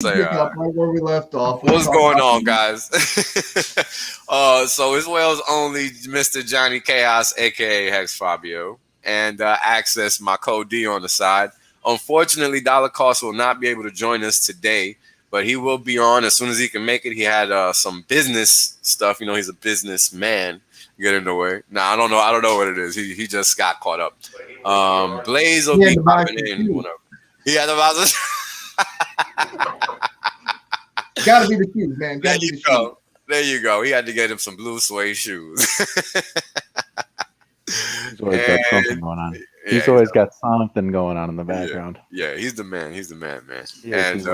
Pick up right where we left off. What's going on, guys? So as well as only Mr. Johnny Chaos, aka Hex Fabio, and access my code D on the side. Unfortunately, Dollar Cost will not be able to join us today, but he will be on as soon as he can make it. He had some business stuff. You know, he's a businessman. Get in the way. Nah, I don't know. I don't know what it is. He just got caught up. Blaze will be popping in whenever. He had about this. Gotta be the shoes, man. There you go. There you go. He had to get him some blue suede shoes. He's always got something going on. He's always got something going on in the background. Yeah, he's the man. He's the man, man. Yeah, and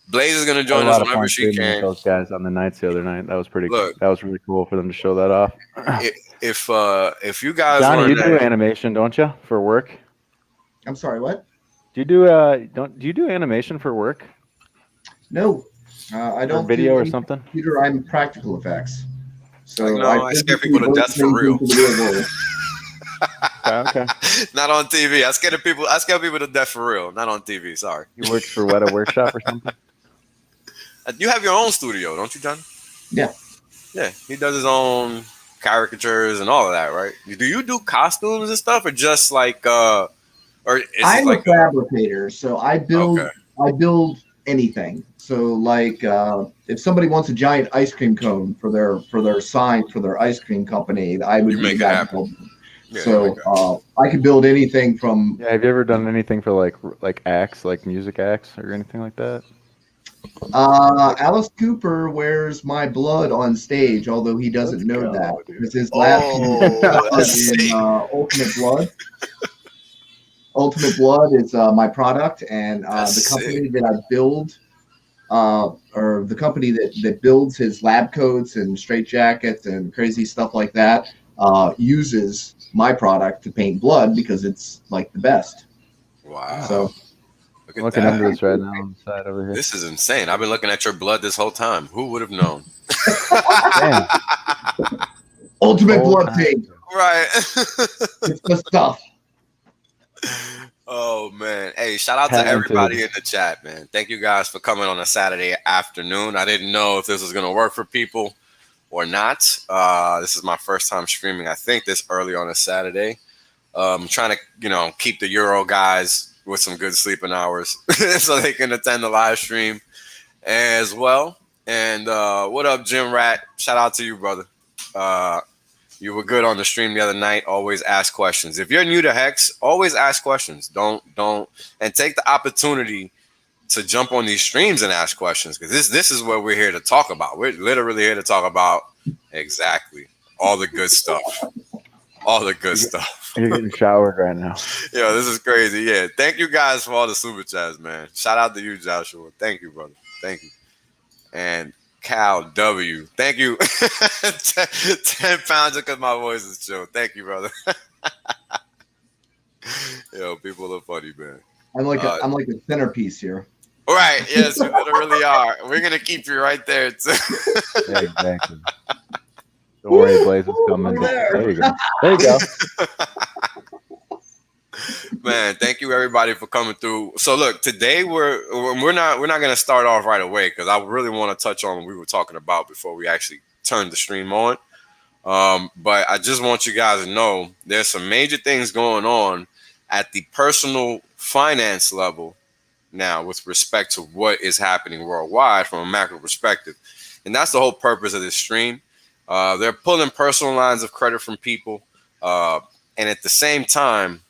Blaze is gonna join us whenever she can. Those guys on the nights the other night. That was pretty. Look, that was really cool for them to show that off. If you guys, Johnny, you do animation, don't you, for work? I'm sorry, what? Do you do do you do animation for work? No, I don't. Video or something. Computer, I'm practical effects. So I scare people to death for real. Okay. Not on TV. I scare people to death for real. Not on TV. Sorry. You work for Weta Workshop or something? You have your own studio, don't you, John? Yeah. Yeah. He does his own caricatures and all of that, right? Do you do costumes and stuff, or just like or is I'm like a fabricator, so I build anything. So like if somebody wants a giant ice cream cone for their sign for their ice cream company, I would make that happen. Yeah, so I could build anything from. Yeah, have you ever done anything for like acts, like music acts or anything like that? Alice Cooper wears my blood on stage, although he doesn't know that because his last in Ultimate Blood. Ultimate Blood is my product, and the company that I build, or the company that builds his lab coats and straitjackets and crazy stuff like that, uses my product to paint blood because it's like the best. Wow. So I'm looking into this right now on the side over here. This is insane. I've been looking at your blood this whole time. Who would have known? Ultimate Blood paint. Right. It's the stuff. Oh man. Hey, shout out to everybody in the chat, man. Thank you guys for coming on a Saturday afternoon. I didn't know if this was gonna work for people or not. This is my first time streaming, I think, this early on a Saturday. I'm trying to, keep the Euro guys with some good sleeping hours so they can attend the live stream as well. And what up, Jim Rat? Shout out to you, brother. You were good on the stream the other night. Always ask questions. If you're new to Hex, always ask questions. Don't and take the opportunity to jump on these streams and ask questions, because this is what we're here to talk about. We're literally here to talk about exactly all the good stuff. All the good stuff. You're getting showered right now. Yo, this is crazy. Yeah. Thank you guys for all the super chats, man. Shout out to you, Joshua. Thank you, brother. Thank you. And Cal W. Thank you. 10 pounds because my voice is chill. Thank you, brother. Yo, people are funny, man. I'm like a centerpiece here. All right. Yes, we literally are. We're gonna keep you right there too. Yeah, exactly. Don't worry, Blaze is coming. There you go. There you go. Man, thank you everybody for coming through. So look, today we're not gonna start off right away, because I really want to touch on what we were talking about before we actually turned the stream on. But I just want you guys to know there's some major things going on at the personal finance level now with respect to what is happening worldwide from a macro perspective. And that's the whole purpose of this stream. They're pulling personal lines of credit from people. And at the same time,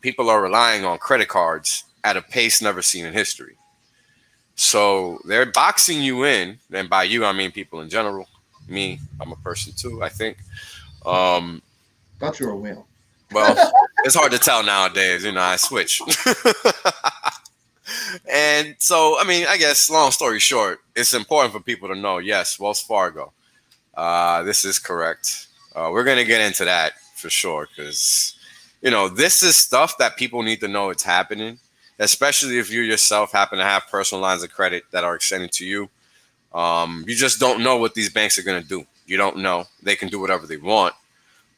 people are relying on credit cards at a pace never seen in history. So they're boxing you in, and by you, I mean people in general. Me, I'm a person too, I think. Thought you were a whale. Well, it's hard to tell nowadays. I switch. And so, I guess, long story short, it's important for people to know, yes, Wells Fargo, this is correct. We're going to get into that for sure, because, this is stuff that people need to know it's happening, especially if you yourself happen to have personal lines of credit that are extended to you. You just don't know what these banks are going to do. You don't know. They can do whatever they want.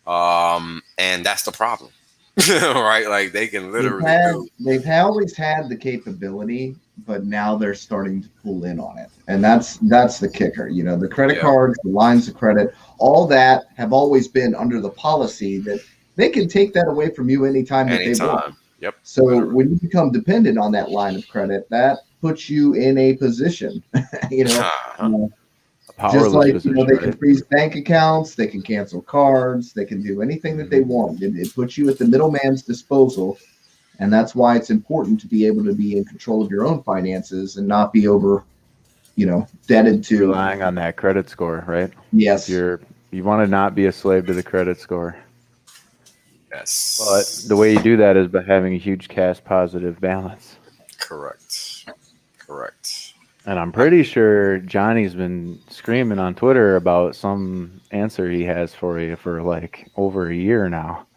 And that's the problem. right? Like they can literally do. They've always had the capability, but now they're starting to pull in on it, and that's the kicker. You know, the credit cards, the lines of credit, all that have always been under the policy that they can take that away from you anytime that they want. Yep. So literally. when you become dependent on that line of credit, that puts you in a position, you know, just like, you know, they can freeze bank accounts, they can cancel cards, they can do anything that they want. It puts you at the middleman's disposal. And that's why it's important to be able to be in control of your own finances and not be over, you know, debted to relying on that credit score, right? Yes. You want to not be a slave to the credit score. Yes. But the way you do that is by having a huge cash positive balance. Correct. And I'm pretty sure Johnny's been screaming on Twitter about some answer he has for you for like over a year now.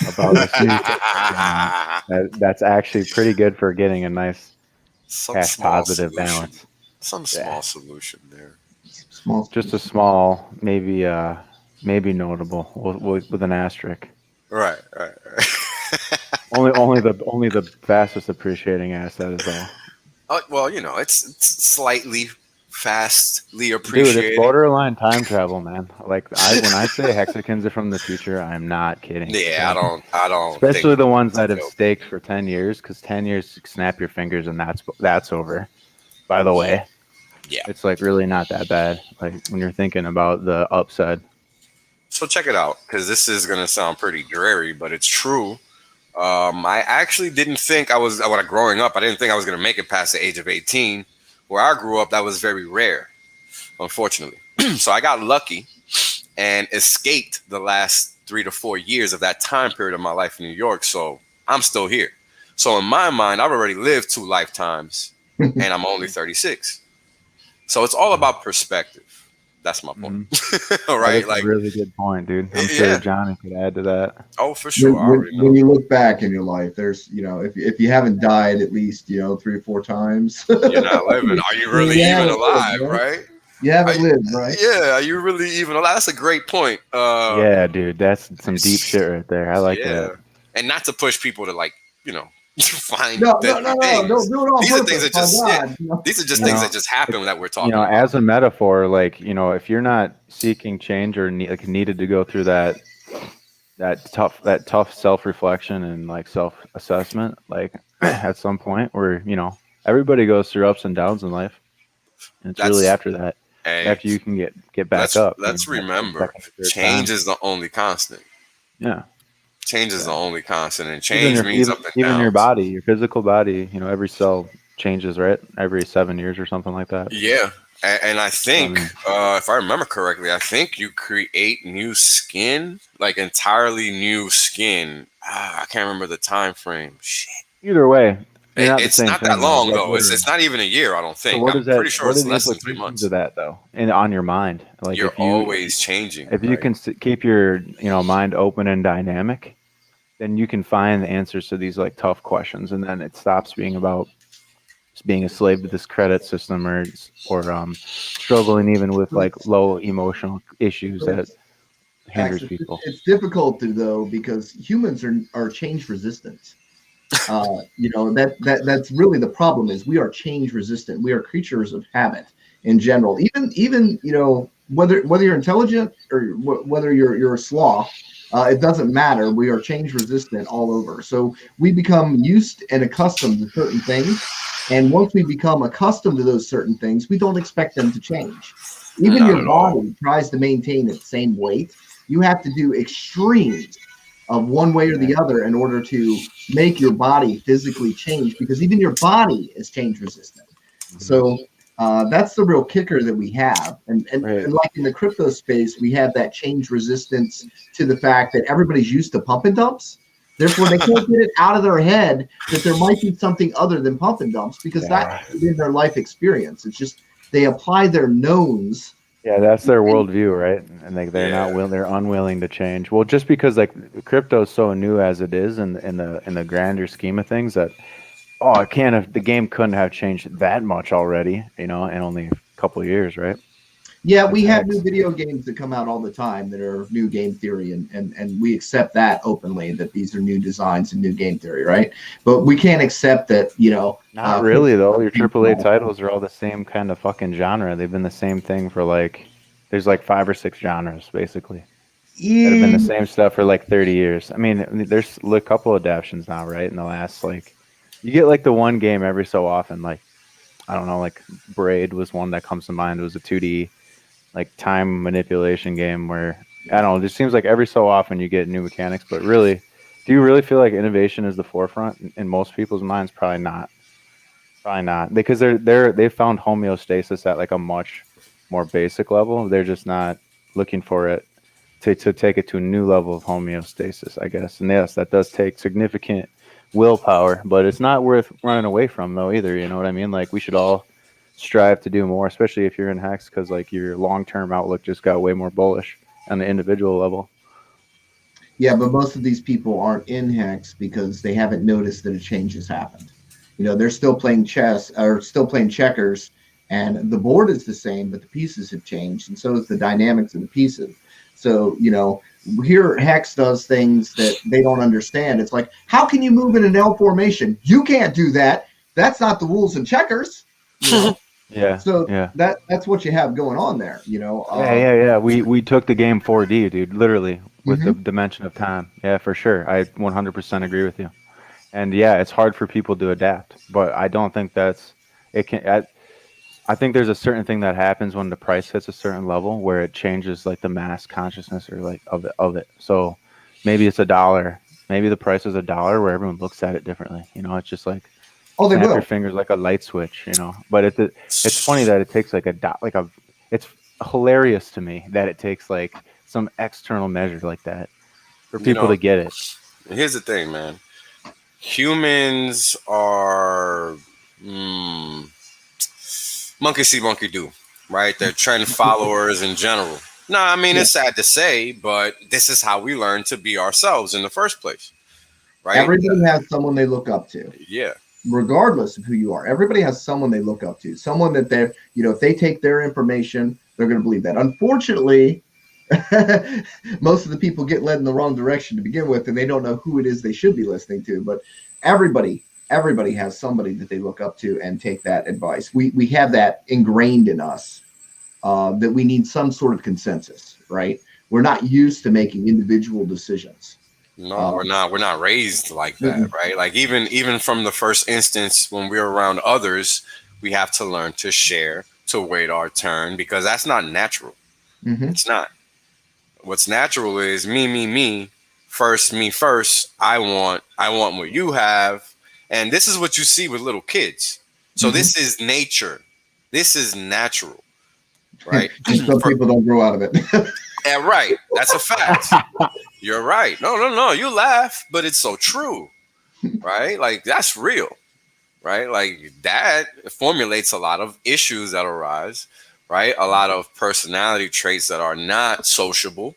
About this new that's actually pretty good for getting a nice cash positive balance. Some small solution there. Just a small, maybe notable with an asterisk. Right. only the fastest appreciating asset is all. Well, you know, it's slightly fastly appreciated. Dude, it's borderline time travel, man. Like when I say hexagons are from the future, I'm not kidding. Yeah, I don't. Especially the ones that have staked for 10 years, because 10 years, snap your fingers, and that's over. By the way, yeah, it's like really not that bad. Like when you're thinking about the upside. So check it out, because this is gonna sound pretty dreary, but it's true. I actually didn't think when growing up, I didn't think I was going to make it past the age of 18. Where I grew up, that was very rare, unfortunately. So I got lucky and escaped the last 3 to 4 years of that time period of my life in New York. So I'm still here. So in my mind, I've already lived 2 lifetimes and I'm only 36. So it's all about perspective. That's my point. Right? That's a really good point, dude. I'm sure Johnny could add to that. Oh, for sure. When you look back in your life, there's, you know, if you haven't died at least, you know, 3 or 4 times, you're not living. Are you really even alive, right? You haven't lived, right? Yeah, are you really even alive? That's a great point. Yeah, dude, that's some deep shit right there. I like that. And not to push people to, like, you know, find no, don't do it all. These are things that just these are just things that just happen that we're talking about. As a metaphor, like, you know, if you're not seeking change or needed to go through that tough self-reflection and like self-assessment, like at some point where, you know, everybody goes through ups and downs in life. And it's really after that, after you can get back up. Let's remember, change is the only constant. Yeah. Change is the only constant, and change means up and down. Even your body, your physical body, you know, every cell changes, right? Every 7 years or something like that. Yeah. And I think, if I remember correctly, I think you create new skin, like entirely new skin. I can't remember the time frame. Shit. Either way, it's not that long though. It's not even a year, I don't think. So I'm pretty sure it's less than 3 months. Of that though, and on your mind, like you're always changing. If you can keep your mind open and dynamic, then you can find the answers to these like tough questions, and then it stops being about being a slave to this credit system or struggling even with like low emotional issues that hinders people. It's difficult though because humans are change resistant. You know, that's really the problem is we are change resistant. We are creatures of habit in general. Even you know, whether you're intelligent or whether you're a sloth. It doesn't matter. We are change resistant all over. So we become used and accustomed to certain things. And once we become accustomed to those certain things, we don't expect them to change. Even your body tries to maintain its same weight. You have to do extremes of one way or the other in order to make your body physically change, because even your body is change resistant. So that's the real kicker that we have. And like in the crypto space, we have that change resistance to the fact that everybody's used to pump and dumps. Therefore, they can't get it out of their head that there might be something other than pump and dumps, because that's in their life experience. It's just they apply their knowns. Yeah, that's their worldview, right? And they're unwilling to change. Well, just because like crypto is so new as it is in the grander scheme of things that the game couldn't have changed that much already, you know, in only a couple of years, right? Yeah, we have Hex. new video games that come out all the time that are new game theory, and we accept that openly, that these are new designs and new game theory, right? But we can't accept that, Not really though. Your AAA titles are all the same kind of fucking genre. They've been the same thing for like, there's like 5 or 6 genres basically that have been the same stuff for like 30 years. I mean, there's a couple adaptations now, right? In the last like, you get like the one game every so often. Like, I don't know, like Braid was one that comes to mind. It was a 2D like time manipulation game where, I don't know, it just seems like every so often you get new mechanics. But really, do you really feel like innovation is the forefront in most people's minds? Probably not. Probably not, because they found homeostasis at like a much more basic level. They're just not looking for it to take it to a new level of homeostasis, I guess. And yes, that does take significant willpower, but it's not worth running away from though either. You know what I mean? Like, we should all strive to do more, especially if you're in Hex, because like your long-term outlook just got way more bullish on the individual level. Yeah, but most of these people aren't in Hex because they haven't noticed that a change has happened. They're still playing chess or still playing checkers, and the board is the same, but the pieces have changed, and so is the dynamics of the pieces. So, here Hex does things that they don't understand. It's like, how can you move in an L formation? You can't do that. That's not the rules in checkers. Yeah. So yeah. that's what you have going on there. Yeah. We took the game 4D, dude, literally with the dimension of time. Yeah, for sure. I 100% agree with you. And yeah, it's hard for people to adapt, but I don't think that's it. I think there's a certain thing that happens when the price hits a certain level where it changes like the mass consciousness or like of it. So maybe it's $1. Maybe the price is $1 where everyone looks at it differently. It's just like, they snap will. your fingers like a light switch. But it's funny that it takes like it's hilarious to me that it takes like some external measure like that for people to get it. Here's the thing, man. Humans are monkey see, monkey do, right? They're trend followers in general. No, I mean, it's sad to say, but this is how we learn to be ourselves in the first place, right? Everybody has someone they look up to. Yeah. Regardless of who you are, everybody has someone they look up to, someone that they're, if they take their information, they're going to believe that. Unfortunately, most of the people get led in the wrong direction to begin with, and they don't know who it is they should be listening to. But everybody has somebody that they look up to and take that advice. We have that ingrained in us, that we need some sort of consensus, right? We're not used to making individual decisions. No, we're not. We're not raised like that, right? Like even from the first instance, when we're around others, we have to learn to share, to wait our turn, because that's not natural. It's not. What's natural is me first, me first. I want what you have, and this is what you see with little kids. So this is nature. This is natural, right? Some people don't grow out of it. Yeah, right. That's a fact. You're right. No. You laugh, but it's so true, right? Like, that's real, right? Like, that formulates a lot of issues that arise, right? A lot of personality traits that are not sociable,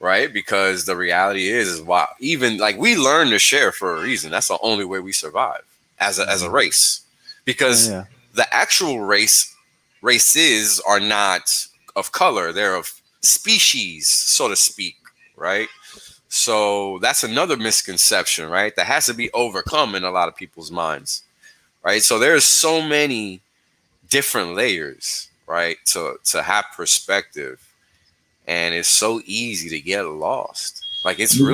right? Because the reality is why even like we learn to share for a reason. That's the only way we survive as a race, because the actual races are not of color. They're of species, so to speak, right? So that's another misconception, right? That has to be overcome in a lot of people's minds, right? So there's so many different layers, right, to have perspective, and it's so easy to get lost. Like, it's we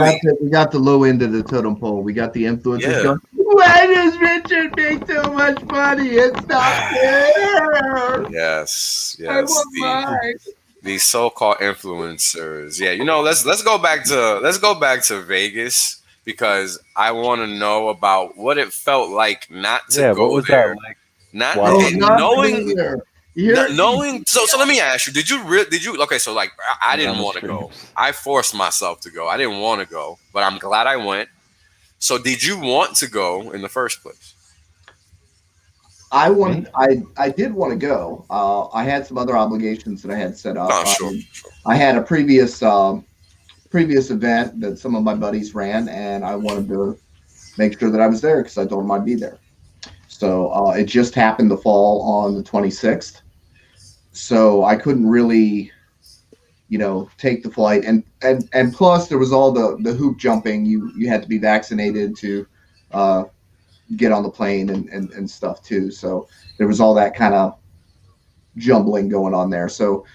got the low end of the totem pole. We got the influencers going, why does Richard make so much money? It's not fair. Yes. I want mine. These so-called influencers. Yeah, let's go back to Vegas, because I want to know about what it felt like not to go what was there. That like? Not knowing. So let me ask you: Did you? Okay, so like I didn't want to go. I forced myself to go. I didn't want to go, but I'm glad I went. So did you want to go in the first place? I did want to go. I had some other obligations that I had set up. Sure. I had a previous event that some of my buddies ran, and I wanted to make sure that I was there because I told them I'd be there. So it just happened to fall on the 26th. so I couldn't really, take the flight. And plus there was all the hoop jumping. You had to be vaccinated to get on the plane and stuff too. So there was all that kind of jumbling going on there. So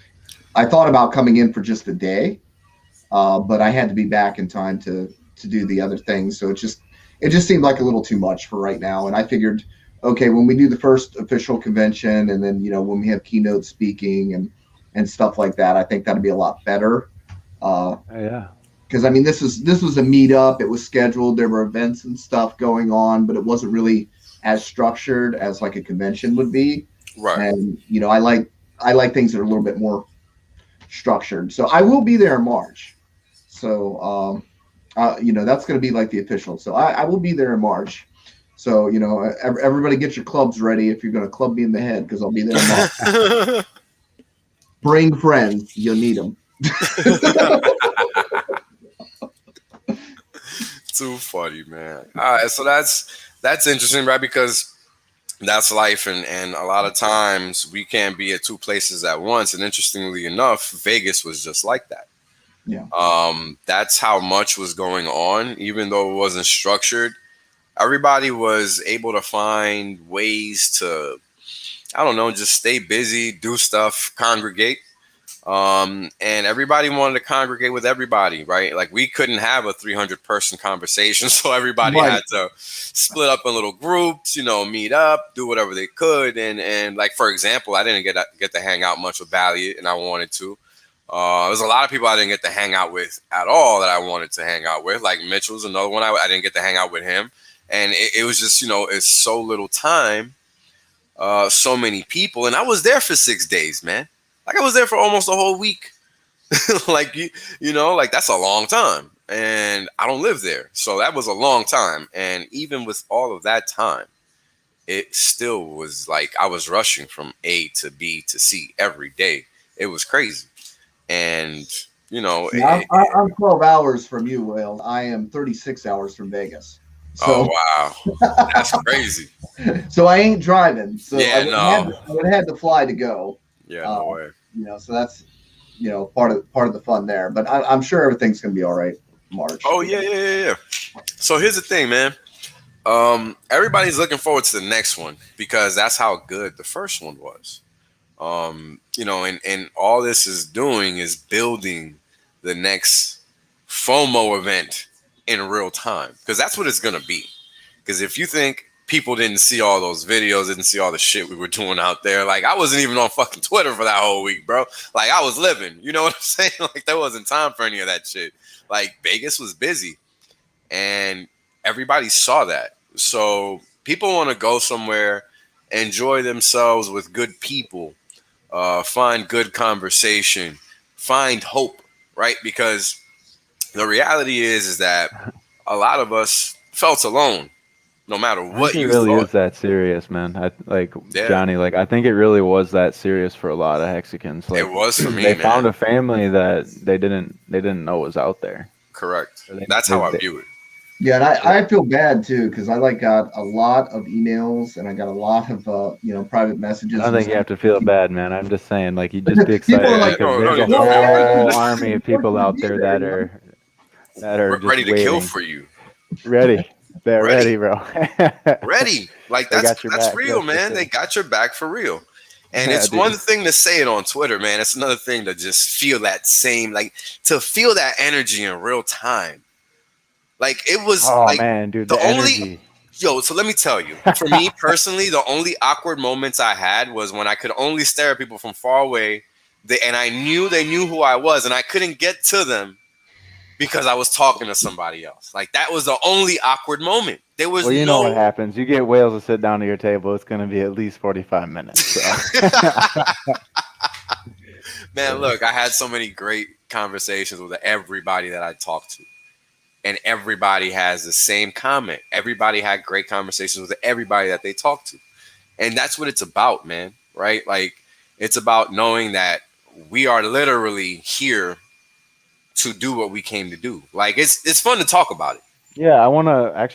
I thought about coming in for just a day, but I had to be back in time to do the other things. So it just seemed like a little too much for right now. And I figured, okay, when we do the first official convention, and then when we have keynote speaking and stuff like that, I think that'd be a lot better. Yeah. Because I mean, this was a meetup. It was scheduled. There were events and stuff going on, but it wasn't really as structured as like a convention would be. Right. And I like things that are a little bit more structured. So I will be there in March. So that's going to be like the official. So I will be there in March. So everybody get your clubs ready if you're going to club me in the head, because I'll be there in March. Bring friends. You'll need them. Too funny, man. All right, so that's interesting, right? Because that's life, and a lot of times we can't be at two places at once. And interestingly enough, Vegas was just like that. Yeah. That's how much was going on, even though it wasn't structured. Everybody was able to find ways to, I don't know, just stay busy, do stuff, congregate. And everybody wanted to congregate with everybody, right? Like we couldn't have a 300-person conversation, so everybody had to split up in little groups, meet up, do whatever they could. And like, for example, I didn't get to hang out much with Bally, and I wanted to. There's a lot of people I didn't get to hang out with at all that I wanted to hang out with. Like Mitchell's another one I didn't get to hang out with him, and it was just it's so little time, so many people, and I was there for 6 days, man. Like I was there for almost a whole week. Like like that's a long time, and I don't live there, so that was a long time. And even with all of that time, it still was like I was rushing from A to B to C every day. It was crazy. And I'm 12 hours from you, Will. I am 36 hours from Vegas. So, oh wow, that's crazy. So I ain't driving. So Yeah, I would have had to fly to go. Yeah, no way. So that's part of the fun there. But I'm sure everything's gonna be all right. March. Oh yeah. So here's the thing, man. Everybody's looking forward to the next one because that's how good the first one was. And all this is doing is building the next FOMO event in real time, because that's what it's gonna be. Because if you think people didn't see all those videos, didn't see all the shit we were doing out there, like I wasn't even on fucking Twitter for that whole week, bro. Like I was living, you know what I'm saying? Like there wasn't time for any of that shit. Like Vegas was busy, and everybody saw that. So people want to go somewhere, enjoy themselves with good people, find good conversation, find hope, right? Because the reality is that a lot of us felt alone, no matter what you really thought. Is that serious, man. Johnny, like I think it really was that serious for a lot of Hexicans. Like, it was for me. They man. found a family that they didn't know was out there. Correct. That's how I view it. Yeah, and I feel bad too, because I got a lot of emails and I got a lot of private messages. I don't think you have to feel bad, man. I'm just saying, like, you just be excited because there's a whole army of people out there that are just ready to waiting. kill for you. Ready. They're ready, bro. Ready. Like that's real, man. They got your back for real. And it's one thing to say it on Twitter, man. It's another thing to just feel that same, like to feel that energy in real time. Like it was man, dude, the energy. So let me tell you, for me personally, the only awkward moments I had was when I could only stare at people from far away, and I knew they knew who I was, and I couldn't get to them because I was talking to somebody else. Like that was the only awkward moment. There was you know what happens. You get whales to sit down to your table, it's going to be at least 45 minutes. So. Man, look, I had so many great conversations with everybody that I talked to. And everybody has the same comment. Everybody had great conversations with everybody that they talked to. And that's what it's about, man, right? Like, it's about knowing that we are literally here to do what we came to do. Like, it's fun to talk about it. Yeah,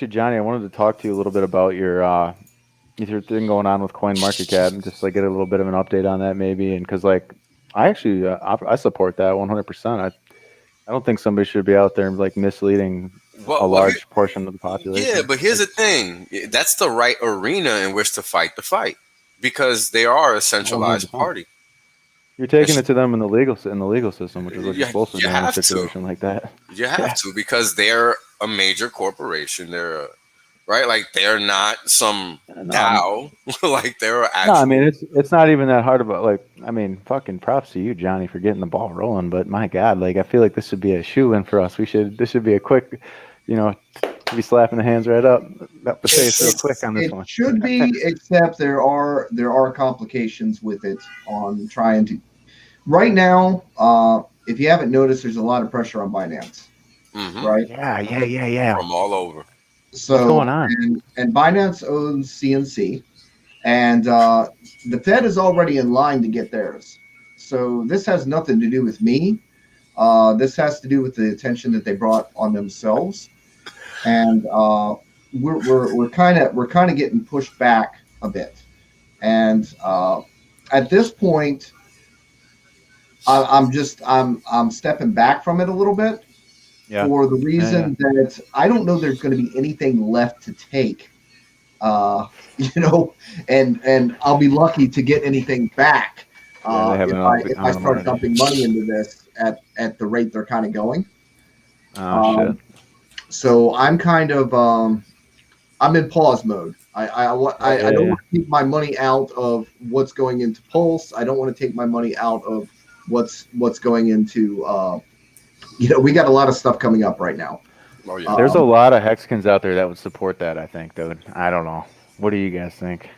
Johnny, I wanted to talk to you a little bit about your your thing going on with CoinMarketCap, and just like get a little bit of an update on that maybe. And because like I actually I support that 100%. I don't think somebody should be out there like misleading a large portion of the population. Yeah, but here's the thing: that's the right arena in which to fight the fight, because they are a centralized 100%. party. You're taking it to them in the legal system, which is what you're supposed to do in a situation like that. You have to, because they're a major corporation. They're right, like they're not some DAO. Like they're actually. No, I mean it's not even that hard about like. I mean, fucking props to you, Johnny, for getting the ball rolling. But my God, like I feel like this should be a shoe-in for us. This should be a quick, be slapping the hands right up the face real quick on this one. It should be, except there are complications with it on trying to. Right now, if you haven't noticed, there's a lot of pressure on Binance. Mm-hmm. Right? Yeah. From all over. So, what's going on? And Binance owns CNC, and the Fed is already in line to get theirs. So this has nothing to do with me. This has to do with the attention that they brought on themselves, and we're kind of getting pushed back a bit. And at this point, I'm stepping back from it a little bit. Yeah. For the reason that I don't know there's going to be anything left to take, and I'll be lucky to get anything back if I start dumping money into this at the rate they're kind of going. Shit. So I'm kind of I'm in pause mode. I don't want to keep my money out of what's going into Pulse. I don't want to take my money out of what's going into. We got a lot of stuff coming up right now. Oh, yeah. There's a lot of Hexkins out there that would support that, I think, dude. I don't know. What do you guys think?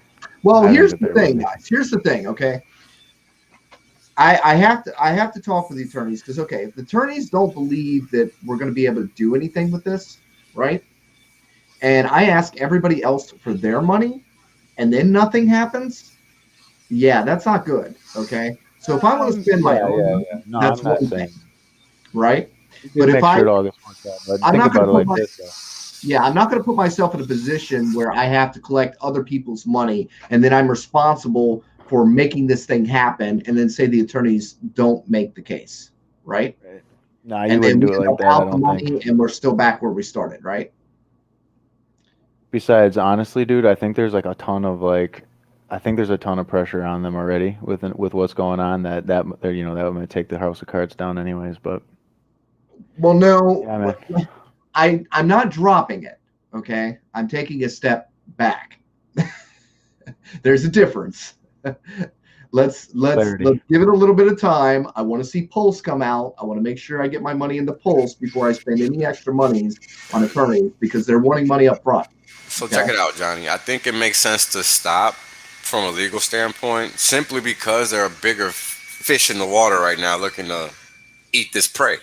Well, here's the thing, guys. Here's the thing, okay? I have to talk with the attorneys because, okay, if the attorneys don't believe that we're going to be able to do anything with this, right? And I ask everybody else for their money, and then nothing happens, yeah, that's not good, okay? So if I want to spend my own, that's one thing. Right, but if I'm not going to put myself in a position where I have to collect other people's money and then I'm responsible for making this thing happen, and then say the attorneys don't make the case, right? No, you wouldn't do it like that. I don't think. And we're still back where we started, right? Besides, honestly, dude, I think there's a ton of pressure on them already with what's going on. That would take the house of cards down anyways, but. Well, no, I'm not dropping it. Okay, I'm taking a step back. There's a difference. Let's give it a little bit of time. I want to see Pulse come out. I want to make sure I get my money into Pulse before I spend any extra monies on attorneys because they're wanting money up front. So check it out, Johnny. I think it makes sense to stop from a legal standpoint simply because there are bigger fish in the water right now looking to eat this prey.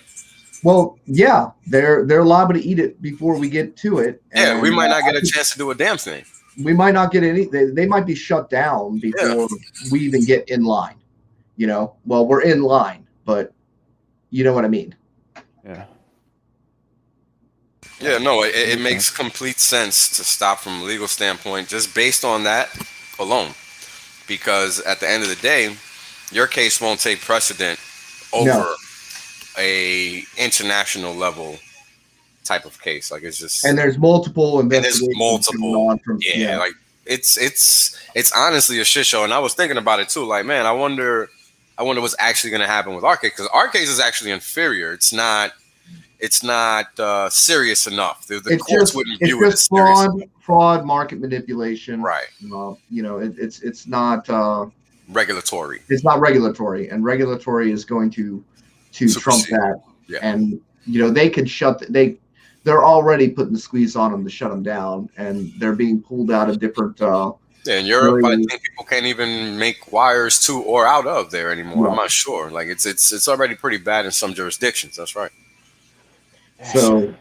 Well, yeah, they're liable to eat it before we get to it. And, we might not get a chance to do a damn thing. We might not get any. They might be shut down before we even get in line. Well, we're in line, but you know what I mean. Yeah. Yeah, no, it makes complete sense to stop from a legal standpoint just based on that alone, because at the end of the day, your case won't take precedent over a international level type of case. Like it's just, and there's multiple investigations. And there's multiple. Like it's honestly a shit show. And I was thinking about it too. Like, man, I wonder what's actually going to happen with our case, because our case is actually inferior. It's not serious enough. The courts wouldn't view it as fraud, market manipulation. Right. It's not regulatory. It's not regulatory, and regulatory is going to trump that. Yeah. And they could they're already putting the squeeze on them to shut them down, and they're being pulled out of different. In Europe, I think people can't even make wires to or out of there anymore. Yeah. I'm not sure. Like it's already pretty bad in some jurisdictions. That's right. So,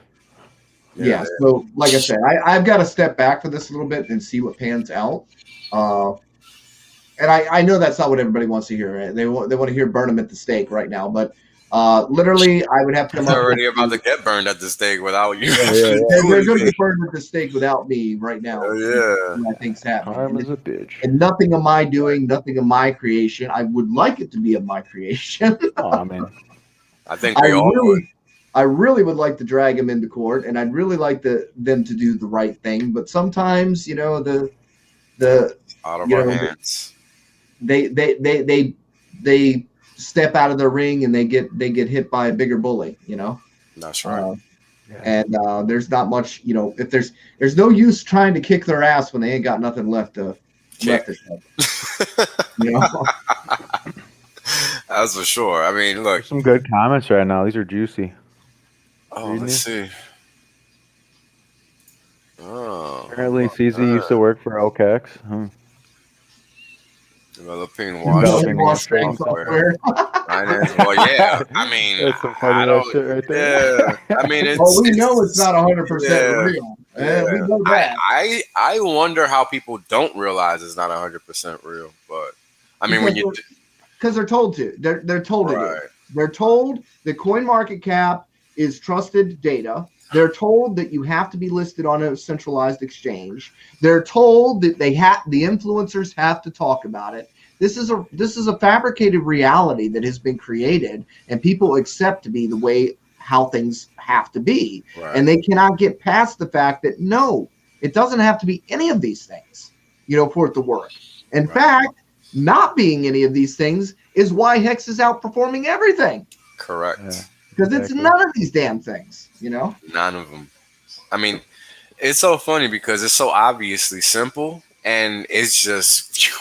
yeah. So, like I said, I've got to step back for this a little bit and see what pans out. And I know that's not what everybody wants to hear. Right? They want to hear burn them at the stake right now. But Literally, I would have to come They're up with. already about to get burned at the stake without you. Yeah. They're going to get burned at the stake without me right now. Yeah. I think's happening. Karma is a bitch. And nothing of my doing, nothing of my creation. I would like it to be of my creation. Oh, I mean, I think we all would. I really would like to drag them into court, and I'd really like them to do the right thing. But sometimes, you know, the Out of our hands. They step out of their ring and they get hit by a bigger bully. You know. That's right. And there's not much, you know, if there's no use trying to kick their ass when they ain't got nothing left to you know. That's for sure. I mean, look. There's some good comments right now. These are juicy. Oh, let's see. Oh. Apparently, CZ used to work for OKEX. Developing wash software. Well, yeah. I mean, that's some funny shit right there. Yeah. I mean, we know it's not 100% real. Yeah. We know that. I wonder how people don't realize it's not 100% real. But I mean, because they're told to. They're told right. to. They're told that CoinMarketCap is trusted data. They're told that you have to be listed on a centralized exchange. They're told that the influencers have to talk about it. This is a fabricated reality that has been created, and people accept to be the way how things have to be. Right. And they cannot get past the fact that no, it doesn't have to be any of these things, you know, for it to work. In fact, not being any of these things is why Hex is outperforming everything. Correct. Yeah. Because it's none of these damn things, you know? None of them. I mean, it's so funny because it's so obviously simple and it's just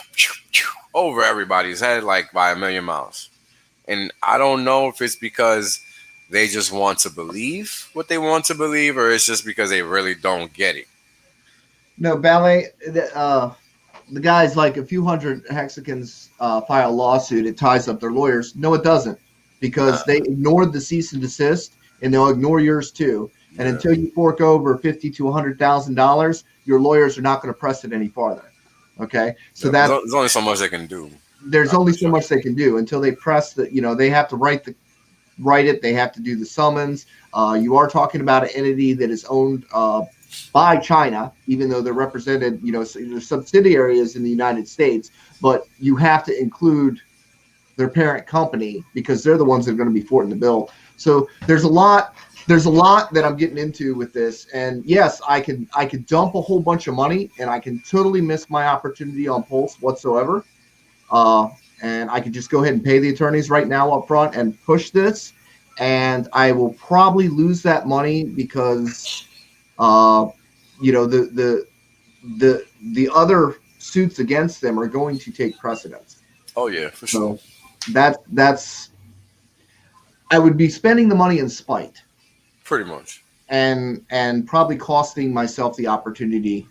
over everybody's head like by a million miles. And I don't know if it's because they just want to believe what they want to believe or it's just because they really don't get it. No, Ballet, the guy's like a few hundred Hexicans file a lawsuit. It ties up their lawyers. No, it doesn't. Because they ignored the cease and desist, and they'll ignore yours too. And until you fork over $50,000 to $100,000, your lawyers are not going to press it any farther. Okay, so there's only so much they can do. There's only so much they can do until they press the. You know, they have to write it. They have to do the summons. You are talking about an entity that is owned by China, even though they're represented. You know, their subsidiary is in the United States, but you have to include their parent company because they're the ones that are going to be footing the bill. So there's a lot that I'm getting into with this. And yes, I could dump a whole bunch of money and I can totally miss my opportunity on Pulse whatsoever. And I could just go ahead and pay the attorneys right now up front and push this. And I will probably lose that money because, you know, the other suits against them are going to take precedence. Oh yeah, for sure. So that's I would be spending the money in spite. Pretty much. And probably costing myself the opportunity.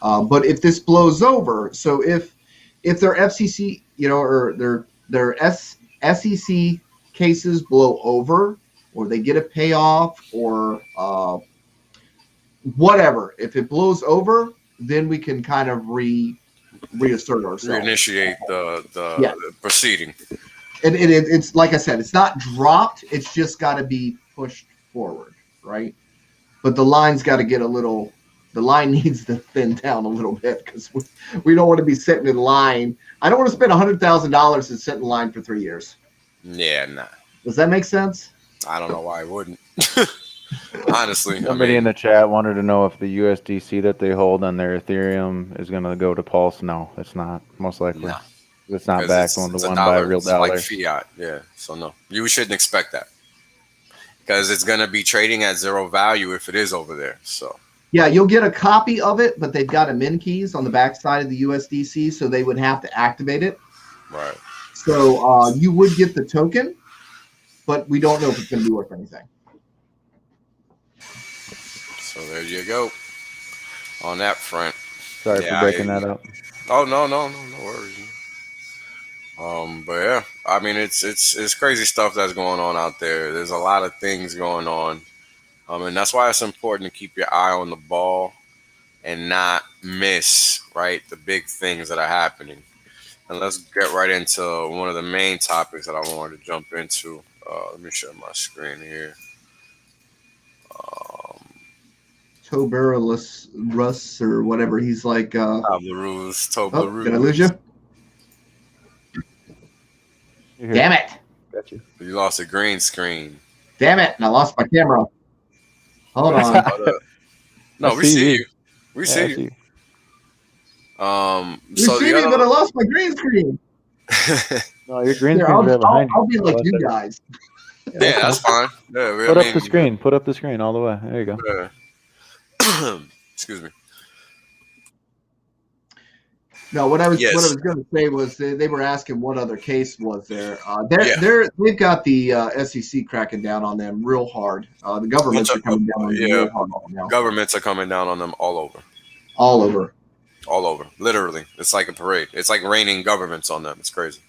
But if this blows over, so if their FCC, you know, or their SEC cases blow over, or they get a payoff, or whatever, if it blows over, then we can kind of reassert ourselves. Reinitiate the proceeding. And it's like I said, it's not dropped. It's just got to be pushed forward, right? But the line's got to get the line needs to thin down a little bit because we don't want to be sitting in line. I don't want to spend $100,000 and sit in line for 3 years. Yeah, nah. Does that make sense? I don't know why I wouldn't. Honestly. Somebody in the chat wanted to know if the USDC that they hold on their Ethereum is going to go to Pulse. No, it's not. Most likely. No. It's not backed one-to-one by a real dollar. Like fiat, yeah. So no, you shouldn't expect that because it's going to be trading at zero value if it is over there. So yeah, you'll get a copy of it, but they've got admin keys on the backside of the USDC, so they would have to activate it. Right. So you would get the token, but we don't know if it's going to be worth anything. So there you go on that front. Sorry for breaking that up. Oh no worries. But yeah, I mean it's crazy stuff that's going on out there. There's a lot of things going on, and that's why it's important to keep your eye on the ball and not miss the big things that are happening. And let's get right into one of the main topics that I wanted to jump into. Let me share my screen here. Toberless Russ or whatever. He's like, Toblerone. did I lose you? Damn it. Got you. You lost a green screen. Damn it. And I lost my camera. Hold on. No, we see you. We see you. You so see me, but I lost my green screen. No, your green screen's right behind you. I'll be like you guys. Yeah, that's fine. Yeah, Put up the screen. Put up the screen all the way. There you go. Yeah. Excuse me. No, what I was going to say was they were asking what other case was there. They've got the SEC cracking down on them real hard. The governments are coming down on them real hard now. Governments are coming down on them all over. All over. All over. Literally, it's like a parade. It's like raining governments on them. It's crazy.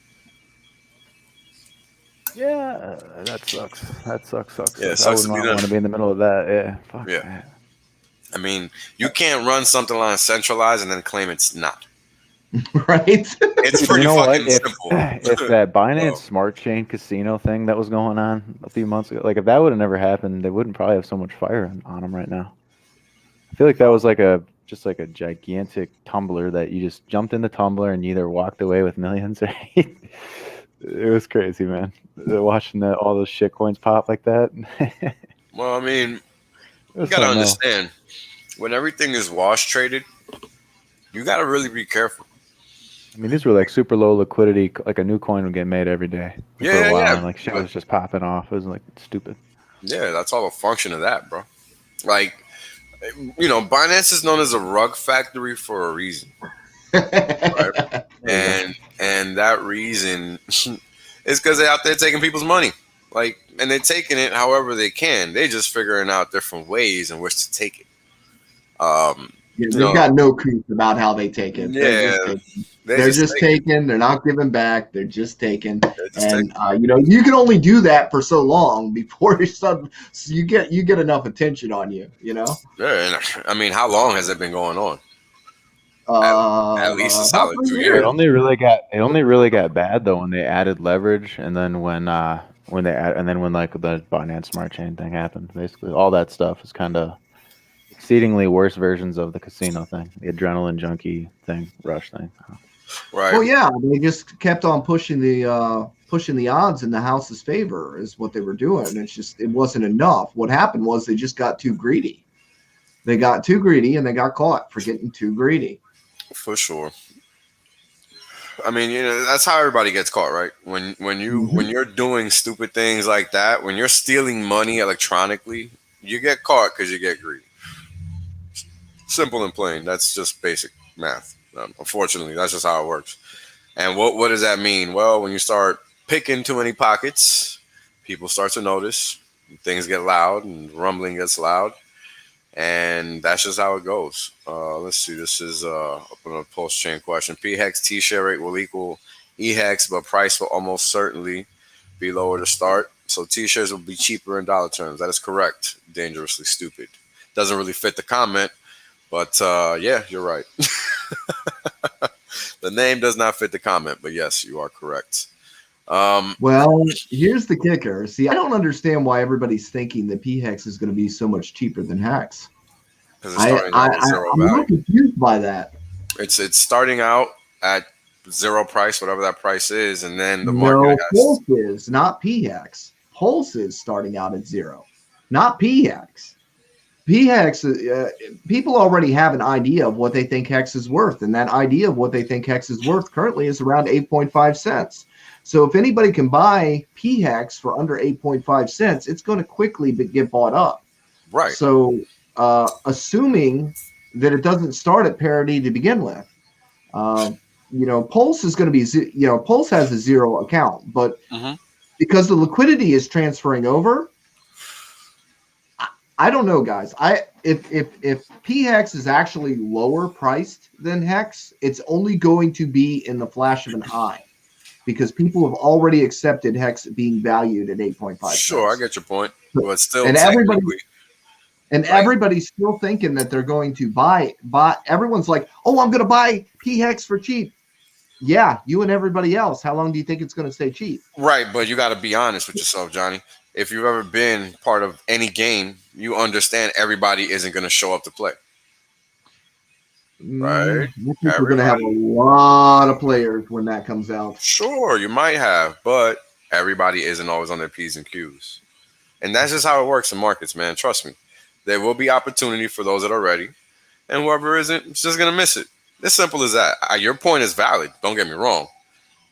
Yeah, that sucks. That sucks. Yeah, I wouldn't want to be in the middle of that. Yeah. Fuck yeah. That. I mean, you can't run something like centralized and then claim it's not. Right? It's pretty fucking simple. If that Binance Smart Chain casino thing that was going on a few months ago, like if that would have never happened, they wouldn't probably have so much fire on them right now. I feel like that was just like a gigantic tumbler that you just jumped in the tumbler and you either walked away with millions or it was crazy, man. Watching all those shit coins pop like that. Well, I mean, you gotta understand when everything is wash traded, you gotta really be careful. I mean, these were like super low liquidity. Like a new coin would get made every day for a while, and like shit was just popping off. It was like stupid. Yeah, that's all a function of that, bro. Like, Binance is known as a rug factory for a reason, right? and that reason is because they're out there taking people's money, and they're taking it however they can. They're just figuring out different ways in which to take it. They've got no clue about how they take it. Yeah, they're just taking. They're not giving back. They're just taking. You can only do that for so long before you get enough attention on you. Yeah, and I mean, how long has it been going on? At least a solid 2 years. It only really got bad though when they added leverage, and then when like the Binance Smart Chain thing happened. Basically, all that stuff is kind of exceedingly worse versions of the casino thing, the adrenaline junkie thing, rush thing. Right. Well, yeah, they just kept on pushing the odds in the house's favor is what they were doing. It wasn't enough. What happened was they just got too greedy. They got too greedy and they got caught for getting too greedy. For sure. I mean, that's how everybody gets caught, right? When you're doing stupid things like that, when you're stealing money electronically, you get caught because you get greedy. Simple and plain. That's just basic math. Unfortunately, that's just how it works. And what does that mean? Well, when you start picking too many pockets, people start to notice. Things get loud and rumbling gets loud. And that's just how it goes. Let's see. This is up on a post-chain question. PHEX T-share rate will equal EHEX, but price will almost certainly be lower to start. So T-shares will be cheaper in dollar terms. That is correct. Dangerously stupid. Doesn't really fit the comment. But yeah, you're right. The name does not fit the comment, but yes, you are correct. Well, here's the kicker. See, I don't understand why everybody's thinking that PHEX is going to be so much cheaper than HEX. I'm not confused by that. It's starting out at zero price, whatever that price is, and then the market Pulse is not PHEX. Pulse is starting out at zero, not PHEX. PHEX, people already have an idea of what they think HEX is worth, and that idea of what they think HEX is worth currently is around 8.5 cents. So if anybody can buy PHEX for under 8.5 cents, it's going to quickly get bought up. Right. So assuming that it doesn't start at parity to begin with, Pulse is going to be, Pulse has a zero account, but because the liquidity is transferring over, I don't know, guys. If PHEX is actually lower priced than HEX, it's only going to be in the flash of an eye, because people have already accepted HEX being valued at 8.5 cents. Sure, I get your point, but still, everybody's still thinking that they're going to buy. Everyone's like, "Oh, I'm going to buy PHEX for cheap." Yeah, you and everybody else. How long do you think it's going to stay cheap? Right, but you got to be honest with yourself, Johnny. If you've ever been part of any game, you understand everybody isn't going to show up to play. Right? I think we're going to have a lot of players when that comes out. Sure, you might have, but everybody isn't always on their P's and Q's. And that's just how it works in markets, man. Trust me. There will be opportunity for those that are ready, and whoever isn't, it's just going to miss it. As simple as that. Your point is valid. Don't get me wrong.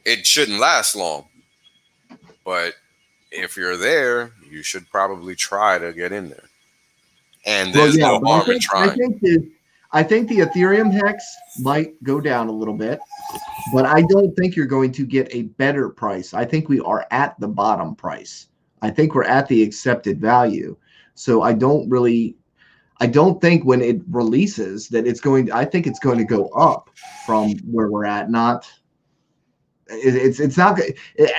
It shouldn't last long. But if you're there, you should probably try to get in there. And there's no harm in trying. I think the Ethereum hex might go down a little bit, but I don't think you're going to get a better price. I think we are at the bottom price. I think we're at the accepted value. So I don't think when it releases that I think it's going to go up from where we're at. It's not.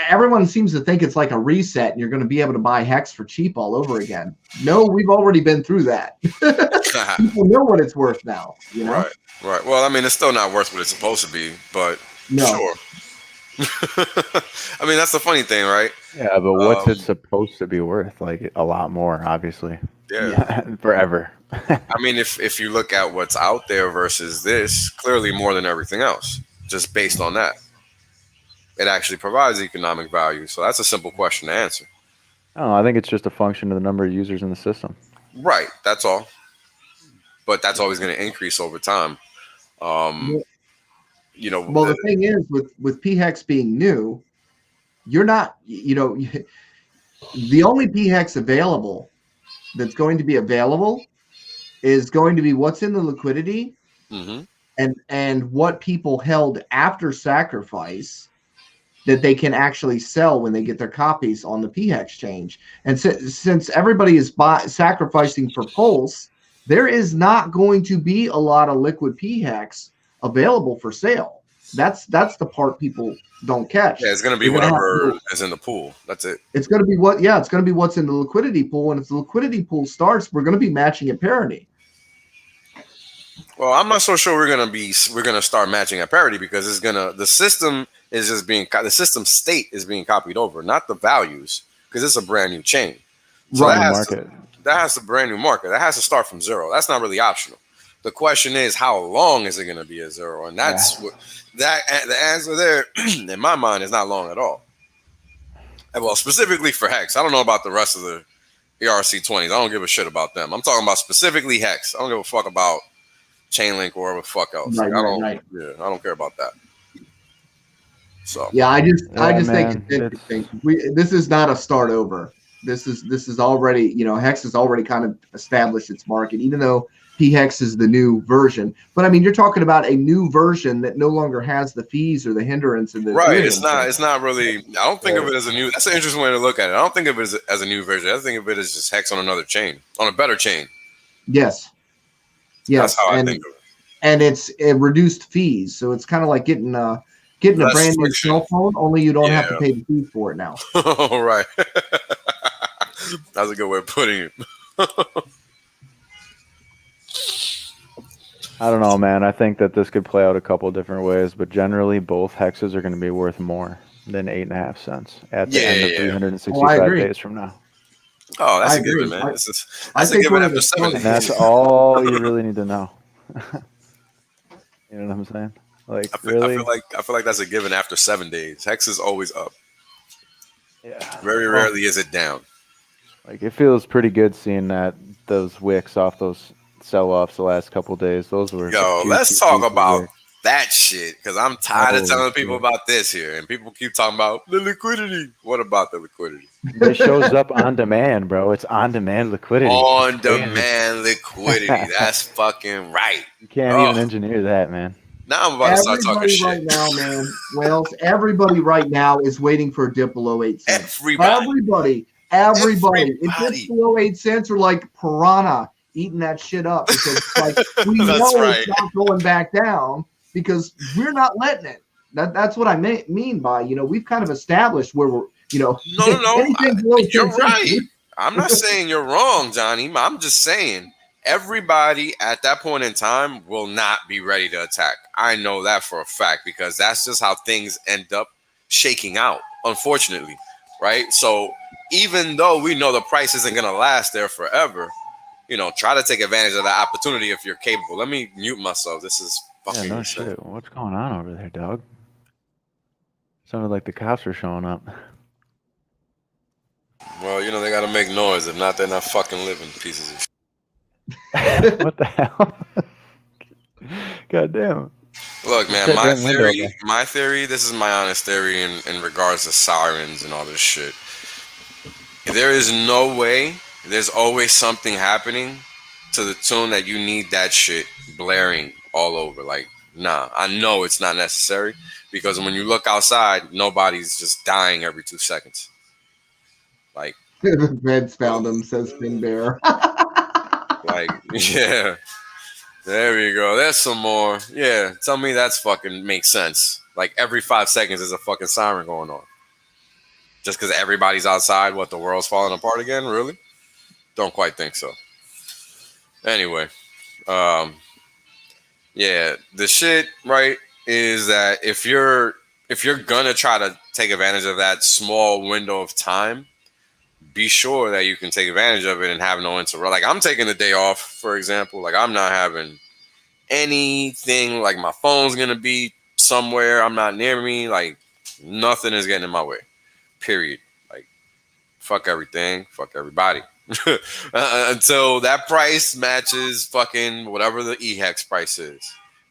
Everyone seems to think it's like a reset and you're going to be able to buy Hex for cheap all over again. No, we've already been through that. People know what it's worth now. You know? Right. Well, I mean, it's still not worth what it's supposed to be, but sure. I mean, that's the funny thing, right? Yeah, but what's it supposed to be worth? Like a lot more, obviously. Yeah. Forever. I mean, if you look at what's out there versus this, clearly more than everything else, just based on that. It actually provides economic value. So that's a simple question to answer. Oh, I think it's just a function of the number of users in the system. Right. That's all. But that's always going to increase over time. You know. Well, the thing is, with PHEX being new, you're not. You know, the only PHEX available that's going to be available is going to be what's in the liquidity, and what people held after sacrifice that they can actually sell when they get their copies on the PHEX exchange. And since everybody is sacrificing for Pulse, there is not going to be a lot of liquid PHEX available for sale. That's the part people don't catch. Yeah, it's going to be whatever is in the pool. That's it. It's going to be it's going to be what's in the liquidity pool. And if the liquidity pool starts, we're going to be matching at parity. Well, I'm not so sure we're gonna start matching at parity because the system state is being copied over, not the values, because it's a brand new chain. So that has a brand new market. That has to start from zero. That's not really optional. The question is, how long is it going to be a zero? And that's the answer there, in my mind, is not long at all. Well, specifically for Hex, I don't know about the rest of the ERC20s. I don't give a shit about them. I'm talking about specifically Hex. I don't give a fuck about Chainlink or whatever the fuck else. I don't care about that. So I just think it's interesting. This is not a start over. This is already, Hex has already kind of established its market, even though PHEX is the new version. But I mean, you're talking about a new version that no longer has the fees or the hindrance of the It's not really. I don't think of it as a new. That's an interesting way to look at it. I don't think of it as a new version. I think of it as just Hex on another chain, on a better chain. Yes. That's how I think of it. And it's reduced fees, so it's kind of like getting a brand new cell phone. Only you don't have to pay the fee for it now. Oh, right. That's a good way of putting it. I don't know, man. I think that this could play out a couple of different ways, but generally both hexes are going to be worth more than 8.5 cents at the end of 365 days from now. Oh, that's a given, man. That's a given after 7 days. That's all you really need to know. You know what I'm saying? Like, I feel like that's a given after 7 days. Hex is always up. Yeah. Very rarely is it down. Like, it feels pretty good seeing that those wicks off those sell-offs the last couple of days. Those were let's talk about that shit, because I'm tired of telling people about this here, and people keep talking about the liquidity. What about the liquidity? It shows up on demand, bro. It's on-demand liquidity. On-demand liquidity. That's fucking right. You can't even engineer that, man. Now I'm about to start talking shit. Right now, man. Wells, everybody right now is waiting for a dip below 8 cents. Everybody. If it's below 8 cents, are like piranha eating that shit up, because like we know it's not going back down because we're not letting it. That's what I mean by, we've kind of established where we're, No. You're right. I'm not saying you're wrong, Johnny. I'm just saying everybody at that point in time will not be ready to attack. I know that for a fact because that's just how things end up shaking out, unfortunately, right? So even though we know the price isn't going to last there forever, you know, try to take advantage of that opportunity if you're capable. Let me mute myself. This is fucking Yeah, no insane. shit. What's going on over there, dog? Sounded like the cops are showing up. Well, you know, they got to make noise. If not, they're not fucking living, pieces of shit. What the hell? God damn. Look, man, That my damn window theory, this is my honest theory in regards to sirens and all this shit. There is no way, there's always something happening to the tune that you need that shit blaring all over. Like, nah, I know it's not necessary because when you look outside, nobody's just dying every 2 seconds. Like, The Reds found him, says Finn Bear. like, yeah. There we go. There's some more. Yeah, tell me that's fucking makes sense. Like every 5 seconds there's a fucking siren going on. Just because everybody's outside, what, the world's falling apart again? Really? Don't quite think so. Anyway, yeah, the shit, right, is that if you're gonna try to take advantage of that small window of time, be sure that you can take advantage of it and have no interrupt. Like I'm taking the day off, for example. Like I'm not having anything, like my phone's gonna be somewhere, I'm not near me, like nothing is getting in my way, period. Like fuck everything, fuck everybody. Until that price matches fucking whatever the EHEX price is,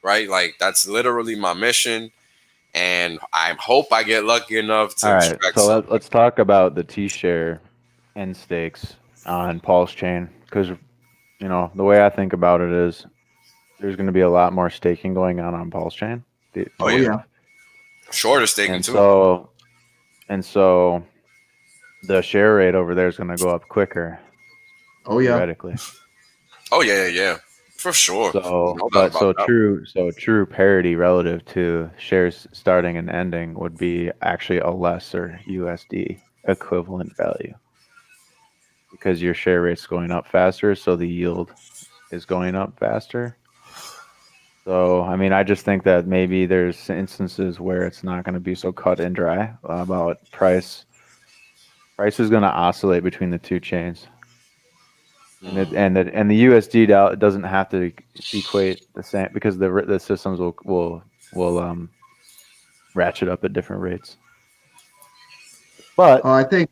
right? Like that's literally my mission, and I hope I get lucky enough to All right, extract so something. let's talk about the T-share end stakes on Paul's chain, because you know the way I think about it is there's going to be a lot more staking going on Paul's chain. Oh yeah, shorter staking and too. So the share rate over there is going to go up quicker. Oh yeah. Theoretically. Oh yeah, for sure. So, No doubt but about so that. true parity relative to shares starting and ending would be actually a lesser USD equivalent value, because your share rate's going up faster, so the yield is going up faster. So, I mean, I just think that maybe there's instances where it's not going to be so cut and dry about price. Price is going to oscillate between the two chains. And the USD doesn't have to equate the same, because the systems will ratchet up at different rates. But I think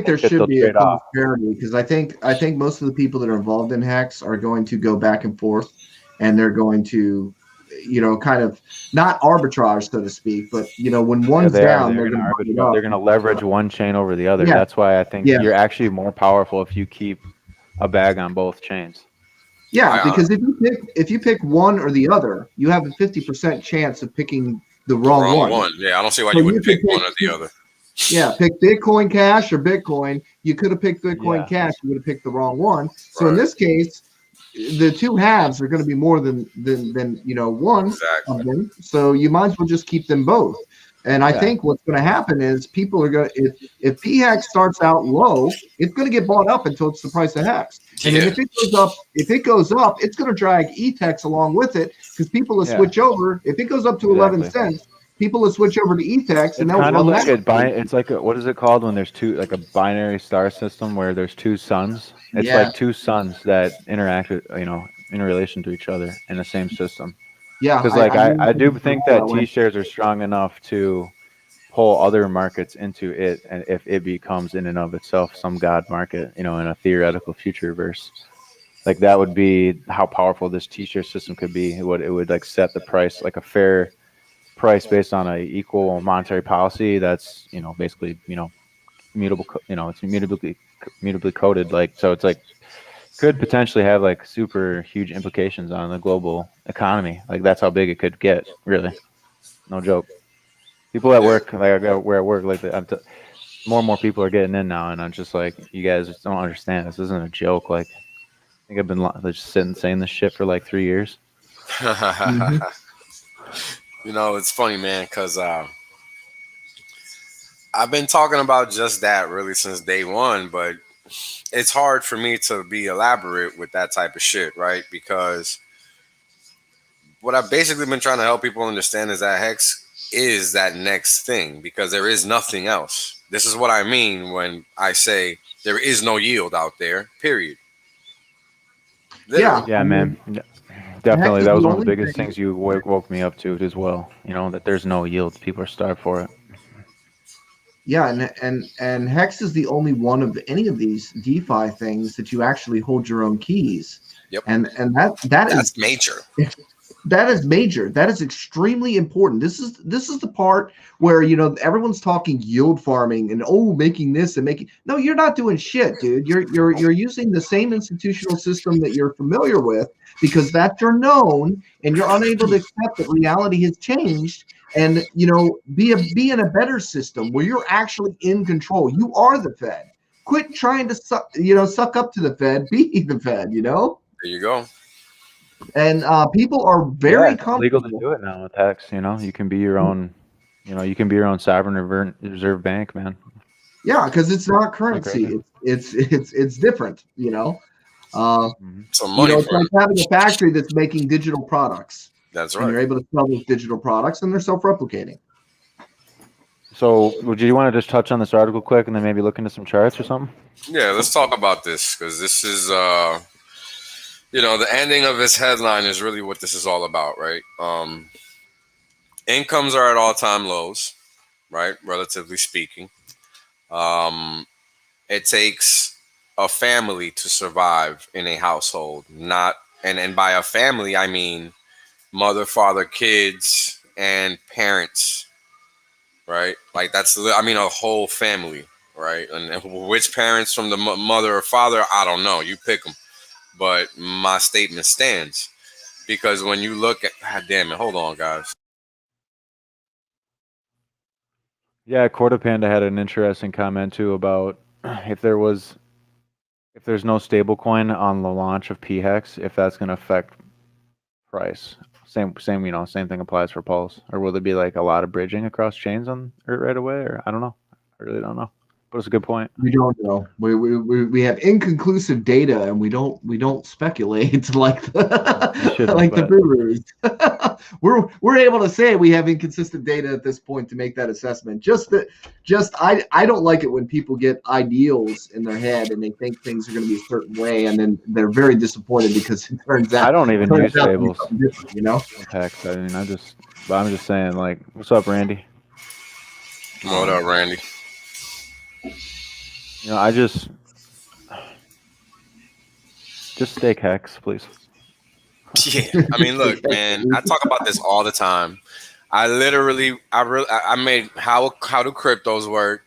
there should be a trade off. parity, because I think most of the people that are involved in Hex are going to go back and forth, and they're going to, you know, kind of not arbitrage, so to speak, but you know, when one's down, they're going to leverage one chain over the other. Yeah. That's why I think Yeah. you're actually more powerful if you keep a bag on both chains. Yeah, because if you pick one or the other, you have a 50% chance of picking the wrong one. Yeah, I don't see why you wouldn't pick one or the other. Yeah, pick Bitcoin Cash or Bitcoin. You could have picked Bitcoin Cash. You would have picked the wrong one. So in this case, the two halves are going to be more than you know, one of them. So you might as well just keep them both. And I think what's going to happen is people are going to, if PHEX starts out low, it's going to get bought up until it's the price of HEX. And then if it goes up, it's going to drag ETEX along with it, because people will switch over. If it goes up to 11 cents, people will switch over to ETEX, and they'll kind of like it's like what is it called when there's two, like a binary star system where there's two suns. It's like two suns that interact with, you know, in relation to each other in the same system. Yeah, because like I do think that T-shares are strong enough to pull other markets into it, and if it becomes in and of itself some god market, you know, in a theoretical future verse, like that would be how powerful this T-share system could be. It would like set the price, like a fair price based on a equal monetary policy that's, you know, basically, you know, immutable, you know, it's immutably coded, like, so it's like could potentially have like super huge implications on the global economy. Like that's how big it could get, really. No joke. People at work, like we're at work, like more and more people are getting in now, and I'm just like, you guys just don't understand. This isn't a joke. Like, I think I've been just sitting saying this shit for like 3 years. You know, it's funny, man, because I've been talking about just that really since day one, but it's hard for me to be elaborate with that type of shit, right? Because what I've basically been trying to help people understand is that Hex is that next thing, because there is nothing else. This is what I mean when I say there is no yield out there, period. Literally. Yeah, man. Hex Definitely. is That was the one of the only biggest thing. things you woke me up to as well. You know, that there's no yield. People are starved for it. Yeah, and Hex is the only one of any of these DeFi things that you actually hold your own keys. Yep. And that That's is major. that is major. That is extremely important. This is the part where, you know, everyone's talking yield farming and making this and making. No, you're not doing shit, dude. You're using the same institutional system that you're familiar with, because that's your known, and you're unable to accept that reality has changed. And, you know, be in a better system where you're actually in control. You are the Fed. Quit trying to suck up to the Fed. Be the Fed. You know. There you go. And people are very It's legal to comfortable. do it now with Hex. You know, you can be your own. You know, you can be your own sovereign reserve bank, man. Yeah, because it's not currency. crazy. It's different. You know. Some You money know, it's for like it. having a factory that's making digital products, That's and right. you're able to sell those digital products, and they're self-replicating. So, would you want to just touch on this article quick, and then maybe look into some charts or something? Yeah, let's talk about this, because this is you know, the ending of this headline is really what this is all about, right? Incomes are at all-time lows, right? Relatively speaking. It takes a family to survive in a household, not and by a family I mean mother, father, kids, and parents, right? Like I mean a whole family, right? And which parents from the mother or father, I don't know. You pick them. But my statement stands, because when you look at, God damn it, hold on, guys. Yeah, Quarter Panda had an interesting comment too about if there's no stable coin on the launch of PHEX, if that's going to affect price. Same, same thing applies for Pulse. Or will there be like a lot of bridging across chains on it right away? Or I don't know. I really don't know. But it's a good point. We don't know. We have inconclusive data, and we don't speculate like the gurus. we're able to say we have inconsistent data at this point to make that assessment. I don't like it when people get ideals in their head and they think things are going to be a certain way, and then they're very disappointed because it turns out I don't even use stables. You know, Hex. I mean, I'm just saying. Like, what's up, Randy? What up, Randy? You know, just stake Hex, please. Yeah, I mean, look, man, I talk about this all the time. I made how do cryptos work?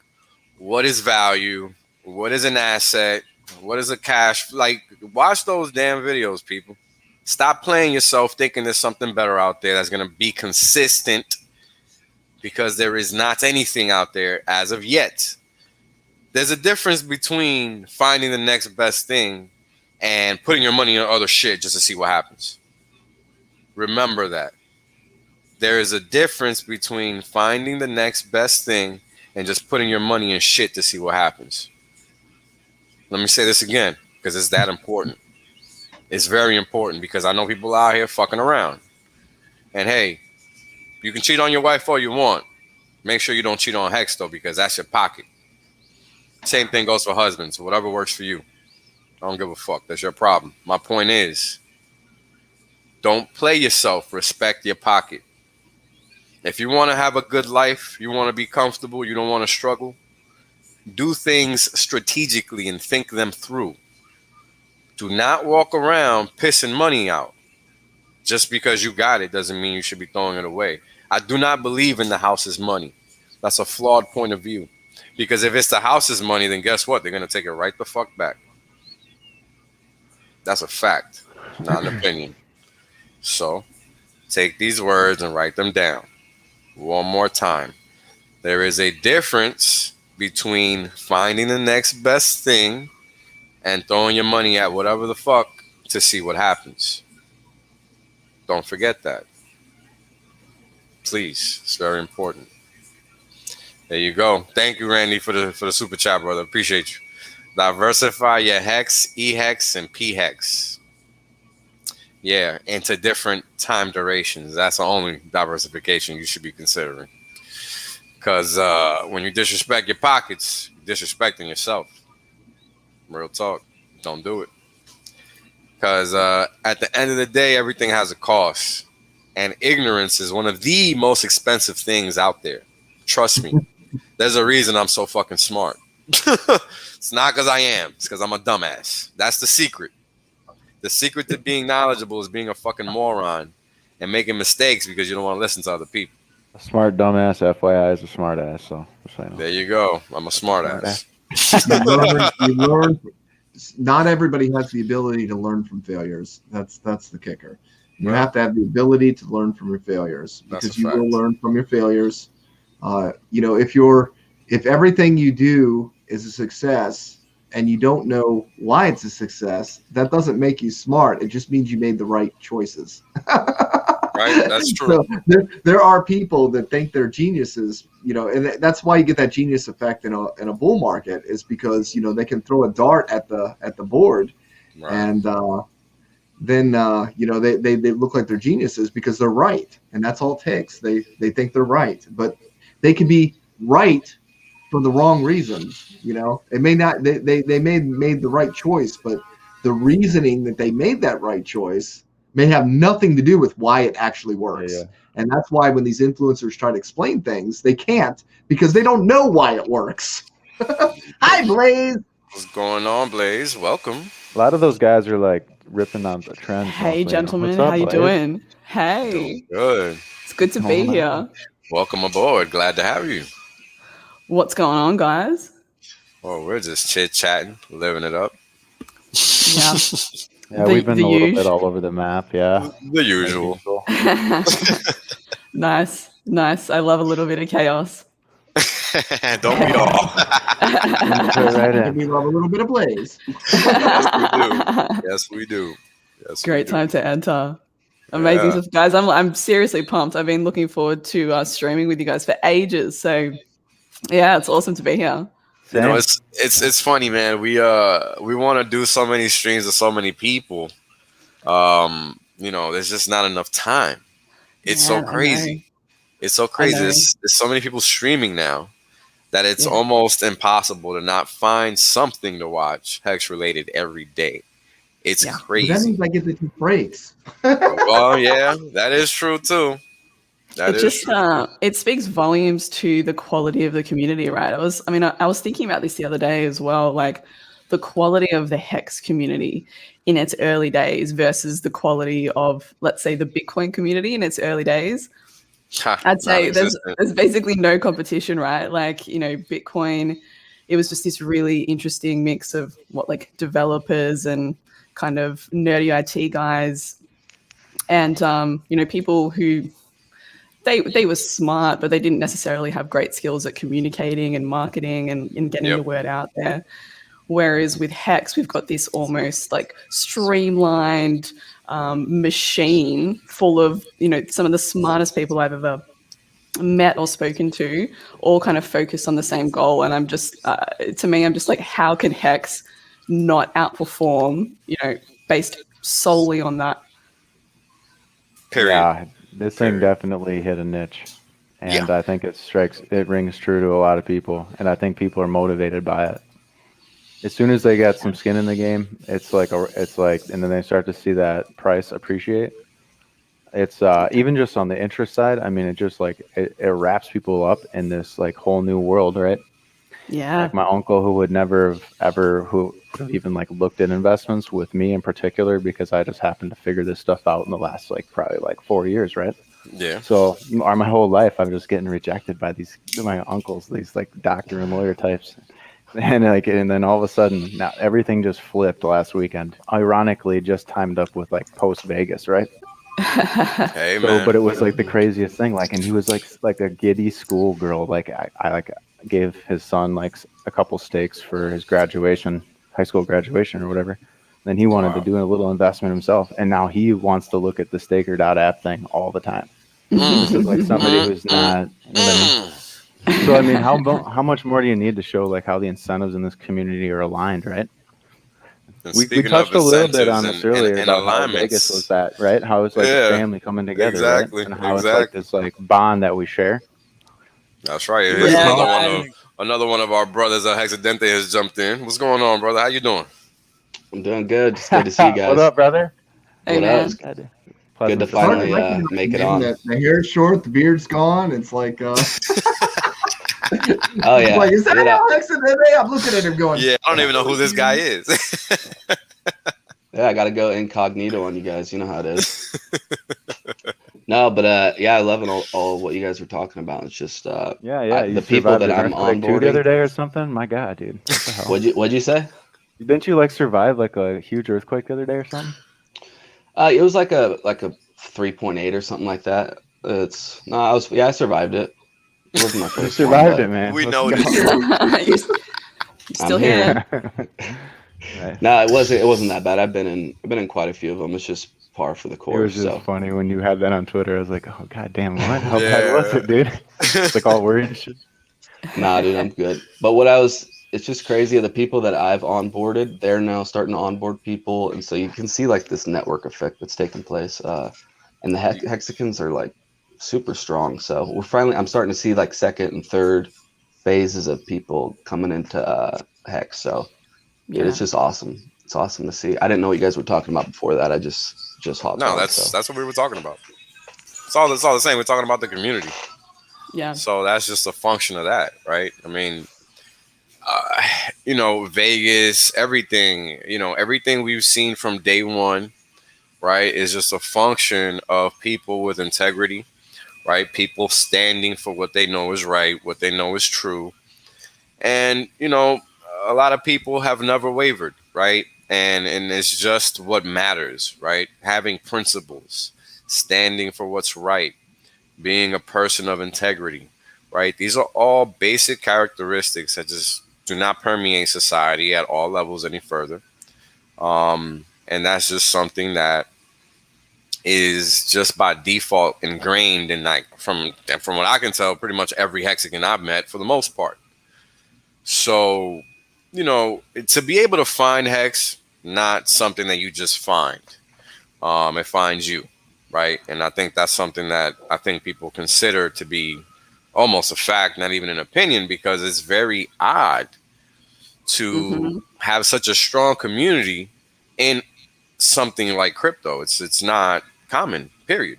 What is value? What is an asset? What is a cash? Like, watch those damn videos, people. Stop playing yourself thinking there's something better out there that's going to be consistent, because there is not anything out there as of yet. There's a difference between finding the next best thing and putting your money on other shit just to see what happens. Remember that. There is a difference between finding the next best thing and just putting your money in shit to see what happens. Let me say this again, because it's that important. It's very important, because I know people out here fucking around. And hey, you can cheat on your wife all you want. Make sure you don't cheat on Hex, though, because that's your pocket. Same thing goes for husbands. Whatever works for you. I don't give a fuck. That's your problem. My point is, don't play yourself. Respect your pocket. If you want to have a good life, you want to be comfortable, you don't want to struggle, do things strategically and think them through. Do not walk around pissing money out. Just because you got it doesn't mean you should be throwing it away. I do not believe in the house's money. That's a flawed point of view. Because if it's the house's money, then guess what? They're going to take it right the fuck back. That's a fact, not an opinion. So take these words and write them down. One more time. There is a difference between finding the next best thing and throwing your money at whatever the fuck to see what happens. Don't forget that. Please. It's very important. There you go. Thank you, Randy, for the super chat, brother. Appreciate you. Diversify your hex, E-hex, and P-hex. Yeah, into different time durations. That's the only diversification you should be considering. Because when you disrespect your pockets, you're disrespecting yourself. Real talk. Don't do it. Because at the end of the day, everything has a cost. And ignorance is one of the most expensive things out there. Trust me. There's a reason I'm so fucking smart. It's not because I am. It's because I'm a dumbass. That's the secret. The secret to being knowledgeable is being a fucking moron and making mistakes because you don't want to listen to other people. A smart dumbass, FYI, is a smart ass. So there you go. I'm a smart ass. You learn. Not everybody has the ability to learn from failures. That's the kicker. You have to have the ability to learn from your failures, because you will learn from your failures. If everything you do is a success and you don't know why it's a success, that doesn't make you smart. It just means you made the right choices. Right, that's true. So there are people that think they're geniuses, and that's why you get that genius effect in a bull market, is because they can throw a dart at the board, right. And then they look like they're geniuses because they're right, and that's all it takes. They think they're right, but they can be right for the wrong reasons. It may not. They may have made the right choice, but the reasoning that they made that right choice may have nothing to do with why it actually works. Yeah. And that's why when these influencers try to explain things, they can't, because they don't know why it works. Hi, Blaze. What's going on, Blaze? Welcome. A lot of those guys are like ripping on the trends. Hey, gentlemen. How you doing? Hey. Doing good. It's good to be here. Welcome aboard. Glad to have you. What's going on, guys? Oh, we're just chit-chatting, living it up. Yeah. Yeah, we've been a little bit all over the map. Yeah, the usual. Nice. I love a little bit of chaos. Don't we all? We love a little bit of Blaze. Yes, we do. Great time to enter. Amazing stuff, guys. I'm seriously pumped. I've been looking forward to streaming with you guys for ages. So yeah, it's awesome to be here. It's funny, man. We want to do so many streams with so many people. There's just not enough time. It's so crazy. It's so crazy. There's so many people streaming now that it's almost impossible to not find something to watch Hex related every day. It's crazy. But that means I get the 2 breaks. Well, yeah, that is true too. It speaks volumes to the quality of the community, right? I was thinking about this the other day as well, like the quality of the Hex community in its early days versus the quality of, let's say, the Bitcoin community in its early days. I'd say there's basically no competition, right? Like, Bitcoin, it was just this really interesting mix of developers and kind of nerdy IT guys and, people who they were smart, but they didn't necessarily have great skills at communicating and marketing and getting the word out there. Whereas with Hex, we've got this almost like streamlined machine full of, some of the smartest people I've ever met or spoken to, all kind of focused on the same goal. And I'm just, to me, I'm just like, how can Hex not outperform, based solely on that? Period. Yeah. This thing definitely hit a niche, and I think it rings true to a lot of people, and I think people are motivated by it. As soon as they get some skin in the game, it's like, and then they start to see that price appreciate. It's even just on the interest side. I mean, it just it wraps people up in this whole new world, right? Yeah. Like my uncle, who would never have ever even looked at investments with me in particular, because I just happened to figure this stuff out in the last probably 4 years, right? Yeah. So my whole life I'm just getting rejected by my uncles, these doctor and lawyer types, and then all of a sudden now everything just flipped last weekend. Ironically, just timed up with post Vegas, right? Hey, man. But it was the craziest thing. And he was like a giddy schoolgirl. I gave his son a couple stakes for his graduation, high school graduation or whatever. Then he wanted to do a little investment himself, and now he wants to look at the STAKER.APP thing all the time. This is somebody who's not. So I mean, how much more do you need to show like how the incentives in this community are aligned, right? And We speaking touched of a little bit incentives on this earlier and about how Vegas was alignments, that, right? How it's like a yeah, family coming together, exactly, right? And how it's like this like bond that we share. That's right. You Here's ever Yeah, thought- another one of our brothers, Hexadente, has jumped in. What's going on, brother? How you doing? I'm doing good. It's good to see you guys. What up, brother? Hey, What man. up? It's Good good Pleasant to It's hard to finally recognize make it him, on. The hair's short, the beard's gone. It's like, Oh it's yeah. like, is that What up? Alex? And then I'm looking at him going, Yeah, I don't even know who this guy is. Yeah, I gotta go incognito on you guys. You know how it is. No, but yeah, I love all what you guys were talking about. It's just Yeah. You the people survived that an I'm earthquake too the other onboarding. day or something. My God, dude. What the hell? What'd you say? Didn't you like survive like a huge earthquake the other day or something? It was like a 3.8 or something like that. I survived it. It wasn't my You first survived one, it, man. We Let's noticed. go. You're still I'm here. Nice. No, it wasn't that bad. I've been in quite a few of them. It's just par for the It was course. just So funny when you had that on Twitter. I was like, oh god damn, what? How bad was it, dude? It's like all worried and shit. nah, dude, I'm good. But it's just crazy. The people that I've onboarded, they're now starting to onboard people, and so you can see like this network effect that's taking place. And the Hexicans are like super strong. So I'm starting to see like second and third phases of people coming into Hex. So dude, Yeah. it's just awesome. It's awesome to see. I didn't know what you guys were talking about before that. I just hopped No, on. that's what we were talking about. It's all the same. We're talking about the community. Yeah. So that's just a function of that, right? I mean, Vegas, everything, everything we've seen from day one, right, is just a function of people with integrity, right? People standing for what they know is right, what they know is true. And, a lot of people have never wavered, right? And it's just what matters, right? Having principles, standing for what's right, being a person of integrity, right? These are all basic characteristics that just do not permeate society at all levels any further. And that's just something that is just by default ingrained in, like, from what I can tell, pretty much every Hexican I've met for the most part. So, to be able to find Hex, not something that you just find. It finds you, right? And I think that's something that I think people consider to be almost a fact, not even an opinion, because it's very odd to have such a strong community in something like crypto. It's not common, period.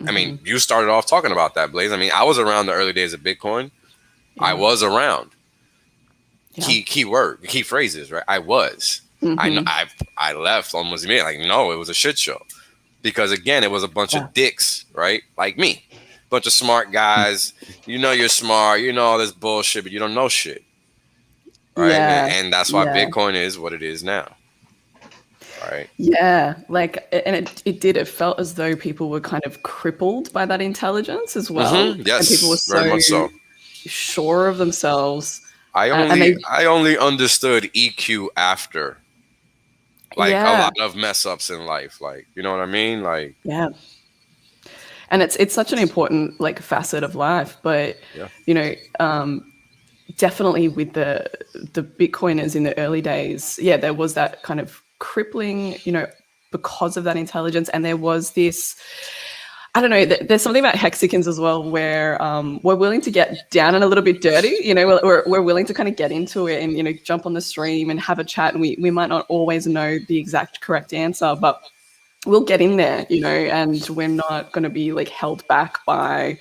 I mean, you started off talking about that, Blaze. I mean, I was around the early days of Bitcoin. Yeah. I was around. Yeah. Key phrases, right? I was. I know. I left almost immediately. Like, no, it was a shit show. Because again, it was a bunch of dicks, right? Like me. Bunch of smart guys. You're smart, all this bullshit, but you don't know shit. Right? Yeah. And that's why Yeah. Bitcoin is what it is now. Right. Yeah, it felt as though people were kind of crippled by that intelligence as well. Yes, and people were very much so. sure of themselves. I only understood EQ after, like, a lot of mess ups in life. Like, you know what I mean? Like, yeah. And it's such an important like facet of life, but definitely with the Bitcoiners in the early days, there was that kind of crippling, because of that intelligence, and there was this. I don't know. There's something about Hexicans as well, where we're willing to get down and a little bit dirty. We're willing to kind of get into it and jump on the stream and have a chat. And we might not always know the exact correct answer, but we'll get in there, and we're not going to be like held back by,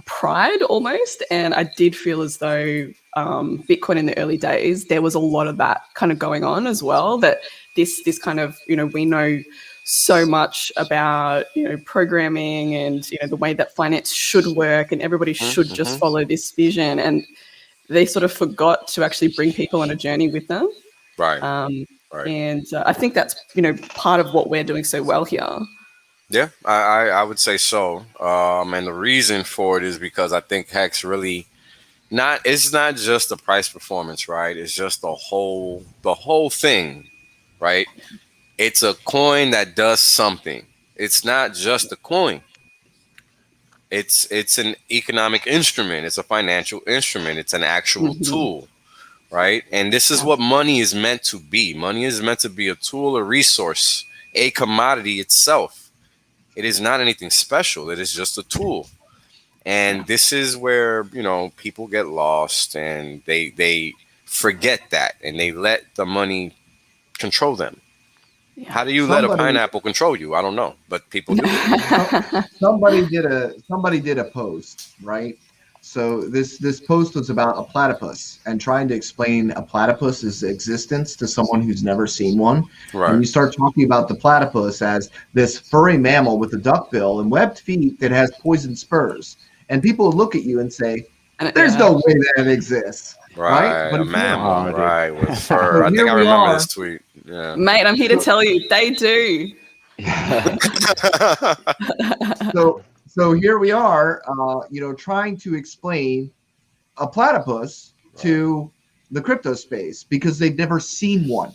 pride almost. And I did feel as though Bitcoin in the early days, there was a lot of that kind of going on as well. That this kind of, we know so much about programming and the way that finance should work, and everybody should just follow this vision, and they sort of forgot to actually bring people on a journey with them. right. Right. And I think that's part of what we're doing so well here. Yeah, I would say so. And the reason for it is because I think Hex really it's not just the price performance, right? It's just the whole thing, right? It's a coin that does something. It's not just a coin. It's an economic instrument. It's a financial instrument. It's an actual tool, right? And this is what money is meant to be. Money is meant to be a tool, a resource, a commodity itself. It is not anything special. It is just a tool. And this is where, you know, people get lost and they forget that and they let the money control them. Yeah. How do you let a pineapple control you? I don't know, but people do. Somebody did a post, right? So this post was about a platypus and trying to explain a platypus's existence to someone who's never seen one. Right. And you start talking about the platypus as this furry mammal with a duckbill and webbed feet that has poison spurs. And people will look at you and say, there's no way that exists. Right, but a mammal, right, with fur. I think I remember this tweet. Yeah. Mate, I'm here to tell you, they do. So here we are, you know, trying to explain a platypus to the crypto space because they've never seen one.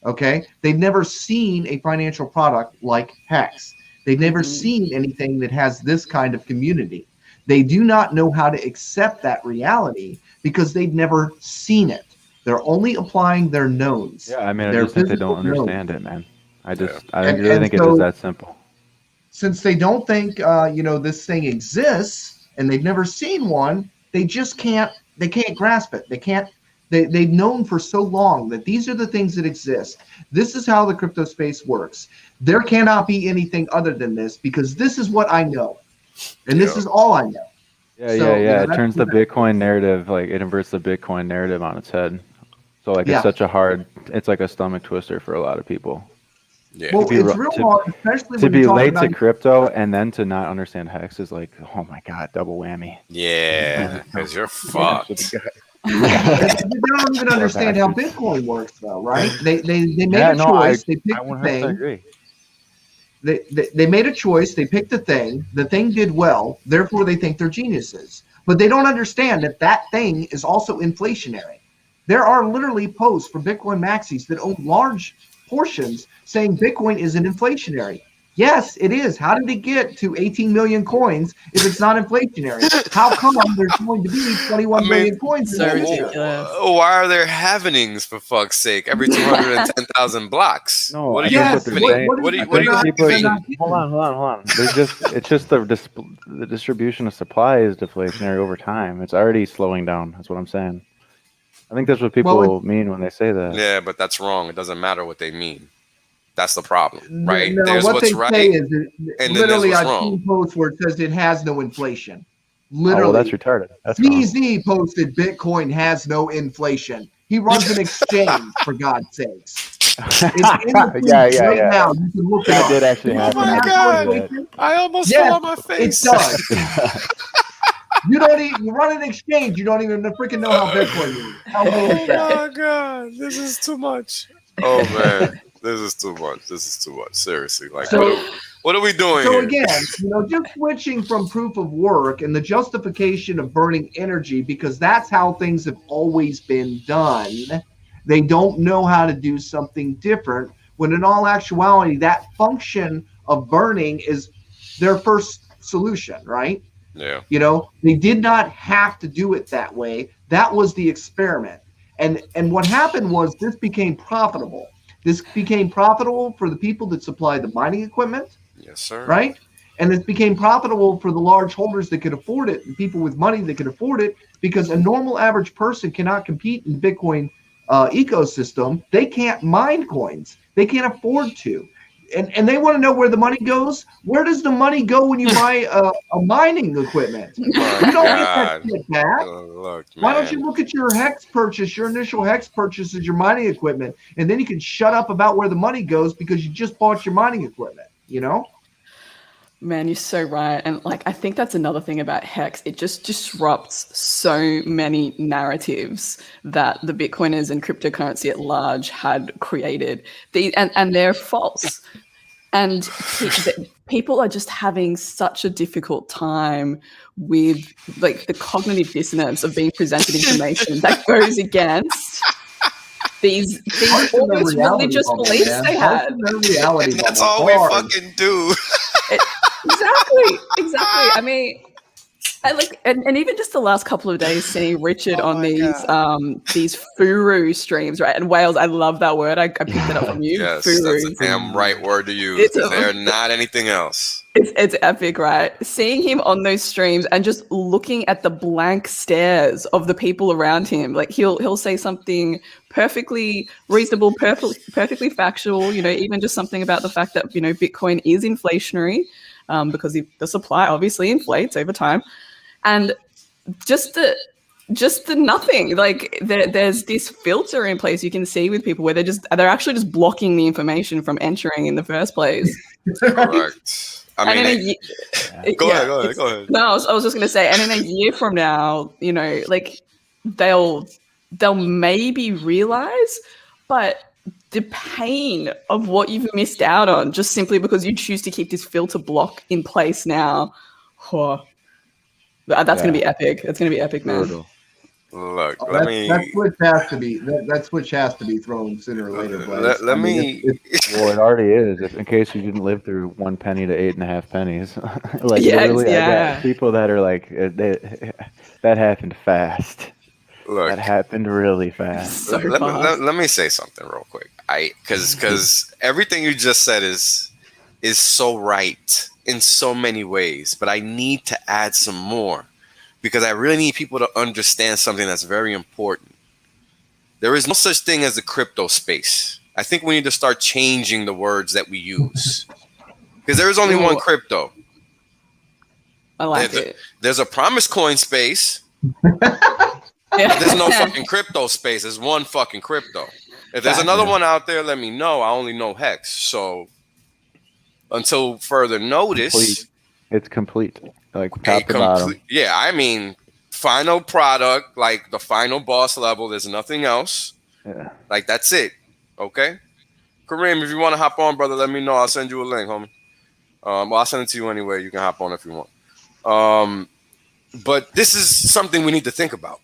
Okay, they've never seen a financial product like HEX. They've never seen anything that has this kind of community. They do not know how to accept that reality because they've never seen it. They're only applying their knowns. Yeah, I mean, I just think they don't understand it, man. I really think it is that simple. Since they don't think, you know, this thing exists and they've never seen one, they just can't grasp it. They've known for so long that these are the things that exist. This is how the crypto space works. There cannot be anything other than this because this is what I know. And this is all I know. Yeah, so, it turns the Bitcoin narrative, like it inverts the Bitcoin narrative on its head. So like it's such a hard, it's like a stomach twister for a lot of people. Yeah. Well, it's real hard, especially to be late to crypto and then to not understand HEX is like, oh my God, double whammy. Yeah, because you're fucked. They don't even understand how Bitcoin works, though, right? They made a choice. They picked the thing. Agree. They made a choice. They picked the thing did well. Therefore, they think they're geniuses. But they don't understand that thing is also inflationary. There are literally posts for Bitcoin maxis that own large portions saying Bitcoin isn't inflationary. Yes, it is. How did it get to 18 million coins if it's not inflationary? How come there's going to be 21 million coins? So ridiculous. Why are there halvenings, for fuck's sake, every 210,000 blocks? No, what are you Hold on. It's just the distribution of supply is deflationary over time. It's already slowing down. That's what I'm saying. I think that's what people mean when they say that. Yeah, but that's wrong. It doesn't matter what they mean. That's the problem, right? No, there's what what's they right, say is and literally I've seen posts where it says it has no inflation. Oh, Literally, well, that's retarded. That's CZ posted Bitcoin has no inflation. He runs an exchange, for God's sakes. Yeah. Now, you can look that did actually happen. Oh my God! I almost fell on my face. It does. You run an exchange. You don't even freaking know how Bitcoin is. How oh my God! This is too much. Oh man. This is too much. Seriously. Like, so, what are we doing here? So again, just switching from proof of work and the justification of burning energy, because that's how things have always been done. They don't know how to do something different, when in all actuality, that function of burning is their first solution, right? Yeah. They did not have to do it that way. That was the experiment. And what happened was this became profitable. This became profitable for the people that supply the mining equipment. Yes, sir. Right? And it became profitable for the large holders that could afford it, and people with money that could afford it, because a normal average person cannot compete in the Bitcoin ecosystem. They can't mine coins. They can't afford to. And they want to know where the money goes. Where does the money go when you buy a mining equipment? You don't get that shit back. Why don't you look at your HEX purchase? Your initial HEX purchase is your mining equipment, and then you can shut up about where the money goes because you just bought your mining equipment. Man, you're so right. And I think that's another thing about HEX. It just disrupts so many narratives that the Bitcoiners and cryptocurrency at large had created. And they're false. And people are just having such a difficult time with the cognitive dissonance of being presented information that goes against these almost religious beliefs they had. That's all we fucking do. Exactly. exactly. I mean, I like, and even just the last couple of days seeing Richard on these furu streams, right? And Wales, I love that word. I picked it up from you. Yes, furu. that's a damn right word to use. They're not anything else. It's epic, right? Seeing him on those streams and just looking at the blank stares of the people around him. Like he'll say something perfectly reasonable, perfectly factual, you know, even just something about the fact that, you know, Bitcoin is inflationary, because the supply obviously inflates over time. And just the nothing, like there's this filter in place you can see with people where they're actually just blocking the information from entering in the first place. Correct. I mean, go ahead. No, I was just going to say, and in a year from now, you know, like they'll maybe realize, but the pain of what you've missed out on just simply because you choose to keep this filter block in place now, that's going to be epic. It's going to be epic, man. Look, that switch has to be that switch has to be thrown sooner or later. Well, it already is. If in case you didn't live through 1 penny to 8.5 pennies, like literally, I got people that are like, that happened fast. Look, that happened really fast. So let me say something real quick. Because everything you just said is so right in so many ways, but I need to add some more. Because I really need people to understand something that's very important. There is no such thing as a crypto space. I think we need to start changing the words that we use. Because there is only one crypto. I like it. There's a promise coin space. There's no fucking crypto space. There's one fucking crypto. If there's another one out there, let me know. I only know Hex. So until further notice... It's complete. Like top to bottom. Yeah, I mean, final product, like the final boss level. There's nothing else. Yeah. Like that's it. Okay. Kareem, if you want to hop on, brother, let me know. I'll send you a link, homie. Well, I'll send it to you anyway. You can hop on if you want. But this is something we need to think about.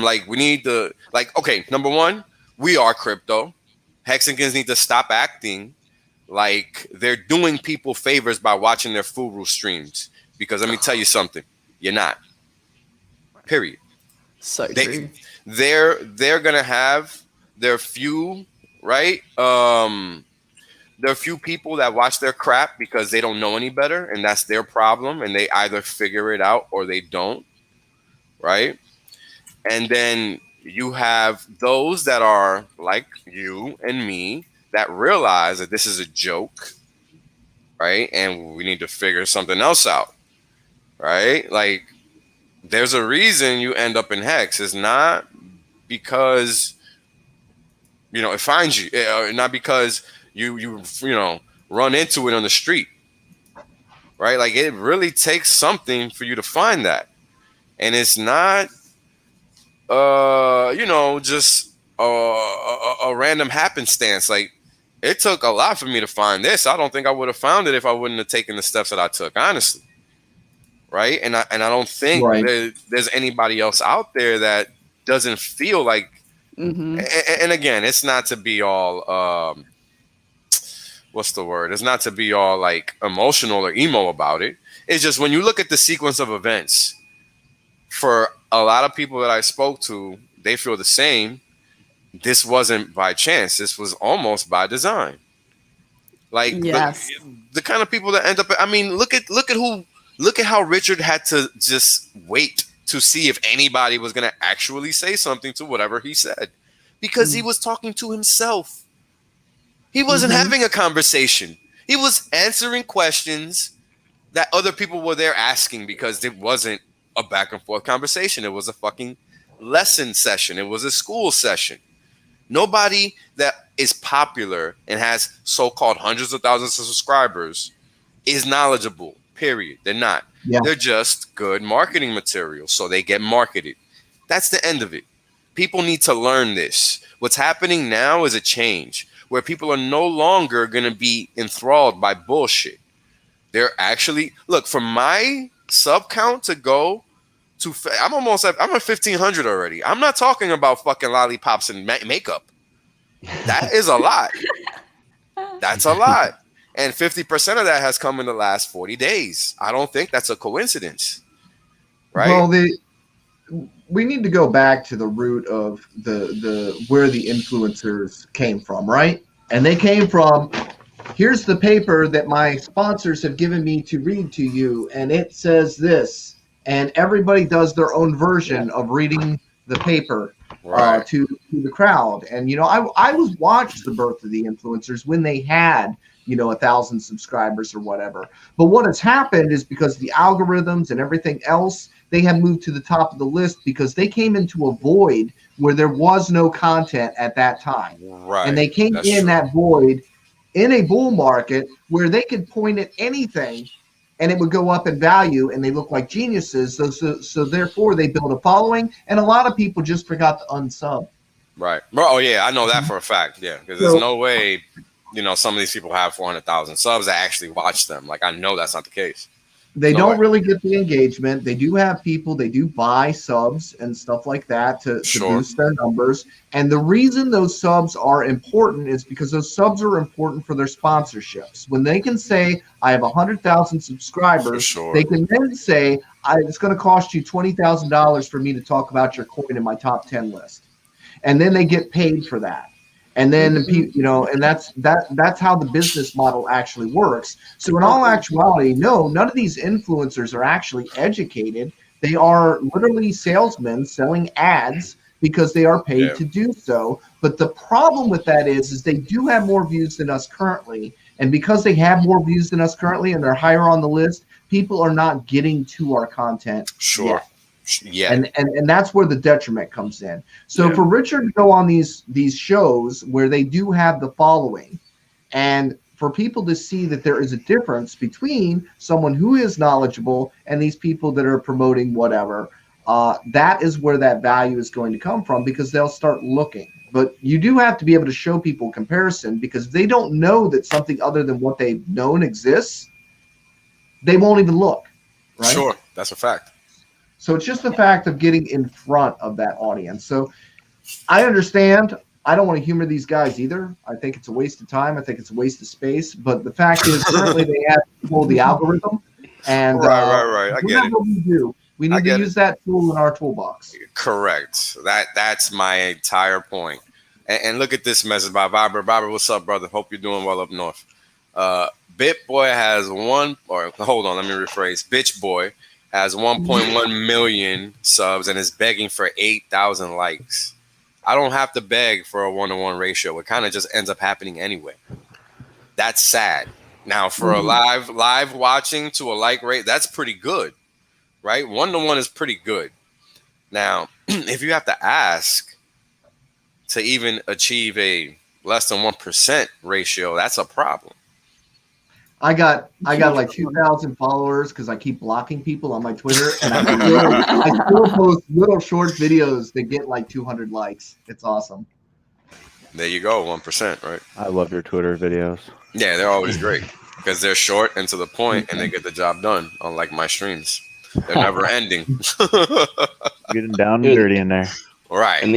Like we need to, okay, number one, we are crypto. Hexicans need to stop acting like they're doing people favors by watching their Furu streams. Because let me tell you something, you're not. Period. So true. They're gonna have their few, right? There are few people that watch their crap because they don't know any better, and that's their problem, and they either figure it out or they don't, right? And then you have those that are like you and me that realize that this is a joke, right? And we need to figure something else out. Right? Like, there's a reason you end up in Hex. It's not because, you know, it finds you. Not because you run into it on the street. Right? Like, it really takes something for you to find that. And it's not, just a random happenstance. Like, it took a lot for me to find this. I don't think I would have found it if I wouldn't have taken the steps that I took, honestly. Right. And I don't think there's anybody else out there that doesn't feel like. And again, it's not to be all what's the word? It's not to be all like emotional or emo about it. It's just when you look at the sequence of events, for a lot of people that I spoke to, they feel the same. This wasn't by chance. This was almost by design. Like the kind of people that end up. I mean, look at how Richard had to just wait to see if anybody was going to actually say something to whatever he said, because he was talking to himself. He wasn't having a conversation. He was answering questions that other people were there asking, because it wasn't a back and forth conversation. It was a fucking lesson session. It was a school session. Nobody that is popular and has so-called hundreds of thousands of subscribers is knowledgeable. Period. They're not. Yeah. They're just good marketing material, so they get marketed. That's the end of it. People need to learn this. What's happening now is a change where people are no longer going to be enthralled by bullshit. They're actually, look, for my sub count to go to, I'm at 1,500 already. I'm not talking about fucking lollipops and makeup. That is a lot. That's a lot. And 50% of that has come in the last 40 days. I don't think that's a coincidence, right? Well, we need to go back to the root of the where the influencers came from, right? And they came from, here's the paper that my sponsors have given me to read to you, and it says this, and everybody does their own version of reading the paper to the crowd. And I was watched the birth of the influencers when they had 1,000 subscribers or whatever. But what has happened is because the algorithms and everything else, they have moved to the top of the list because they came into a void where there was no content at that time. Right. And they came in that void in a bull market where they could point at anything and it would go up in value, and they look like geniuses. So therefore they built a following, and a lot of people just forgot to unsub. Right. Oh yeah, I know that for a fact. Yeah, because there's no way, some of these people have 400,000 subs that actually watch them. Like, I know that's not the case. They don't really get the engagement. They do have people, they do buy subs and stuff like that to boost their numbers. And the reason those subs are important is because those subs are important for their sponsorships. When they can say, I have 100,000 subscribers, they can then say, it's going to cost you $20,000 for me to talk about your coin in my top 10 list. And then they get paid for that. And then, and that's how the business model actually works. So in all actuality, no, none of these influencers are actually educated. They are literally salesmen selling ads because they are paid to do so. But the problem with that is they do have more views than us currently. And because they have more views than us currently and they're higher on the list, people are not getting to our content yet. Yeah, and that's where the detriment comes in. So for Richard to go on these shows where they do have the following, and for people to see that there is a difference between someone who is knowledgeable and these people that are promoting whatever, that is where that value is going to come from, because they'll start looking. But you do have to be able to show people comparison, because if they don't know that something other than what they've known exists, they won't even look. Right? Sure, that's a fact. So it's just the fact of getting in front of that audience. So I understand. I don't want to humor these guys either. I think it's a waste of time. I think it's a waste of space. But the fact is, currently they have to control the algorithm. And right. I get it. What we do. We need to use that tool in our toolbox. Correct. That's my entire point. And look at this message by Barbara. Barbara, what's up, brother? Hope you're doing well up north. BitBoy has Bitch Boy has 1.1 million subs and is begging for 8,000 likes. I don't have to beg for a 1-to-1 ratio. It kind of just ends up happening anyway. That's sad. Now, for a live watching to a like rate, that's pretty good, right? 1-to-1 is pretty good. Now, if you have to ask to even achieve a less than 1% ratio, that's a problem. I got like 2,000 followers because I keep blocking people on my Twitter, and I still post little short videos that get like 200 likes. It's awesome. There you go, 1%, right? I love your Twitter videos. Yeah, they're always great because they're short and to the point, and they get the job done. Unlike my streams, they're never ending. Getting down and dirty in there, right? And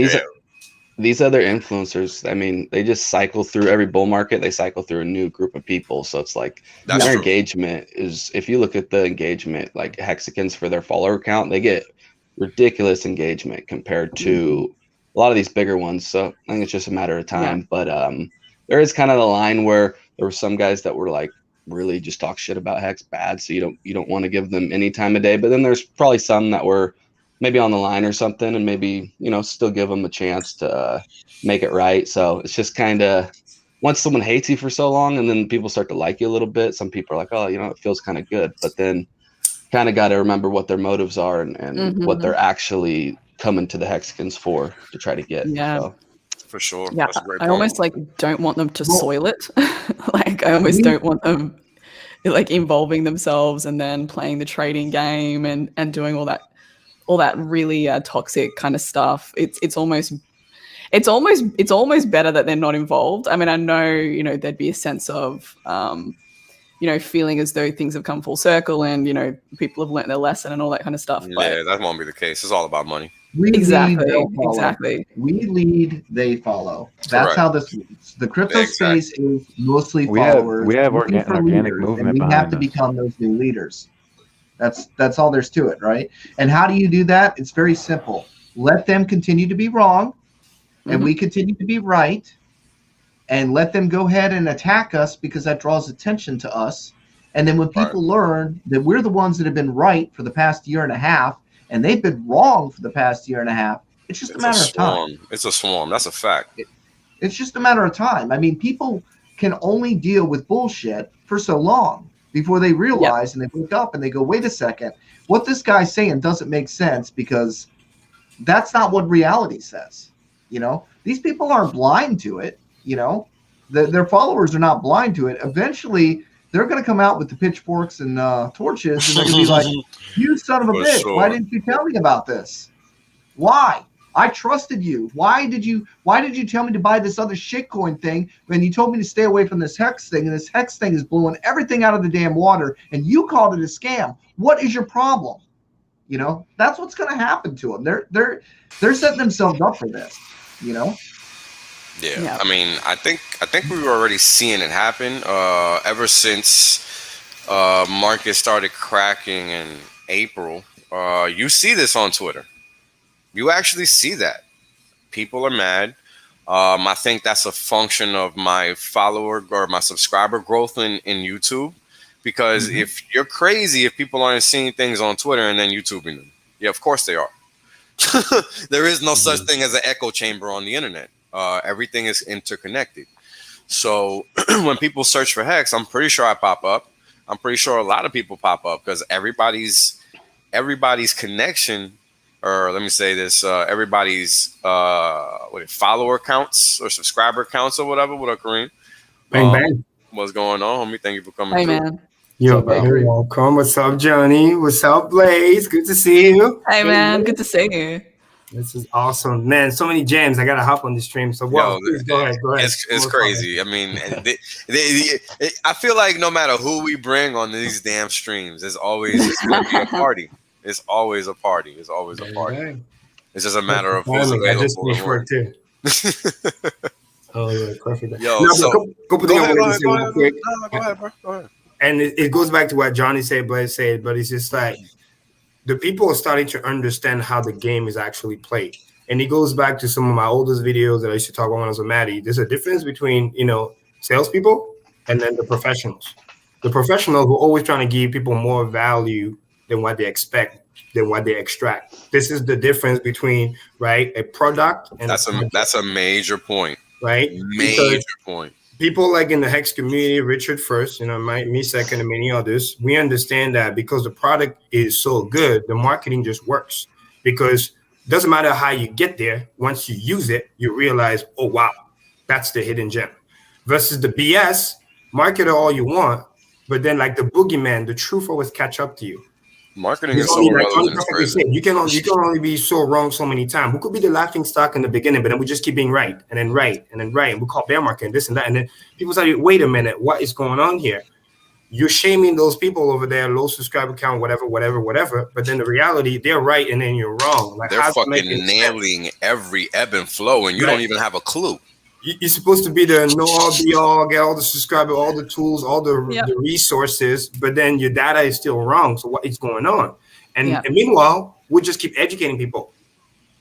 these other influencers, I mean, they just cycle through every bull market. They cycle through a new group of people. So it's like their engagement is, if you look at the engagement, like Hexicans for their follower count, they get ridiculous engagement compared to a lot of these bigger ones. So I think it's just a matter of time. Yeah. But there is kind of the line where there were some guys that were like really just talk shit about Hex bad. So you don't want to give them any time of day. But then there's probably some that were maybe on the line or something, and maybe, still give them a chance to make it right. So it's just kind of, once someone hates you for so long and then people start to like you a little bit, some people are like, oh, it feels kind of good. But then kind of got to remember what their motives are and what they're actually coming to the Hexicans for to try to get. Yeah. So. For sure. Yeah, I almost don't want them to soil it. I almost don't want them involving themselves and then playing the trading game and doing all that really toxic kind of stuff. It's almost better that they're not involved. I mean, I know, there'd be a sense of, feeling as though things have come full circle and, people have learnt their lesson and all that kind of stuff. Yeah, that won't be the case. It's all about money. We Exactly, lead, they'll follow. exactly. We lead, they follow. That's Correct. how this works. The crypto Exactly. space is mostly We have followers. an looking for organic leaders, movement and we have behind to us. become those new leaders. That's all there's to it, right? And how do you do that? It's very simple. Let them continue to be wrong, and we continue to be right, and let them go ahead and attack us because that draws attention to us. And then when people learn that we're the ones that have been right for the past year and a half, and they've been wrong for the past year and a half, it's just a matter of time. It's a swarm. That's a fact. It's just a matter of time. I mean, people can only deal with bullshit for so long before they realize and they wake up and they go, wait a second, what this guy's saying doesn't make sense because that's not what reality says. You know, these people aren't blind to it. You know, their followers are not blind to it. Eventually, they're going to come out with the pitchforks and torches, and they're going to be like, you son of a bitch, why didn't you tell me about this? Why? I trusted you. Why did you tell me to buy this other shitcoin thing when you told me to stay away from this Hex thing, and this Hex thing is blowing everything out of the damn water, and you called it a scam? What is your problem? You know, that's what's going to happen to them. They're setting themselves up for this, you know? Yeah. I mean, I think we were already seeing it happen ever since market started cracking in April. You see this on Twitter. You actually see that. People are mad. I think that's a function of my follower or my subscriber growth in YouTube. Because if you're crazy, if people aren't seeing things on Twitter and then YouTubing them. Yeah, of course they are. There is no such thing as an echo chamber on the internet. Everything is interconnected. So when people search for Hex, I'm pretty sure I pop up. I'm pretty sure a lot of people pop up because everybody's connection, or let me say this, everybody's follower counts or subscriber counts or whatever. What up, Kareem? Bang, bang. What's going on, homie? Thank you for coming. Hey, through. man. You're very welcome. What's up, Johnny? What's up, Blaze? Good to see you. Hey, man. Good to see you. This is awesome, man. So many jams. I gotta hop on the stream. So, please go ahead. Go ahead. It's crazy. I mean, I feel like no matter who we bring on these damn streams, it's gonna be a party. It's always a party. It's always a party. Bang. It's just a matter of who's available. I just finished work too. Oh, yeah, perfect. Yo, no, so couple things I wanted to say real quick. Go ahead, bro. Go ahead. And it goes back to what Johnny said, Blaze said, but it's just like the people are starting to understand how the game is actually played. And it goes back to some of my oldest videos that I used to talk about when I was with Maddie. There's a difference between, salespeople and then the professionals. The professionals were always trying to give people more value than what they expect, than what they extract. This is the difference between, right, a product and that's a major point. Right? Major point. People like in the Hex community, Richard first, me second, and many others, we understand that because the product is so good, the marketing just works. Because it doesn't matter how you get there. Once you use it, you realize, oh, wow, that's the hidden gem. Versus the BS, market it all you want, but then like the boogeyman, the truth always catch up to you. Marketing is so relevant. You can only be so wrong so many times. We could be the laughing stock in the beginning, but then we just keep being right and then right and then right. And we call bear market and this and that. And then people say, wait a minute, what is going on here? You're shaming those people over there, low subscriber count, whatever. But then the reality, they're right and then you're wrong. Like, they're fucking nailing every ebb and flow, and you don't even have a clue. You're supposed to be the know-all-be-all, get all the subscribers, all the tools, all the resources, but then your data is still wrong. So what is going on? And meanwhile, we just keep educating people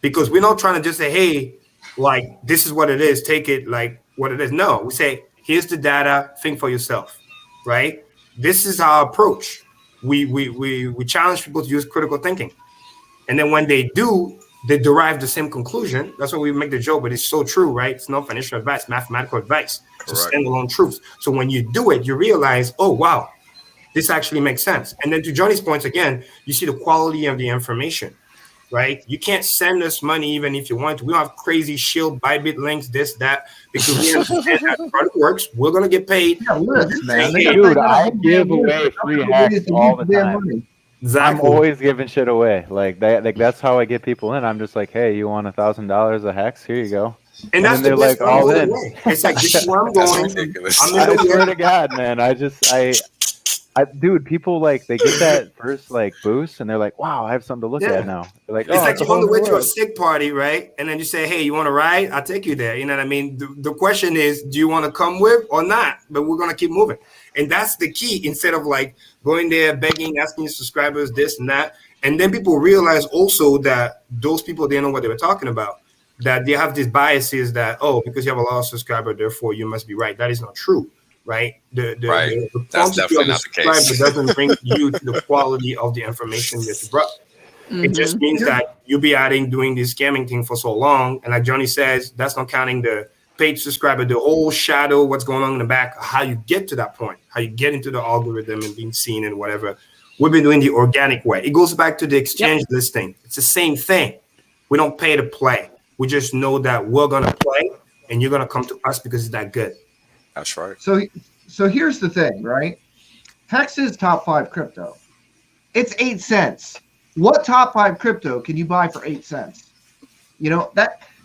because we're not trying to just say, hey, like, this is what it is. Take it like what it is. No, we say, here's the data. Think for yourself, right? This is our approach. We challenge people to use critical thinking. And then when they do, they derive the same conclusion. That's why we make the joke, but it's so true, right? It's not financial advice, mathematical advice. It's standalone truths. So when you do it, you realize, oh, wow, this actually makes sense. And then to Johnny's points, again, you see the quality of the information, right? You can't send us money even if you want to. We don't have crazy shield, Bybit links, this, that, because we understand how the product works. We're going to get paid. Yeah, listen, man. Dude, I give away free hacks all the time. Exactly. I'm always giving shit away. Like that. Like that's how I get people in. I'm just like, hey, you want $1,000 a hex? Here you go. And that's they're like all in. It's like, this is where I'm going. Ridiculous. I swear to God, man. Dude, people like they get that first like boost and they're like, wow, I have something to look at now. They're like, It's like it's a you're on whole the way new to a world. sick party, right? And then you say, hey, you want to ride? I'll take you there. You know what I mean? The question is, do you want to come with or not? But we're going to keep moving. And that's the key, instead of like going there, begging, asking your subscribers this and that. And then people realize also that those people didn't know what they were talking about, that they have these biases that, oh, because you have a lot of subscribers, therefore you must be right. That is not true. Right, the That's quantity definitely of the not the subscriber case. doesn't bring you to the quality of the information that you brought. It just means that you'll be doing this scamming thing for so long, and like Johnny says, that's not counting the paid subscriber, the whole shadow, what's going on in the back, how you get to that point, how you get into the algorithm and being seen and whatever. We've been doing the organic way. It goes back to the exchange listing. It's the same thing. We don't pay to play. We just know that we're gonna play, and you're gonna come to us because it's that good. That's right. So here's the thing, right? Hex is top 5 crypto. It's 8 cents. What top 5 crypto can you buy for 8 cents? You know,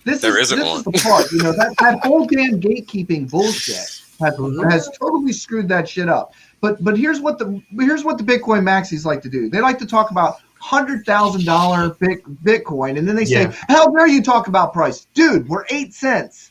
this is the part. You know, that whole damn gatekeeping bullshit has totally screwed that shit up. But here's what the Bitcoin maxis like to do. They like to talk about $100,000 Bitcoin, and then they say, "How dare you talk about price, dude? We're 8 cents.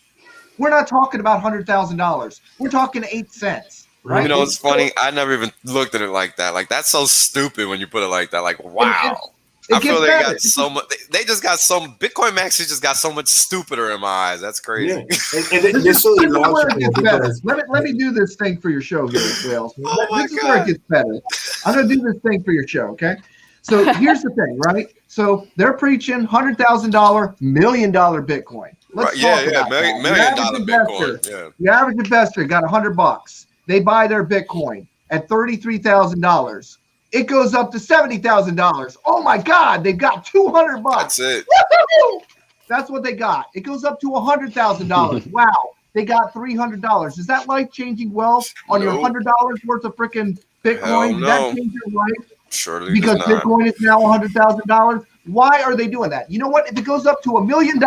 We're not talking about $100,000. We're talking 8 cents." Right? You know, it's funny. I never even looked at it like that. Like, that's so stupid when you put it like that. Like, wow. I feel they got so much. They just got some. Bitcoin maxis just got so much stupider in my eyes. That's crazy. This is where it gets better. Let me do this thing for your show here, Wales. This is where it gets better. I'm going to do this thing for your show, okay? So here's the thing, right? So they're preaching $100,000, $1 million Bitcoin. Let's talk about that. Million dollar Bitcoin. Yeah. The average investor got $100. They buy their Bitcoin at $33,000. It goes up to $70,000. Oh my God, they've got $200. That's it. Woo-hoo! That's what they got. It goes up to $100,000. Wow, they got $300. Is that life-changing wealth on your $100 worth of freaking Bitcoin? Did that change your life? Surely because Bitcoin is now $100,000. Why are they doing that? You know what? If it goes up to $1 million,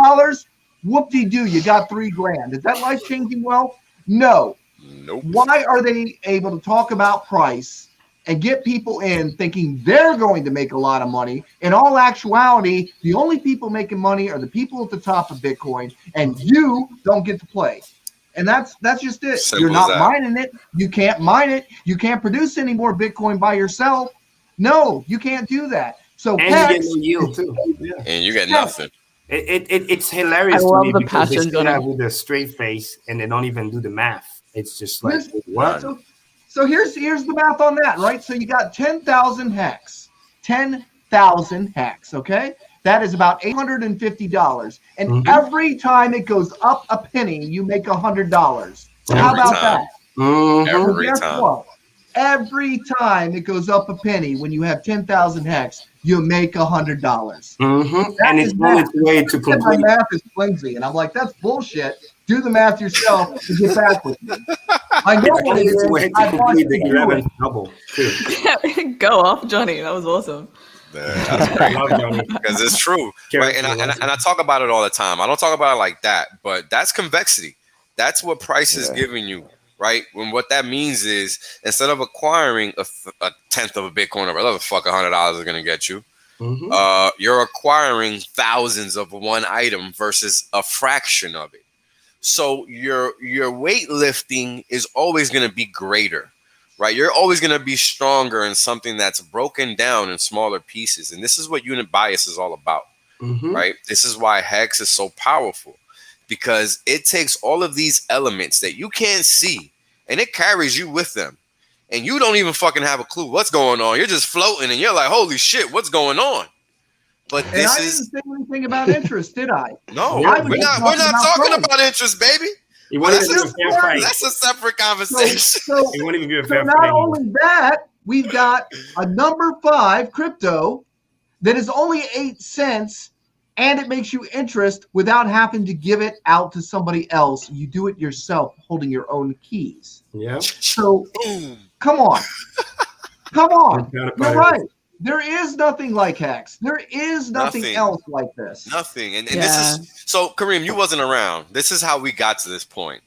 whoop-de-doo, you got $3,000. Is that life-changing wealth? No. Nope. Why are they able to talk about price and get people in thinking they're going to make a lot of money? In all actuality, the only people making money are the people at the top of Bitcoin, and you don't get to play. And that's just it. You're not mining it. You can't mine it. You can't produce any more Bitcoin by yourself. No, you can't do that. So and you get no yield too. Yeah. And you get nothing. It's hilarious to me because they still have with a straight face and they don't even do the math. It's just like what? So here's the math on that, right? So you got 10,000 hex. 10,000 hex, okay? That is about $850. And every time it goes up a penny, you make $100. How about that? Every guess time. What? Every time it goes up a penny, when you have 10,000 hex, you make $100. And it's on its way to complete. My math is flimsy, and I'm like, that's bullshit. Do the math yourself and get back with me. I know what it is. I want to do it. Double. Go off, Johnny. That was awesome. That's great because it's true, right? And I talk about it all the time. I don't talk about it like that, but that's convexity. That's what price is giving you, right? When what that means is instead of acquiring a tenth of a Bitcoin or whatever the fuck $100 is going to get you, you're acquiring thousands of one item versus a fraction of it. So your weightlifting is always going to be greater. Right, you're always going to be stronger in something that's broken down in smaller pieces, and this is what unit bias is all about. Right, this is why Hex is so powerful because it takes all of these elements that you can't see, and it carries you with them, and you don't even fucking have a clue what's going on. You're just floating, and you're like, "Holy shit, what's going on?" But and I didn't say anything about interest, did I? No, we're not talking about interest, baby. That's a separate conversation. So not only that, we've got a number 5 crypto that is only 8 cents, and it makes you interest without having to give it out to somebody else. You do it yourself, holding your own keys. Yeah. So come on. You're right. There is nothing like Hex. There is nothing else like this. Nothing. And this is so Kareem, you wasn't around. This is how we got to this point.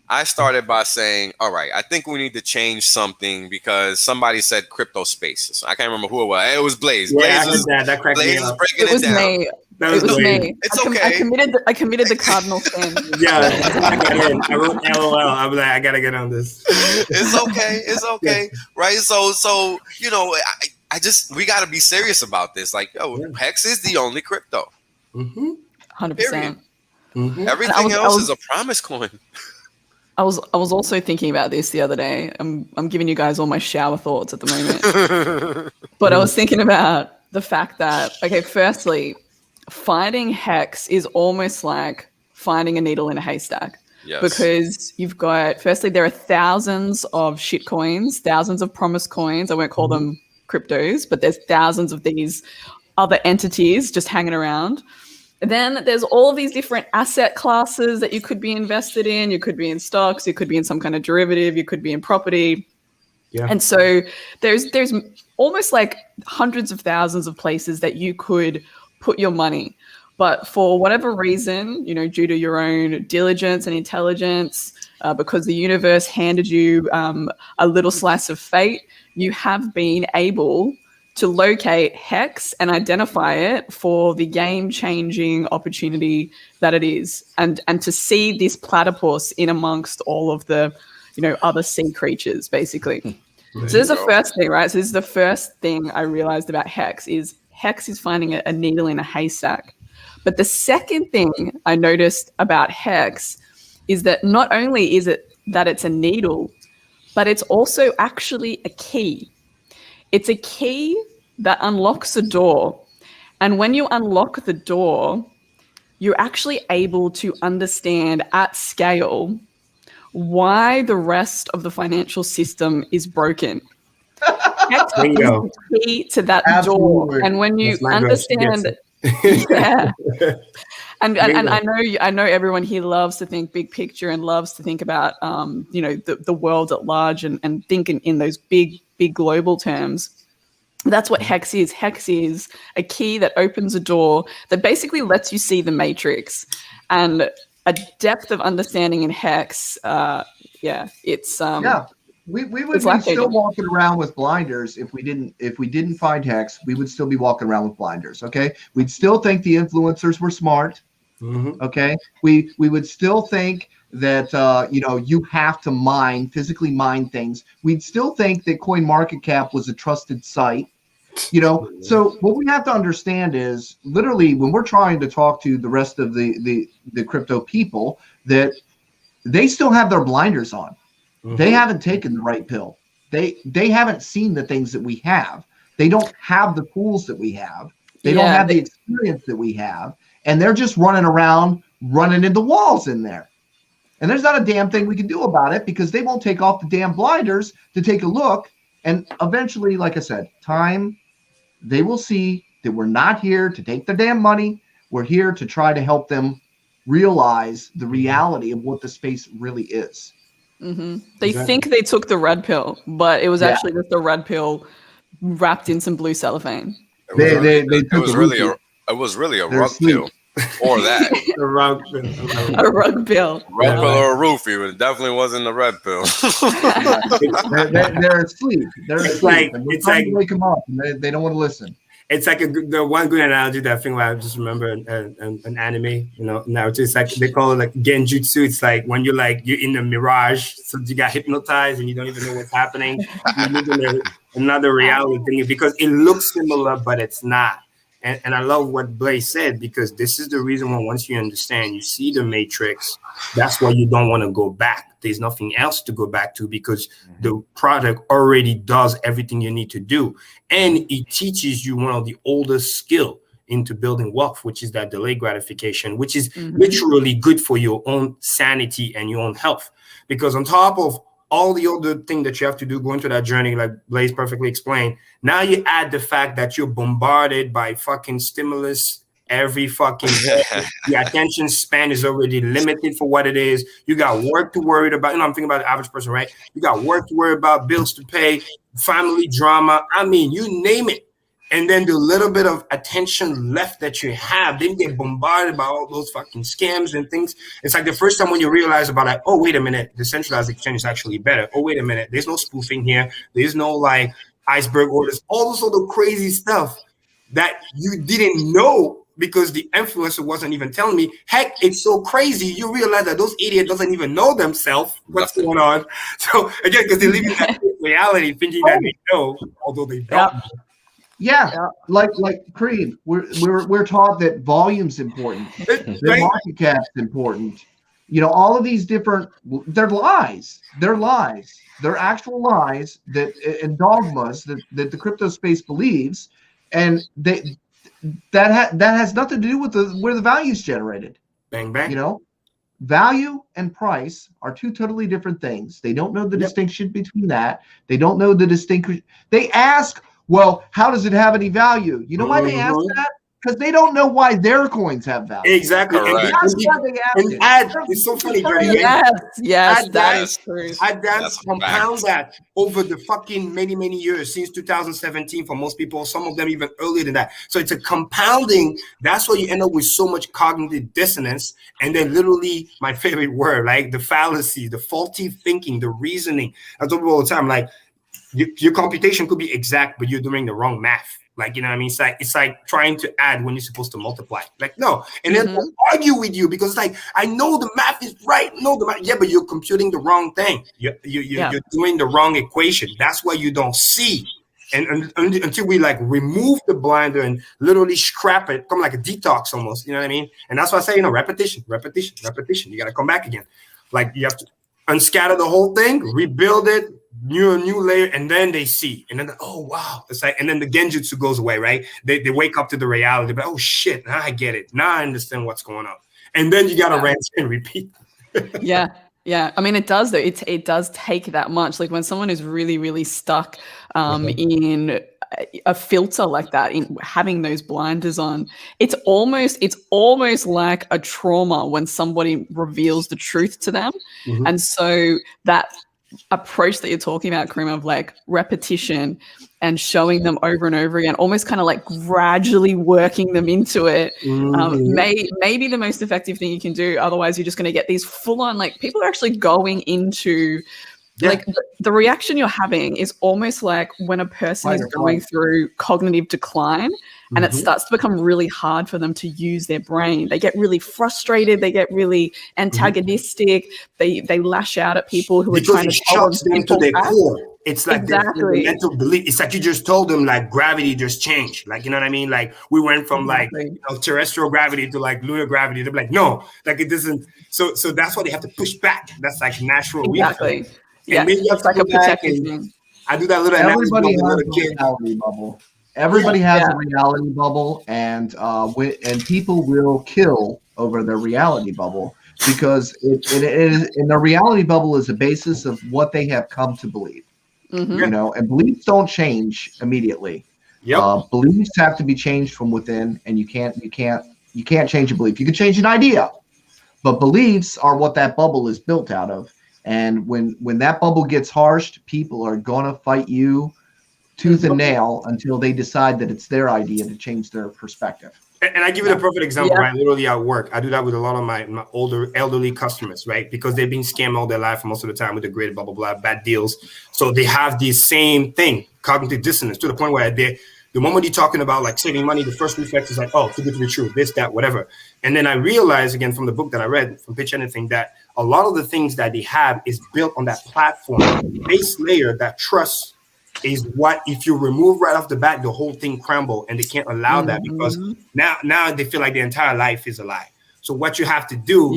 I started by saying, all right, I think we need to change something because somebody said crypto spaces. I can't remember who it was. It was Blaze. Yeah, Blaze that cracked me up. breaking it down. Me. It was me. It's okay. I committed the cardinal sin. Yeah, I got in. I wrote LOL. I was like, I gotta get on this. It's okay. It's okay. Right. So you know, we got to be serious about this. Like, yo, Hex is the only crypto. 100%. Everything else is a promise coin. I was also thinking about this the other day. I'm giving you guys all my shower thoughts at the moment. But I was thinking about the fact that, okay, firstly, finding Hex is almost like finding a needle in a haystack. Yes. Because you've got, firstly, there are thousands of shit coins, thousands of promise coins. I won't call them cryptos, but there's thousands of these other entities just hanging around. And then there's all of these different asset classes that you could be invested in. You could be in stocks, you could be in some kind of derivative, you could be in property. Yeah. And so there's almost like hundreds of thousands of places that you could put your money. But for whatever reason, you know, due to your own diligence and intelligence, because the universe handed you a little slice of fate, you have been able to locate Hex and identify it for the game-changing opportunity that it is, and to see this platypus in amongst all of the, you know, other sea creatures, basically. So this is the first thing, right? So this is the first thing I realized about Hex is finding a needle in a haystack. But the second thing I noticed about Hex is that not only is it that it's a needle, but it's also actually a key. It's a key that unlocks a door. And when you unlock the door, you're actually able to understand at scale why the rest of the financial system is broken. Hex is the key to that door. And when you understand, yeah. And I know everyone here loves to think big picture and loves to think about you know, the world at large and think in those big global terms. That's what Hex is. Hex is a key that opens a door that basically lets you see the matrix, and a depth of understanding in Hex. It's we would be still walking around with blinders if we didn't find Hex. We would still be walking around with blinders. Okay, we'd still think the influencers were smart. Okay, we would still think that you know, you have to physically mine things. We'd still think that CoinMarketCap was a trusted site. You know, so what we have to understand is literally when we're trying to talk to the rest of the crypto people, that they still have their blinders on. They haven't taken the right pill. They haven't seen the things that we have. They don't have the tools that we have. They don't have the experience that we have. And they're just running around, running into walls in there. And there's not a damn thing we can do about it because they won't take off the damn blinders to take a look. And eventually, like I said, they will see that we're not here to take their damn money. We're here to try to help them realize the reality of what the space really is. They think they took the red pill, but it was actually just a red pill wrapped in some blue cellophane. It was really a rug pill. Or that. A rug pill. A rug pill. Red pill or a roofie, but it definitely wasn't a red pill. They're asleep. It's like to wake them up. And they don't want to listen. It's like the one good analogy that I think I just remember an anime, you know, now it's like they call it like genjutsu. It's like when you're in a mirage, so you got hypnotized and you don't even know what's happening. You live in another reality thing because it looks similar, but it's not. And I love what Blaze said, because this is the reason why once you understand, you see the matrix, that's why you don't want to go back. There's nothing else to go back to because the product already does everything you need to do. And it teaches you one of the oldest skill into building wealth, which is that delayed gratification, which is literally good for your own sanity and your own health. Because on top of all the other thing that you have to do going through that journey, like Blaze perfectly explained, now you add the fact that you're bombarded by fucking stimulus every fucking day. The attention span is already limited for what it is. You got work to worry about. You know, I'm thinking about the average person, right? You got work to worry about, bills to pay, family drama. I mean, you name it. And then the little bit of attention left that you have, then you get bombarded by all those fucking scams and things. It's like the first time when you realize about like, oh, wait a minute, the centralized exchange is actually better. Oh, wait a minute, there's no spoofing here. There's no like iceberg orders, all this other crazy stuff that you didn't know because the influencer wasn't even telling me. Heck, it's so crazy. You realize that those idiots doesn't even know themselves what's going on. So again, because they live in that reality thinking that they know, although they don't. Yeah, like Creed, we're taught that volume's important, that market cap's important. You know, all of these different, they're lies. They're lies. They're actual lies that and dogmas that the crypto space believes, and that has nothing to do with where the value is generated. Bang bang. You know, value and price are two totally different things. They don't know the distinction between that. They don't know the distinction. They ask, well, how does it have any value? You know why they ask that? Because they don't know why their coins have value. Exactly. That's why they ask it. Add, it's so funny, Jerry. Yes, that is true. Add that, compound that over the fucking many years since 2017 for most people, some of them even earlier than that. So it's a compounding. That's where you end up with so much cognitive dissonance. And then literally my favorite word, like the fallacy, the faulty thinking, the reasoning. I tell people all the time, like your computation could be exact, but you're doing the wrong math. Like, you know what I mean? It's like trying to add when you're supposed to multiply. Like, no. And then they'll argue with you because it's like, I know the math is right. No, the math. Yeah, but you're computing the wrong thing. You're doing the wrong equation. That's why you don't see. And until we like remove the blinder and literally scrap it, come like a detox almost. You know what I mean? And that's why I say, repetition. You got to come back again. Like you have to unscatter the whole thing, rebuild it, new layer, and then they see, and then oh wow, it's like, and then the genjutsu goes away, right? They wake up to the reality, but oh shit, now I get it, now I understand what's going on, and then you gotta rinse and repeat. Yeah. I mean, it does though. It does take that much. Like when someone is really stuck in a filter like that, in having those blinders on, it's almost like a trauma when somebody reveals the truth to them, and so that approach that you're talking about, Kareem, of like repetition and showing them over and over again, almost kind of like gradually working them into it, may be the most effective thing you can do. Otherwise, you're just going to get these full-on, like, people are actually going into like the reaction you're having is almost like when a person is going through cognitive decline and it starts to become really hard for them to use their brain. They get really frustrated. They get really antagonistic. They lash out at people who are trying to tell them to their core. It's like their mental belief. It's like you just told them like gravity just changed. Like, you know what I mean? Like we went from like terrestrial gravity to like lunar gravity. They're like, no, like it doesn't. So that's why they have to push back. That's like natural. Exactly. Yeah, it's like a protective thing. I do that little everybody has a reality bubble. Everybody has a reality bubble, and people will kill over their reality bubble because it is, and the reality bubble is the basis of what they have come to believe. You know, and beliefs don't change immediately. Beliefs have to be changed from within, and you can't change a belief. You can change an idea, but beliefs are what that bubble is built out of. And when that bubble gets harshed, people are going to fight you tooth and nail until they decide that it's their idea to change their perspective. And I give you the perfect example, right? Literally at work, I do that with a lot of my older elderly customers, right? Because they've been scammed all their life most of the time with the great blah, blah, blah, bad deals. So they have the same thing, cognitive dissonance, to the point where the moment you're talking about like saving money, the first reflex is like, oh, too good to be true, this, that, whatever. And then I realized again from the book that I read from Pitch Anything that a lot of the things that they have is built on that platform. The base layer, that trust, is what, if you remove right off the bat, the whole thing crumble, and they can't allow that because now they feel like their entire life is a lie. So what you have to do,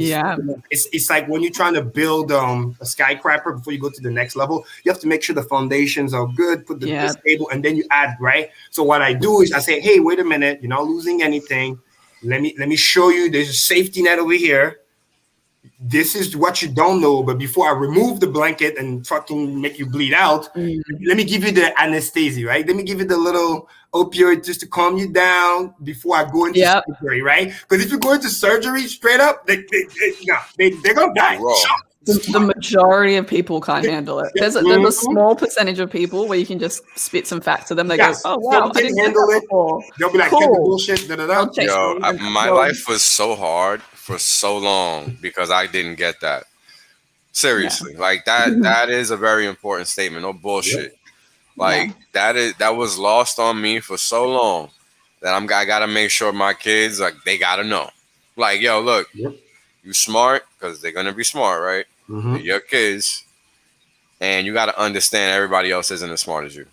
it's like when you're trying to build a skyscraper before you go to the next level, you have to make sure the foundations are good, put the table, and then you add, right? So what I do is I say, hey, wait a minute, you're not losing anything. Let me show you there's a safety net over here. This is what you don't know, but before I remove the blanket and fucking make you bleed out, let me give you the anesthesia, right? Let me give you the little opioid just to calm you down before I go into surgery, right? Because if you go into surgery straight up, they're gonna die. The majority of people can't handle it. There's a small percentage of people where you can just spit some facts to them. They go, "Oh wow, I didn't handle it." They'll be like, "Cut the bullshit." Yo, my life was so hard for so long because I didn't get that. Seriously, like that. That is a very important statement. No bullshit. Like that was lost on me for so long that I gotta make sure my kids, like, they gotta know. Like, yo, look, you smart because they're gonna be smart, right? They're your kids, and you gotta understand everybody else isn't as smart as you.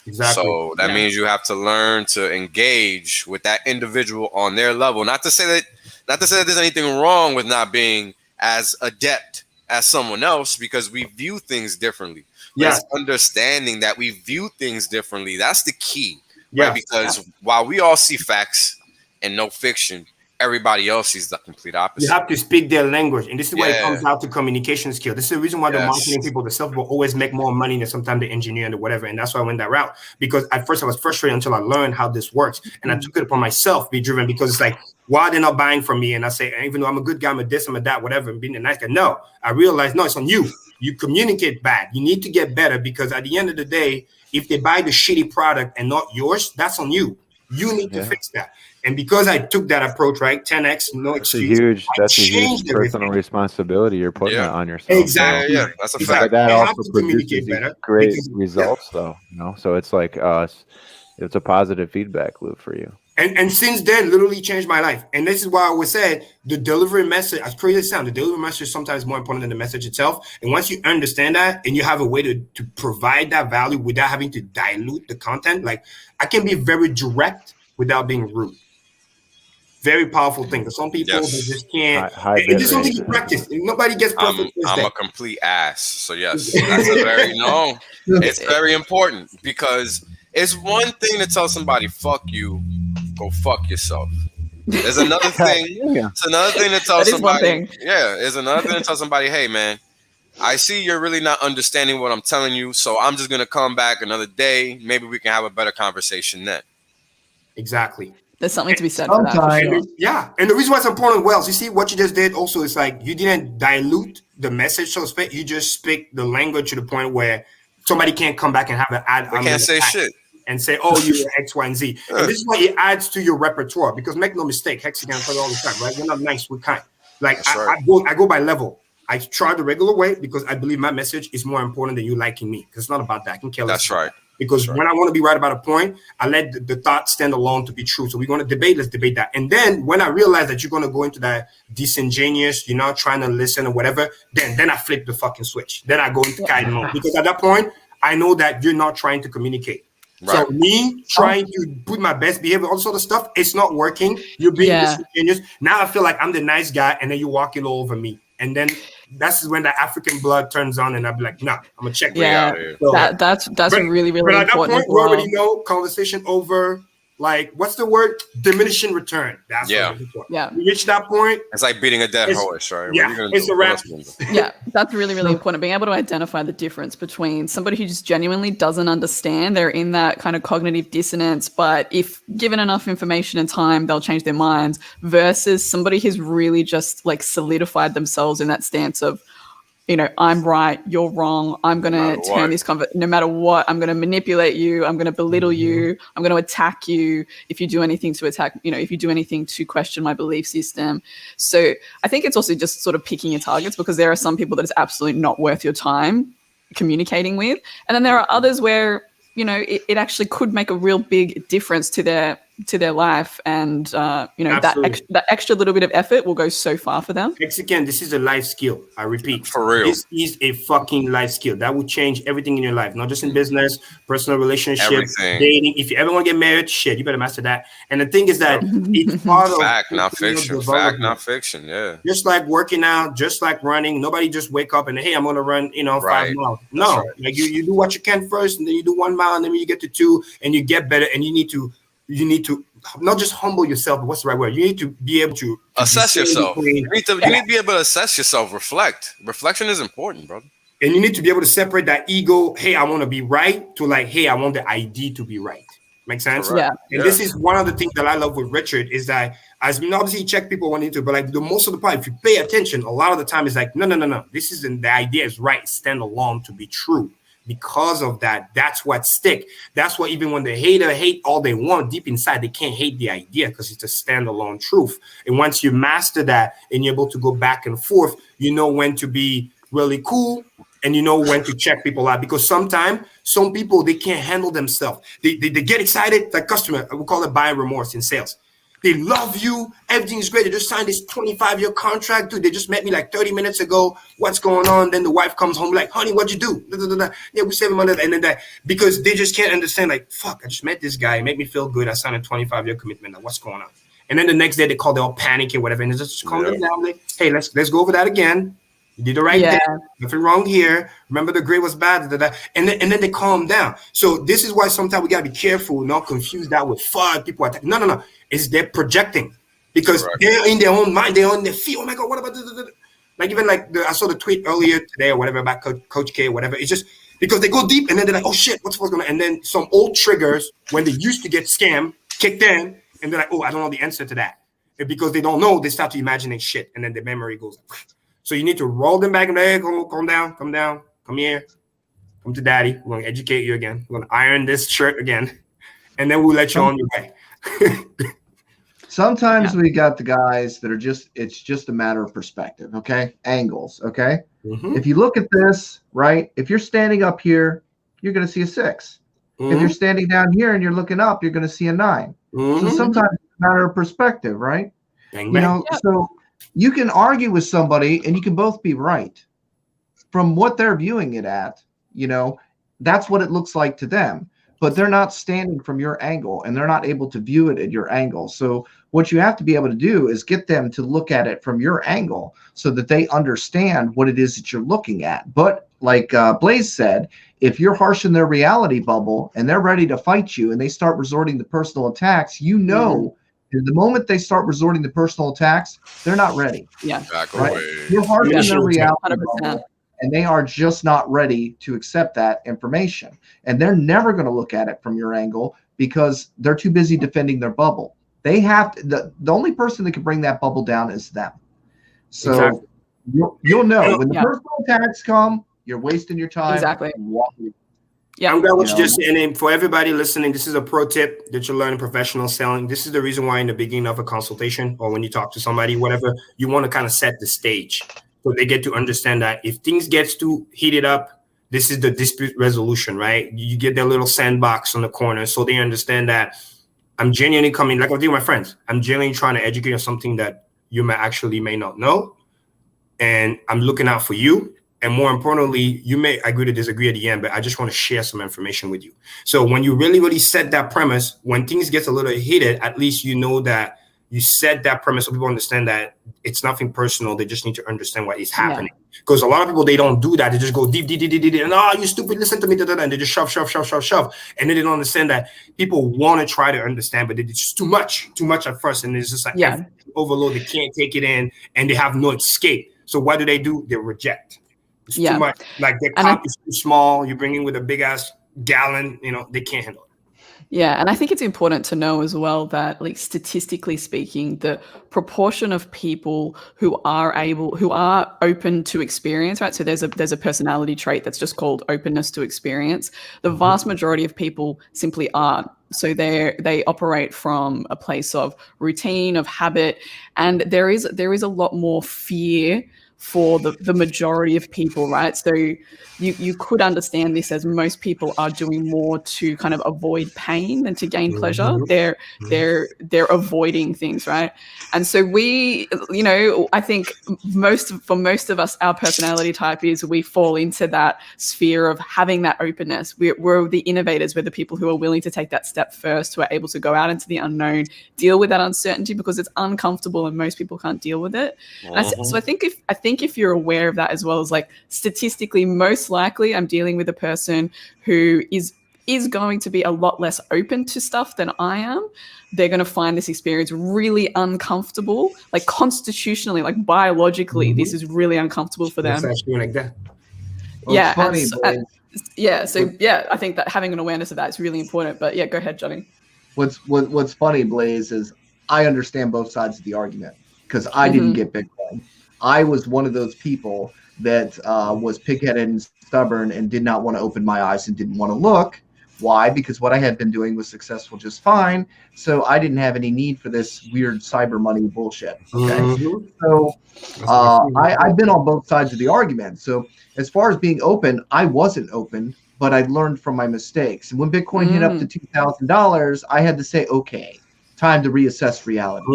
Exactly. So that means you have to learn to engage with that individual on their level. Not to say that there's anything wrong with not being as adept as someone else, because we view things differently. It's understanding that we view things differently. That's the key, right? Because while we all see facts and no fiction, everybody else sees the complete opposite. You have to speak their language, and this is where it comes out to communication skill. This is the reason why the marketing people, the sales people, always make more money than sometimes the engineer and the whatever. And that's why I went that route, because at first I was frustrated until I learned how this works, and I took it upon myself to be driven, because it's like, why are they not buying from me? And I say, even though I'm a good guy, I'm a this, I'm a that, whatever, and being a nice guy. No, I realized, no, it's on you. You communicate bad. You need to get better, because at the end of the day, if they buy the shitty product and not yours, that's on you. You need to fix that. And because I took that approach, right, 10x, no excuse. That's a huge personal responsibility you're putting on yourself. Exactly. Yeah, that's a fact. But that also produces great results, though. You know, so it's like it's a positive feedback loop for you. And since then, literally changed my life. And this is why I always said the delivery message, as crazy as it sounds, the delivery message is sometimes more important than the message itself. And once you understand that, and you have a way to provide that value without having to dilute the content, like, I can be very direct without being rude. Very powerful thing. For some people, they just can't. It's just something you practice. Nobody gets perfect. I'm a complete ass. So yes, that's a very it's very important, because it's one thing to tell somebody, fuck you, go fuck yourself. There's another thing. It's another thing to tell somebody. Yeah, there's another thing to tell somebody, hey man, I see you're really not understanding what I'm telling you, so I'm just gonna come back another day. Maybe we can have a better conversation then. Exactly. There's something to be said for that. For sure. Yeah, and the reason why it's important, Wells, you see what you just did also is like, you didn't dilute the message, so to speak. You just speak the language to the point where somebody can't come back and have an ad. They can't say shit and say, "Oh, you're X, Y, and Z." And this is why it adds to your repertoire, because make no mistake, Hex again all the time, right? We're not nice, we're kind. Like I go by level. I try the regular way because I believe my message is more important than you liking me. Because it's not about that. I can kill. That's right. Because when I want to be right about a point, I let the thought stand alone to be true. So we're going to debate. Let's debate that. And then when I realize that you're going to go into that disingenuous, you're not trying to listen or whatever, then I flip the fucking switch. Then I go into guide mode. Because at that point, I know that you're not trying to communicate. Right. So me trying to put my best behavior, all sort of stuff, it's not working. You're being disingenuous. Now I feel like I'm the nice guy, and then you're walking all over me. And then that's when the African blood turns on, and I'll be like, nah, I'm gonna check out here. So, that's really, really but at important. That point, we already know conversation over. Like, what's the word? Diminishing return. That's what you reach that point. It's like beating a dead horse, right? Yeah, it's a wrap. Yeah, that's really, really important. Being able to identify the difference between somebody who just genuinely doesn't understand, they're in that kind of cognitive dissonance, but if given enough information and time, they'll change their minds, versus somebody who's really just like solidified themselves in that stance of, you know, I'm right, you're wrong. I'm going to turn this no matter what. I'm going to manipulate you. I'm going to belittle you. I'm going to attack you if you do anything to attack, you know, if you do anything to question my belief system. So I think it's also just sort of picking your targets, because there are some people that it's absolutely not worth your time communicating with. And then there are others where, you know, it actually could make a real big difference to their life, and you know, that extra little bit of effort will go so far for them. Again, this is a life skill. I repeat, for real, this is a fucking life skill that will change everything in your life, not just in business, personal relationships, dating. If you ever want to get married, shit, you better master that. And the thing is that it's part of fact, not fiction. Fact, not fiction. Yeah, just like working out, just like running. Nobody just wake up and hey, I'm gonna run, 5 miles. No, like you do what you can first, and then you do 1 mile, and then you get to 2, and you get better, and you need to not just humble yourself, but what's the right word? You need to be able to assess yourself. You need to be able to assess yourself, reflect. Reflection is important, brother. And you need to be able to separate that ego, hey, I want to be right, to like, hey, I want the ID to be right. Make sense? Yeah. And this is one of the things that I love with Richard, is that As obviously check people wanting to, but like the most of the part, if you pay attention, a lot of the time it's like, no. This isn't, the idea is right, stand alone to be true. Because of that, that's what stick. That's why even when the hater hate all they want, deep inside, they can't hate the idea because it's a standalone truth. And once you master that and you're able to go back and forth, you know when to be really cool and you know when to check people out. Because sometimes some people, they can't handle themselves. They get excited, like customer, we call it buying remorse in sales. They love you. Everything's great. They just signed this 25-year contract. Dude, they just met me like 30 minutes ago. What's going on? Then the wife comes home like, honey, what'd you do? Da, da, da, da. Yeah, we saving money. And then that, because they just can't understand, like, fuck, I just met this guy. It made me feel good. I signed a 25-year commitment. Now, what's going on? And then the next day they call, they're all panicky or whatever. And they just calm them down. Like, hey, let's go over that again. You did the right thing. Nothing wrong here. Remember the grade was bad. Da, da, da. And then they calm down. So this is why sometimes we got to be careful, not confuse that with FUD. People attack. No. It's they're projecting because they're in their own mind. They're on their feet. Oh my God, what about this? Like even like I saw the tweet earlier today or whatever about Coach K or whatever. It's just because they go deep and then they're like, oh shit, what's going on? And then some old triggers when they used to get scammed kicked in and they're like, oh, I don't know the answer to that. And because they don't know, they start to imagining shit and then the memory goes. So you need to roll them back and say, hey, calm down, come here, come to daddy. We're going to educate you again. We're going to iron this shirt again. And then we'll let you on your way. Sometimes we got the guys that are it's just a matter of perspective, okay? Angles, okay? If you look at this, right, if you're standing up here, you're going to see a 6. If you're standing down here and you're looking up, you're going to see a 9. So sometimes it's a matter of perspective, right? Bang, you know, so you can argue with somebody and you can both be right. From what they're viewing it at, you know, that's what it looks like to them. But they're not standing from your angle and they're not able to view it at your angle. So what you have to be able to do is get them to look at it from your angle so that they understand what it is that you're looking at. But like Blaze said, if you're harsh in their reality bubble and they're ready to fight you and they start resorting to personal attacks, you know, the moment they start resorting to personal attacks, they're not ready. Right? You're harsh in their reality bubble. And they are just not ready to accept that information. And they're never going to look at it from your angle because they're too busy defending their bubble. They have to, the only person that can bring that bubble down is them. So you'll know when the personal attacks come, you're wasting your time. Exactly. Yeah, I'm glad what you just said. And for everybody listening, this is a pro tip that you're learning professional selling. This is the reason why in the beginning of a consultation or when you talk to somebody, whatever, you want to kind of set the stage. So they get to understand that if things gets too heated up, this is the dispute resolution, right? You get their little sandbox on the corner. So they understand that I'm genuinely coming, like I do with my friends, I'm genuinely trying to educate on something that you may not know. And I'm looking out for you. And more importantly, you may agree to disagree at the end, but I just want to share some information with you. So when you really set that premise, when things get a little heated, at least you know that you set that premise so people understand that it's nothing personal. They just need to understand what is happening. Because a lot of people, they don't do that. They just go deep, and you stupid, listen to me, and they just shove. And then they don't understand that people want to try to understand, but it's just too much at first. And it's just like overload. They can't take it in and they have no escape. So what do? They reject. It's too much. Like their cup is too small. You bring in with a big ass gallon, they can't handle it. Yeah, and I think it's important to know as well that, like, statistically speaking, the proportion of people who are open to experience, right? So there's a personality trait that's just called openness to experience. The vast majority of people simply aren't. So they operate from a place of routine, of habit, and there is a lot more fear for the majority of people, right? So you could understand this as most people are doing more to kind of avoid pain than to gain pleasure. They're avoiding things, right? And so I think for most of us, our personality type is we fall into that sphere of having that openness. We're the innovators. We're the people who are willing to take that step first, who are able to go out into the unknown, deal with that uncertainty because it's uncomfortable and most people can't deal with it. So I think if you're aware of that as well as, like, statistically, most likely I'm dealing with a person who is going to be a lot less open to stuff than I am. They're going to find this experience really uncomfortable, like constitutionally, like biologically, this is really uncomfortable for them. Like that. Well, yeah. It's funny, I think that having an awareness of that is really important. But yeah, go ahead, Johnny. What's funny, Blaze, is I understand both sides of the argument because I didn't get Bitcoin. I was one of those people that was pigheaded and stubborn and did not want to open my eyes and didn't want to look. Why? Because what I had been doing was successful just fine. So I didn't have any need for this weird cyber money bullshit. Okay. So I've been on both sides of the argument. So as far as being open, I wasn't open, but I learned from my mistakes. And when Bitcoin hit up to $2,000, I had to say, okay, time to reassess reality.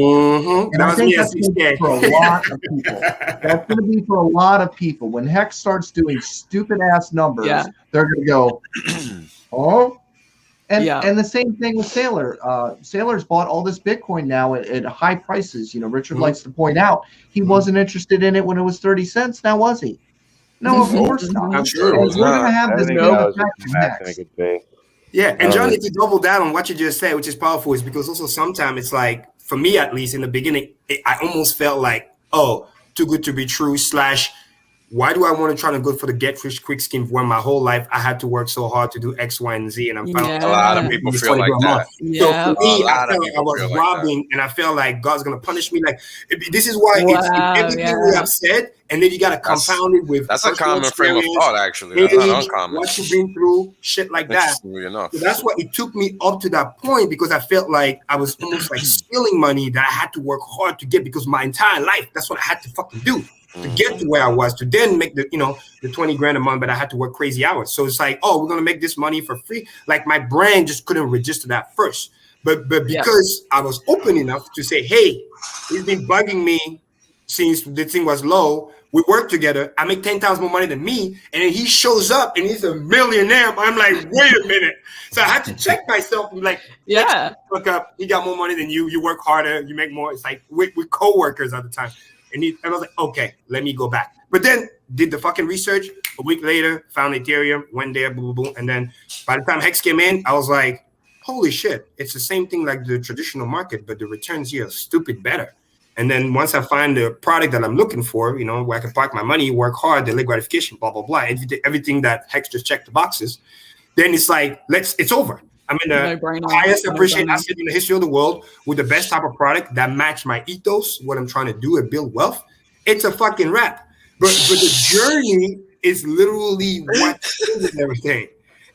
And I think that's going to be for a lot of people. That's going to be for a lot of people. When Hex starts doing stupid ass numbers, they're going to go, oh. And the same thing with Sailor. Sailor's bought all this Bitcoin now at high prices. You know, Richard likes to point out he wasn't interested in it when it was 30 cents. Now was he? No, of course not. I'm sure. We're going to have this Hex. Yeah, and Johnny, to double down on what you just said, which is powerful, is because also sometimes it's like, for me at least in the beginning, I almost felt like, oh, too good to be true / why do I want to try to go for the get rich quick scheme when my whole life I had to work so hard to do X, Y, and Z, and I'm a lot of people feel like that. So for me, I felt like I was robbing, and I felt like God's gonna punish me. Like this is why it's everything we have said, and then you gotta compound it with that's a common frame of thought, actually. That's not uncommon. What you've been through, shit like that. So that's why it took me up to that point, because I felt like I was almost like stealing money that I had to work hard to get, because my entire life that's what I had to fucking do to get to where I was, to then make the, the 20 grand a month, but I had to work crazy hours. So it's like, oh, we're going to make this money for free. Like my brain just couldn't register that first. But because I was open enough to say, hey, he's been bugging me since the thing was low. We work together. I make 10 times more money than me. And then he shows up and he's a millionaire. I'm like, wait a minute. So I had to check myself. I'm like, look up. He got more money than you. You work harder. You make more. It's like we're co-workers at the time. And I was like, okay, let me go back. But then did the fucking research. A week later, found Ethereum, went there, boom, boom, boom. And then by the time Hex came in, I was like, holy shit. It's the same thing like the traditional market, but the returns here are stupid better. And then once I find the product that I'm looking for, where I can park my money, work hard, delay gratification, blah, blah, blah, everything that Hex just checked the boxes, then it's like, it's over. I'm in the highest appreciated asset in the history of the world with the best type of product that match my ethos, what I'm trying to do and build wealth. It's a fucking wrap. But the journey is literally what changes everything.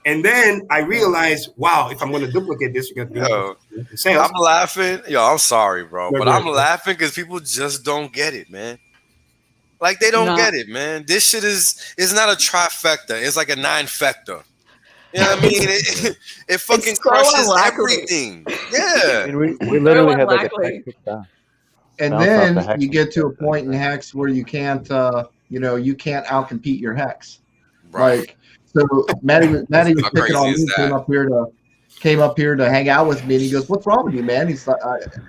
And then I realized, wow, if I'm going to duplicate this, you're going to be sales. I'm laughing. I'm sorry, bro. But I'm laughing because people just don't get it, man. Like, they don't get it, man. This shit is not a trifecta. It's like a nine-fecta. You know what I mean? It fucking crushes everything. Yeah. I mean, we literally had like a and then you get to a point in Hex where you can't, you can't outcompete your Hex. Right. Like, so Maddie was picking on me, came up here to hang out with me, and he goes, "What's wrong with you, man?" He's like,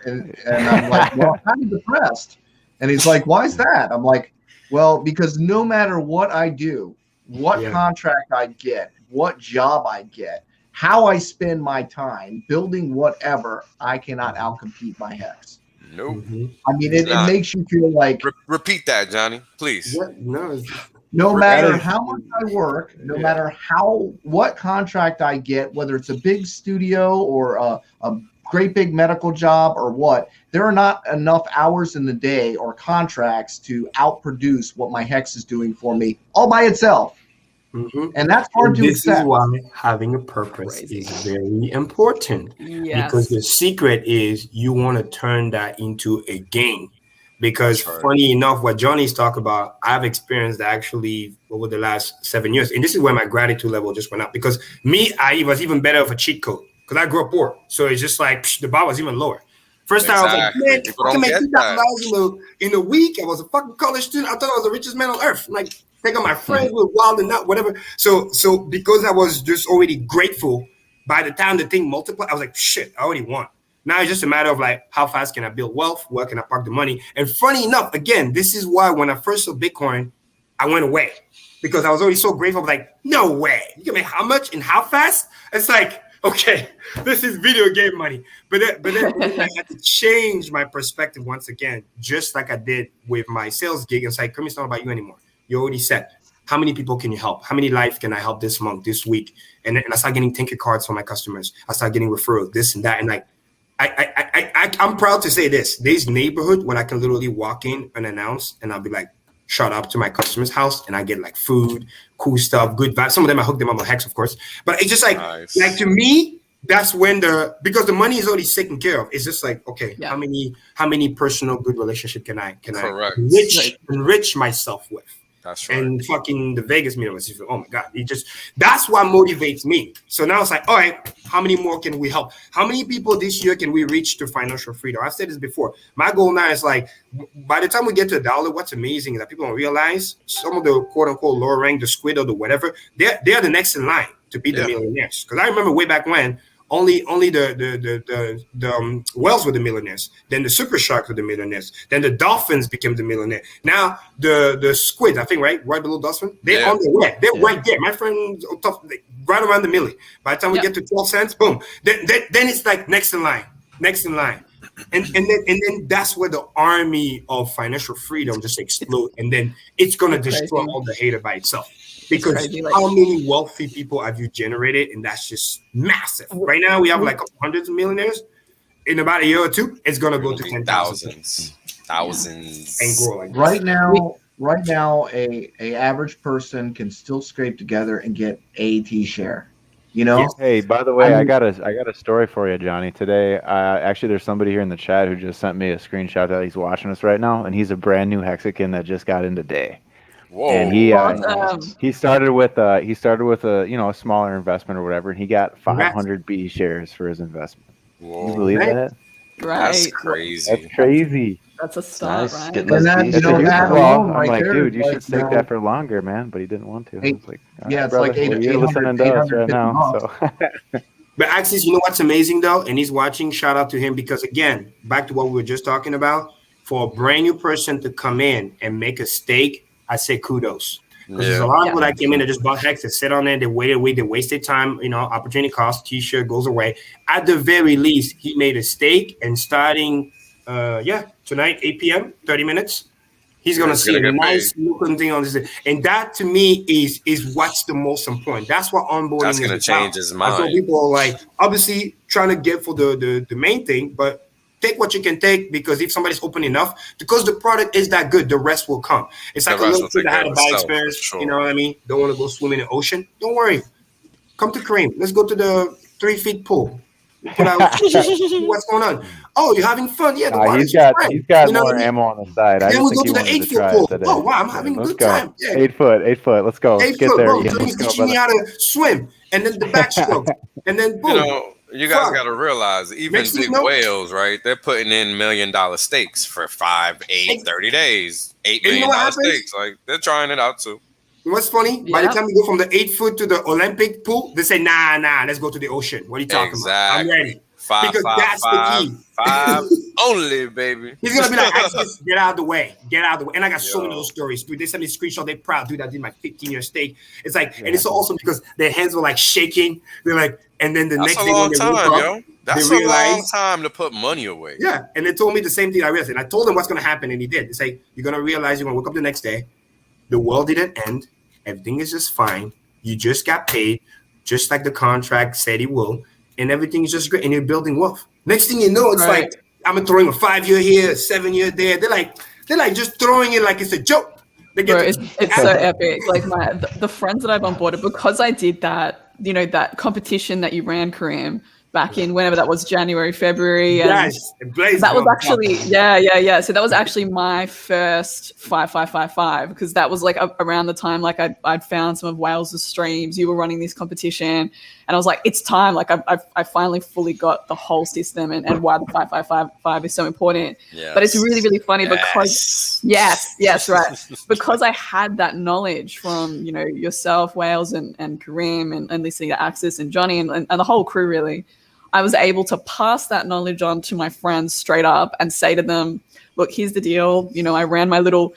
and I'm like, "Well, I'm kind of depressed." And he's like, "Why is that?" I'm like, "Well, because no matter what I do, what contract I get, what job I get, how I spend my time building whatever, I cannot outcompete my Hex." Nope. I mean, it makes you feel like. Repeat that, Johnny, please. No matter how much I work, no matter what contract I get, whether it's a big studio or a great big medical job or what, there are not enough hours in the day or contracts to outproduce what my Hex is doing for me all by itself. And that's hard to accept. This is why having a purpose is very important. Because the secret is you want to turn that into a game. Because funny enough, what Johnny's talked about, I've experienced actually over the last 7 years. And this is where my gratitude level just went up. Because I was even better of a cheat code. Because I grew up poor. So it's just like the bar was even lower. First time I was like, man, I can make $2,000 in a week. I was a fucking college student. I thought I was the richest man on earth. I'm like, think of my friends were wild and not whatever. So because I was just already grateful, by the time the thing multiplied, I was like, shit, I already won. Now it's just a matter of like, how fast can I build wealth? Where can I park the money? And funny enough, again, this is why when I first saw Bitcoin, I went away because I was already so grateful. I was like, no way. You can make how much and how fast? It's like, okay, this is video game money. But then I had to change my perspective once again, just like I did with my sales gig. It's like, it's not about you anymore. You already said, how many people can you help? How many lives can I help this month, this week? And I started getting tinker cards from my customers. I started getting referrals, this and that. And like, I'm proud to say this. There's neighborhood when I can literally walk in and announce, and I'll be like, shut up to my customer's house, and I get like food, cool stuff, good vibes. Some of them I hook them up on Hex, of course. But it's just like, nice. like to me, that's when because the money is already taken care of. It's just like, okay, how many personal good relationship can I enrich myself with? That's right. And fucking the Vegas meeting was just, oh my God, that's what motivates me. So now it's like, all right, how many more can we help? How many people this year can we reach to financial freedom? I've said this before. My goal now is like, by the time we get to $1, what's amazing is that people don't realize some of the quote unquote lower rank, the squid or the whatever, they're the next in line to be the millionaires. Because I remember way back when, only the whales were the millionaires. Then the super sharks were the millionaires. Then the dolphins became the millionaire. Now the squid, I think, right below dolphin, they're on their way. They're right there. My friend, right around the milli. By the time we get to 12 cents, boom. Then it's like next in line. And then that's where the army of financial freedom just explode, and then it's gonna destroy all the hater by itself. Because how many wealthy people have you generated? And that's just massive. Right now, we have like hundreds of millionaires. In about a year or two, it's going to go to 10,000. Thousands. And grow like Right now, a average person can still scrape together and get AT share. You know? Yes. Hey, by the way, I got a story for you, Johnny. Today, actually, there's somebody here in the chat who just sent me a screenshot that he's watching us right now, and he's a brand new Hexican that just got in today. Whoa. And he started with a a smaller investment or whatever, and he got 500 B shares for his investment. Whoa. You believe that? Right. That's crazy. That's crazy. That's a start, right? I'm like, dude, you should stake that for longer, man. But he didn't want to. I was like, it's like you're listening to us right now. So. But Axis, you know what's amazing though, and he's watching. Shout out to him because again, back to what we were just talking about, for a brand new person to come in and make a stake. I say kudos. Because there's a lot of people that came in and just bought Hex, they sit on there, they waited, they wasted time, opportunity cost, t-shirt goes away. At the very least, he made a stake, and starting tonight, 8 p.m., 30 minutes, he's gonna see a nice looking thing on this. And that to me is what's the most important. That's what onboarding is. That's gonna change his mind. So people are like obviously trying to get for the main thing, but take what you can take, because if somebody's open enough, because the product is that good, the rest will come. It's like a little kid that had a bad experience. Sure. You know what I mean? Don't want to go swim in the ocean. Don't worry. Come to Kareem. Let's go to the 3 feet pool. Put out what's going on. Oh, you're having fun? Yeah, the he's got more ammo on the side. Then we'll go to the 8 foot pool. Oh wow, I'm having a good time. Yeah. 8 foot. Let's go. Let's get there. Bro. He's teaching me how to swim, and then the backstroke, and then boom. You guys got to realize, even big whales, right? They're putting in $1 million stakes for 5, 8, 30 days. $8 million stakes. Like, they're trying it out too. What's funny? By the time you go from the 8 foot to the Olympic pool, they say, nah, let's go to the ocean. What are you talking about? I'm ready. Because that's the key. 5 only, baby. He's going to be like, get out of the way. Get out of the way. And I got so many of those stories, dude. They sent me a screenshot. They're proud. Dude, I did my 15-year stake. It's like, and it's so awesome because their hands were like shaking. They're like, and then the next day when they woke up, that's a long time to put money away. Yeah. And they told me the same thing I realized. And I told them what's going to happen. And he did. It's like, you're going to realize you're going to wake up the next day. The world didn't end. Everything is just fine. You just got paid, just like the contract said he will. And everything is just great. And you're building wealth. Next thing you know, it's like, I'm throwing a 5-year here, 7-year there. They're like just throwing it like it's a joke. It's so epic. Like the friends that I've onboarded, because I did that, that competition that you ran, Kareem, back in whenever that was, January, February. And that was actually, So that was actually my first 5555, because that was like around the time, like I'd found some of Wales' streams. You were running this competition, and I was like, it's time. Like I finally fully got the whole system and why the 5555 is so important. Yes. But it's really, really funny because yes, right. Because I had that knowledge from, yourself, Wales, and Kareem, and listening to Axis and Johnny and the whole crew, really. I was able to pass that knowledge on to my friends straight up and say to them, look, here's the deal. I ran my little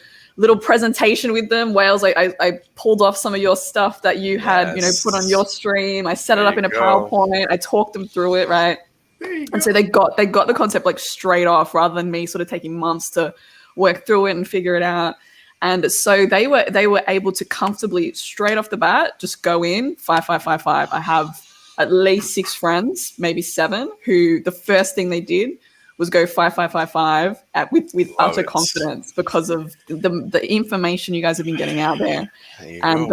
presentation with them. Wales, I pulled off some of your stuff that you had, put on your stream. I set it up in a PowerPoint. I talked them through it, right? And so they got the concept like straight off, rather than me sort of taking months to work through it and figure it out. And so they were able to comfortably, straight off the bat, just go in 5555. I have at least 6 friends, maybe 7, who the first thing they did was go 5 with utter confidence because of the information you guys have been getting out there. And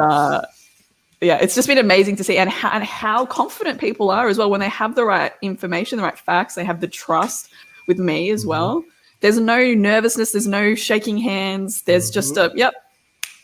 yeah, it's just been amazing to see, and how confident people are as well when they have the right information, the right facts. They have the trust with me as well. There's no nervousness. There's no shaking hands. There's just a, yep,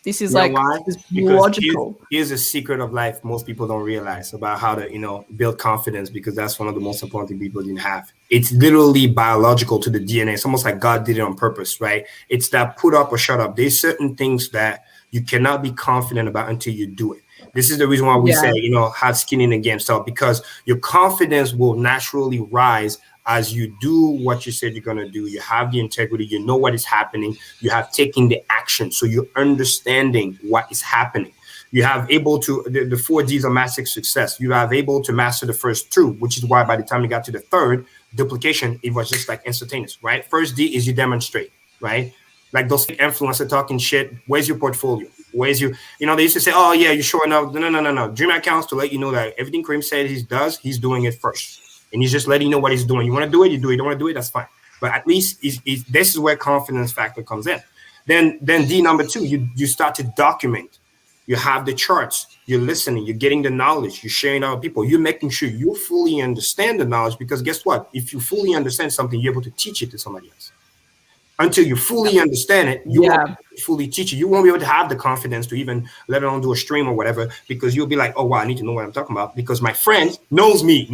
this is like this logical. Here's a secret of life most people don't realize about how to, build confidence, because that's one of the most important things people didn't have. It's literally biological to the DNA. It's almost like God did it on purpose, right? It's that put up or shut up. There's certain things that you cannot be confident about until you do it. This is the reason why we say, hard skin in the game stuff, because your confidence will naturally rise as you do what you said you're going to do. You have the integrity, you know what is happening, you have taken the action, so you're understanding what is happening. You have able to, the 4 Ds of massive success, you have able to master the first 2, which is why by the time you got to the 3rd, duplication, it was just like instantaneous, right? First D is you demonstrate, right? Like those influencers talking shit, where's your portfolio? Where's your, they used to say, oh yeah, you're showing up. No. Dream accounts to let you know that everything Kareem said he's doing it first. And he's just letting you know what he's doing. You want to do it, you do it. You don't want to do it, that's fine. But at least this is where confidence factor comes in. Then D number 2, you start to document. You have the charts. You're listening. You're getting the knowledge. You're sharing it with people. You're making sure you fully understand the knowledge, because guess what? If you fully understand something, you're able to teach it to somebody else. Until you fully understand it, you won't fully teach it. You won't be able to have the confidence to even let alone do a stream or whatever, because you'll be like, oh, wow, I need to know what I'm talking about, because my friend knows me.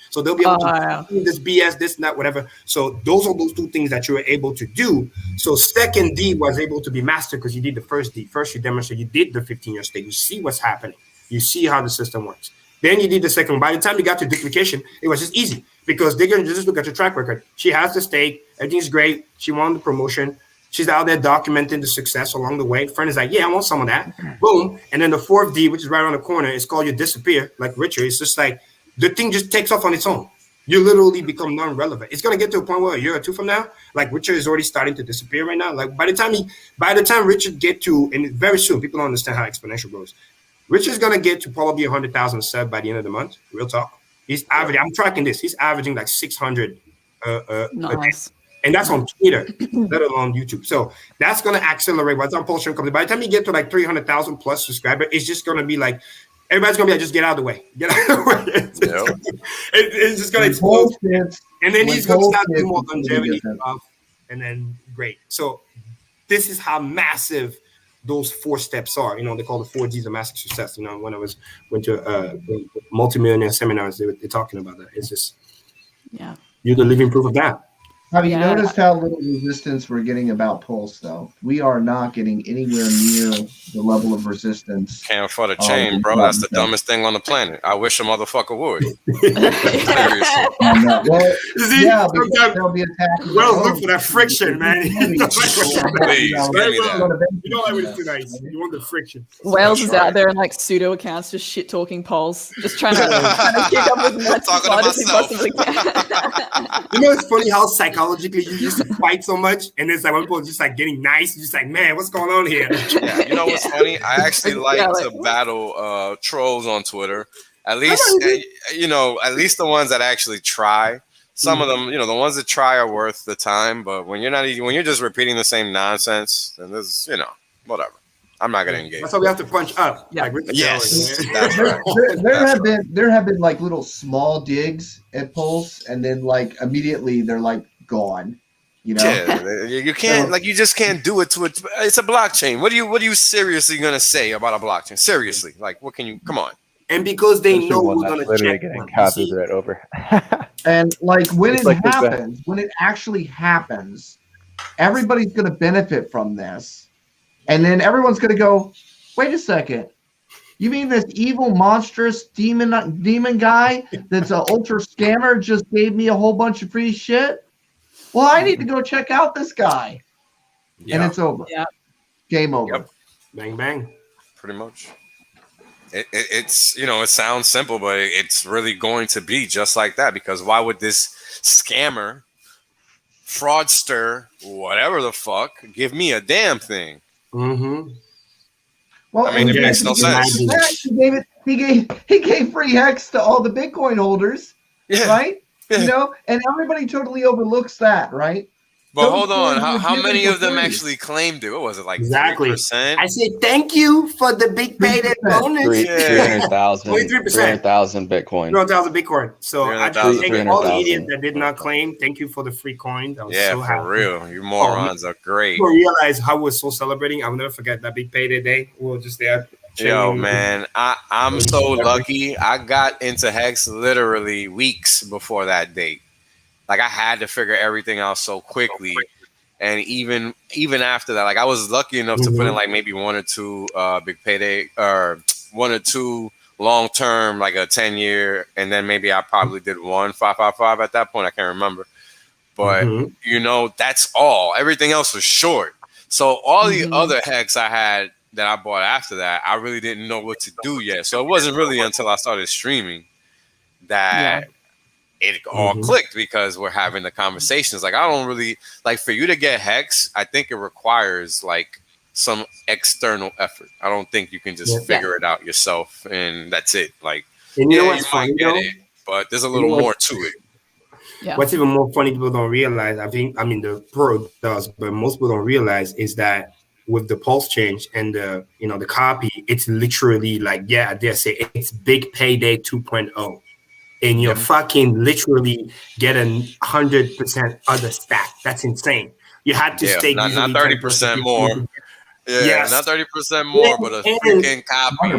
So they'll be able to do this BS, this, and that, whatever. So those are those 2 things that you were able to do. So second D was able to be mastered because you did the first D. First, you demonstrate you did the 15-year state. You see what's happening. You see how the system works. Then you did the second. By the time you got to duplication, it was just easy, because they're going to just look at your track record. She has the stake. Everything's great. She won the promotion. She's out there documenting the success along the way. Friend is like, yeah, I want some of that. Boom. And then the 4th D, which is right around the corner, is called your disappear, like Richard. It's just like the thing just takes off on its own. You literally become non-relevant. It's going to get to a point where a year or 2 from now, like Richard is already starting to disappear right now. Like by the time Richard get to, and very soon, people don't understand how exponential grows. Richard's going to get to probably 100,000 subs by the end of the month. Real talk. He's averaging, I'm tracking this. He's averaging like 600 nice. And that's on Twitter, let alone YouTube. So that's going to accelerate. By the time Pulse comes, by the time you get to like 300,000 plus subscribers, it's just going to be like, everybody's going to be like, just get out of the way. Get out of the way. It's just going to explode. And then he's going to start doing more longevity stuff. And then great. So this is how massive those 4 steps are. They call the 4 Ds of massive success. When I went to multi-millionaire seminars, they're talking about that. It's just, you're the living proof of that. Have you noticed how little resistance we're getting about Pulse, though? We are not getting anywhere near the level of resistance. Can't afford a chain, bro. That's the dumbest thing on the planet. I wish a motherfucker would. Well, they'll be attacking. Well, look for that friction, man. Please, give me that. You don't like when it's too nice. You want the friction. Wales is out there in like pseudo accounts, just shit talking Pulse, just trying to keep up with much talking to as he myself. possibly can. It's funny how psychologically you used to fight so much, and it's like when people are just like getting nice, you're just like, man, what's going on here? Yeah, you know what's funny? I actually like to battle trolls on Twitter. At least, at least the ones that actually try. Some of them, the ones that try are worth the time. But when you're just repeating the same nonsense, then there's, whatever. I'm not gonna engage. That's why we have to punch up. Yeah. Like Yes, that's right. There have been like little small digs at Pulse, and then like immediately they're like gone. Yeah, you can't you just can't do it to it. It's a blockchain. What are you seriously gonna say about a blockchain? Seriously, like what can you? Come on. And because they know we're gonna literally check getting copyright over. And like when it like happens, when it actually happens, everybody's gonna benefit from this. And then everyone's going to go, wait a second. You mean this evil, monstrous demon guy that's an ultra scammer just gave me a whole bunch of free shit? Well, I need to go check out this guy. Yeah. And it's over. Yeah. Game over. Yep. Bang, bang. Pretty much. It's, it sounds simple, but it's really going to be just like that, because why would this scammer, fraudster, whatever the fuck, give me a damn thing? Mm-hmm. Well, I mean, it makes no sense. He gave free hex to all the Bitcoin holders, right? Yeah. You know, and everybody totally overlooks that, right? But Those hold on, coins were how given many for of them free. actually claimed it? What was it, like Exactly. 3%? I say thank you for the big payday bonus. 300,000 Bitcoin. 300,000 Bitcoin. So I just thank all the idiots that did not claim. Thank you for the free coin. I was so happy. For real. You morons are great. People realize how we're so celebrating. I'll never forget that big payday day. We were just there. Yo, man, I'm so lucky. I got into Hex literally weeks before that date. Like, I had to figure everything out so quickly. And even after that, like, I was lucky enough to put in like maybe 1 or 2 big payday, or 1 or 2 long term, like a 10-year, and then maybe I probably did 1 555 at that point. I can't remember, but you know, that's all. Everything else was short. So all the other Hex I had that I bought after that, I really didn't know what to do yet. So it wasn't really until I started streaming that it all clicked, because we're having the conversations. Like, I don't really like, for you to get Hex, I think it requires like some external effort. I don't think you can just figure it out yourself and that's it. Like, and you know what's you funny, might get it, but there's a little more to it. Yeah. What's even more funny, people don't realize, the pro does, but most people don't realize, is that with the pulse change and the, you know, the copy, it's literally like, I dare say it's big payday 2.0. And you're fucking literally getting 100% other stack. That's insane. You had to stake not 30% more. Not 30% more, but a freaking copy.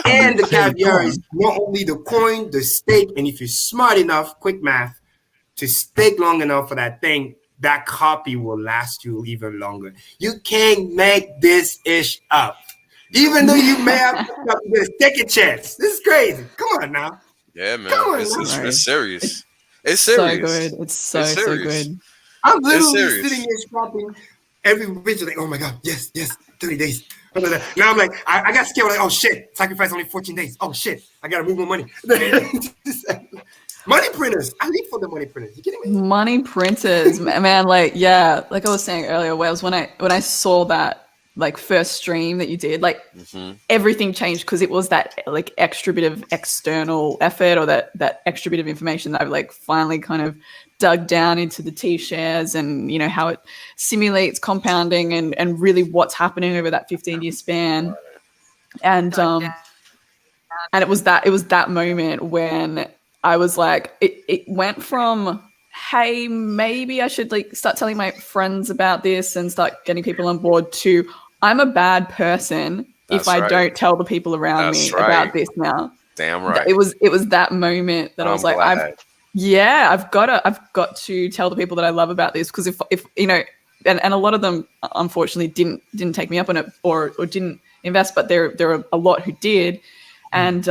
And the caviar is not only the coin, the stake, and if you're smart enough, quick math, to stake long enough for that thing, that copy will last you even longer. You can't make this ish up. Even though you may have to take a chance. This is crazy. Come on now. Yeah, man. It's serious. It's serious. So good. It's so good. I'm literally sitting here shopping every picture, like, oh my God, yes, 30 days. Now I'm like, I got scared, like, oh shit, sacrifice only 14 days. Oh shit, I gotta move more money. Money printers. I live for the money printers. You kidding me? Money printers, man. Like, like I was saying earlier, Wells, when I saw that like first stream that you did, like everything changed, because it was that like extra bit of external effort, or that extra bit of information that I've like finally kind of dug down into the T-shares, and you know how it simulates compounding and really what's happening over that 15-year span. And it was that moment when I was like, it went from, hey, maybe I should like start telling my friends about this and start getting people on board, to I'm a bad person if I don't tell the people around me about this now. Damn right. It was that moment that I was like, I've got to tell the people that I love about this, because if you know, and a lot of them unfortunately didn't take me up on it or didn't invest, but there are a lot who did, and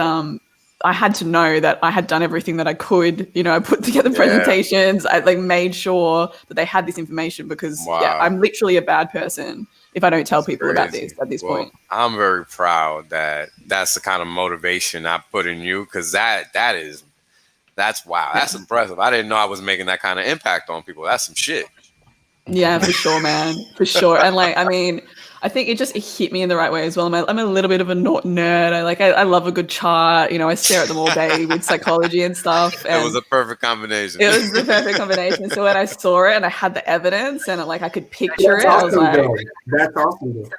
I had to know that I had done everything that I could. You know, I put together presentations. I like made sure that they had this information, because I'm literally a bad person if I don't tell people about this at this point. I'm very proud that that's the kind of motivation I put in you, because that's wow. That's impressive. I didn't know I was making that kind of impact on people. That's some shit. Yeah, for sure, man. For sure. And like, I mean, I think it hit me in the right way as well. I'm a little bit of a nerd. I love a good chart. You know, I stare at them all day with psychology and stuff. And it was a perfect combination. It was the perfect combination. So when I saw it and I had the evidence and I could picture it, I was like, that's awesome. Though.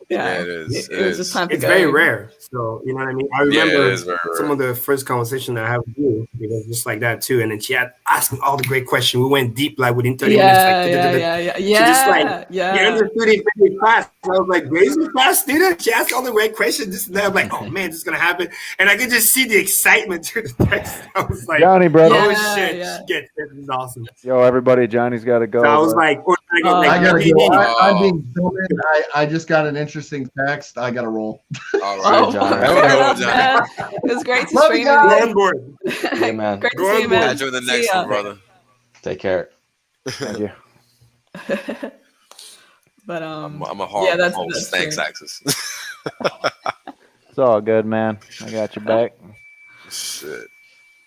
Yeah, it is. It was just time to it's go. very rare. So, you know what I mean? I remember some of the first conversation that I had with you, it was just like that too. And then she had asked me all the great questions. We went deep, like within 30 minutes. Like, she just like, you understood it very fast. So I was like, crazy fast student. She asked all the right questions. This and that. I'm like, oh man, this is going to happen. And I could just see the excitement through the text. I was like, Johnny, brother. Oh shit. This is awesome. Yo, everybody, Johnny's got to go. So I was like, I gotta go. I'm being filmed. I just got an interesting text. I gotta roll. All right, Johnny. It was great to stream with you. Yeah, man. Great to see you, man. Catch you in the next one, brother. Take care. Thank you. But I'm a hard host. Thanks, Axis. It's all good, man. I got your back. Shit.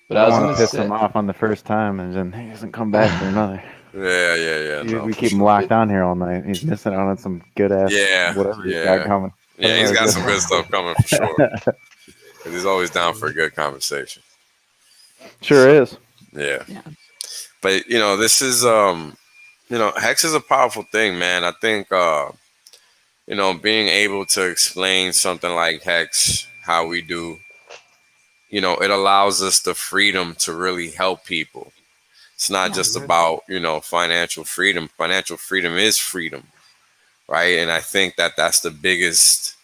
But I was gonna piss him off on the first time, and then he doesn't come back for another. Yeah. We keep him locked down here all night. He's missing out on some good ass whatever he's got coming. Yeah, he's got some good stuff coming for sure. He's always down for a good conversation. Sure is. Yeah. But this is Hex is a powerful thing, man. I think being able to explain something like Hex, how we do, it allows us the freedom to really help people. It's not just about, financial freedom. Financial freedom is freedom, right? And I think that that's the biggest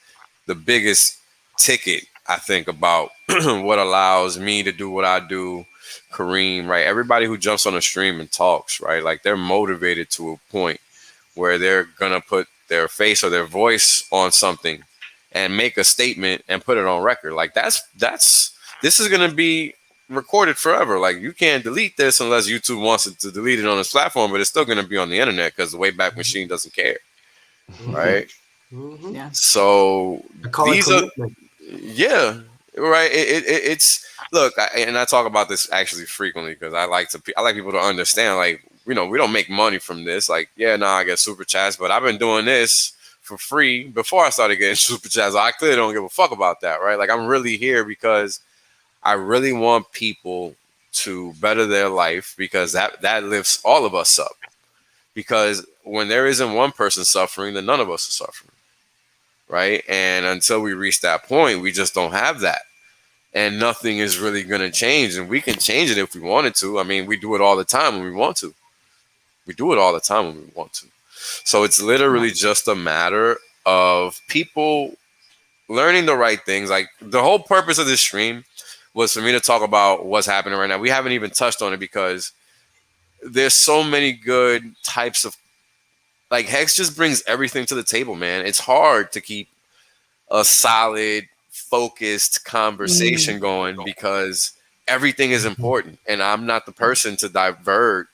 ticket, I think, about what allows me to do what I do, Kareem, right? Everybody who jumps on a stream and talks, right? Like, they're motivated to a point where they're going to put their face or their voice on something and make a statement and put it on record. Like, this is going to be recorded forever. Like, you can't delete this unless YouTube wants it to delete it on its platform, but it's still going to be on the internet because the Wayback Machine doesn't care, right? Yeah. So these are, right. It's look, and I talk about this actually frequently because I like people to understand, like, we don't make money from this. Like, I get super chats, but I've been doing this for free before I started getting super chats. I clearly don't give a fuck about that, right? Like, I'm really here because I really want people to better their life, because that lifts all of us up. Because when there isn't one person suffering, then none of us are suffering, right? And until we reach that point, we just don't have that. And nothing is really going to change. And we can change it if we wanted to. I mean, we do it all the time when we want to. So it's literally just a matter of people learning the right things. Like, the whole purpose of this stream was for me to talk about what's happening right now. We haven't even touched on it because there's so many good types of, like, Hex just brings everything to the table, man. It's hard to keep a solid, focused conversation going because everything is important. And I'm not the person to divert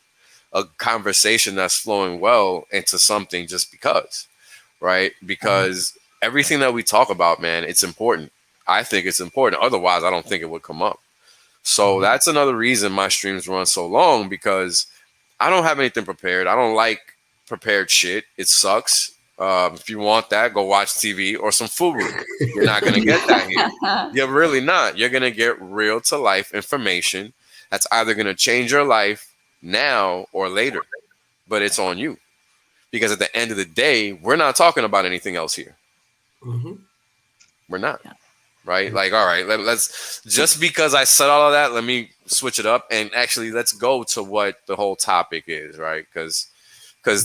a conversation that's flowing well into something just because, right? Because everything that we talk about, man, it's important. I think it's important. Otherwise, I don't think it would come up. So that's another reason my streams run so long, because I don't have anything prepared. I don't like prepared shit. It sucks. If you want that, go watch TV or some FUBU. You're not going to get that here. You're really not. You're going to get real to life information that's either going to change your life now or later. But it's on you. Because at the end of the day, we're not talking about anything else here. We're not. Right? Like, all right, let's just because I said all of that, let me switch it up and actually let's go to what the whole topic is, right? Because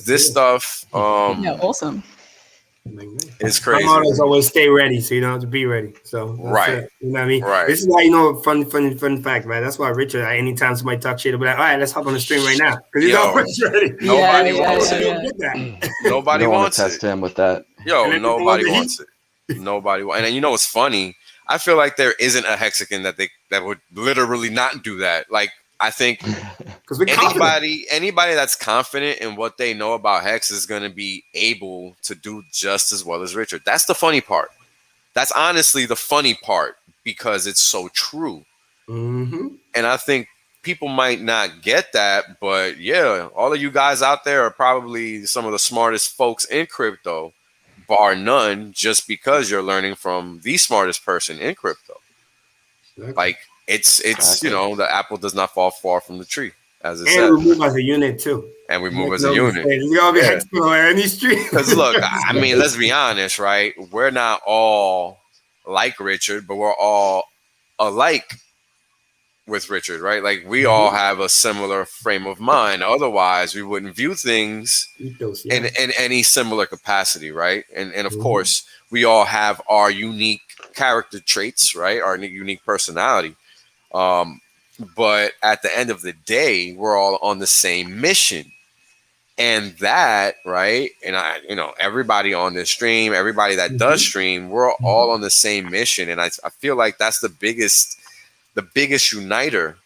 this stuff awesome. It's crazy. My motto is always stay ready, so you don't have to be ready. So right, you know what I mean. Right. This is why, fun fact, right? That's why Richard, anytime somebody talks shit, he'll be like, all right, let's hop on the stream right now because he's always ready. Nobody wants it. Nobody wants test him with that. Nobody wants it. Nobody. And you know what's funny? I feel like there isn't a Hexagon that would literally not do that. Like, I think anybody that's confident in what they know about Hex is going to be able to do just as well as Richard. That's the funny part. That's honestly the funny part, because it's so true. And I think people might not get that, but all of you guys out there are probably some of the smartest folks in crypto, bar none, just because you're learning from the smartest person in crypto. Like, it's the apple does not fall far from the tree, as it says. And we move as a unit too. And we move as a unit. It's gonna be Hex on any street. Because look, I mean, let's be honest, right? We're not all like Richard, but we're all alike with Richard, right? Like, we all have a similar frame of mind. Otherwise, we wouldn't view things in any similar capacity, right? And of course, we all have our unique character traits, right? Our unique personality. But at the end of the day, we're all on the same mission. And that, right? And everybody on this stream, everybody that does stream, we're all on the same mission. And I feel like that's the biggest uniter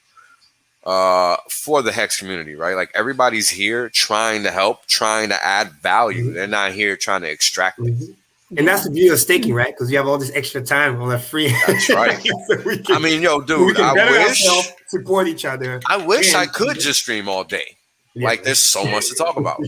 for the Hex community, right? Like, everybody's here trying to help, trying to add value. They're not here trying to extract it. And that's the beauty of staking, right? Because you have all this extra time on a free. That's right. So I mean, dude, I wish support each other. I wish I could just stream all day. Like, there's so much to talk about.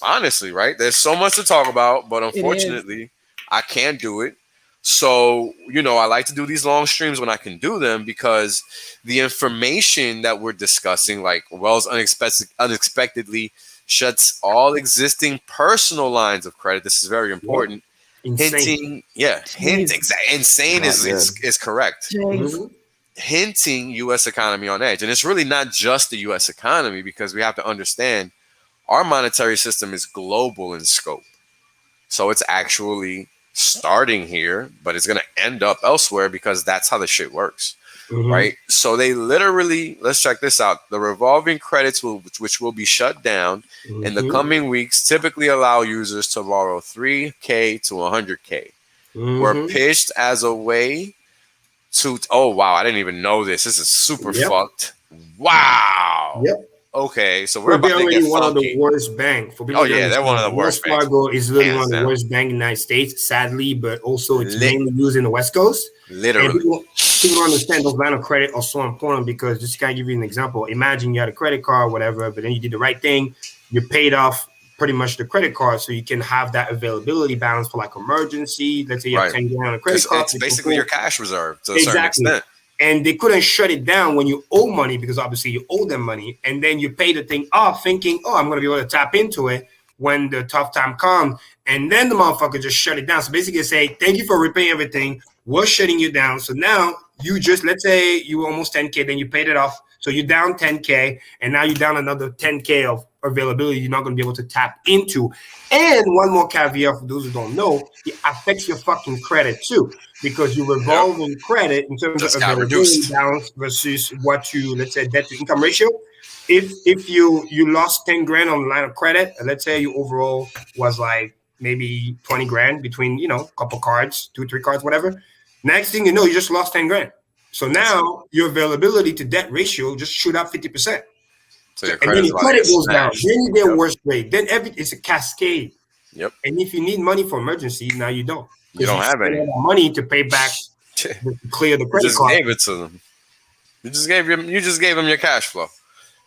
Honestly, right? There's so much to talk about, but unfortunately, I can't do it. So, you know, I like to do these long streams when I can do them, because the information that we're discussing, like Wells unexpectedly shuts all existing personal lines of credit. This is very important. Insane. Hinting, insane is correct. Hinting U.S. economy on edge. And it's really not just the U.S. economy, because we have to understand our monetary system is global in scope. So it's actually starting here, but it's going to end up elsewhere, because that's how the shit works. Right? So they literally, let's check this out. The revolving credits, which will be shut down in the coming weeks, typically allow users to borrow $3K to $100K. Were pitched as a way to, oh wow, I didn't even know this. This is super fucked. Wow. Okay, so we're about to get one of the worst banks. They're one of the worst banks. Wells Fargo is literally one of the worst banks in the United States, sadly, but also it's mainly used in the West Coast. Literally. And people don't understand those line of credit are so important, because just to kind of give you an example, imagine you had a credit card, whatever, but then you did the right thing, you paid off pretty much the credit card, so you can have that availability balance for like emergency. Let's say you have 10 grand on a credit card. It's basically your cash reserve to a certain extent. And they couldn't shut it down when you owe money, because obviously you owe them money, and then you pay the thing off thinking, oh, I'm going to be able to tap into it when the tough time comes, and then the motherfucker just shut it down. So basically say, thank you for repaying everything. We're shutting you down. So now you just, let's say you were almost 10K, then you paid it off. So you're down 10K, and now you're down another 10K of availability you're not going to be able to tap into. And one more caveat for those who don't know, it affects your fucking credit too, because you revolving credit in terms of availability balance versus what you, let's say, debt to income ratio. If you lost 10 grand on the line of credit, and let's say your overall was like maybe 20 grand between, you know, a couple cards, 2-3 cards, whatever. Next thing you know, you just lost 10 grand. So now your availability to debt ratio just shoot up 50%. So your and then your credit goes down. Then you get worse rate. Then it's a cascade. Yep. And if you need money for emergency, now you don't. You don't have any money to pay back to clear the credit card. You just gave it to them. You just gave them your cash flow.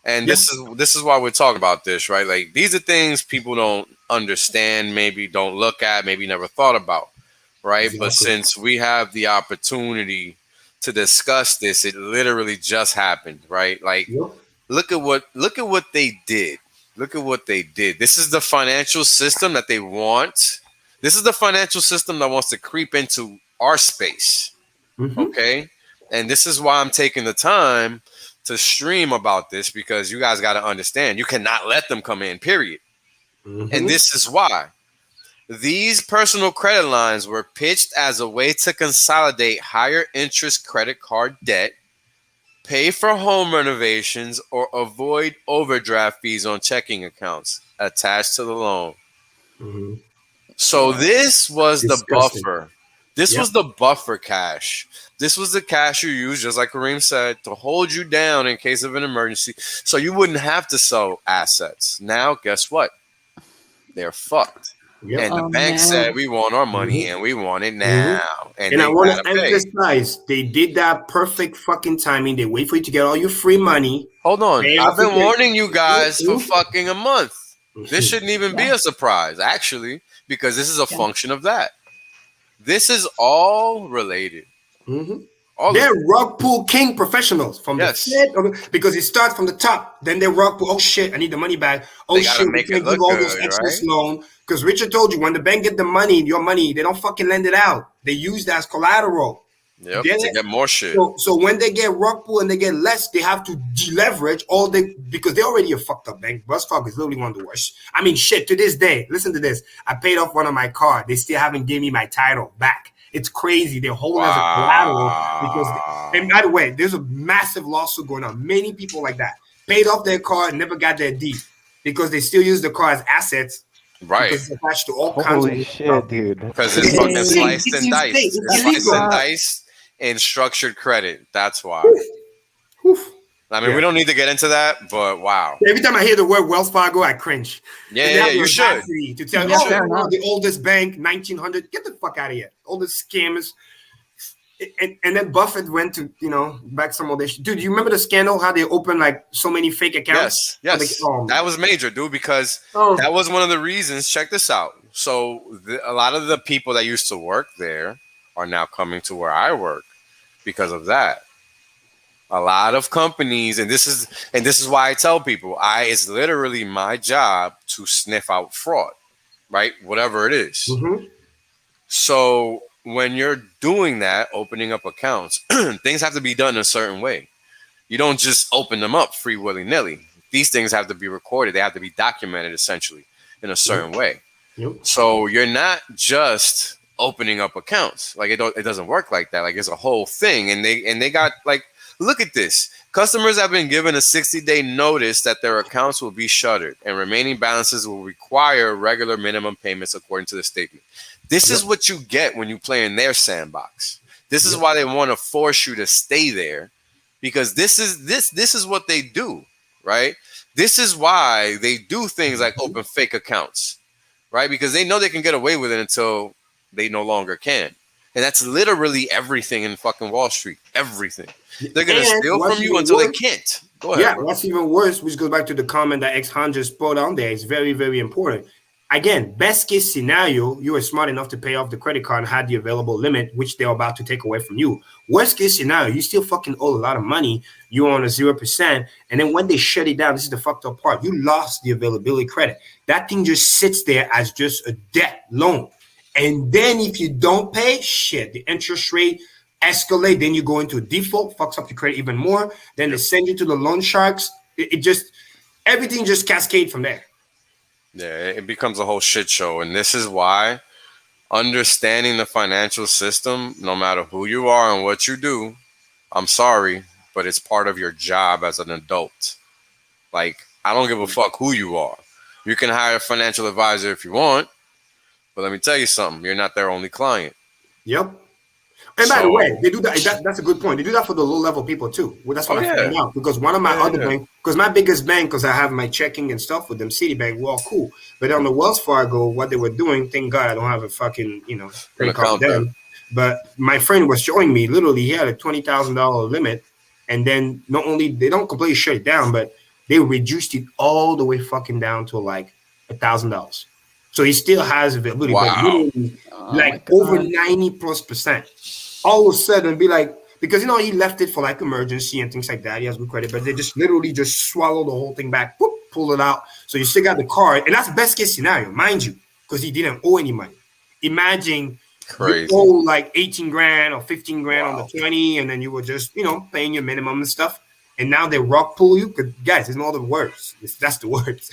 And this is why we're talking about this, right? Like, these are things people don't understand, maybe don't look at, maybe never thought about, right? Exactly. But since we have the opportunity to discuss this, it literally just happened, right? Like, look at what they did. Look at what they did. This is the financial system that they want. This is the financial system that wants to creep into our space. Okay? And this is why I'm taking the time to stream about this, because you guys got to understand, you cannot let them come in, period. And this is why. These personal credit lines were pitched as a way to consolidate higher interest credit card debt, pay for home renovations, or avoid overdraft fees on checking accounts attached to the loan. So this was the buffer. This was the buffer cash. This was the cash you used, just like Kareem said, to hold you down in case of an emergency, so you wouldn't have to sell assets. Now, guess what? They're fucked. And the bank said, we want our money, and we want it now. And I want to emphasize, they did that perfect fucking timing. They wait for you to get all your free money. Hold on. I've been warning you guys for fucking a month. This shouldn't even be a surprise, actually, because this is a function of that. This is all related. They're rug pull king professionals from the set, because it starts from the top. Then they rug pull. Oh shit, I need the money back. Oh shit, we can't give all those excess loan. Because Richard told you, when the bank get the money, your money, they don't fucking lend it out. They use that as collateral. To get more shit. So when they get rug pull and they get less, they have to deleverage because they already a fucked up bank. Wells Fargo is literally one of the worst. I mean, shit, to this day, listen to this. I paid off one of my cards. They still haven't given me my title back. It's crazy. They're holding as a collateral and by the way, there's a massive lawsuit going on. Many people like that paid off their car and never got their deed because they still use the car as assets. Right. It's attached to all kinds of shit, dude. Because it's fucking sliced and diced. It's sliced and diced in structured credit. That's why. I mean, we don't need to get into that, but wow. Every time I hear the word Wells Fargo, I cringe. Yeah, you should. To tell me, the oldest bank, 1900, get the fuck out of here. Oldest scammers. And then Buffett went to, back some of this. Dude, you remember the scandal, how they opened like so many fake accounts? Yes. That was major, dude, because that was one of the reasons. Check this out. So a lot of the people that used to work there are now coming to where I work because of that. A lot of companies, and this is why I tell people, it's literally my job to sniff out fraud, right? Whatever it is. Mm-hmm. So when you're doing that, opening up accounts, things have to be done a certain way. You don't just open them up free willy-nilly. These things have to be recorded. They have to be documented essentially in a certain way. Yep. So you're not just opening up accounts. Like it doesn't work like that. Like it's a whole thing. And they got like, look at this. Customers have been given a 60-day notice that their accounts will be shuttered and remaining balances will require regular minimum payments according to the statement. This is what you get when you play in their sandbox. This is why they want to force you to stay there, because this is what they do, right? This is why they do things like open fake accounts, right? Because they know they can get away with it until they no longer can. And that's literally everything in fucking Wall Street. Everything. They're going to steal from you until they can't. Go ahead. Yeah, what's even worse, which goes back to the comment that X-Han just put on there, is very, very important. Again, best case scenario, you were smart enough to pay off the credit card and had the available limit, which they're about to take away from you. Worst case scenario, you still fucking owe a lot of money. You're on a 0%. And then when they shut it down, this is the fucked up part. You lost the availability credit. That thing just sits there as just a debt loan. And then if you don't pay, shit, the interest rate escalate. Then you go into default, fucks up your credit even more. Then they send you to the loan sharks. Everything just cascades from there. Yeah, it becomes a whole shit show. And this is why understanding the financial system, no matter who you are and what you do, I'm sorry, but it's part of your job as an adult. Like, I don't give a fuck who you are. You can hire a financial advisor if you want, but let me tell you something. You're not their only client. Yep. And by the way, they do that. That's a good point. They do that for the low-level people too. Well, that's what I found out, because one of my other banks, because my biggest bank, because I have my checking and stuff with them, Citibank, we're all cool. But on the Wells Fargo, what they were doing, thank God I don't have a fucking credit card with them. But my friend was showing me, literally, he had a $20,000 limit, and then not only they don't completely shut it down, but they reduced it all the way fucking down to like $1,000. So he still has availability, but literally, over 90+%. All of a sudden, be like, because he left it for like emergency and things like that. He has good credit, but they just literally just swallow the whole thing back, whoop, pull it out. So you still got the card, and that's the best case scenario, mind you, because he didn't owe any money. Imagine you owe like 18 grand or 15 grand on the 20, and then you were just paying your minimum and stuff, and now they rock pull you. Because guys, it's not the words. That's the words.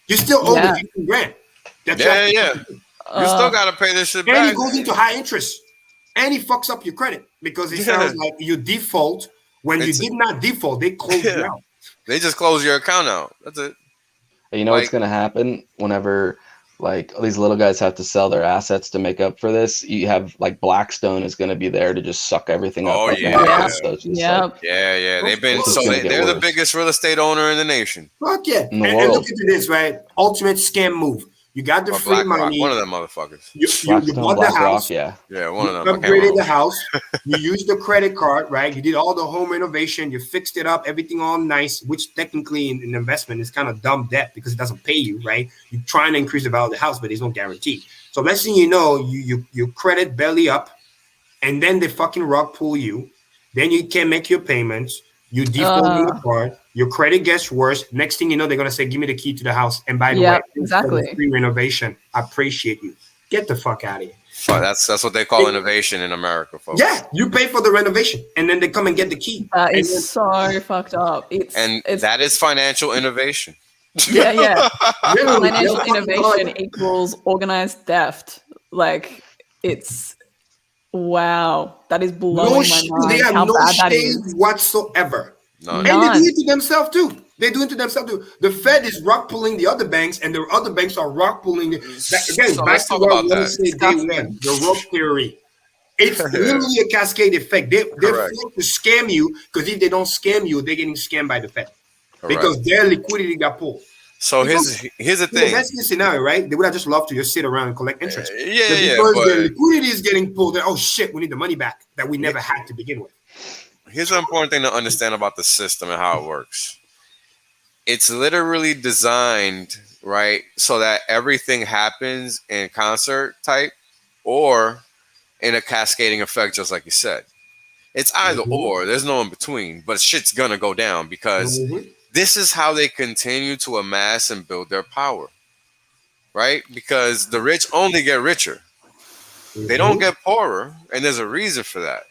You still owe the 15 grand. You still got to pay this shit back. And it goes into high interest. And he fucks up your credit because it sounds like you default when you did not default. They close you out. They just close your account out. That's it. You know what's going to happen whenever like these little guys have to sell their assets to make up for this? You have like Blackstone is going to be there to just suck everything up. Oh yeah, so yeah. They've been they're the biggest real estate owner in the nation. Fuck yeah! And look into this, right? Ultimate scam move. You got the free money. One of them motherfuckers. You bought the house. Yeah, one of them. Upgraded the house. You used the credit card, right? You did all the home renovation. You fixed it up, everything all nice, which technically in an investment is kind of dumb debt because it doesn't pay you, right? You're trying to increase the value of the house, but there's no guarantee. So next thing you know, you credit belly up, and then they fucking rug pull you. Then you can't make your payments. You default on the card. Your credit gets worse. Next thing you know, they're gonna say, "Give me the key to the house." And by the way, exactly, free renovation. I appreciate you. Get the fuck out of here. Oh, that's what they call innovation in America, folks. Yeah, you pay for the renovation, and then they come and get the key. It's so fucked up. That is financial innovation. Yeah. Financial innovation equals organized theft. Like it's. Wow, that is blowing my mind. They have no shame whatsoever. None. And they do it to themselves too. The Fed is rock pulling the other banks, and the other banks are rock pulling. Back to what I want to say day one, the rope theory. It's literally a cascade effect. They're forced to scam you because if they don't scam you, they're getting scammed by the Fed because their liquidity got pulled. So here's the thing. That's the scenario, right? They would have just loved to just sit around and collect interest. Because the liquidity is getting pulled. Oh shit, we need the money back that we never had to begin with. Here's an important thing to understand about the system and how it works. it's literally designed, right, so that everything happens in concert type or in a cascading effect, just like you said. It's either or. There's no in between, but shit's gonna go down because this is how they continue to amass and build their power, right? Because the rich only get richer. They don't get poorer, and there's a reason for that.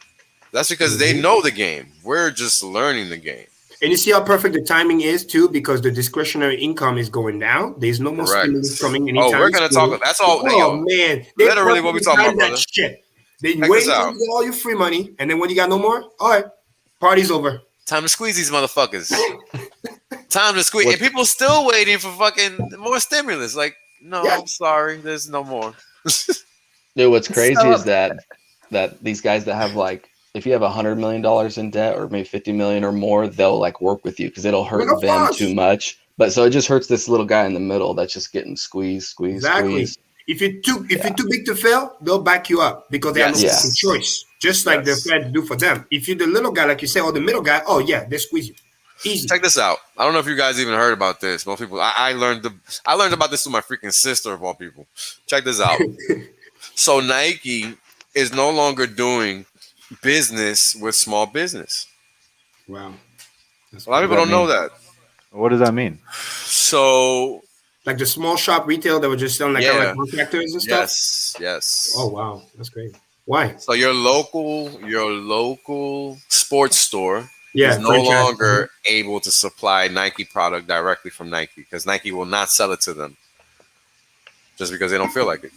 That's because they know the game. We're just learning the game. And you see how perfect the timing is too, because the discretionary income is going down. There's no more stimulus coming anytime. Oh, we're gonna talk. That's all. Oh man, literally what we talking about, brother. Shit. They wait until you get all your free money, and then when you got no more, all right, party's over. Time to squeeze these motherfuckers. Time to squeeze, and people still waiting for fucking more stimulus. Like, no, I'm sorry, there's no more. Dude, what's crazy is that these guys that have like, if you have $100 million in debt or maybe 50 million or more, they'll like work with you because it'll hurt them too much. But so it just hurts this little guy in the middle that's just getting squeezed. If you're too big to fail, they'll back you up because they have no choice. Just like the Fed do for them. If you're the little guy, like you say, or the middle guy, oh yeah, they squeeze you. Easy. Check this out. I don't know if you guys even heard about this. Most people, I learned about this through my freaking sister of all people. Check this out. So Nike is no longer doing business with small business. Wow. A lot of people don't know that. What does that mean? So, like the small shop retail that were just selling like contractors and stuff? Yes. Oh, wow. That's great. Why? So your local sports store is no longer able to supply Nike product directly from Nike because Nike will not sell it to them just because they don't feel like it.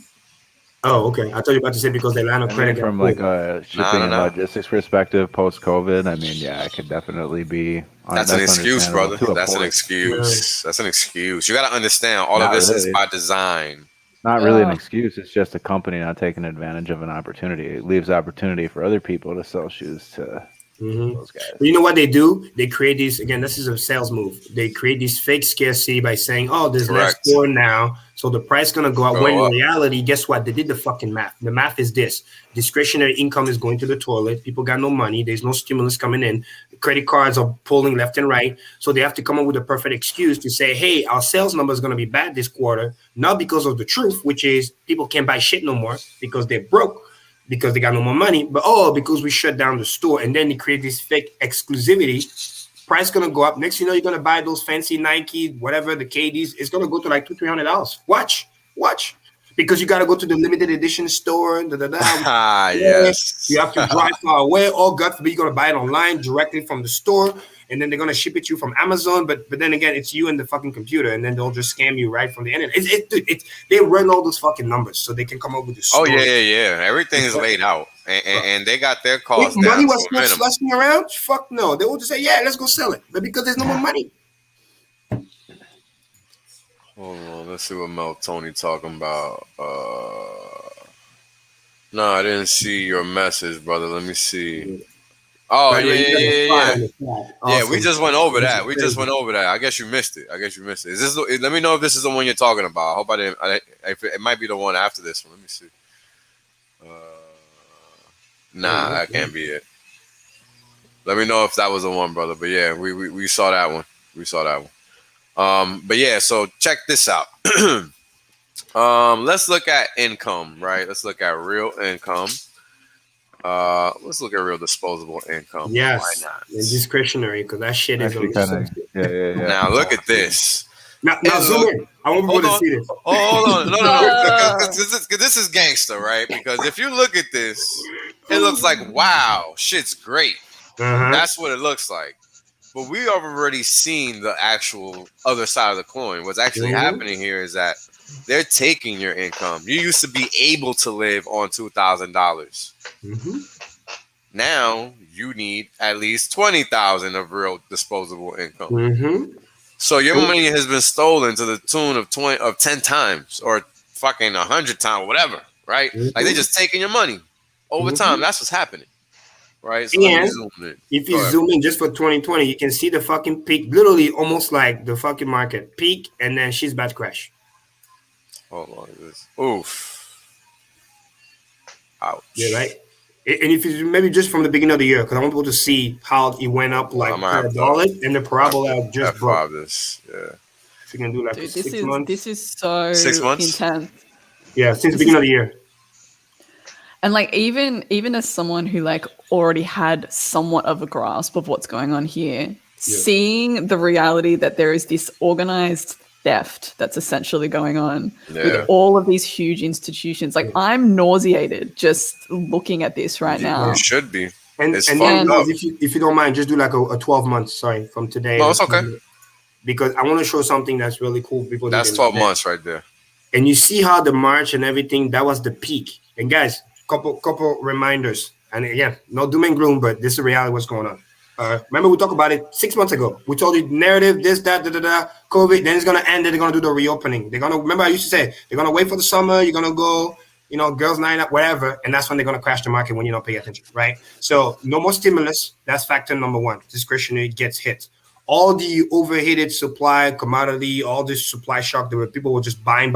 Oh, okay. I thought you were about to say because they line of credit. From like a shipping and logistics perspective, post-COVID, I mean, yeah, it could definitely be. That's an excuse, brother. That's an excuse. That's an excuse. You got to understand, all of this is by design. Not really an excuse. It's just a company not taking advantage of an opportunity. It leaves opportunity for other people to sell shoes to those guys. But you know what they do? They create these, again, this is a sales move. They create these fake scarcity by saying, oh, there's less store now, so the price is going to go up. When in reality, guess what? They did the fucking math. The math is this. Discretionary income is going to the toilet. People got no money. There's no stimulus coming in. Credit cards are pulling left and right. So they have to come up with a perfect excuse to say, hey, our sales number is going to be bad this quarter, not because of the truth, which is people can't buy shit no more because they're broke, because they got no more money, but because we shut down the store. And then they create this fake exclusivity. Price gonna go up. Next, you know, you're gonna buy those fancy Nike, whatever, the KDs. It's gonna go to like $200-300. Watch, because you gotta go to the limited edition store. Yes, you have to drive far away. Oh, God forbid, you're gonna buy it online directly from the store, and then they're gonna ship it to you from Amazon. But then again, it's you and the fucking computer, and then they'll just scam you right from the internet. They run all those fucking numbers so they can come up with this. Oh yeah. Everything is laid out, and they got their costs. If money was not slushing around, fuck no. They will just say, yeah, let's go sell it, but because there's no more money. Hold on, let's see what Mel Tony talking about. No, I didn't see your message, brother. Let me see. Oh, yeah. Yeah, we just went over that. I guess you missed it. Is this? Let me know if this is the one you're talking about. I hope I didn't. It might be the one after this one. Let me see. Nah, that can't be it. Let me know if that was the one, brother. But yeah, we saw that one. But yeah, so check this out. Let's look at income, right? Let's look at real income. Let's look at real disposable income. Yes, why not? It's discretionary because that shit is yeah. Now look at this. Now zoom in. I want people to see this. Hold on, no. This is gangster, right? Because if you look at this, it looks like wow, shit's great. That's what it looks like. But we have already seen the actual other side of the coin. What's actually happening here is that they're taking your income. You used to be able to live on $2,000. Now you need at least $20,000 of real disposable income. So your money has been stolen to the tune of 10 times or fucking 100 times, whatever, right? Like they're just taking your money over time. That's what's happening. Right. So and if you zoom in just for 2020, you can see the fucking peak, literally almost like the fucking market peak, and then she's about to crash. Hold on, this. Oof. Ouch. Yeah, right. And if you maybe just from the beginning of the year, because I want people to see how it went up Well, I'm like gonna have parabolic, and the I have parabola to just broke. F5 this. Yeah. If you can do like Dude, 6 months. this is so 6 months. intense. Yeah, since the This beginning is- of the year. And like even as someone who like already had somewhat of a grasp of what's going on here, seeing the reality that there is this organized theft that's essentially going on with all of these huge institutions, like I'm nauseated just looking at this right now. You should be. And It's then fucked up. if you don't mind, just do like a 12 months. Sorry, from today. No, it's okay. Because I want to show something that's really cool. People That's 12 months right there. And you see how the March and everything, that was the peak. And guys, couple reminders. And again, no doom and gloom, but this is the reality of what's going on. Remember we talked about it 6 months ago. We told you narrative, this, that, COVID, then it's gonna end, then they're gonna do the reopening. They're gonna remember I used to say they're gonna wait for the summer, you're gonna go, girls night out, whatever, and that's when they're gonna crash the market when you don't pay attention, right? So no more stimulus. That's factor number one. Discretionary gets hit. All the overheated supply, commodity, all this supply shock, people were just buying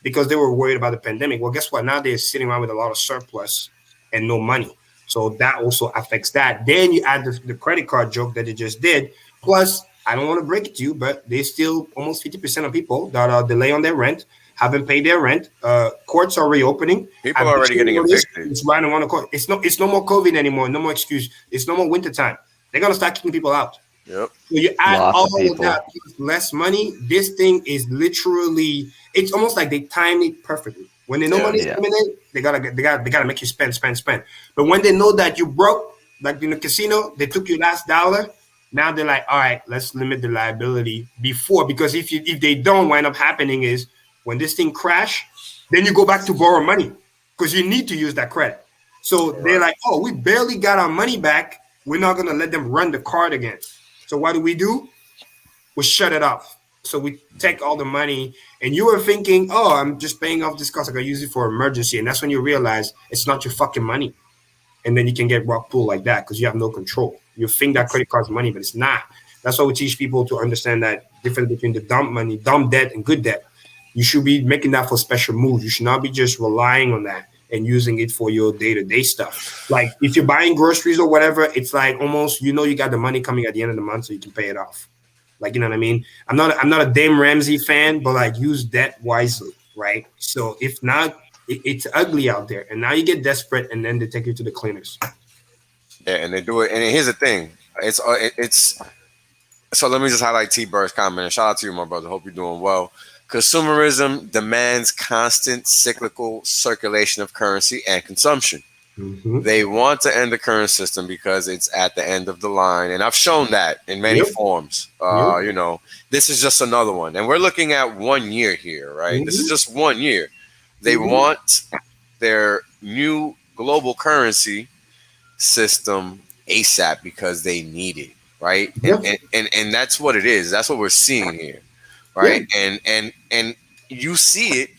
because they were worried about the pandemic. Well, guess what? Now they're sitting around with a lot of surplus and no money. So that also affects that. Then you add the credit card joke that they just did. Plus, I don't want to break it to you, but there's still almost 50% of people that are delayed on their rent, haven't paid their rent. Courts are reopening. People are already getting evicted. It's right on the court. It's no more COVID anymore. No more excuse. It's no more winter time. They're gonna start kicking people out. Yep. So you add all of that, less money. This thing is literally. It's almost like they time it perfectly. When they know money's coming in, they gotta make you spend. But when they know that you broke, like in the casino, they took your last dollar. Now they're like, all right, let's limit the liability because if they don't, wind up happening is when this thing crash, then you go back to borrow money because you need to use that credit. So they're like, oh, we barely got our money back. We're not going to let them run the card again. So what do? We shut it off. So we take all the money, and you were thinking, oh, I'm just paying off this cost. I can use it for emergency. And that's when you realize it's not your fucking money. And then you can get rock pulled like that because you have no control. You think that credit card's money, but it's not. That's why we teach people to understand that difference between the dumb money, dumb debt, and good debt. You should be making that for special moves. You should not be just relying on that and using it for your day-to-day stuff. Like if you're buying groceries or whatever, it's like almost you got the money coming at the end of the month so you can pay it off. Like, you know what I mean? I'm not a Dame Ramsey fan, but like use debt wisely, right? So if not, it's ugly out there. And now you get desperate and then they take you to the cleaners. Yeah, and they do it. And here's the thing. It's so let me just highlight T-Bird's comment. And shout out to you, my brother. Hope you're doing well. Consumerism demands constant cyclical circulation of currency and consumption. Mm-hmm. They want to end the current system because it's at the end of the line. And I've shown that in many forms. This is just another one. And we're looking at 1 year here, right? Mm-hmm. This is just 1 year. They want their new global currency system ASAP because they need it, right? And that's what it is. That's what we're seeing here. Right. And you see it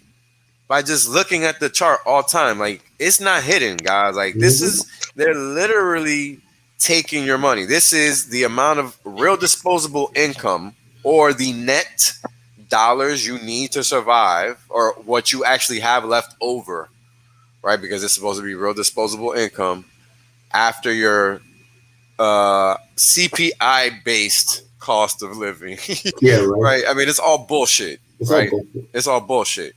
by just looking at the chart all time. Like it's not hidden, guys. Like they're literally taking your money. This is the amount of real disposable income or the net dollars you need to survive or what you actually have left over, right? Because it's supposed to be real disposable income after your CPI based cost of living. Right. I mean, it's all bullshit. It's all bullshit.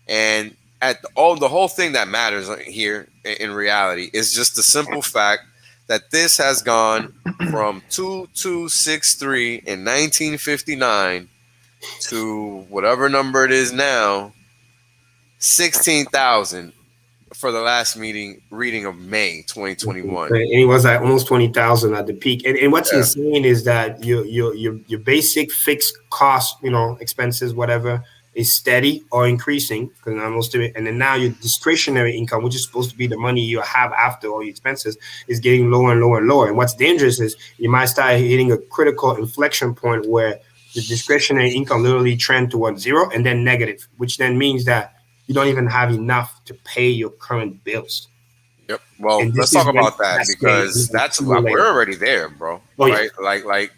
And the whole thing that matters here in reality is just the simple fact that this has gone from 2263 in 1959 to whatever number it is now, 16,000 for the last reading of May 2021. And it was at almost 20,000 at the peak. And what's insane is that your basic fixed cost, expenses, whatever, is steady or increasing because almost to it. And then now your discretionary income, which is supposed to be the money you have after all your expenses, is getting lower and lower and lower. And what's dangerous is you might start hitting a critical inflection point where the discretionary income literally trend towards zero and then negative, which then means that you don't even have enough to pay your current bills. Yep. Well, let's talk about that because that's like, we're already there, bro. Right? Like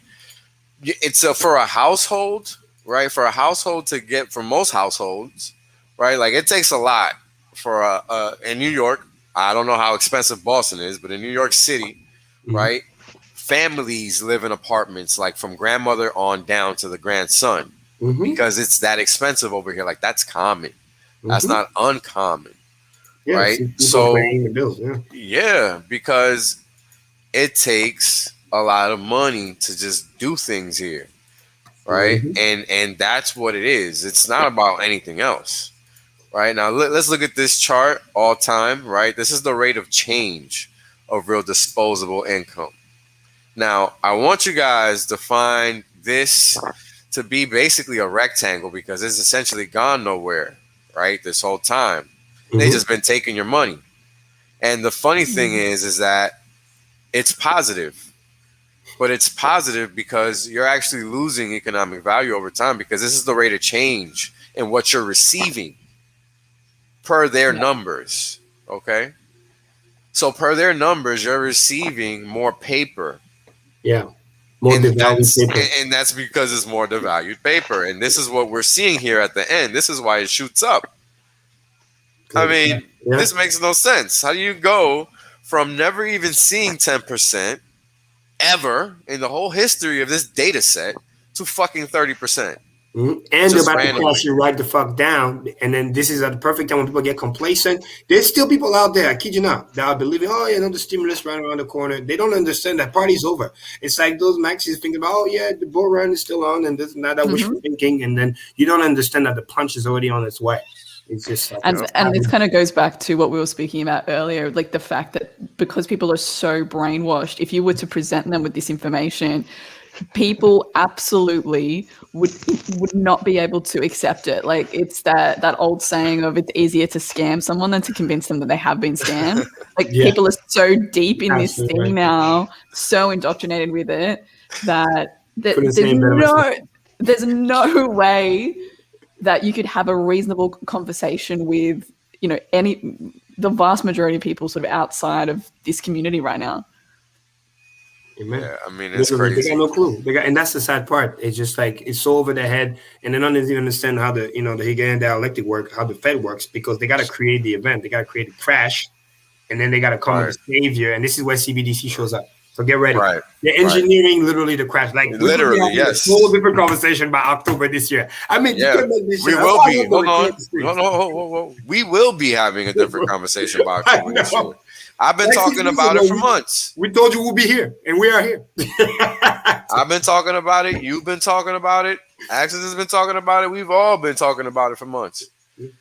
it's for a household, right? For a household to get, for most households, right? Like it takes a lot for in New York. I don't know how expensive Boston is, but in New York City, right, families live in apartments like from grandmother on down to the grandson because it's that expensive over here. Like that's common. That's not uncommon, right? So paying the bills, yeah, because it takes a lot of money to just do things here, right? And that's what it is. It's not about anything else, right? Now let's look at this chart all time, right? This is the rate of change of real disposable income. Now I want you guys to find this to be basically a rectangle because it's essentially gone nowhere, right? This whole time they just been taking your money. And the funny thing is that it's positive, but it's positive because you're actually losing economic value over time because this is the rate of change in what you're receiving per their numbers. Okay. So per their numbers, you're receiving more paper. Yeah. More devalued paper. And that's because it's more devalued paper. And this is what we're seeing here at the end. This is why it shoots up. I mean, this makes no sense. How do you go from never even seeing 10% ever in the whole history of this data set to fucking 30%? And they're about to crash you right the fuck down. And then this is at the perfect time when people get complacent. There's still people out there, I kid you not, that are believing, oh, yeah, no, the stimulus right around the corner. They don't understand that party's over. It's like those maxis thinking about, oh, yeah, the bull run is still on and this and that wishful thinking. And then you don't understand that the punch is already on its way. It's just like, and this kind of goes back to what we were speaking about earlier, like the fact that because people are so brainwashed, if you were to present them with this information, people absolutely would not be able to accept it. Like it's that old saying of it's easier to scam someone than to convince them that they have been scammed. Like people are so deep in this thing now, so indoctrinated with it that there's no way that you could have a reasonable conversation with, you know, the vast majority of people sort of outside of this community right now. Amen. Yeah, I mean, it's crazy. They got no clue. And that's the sad part. It's just like it's so over their head, and they don't even understand how the Hegelian dialectic work, how the Fed works, because they got to create the event, they got to create a crash, and then they got to come with a savior, and this is where CBDC shows up. So get ready. Right. They're engineering literally the crash. Like literally, yes. A whole different conversation by October this year. I mean, we will be. Hold on. No. We will be having a different conversation by October this year. I've been talking about it for months. We told you we'll be here, and we are here. I've been talking about it. You've been talking about it. Axis has been talking about it. We've all been talking about it for months,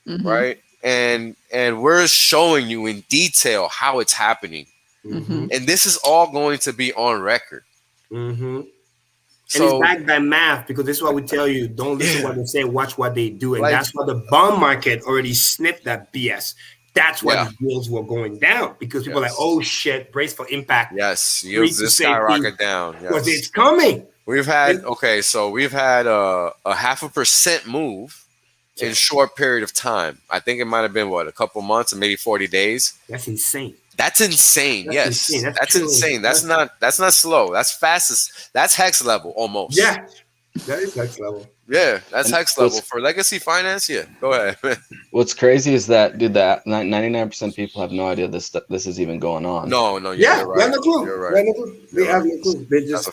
right? And we're showing you in detail how it's happening. And this is all going to be on record. And it's backed by math, because this is what we tell you. Don't listen to what they say, watch what they do. And that's why the bond market already sniffed that BS. That's why the yields were going down, because people are like, oh shit, brace for impact. Yes, yields just skyrocket down. Because it's coming. We've had a 0.5% move in a short period of time. I think it might have been a couple months or maybe 40 days. That's insane. That's insane. That's insane. That's not slow. That's fastest. That's Hex level almost. Yeah, that is Hex level. Yeah, that's Hex level for legacy finance. Yeah, go ahead. What's crazy is that, dude, that 99% of people have no idea this is even going on. No, you're right. They have no clue. They have no clue. They just,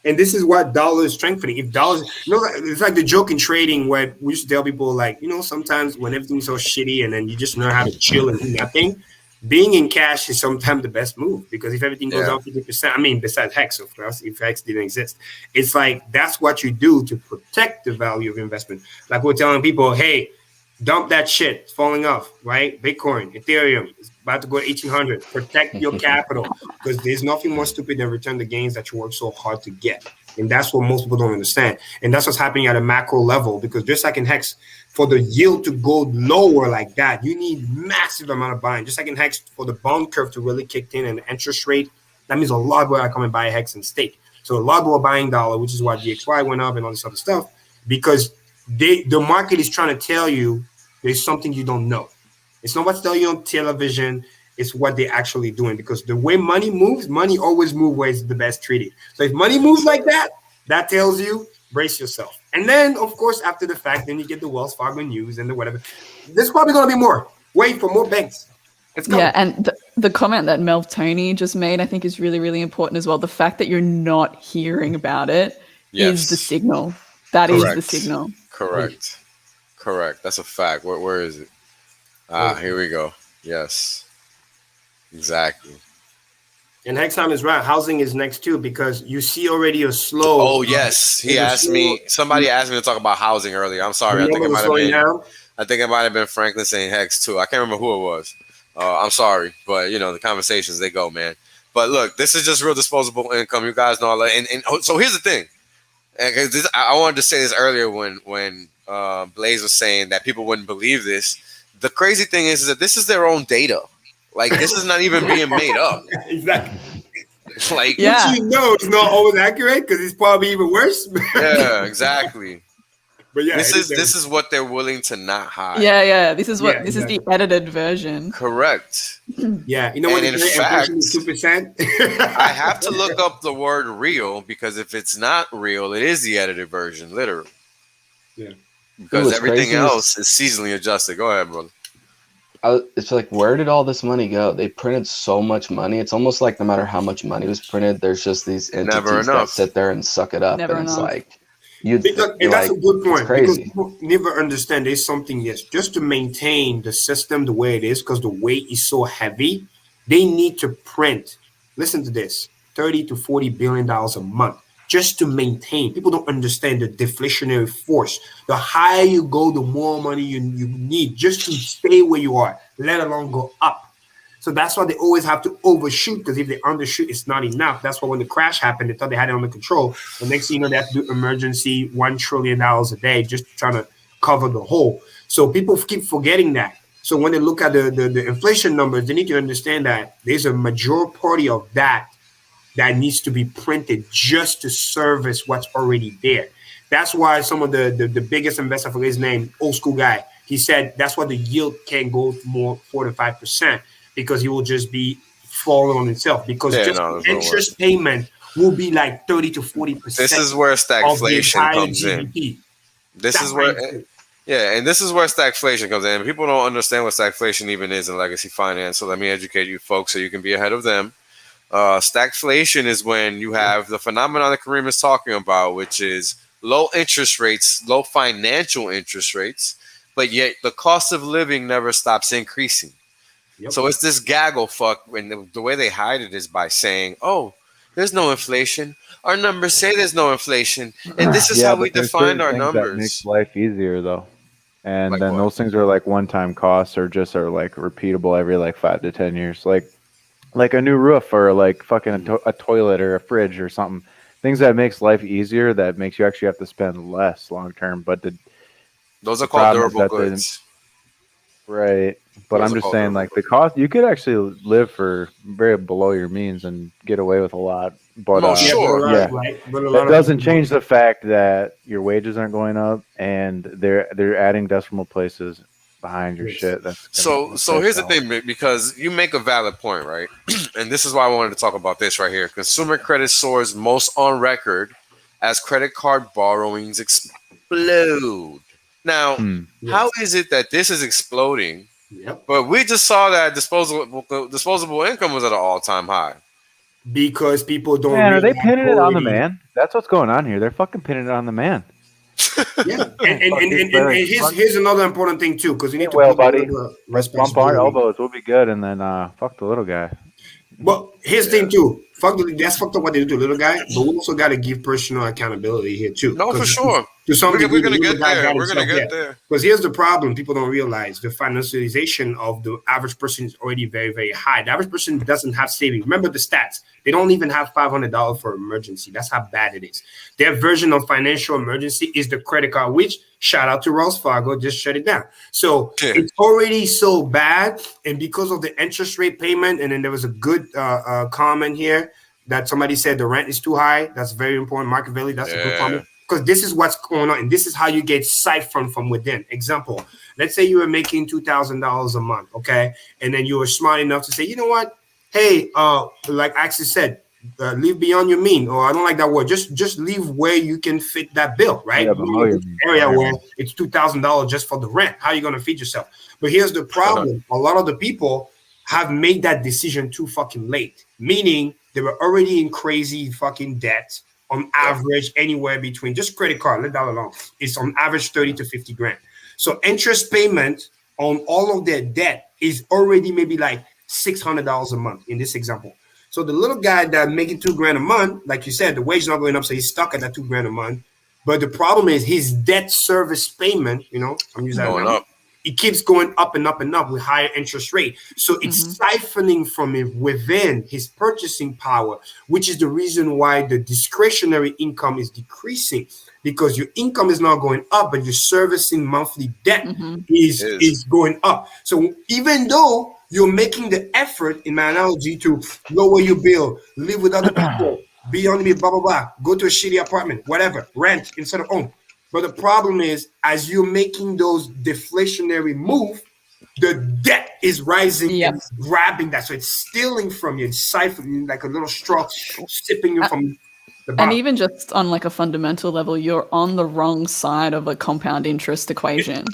and this is what dollar is strengthening. If dollars, it's like the joke in trading where we used to tell people, like, sometimes when everything's so shitty and then you just know how to chill and do nothing, being in cash is sometimes the best move, because if everything goes down 50%, I mean, besides Hex, of course, if Hex didn't exist, it's like that's what you do to protect the value of investment. Like we're telling people, hey, dump that shit, it's falling off, right? Bitcoin, Ethereum, it's about to go to 1,800. Protect your capital, because there's nothing more stupid than return the gains that you work so hard to get. And that's what most people don't understand. And that's what's happening at a macro level, because just like in Hex, for the yield to go lower like that, you need massive amount of buying. Just like in Hex, for the bond curve to really kick in and the interest rate, that means a lot of people are coming buy Hex and stake. So a lot of people are buying dollar, which is why DXY went up and all this other stuff, because the market is trying to tell you there's something you don't know. It's not what's telling you on television. It's what they're actually doing, because the way money moves, money always moves where it's the best treated. So if money moves like that, that tells you brace yourself. And then, of course, after the fact, then you get the Wells Fargo news and the whatever. There's probably going to be more. Wait for more banks. It's coming. Yeah, and the comment that Melv Tony just made, I think, is really, really important as well. The fact that you're not hearing about it is the signal. That is the signal. Correct. Correct. That's a fact. Where is it? Here we go. Yes. Exactly. And Hexam is right. Housing is next too, because you see already a slow. Oh yes, he asked me. Somebody asked me to talk about housing earlier. I'm sorry. I think it might have been Franklin saying Hex too. I can't remember who it was. I'm sorry, but you know the conversations they go, man. But look, this is just real disposable income. You guys know, and so here's the thing. I wanted to say this earlier when Blaze was saying that people wouldn't believe this. The crazy thing is that this is their own data. Like this is not even being made up. Exactly. Like which you know it's not always accurate because it's probably even worse. Yeah, exactly. But yeah, this is what they're willing to not hide. Yeah. This is this is the edited version. Correct. Yeah, you know what? In fact, 2%. I have to look up the word "real" because if it's not real, it is the edited version, literally. Yeah. Because everything else is seasonally adjusted. Go ahead, brother. It's like, where did all this money go? They printed so much money. It's almost like no matter how much money was printed, there's just these entities that sit there and suck it up. It's like, that's a good point. Crazy. Because people never understand there's something, yes, just to maintain the system the way it is, because the weight is so heavy, they need to print, listen to this, $30 to $40 billion a month. Just to maintain. People don't understand the deflationary force. The higher you go, the more money you need just to stay where you are, let alone go up. So that's why they always have to overshoot, because if they undershoot, it's not enough. That's why when the crash happened, they thought they had it under control. The next thing you know, they have to do emergency $1 trillion a day just trying to cover the hole. So people keep forgetting that. So when they look at the inflation numbers, they need to understand that there's a majority of that needs to be printed just to service what's already there. That's why some of the biggest investor, I forget his name, old school guy, he said that's why the yield can't go more 4 to 5%, because he will just be falling on itself, because interest payment will be like 30 to 40%. This is where stagflation comes in. This is where and this is where stagflation comes in. People don't understand what stagflation even is in legacy finance. So let me educate you folks so you can be ahead of them. Stagflation is when you have the phenomenon that Kareem is talking about, which is low interest rates, low financial interest rates, but yet the cost of living never stops increasing. Yep. So it's this gaggle fuck, and the way they hide it is by saying, oh, there's no inflation. Our numbers say there's no inflation, and this is how we define our numbers. That makes life easier, though. And like then those things are like one-time costs, or just are like repeatable every like 5 to 10 years. Like a new roof, or like fucking a toilet or a fridge or something. Things that makes life easier, that makes you actually have to spend less long term. But those are called durable goods. Right. But I'm just saying, like, the cost, you could actually live for very below your means and get away with a lot. But sure. Yeah. But that doesn't change the fact that your wages aren't going up, and they're adding decimal places behind your shit. So here's the thing, because you make a valid point, right? And this is why I wanted to talk about this right here. Consumer credit soars most on record as credit card borrowings explode. Now, how is it that this is exploding? Yep. But we just saw that disposable income was at an all-time high. Because people don't. Man, are they pinning it on the man? That's what's going on here. They're fucking pinning it on the man. Yeah, and here's another important thing too, because you need to put buddy. Let's bump our elbows. We'll be good, and then fuck the little guy. But here's the thing too. That's fucked up what they do to the little guy, but we also got to give personal accountability here too. No, for sure. To some degree, we're gonna get there. We're gonna get there. Because here's the problem: people don't realize the financialization of the average person is already very, very high. The average person doesn't have savings. Remember the stats; they don't even have $500 for emergency. That's how bad it is. Their version of financial emergency is the credit card, which, shout out to Wells Fargo, just shut it down. So it's already so bad, and because of the interest rate payment, and then there was a good comment here that somebody said the rent is too high. That's very important. Machiavelli, that's a good comment. Because this is what's going on, and this is how you get siphoned from within. Example, let's say you were making $2,000 a month, okay? And then you were smart enough to say, you know what? Hey, like Axel said, live beyond your mean, or I don't like that word. Just leave where you can fit that bill, right? Area where it's $2,000 just for the rent. How are you going to feed yourself? But here's the problem. A lot of the people have made that decision too fucking late, meaning they were already in crazy fucking debt on average, anywhere between, just credit card, let that alone, it's on average 30 to 50 grand. So interest payment on all of their debt is already maybe like $600 a month in this example. So the little guy that making $2 grand a month, like you said, the wage is not going up, so he's stuck at that $2 grand a month. But the problem is his debt service payment, you know, I'm using that going up. It keeps going up and up and up with higher interest rate. So it's siphoning from it within his purchasing power, which is the reason why the discretionary income is decreasing, because your income is not going up, but your servicing monthly debt is going up. So even though you're making the effort, in my analogy, to lower your bill, live with other people, be on me, blah, blah, blah, go to a shitty apartment, whatever, rent instead of own. But the problem is, as you're making those deflationary moves, the debt is rising and grabbing that. So it's stealing from you, it's siphoning like a little straw, sipping you from the bottom. And even just on like a fundamental level, you're on the wrong side of a compound interest equation.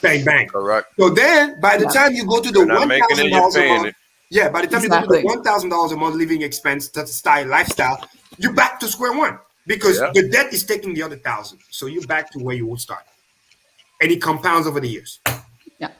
Bang, bang. Correct. So then, by the time you go to the $1,000 a month, by the time you go to the $1,000 a month living expense, style, lifestyle, you're back to square one. Because the debt is taking the other 1,000, so you're back to where you would start, and it compounds over the years. Yeah,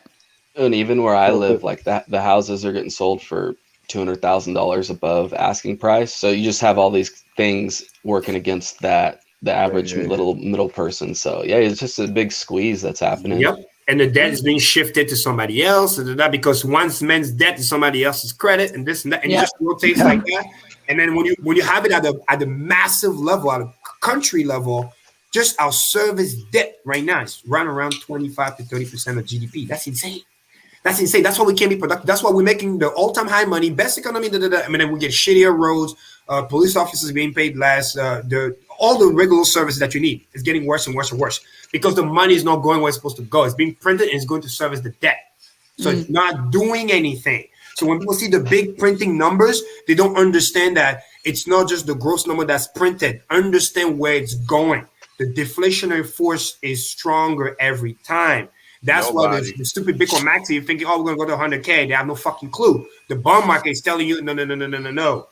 and even where I live, like that, the houses are getting sold for $200,000 above asking price. So you just have all these things working against that, the average middle person. So yeah, it's just a big squeeze that's happening. Yep, and the debt is being shifted to somebody else, because once man's debt is somebody else's credit, and this and that, and it just rotates like that. And then when you have it at the massive level, at a country level, just our service debt right now is running around 25 to 30% of GDP. That's insane. That's insane. That's why we can't be productive. That's why we're making the all-time high money, best economy. I mean, then we get shittier roads, police officers being paid less. All the regular services that you need is getting worse and worse and worse because the money is not going where it's supposed to go. It's being printed and it's going to service the debt. So it's not doing anything. So when people see the big printing numbers, they don't understand that it's not just the gross number that's printed. Understand where it's going. The deflationary force is stronger every time. That's why the stupid Bitcoin maxi, you're thinking, oh, we're going to go to 100K. They have no fucking clue. The bond market is telling you, no.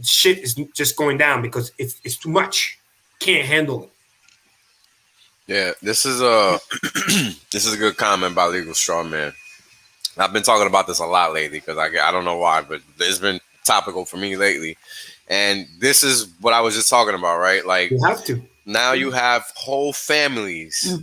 Shit is just going down because it's too much. Can't handle it. Yeah, this is a good comment by Legal Strawman. I've been talking about this a lot lately because I don't know why, but it's been topical for me lately. And this is what I was just talking about, right? Like, you have to. Now you have whole families,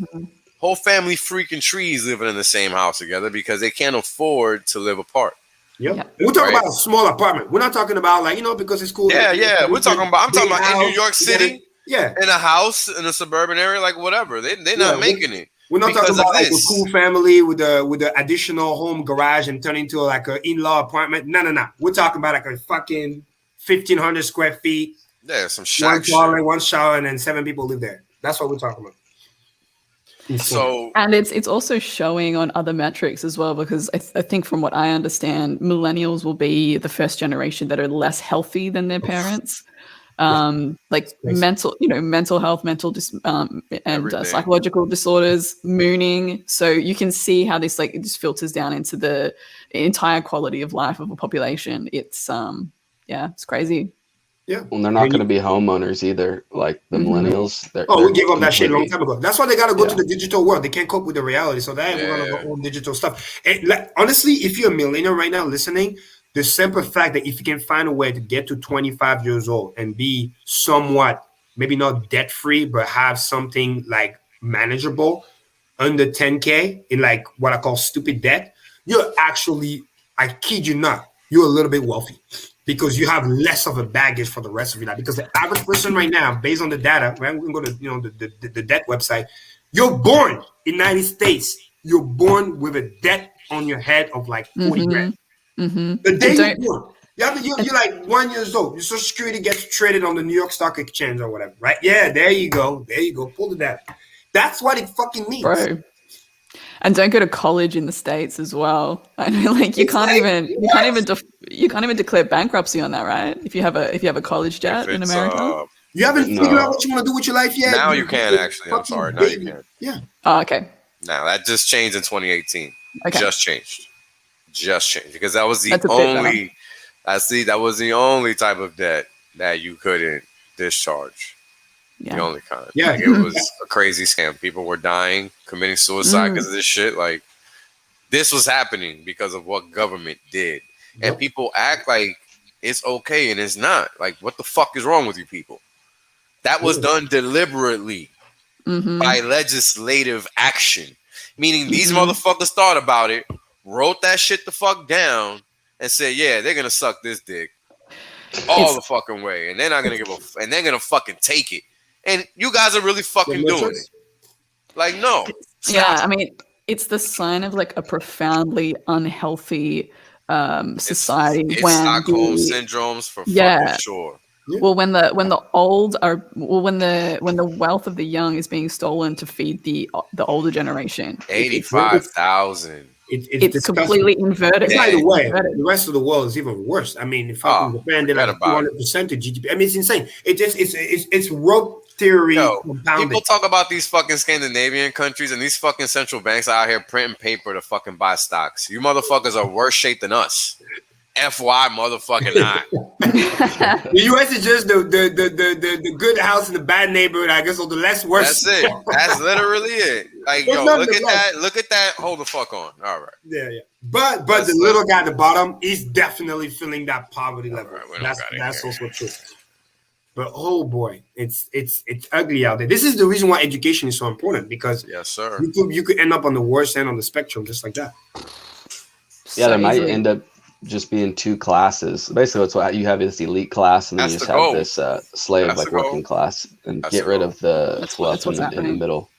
whole family freaking trees living in the same house together because they can't afford to live apart. Yep. We're talking about a small apartment. We're not talking about because it's cool. Yeah. I'm talking about in New York City. Yeah. In a house in a suburban area, like whatever. They're not making it. We're not talking about like a cool family with the additional home garage and turn into like an in-law apartment. No. We're talking about like a fucking 1,500 square feet. Yeah, some shack. One toilet, one shower, and then 7 people live there. That's what we're talking about. So, and it's also showing on other metrics as well, because I think from what I understand, millennials will be the first generation that are less healthy than their parents. Like mental health, and psychological disorders, mooning. So you can see how this it just filters down into the entire quality of life of a population. It's it's crazy. Yeah, well, they're not going to be homeowners either. Like the millennials. We gave up that shit a long time ago. That's why they got to go to the digital world. They can't cope with the reality. So we're going to go on digital stuff. And honestly, if you're a millennial right now listening, the simple fact that if you can find a way to get to 25 years old and be somewhat, maybe not debt free, but have something like manageable under 10K in like what I call stupid debt, you're actually, I kid you not, you're a little bit wealthy because you have less of a baggage for the rest of your life. Because the average person right now, based on the data, right, we can go to the debt website, you're born in the United States, you're born with a debt on your head of like 40 grand. The day you're born, you're like 1 year old. Your Social Security gets traded on the New York Stock Exchange or whatever, right? Yeah, there you go. Pull the data. That's what it fucking means. Bro. And don't go to college in the States as well. I mean, like you can't even declare bankruptcy on that, right? If you have a college debt in America. You haven't figured out what you want to do with your life yet. Now you can actually. I'm sorry. Now you can. Yeah. Oh, okay. Now that just changed in 2018. Okay. Just changed. just changed because that was the only. That was the only type of debt that you couldn't discharge. The only kind. Yeah, like, it was a crazy scam. People were dying, committing suicide because of this shit. Like this was happening because of what government did, and people act like it's okay and it's not. Like, what the fuck is wrong with you people? That was done deliberately by legislative action, meaning these motherfuckers thought about it, wrote that shit the fuck down, and said, "Yeah, they're gonna suck this dick all the fucking way, and they're not gonna give a, and they're gonna fucking take it." And you guys are really fucking doing it. Like, no. Yeah, I mean, it's the sign of like a profoundly unhealthy society. It's when Stockholm syndromes for fucking sure. Well, when the old are when the wealth of the young is being stolen to feed the older generation. 85,000. It's completely inverted. By the way, the rest of the world is even worse. I mean, if I Japan did like 200% of GDP. I mean, it's insane. It's rogue theory compounded. People talk about these fucking Scandinavian countries and these fucking central banks out here printing paper to fucking buy stocks. You motherfuckers are worse shape than us. FY motherfucking not. The US is just the good house in the bad neighborhood, I guess, or the less worse. That's it. That's literally it. Like, yo, look at that. Look at that. Hold the fuck on. All right. Yeah. But the little guy at the bottom is definitely feeling that poverty level. Right, that's also true. But oh boy, it's ugly out there. This is the reason why education is so important, because yes, sir, you could end up on the worst end on the spectrum just like that. Yeah, there might end up just being two classes. Basically, that's what you have: this elite class, and then you just have this slave working class, and get rid of the fluff in the middle.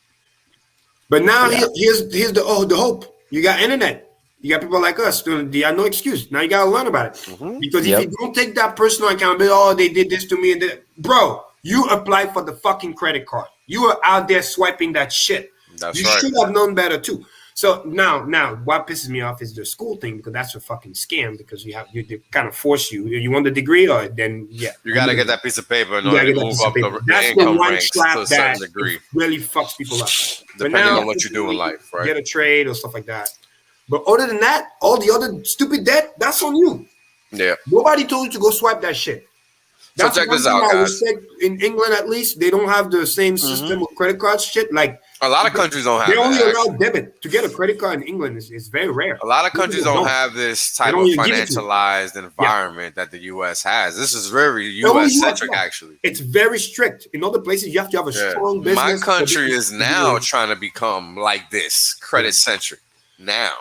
But now here's the hope. You got internet. You got people like us. They have no excuse. Now you got to learn about it. Because if you don't take that personal accountability, they did this to me. Bro, you applied for the fucking credit card. You are out there swiping that shit. You should have known better too. So now, what pisses me off is the school thing, because that's a fucking scam. Because they kind of force you. You want the degree, or then you got to get that piece of paper in order to move up the income ranks to a certain degree. Really fucks people up. Depending on what you do in life, right? Get a trade or stuff like that. But other than that, all the other stupid debt, that's on you. Yeah. Nobody told you to go swipe that shit. So check this out, guys. In England, at least, they don't have the same system with credit cards shit. Like a lot of countries don't have. They only allow debit. To get a credit card in England is very rare. A lot of countries don't have this type of financialized environment that the U.S. has. This is very U.S. centric, actually. It's very strict. In other places, you have to have a strong business. My country is now trying to become like this, credit centric. Now.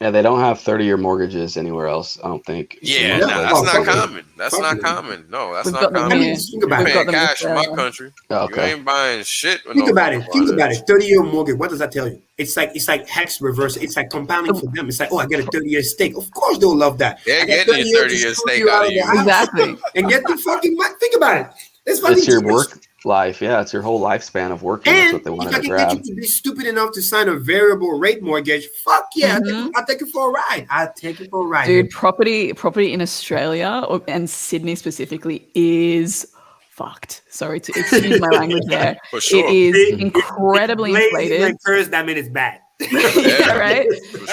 Yeah, they don't have 30-year mortgages anywhere else, I don't think. Yeah, that's not common. That's not common. No, that's not common. I mean, think about it. You're paying cash in my country. You ain't buying shit. Think about it. 30-year mortgage. What does that tell you? It's like hex reverse. It's like compounding for them. It's like, I get a 30-year stake. Of course they'll love that. They're getting a 30-year stake out of you. Exactly. And get the fucking think about it. It's your work life. Yeah, it's your whole lifespan of working. And that's what they wanted to grab. If I can get you to be stupid enough to sign a variable rate mortgage, fuck yeah, I'll take it for a ride. Dude, property in Australia and Sydney specifically is fucked. Sorry to excuse my language there. For sure. It is incredibly inflated. That means it's bad. Yeah, right.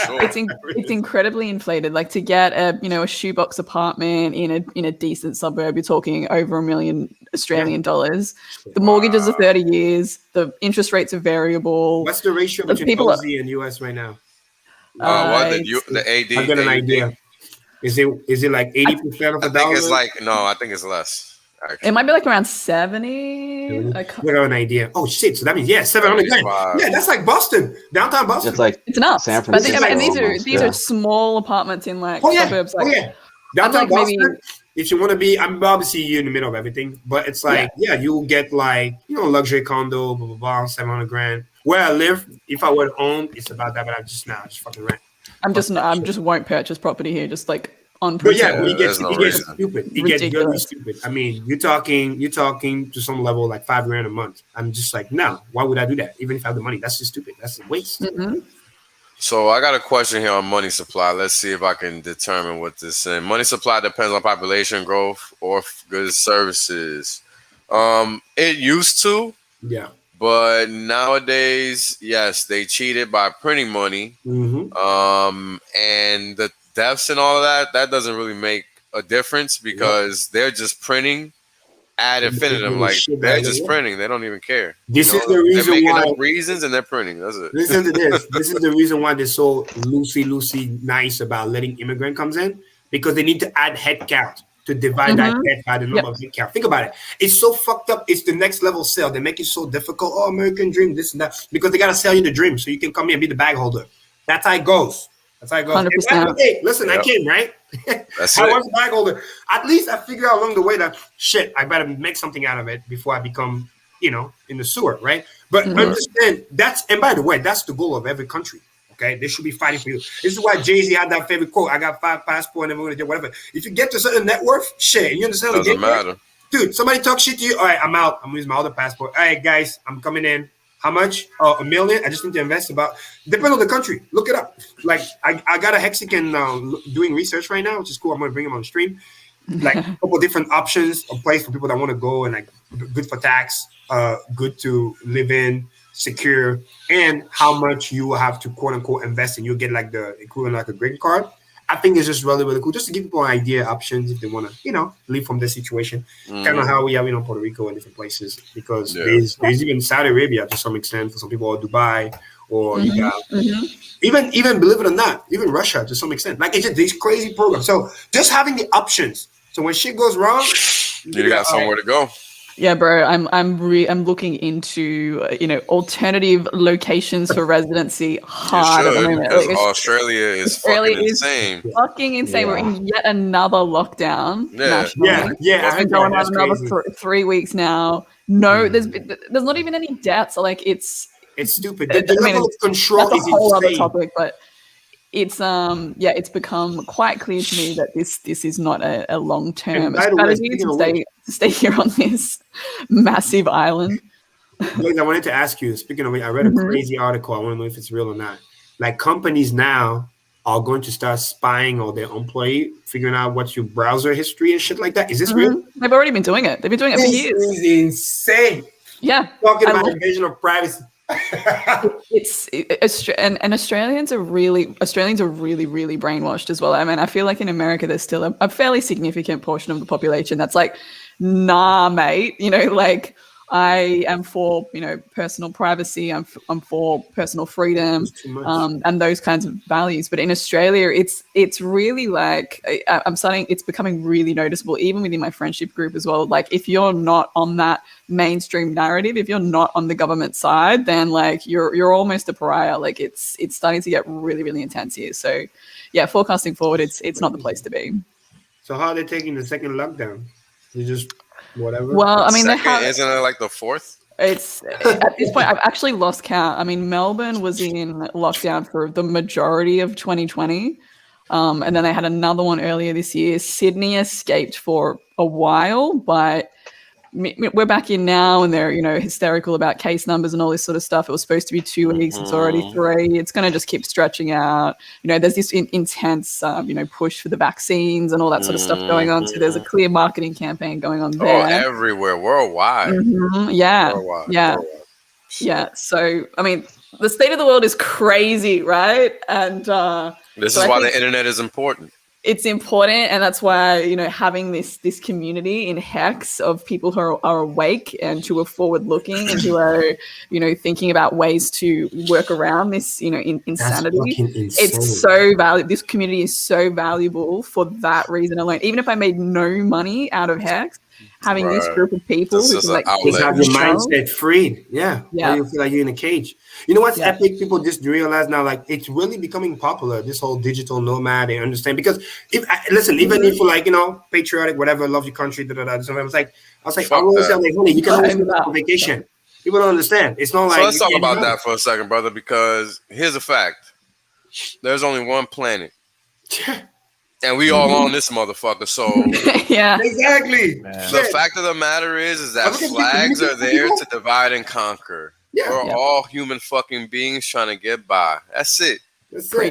Sure. It's incredibly inflated. Like to get a shoebox apartment in a decent suburb, you're talking over $1 million Australian dollars. The mortgages are 30 years. The interest rates are variable. What's the ratio between Aussie and US right now? The AD? I've got an idea. Is it like 80% of the dollar? I think it's less. Actually. It might be like around 70. I got an idea. Oh shit! So that means 700 grand. Yeah, that's like Boston, downtown Boston. It's enough. San Francisco. And these are small apartments in suburbs. Downtown Boston. If you want to be, I'm obviously you in the middle of everything, but it's like you'll get luxury condo, blah blah blah, 700 grand. Where I live, if I were to own, it's about that, but I just fucking rent. I'm just won't purchase property here. Just like. But it gets stupid. It gets really stupid. I mean, you're talking to some level like $5 grand a month. I'm just like, no, why would I do that? Even if I have the money, that's just stupid. That's a waste. So I got a question here on money supply. Let's see if I can determine what this is. Money supply depends on population growth or goods services. It used to. Yeah. But nowadays, yes, they cheated by printing money. And the deaths and all of that doesn't really make a difference because they're just printing ad infinitum. Like they're just printing. They don't even care. This is the reason they're making why up reasons and they're printing. That's it. Listen to this. This is the reason why they're so loosey nice about letting immigrant comes in, because they need to add head count to divide that head by the number of head count. Think about it. It's so fucked up. It's the next level sale. They make it so difficult. Oh, American dream, this and that, because they gotta sell you the dream so you can come here and be the bag holder. That's how it goes. That's how it goes. Hey, listen, I came, right? That's I was a bag holder. At least I figured out along the way that shit, I better make something out of it before I become, in the sewer, right? But understand and by the way, that's the goal of every country. Okay, they should be fighting for you. This is why Jay-Z had that favorite quote: "I got 5 passports and I'm gonna do whatever." If you get to a certain net worth, shit, you understand? Doesn't matter, dude. Somebody talk shit to you. All right, I'm out. I'm using my other passport. All right, guys, I'm coming in. How much? Oh, $1 million. I just need to invest depends on the country. Look it up. Like I got a Mexican doing research right now, which is cool. I'm gonna bring him on the stream. Like a couple different options, a place for people that want to go and like good for tax, good to live in, secure, and how much you will have to quote unquote invest and you'll get like the equivalent like a green card. I think it's just really, really cool just to give people an idea, options if they want to, leave from this situation. Kind of how we have, Puerto Rico and different places, because there's even Saudi Arabia to some extent for some people, or Dubai, or you got even believe it or not, even Russia to some extent. Like it's just these crazy programs. So just having the options. So when shit goes wrong, you got somewhere to go. Yeah, bro, I'm looking into alternative locations for residency hard at the moment. Because Australia is fucking insane. Fucking insane. We're in yet another lockdown. Yeah. It's been going on another 3 weeks now. No, there's not even any deaths. Like it's stupid. The level of control that's is a whole insane. other topic, but it's it's become quite clear to me that this is not a long-term strategy to stay here on this massive island. Look, I wanted to ask you, speaking of it, I read a crazy article. I want to know if it's real or not. Like companies now are going to start spying on their employee, figuring out what's your browser history and shit like that. Is this real? They've already been doing it. They've been doing it for years. This is insane. Yeah. Talking about invasion of privacy. And Australians are really brainwashed as well. I mean, I feel like in America there's still a fairly significant portion of the population that's like, nah, mate, like I am for personal privacy. I'm for personal freedom, and those kinds of values. But in Australia, it's really like it's becoming really noticeable, even within my friendship group as well. Like if you're not on that mainstream narrative, if you're not on the government side, then like you're almost a pariah. Like it's starting to get really, really intense here. So yeah, forecasting forward, it's not the place to be. So how are they taking the second lockdown? You just whatever. Well, I mean, isn't it like the 4th? It's at this point I've actually lost count. I mean, Melbourne was in lockdown for the majority of 2020, and then they had another one earlier this year. Sydney escaped for a while, but we're back in now, and they're hysterical about case numbers and all this sort of stuff. It was supposed to be 2 weeks; it's already 3. It's going to just keep stretching out. There's this intense push for the vaccines and all that sort of stuff going on. So there's a clear marketing campaign going on there. Oh, everywhere, worldwide. Yeah, worldwide. Yeah. So I mean, the state of the world is crazy, right? And this is why the internet is important. It's important, and that's why having this community in HEX of people who are awake and who are forward looking and who are thinking about ways to work around this insanity. It's so valuable. This community is so valuable for that reason alone. Even if I made no money out of HEX, having this group of people who can just have your mindset freed. Yeah. You feel like you're in a cage. You know what's epic? People just realize now, like it's really becoming popular. This whole digital nomad, they understand, because even if you're like patriotic, whatever, love your country, So I was like, I always say, honey, you can always go on vacation. People don't understand. It's not like. So let's talk about that for a second, brother, because here's a fact: there's only one planet. And we all on this motherfucker, so yeah, exactly. The fact of the matter is that flags are there to divide and conquer. We're all human fucking beings trying to get by. That's it.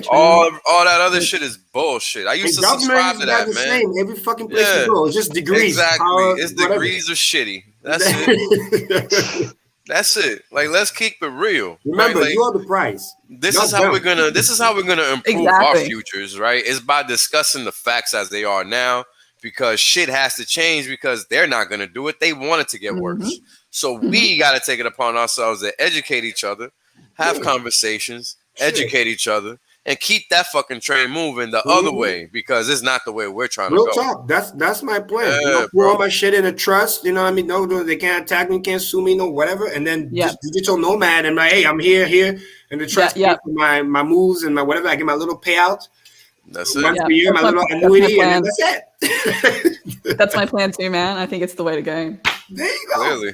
All that other shit is bullshit. I used to subscribe to that, man. Same. Every fucking place you go, it's just degrees. Exactly, it's degrees of shitty. That's it. That's it. Like, let's keep it real. Remember, right? Like, you are the price. This is how we're gonna improve our futures, right? It's by discussing the facts as they are now, because shit has to change, because they're not gonna do it. They want it to get worse. So we gotta take it upon ourselves to educate each other, have conversations, educate each other, and keep that fucking train moving the other way, because it's not the way we're trying to go. Real talk. That's my plan. Put all my shit in a trust. You know what I mean? No, they can't attack me, can't sue me, no whatever. And then just digital nomad and like, hey, I'm here, and the trust for my moves and my whatever. I get my little payout. That's it. Once a year, my little annuity, and that's it. That's my plan too, man. I think it's the way to go. There you go.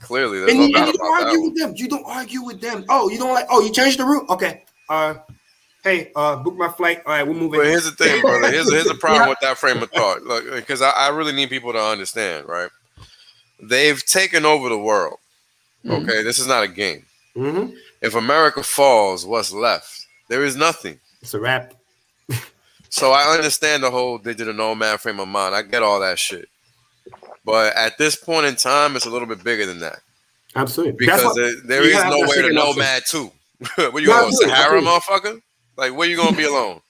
Clearly. And you don't argue with them. You don't argue with them. Oh, you don't like? Oh, you changed the route? Okay. Hey, book my flight. All right, we're moving. But here's the thing, brother. Here's the problem with that frame of thought. Look, because I really need people to understand, right? They've taken over the world. Okay, this is not a game. If America falls, what's left? There is nothing. It's a wrap. So I understand the whole digital nomad frame of mind. I get all that shit. But at this point in time, it's a little bit bigger than that. Absolutely. Because there is nowhere to nomad to. Where you going, Sahara, motherfucker? Like, where you gonna be alone?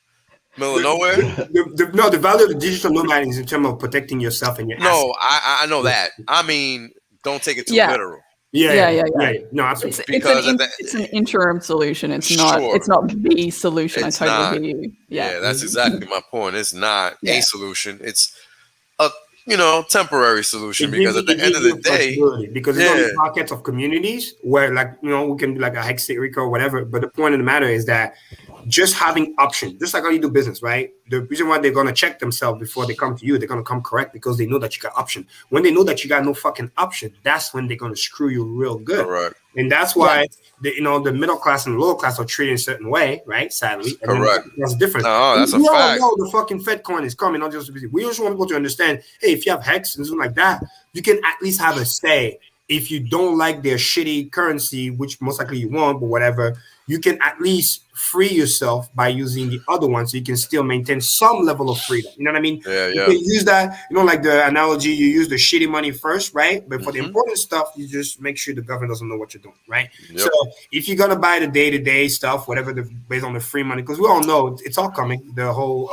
Middle of nowhere? The value of the digital nomad is in terms of protecting yourself and your assets. No, I know that. I mean, don't take it too literal. Yeah. No, absolutely. It's an interim solution. It's not the solution. It's I totally hear you. Yeah, that's exactly my point. It's not a solution. It's a temporary solution, because at the end of the day, because there's pockets of communities where, like, we can be like a Hex or whatever. But the point of the matter is that just having options, just like how you do business, right? The reason why they're gonna check themselves before they come to you, they're gonna come correct, because they know that you got option. When they know that you got no fucking option, that's when they're gonna screw you real good. Correct. And that's why the middle class and the lower class are treated a certain way, right? Sadly, and correct. That's different. No, that's a fact. We fact. all know the fucking Fed coin is coming. We just want people to understand. Hey, if you have Hex and something like that, you can at least have a say. If you don't like their shitty currency, which most likely you won't, but whatever, you can at least free yourself by using the other one, so you can still maintain some level of freedom. You know what I mean? You can use that, like the analogy, you use the shitty money first, right? But for the important stuff, you just make sure the government doesn't know what you're doing, right? So if you're gonna buy the day-to-day stuff, whatever, based on the free money, because we all know it's all coming. The whole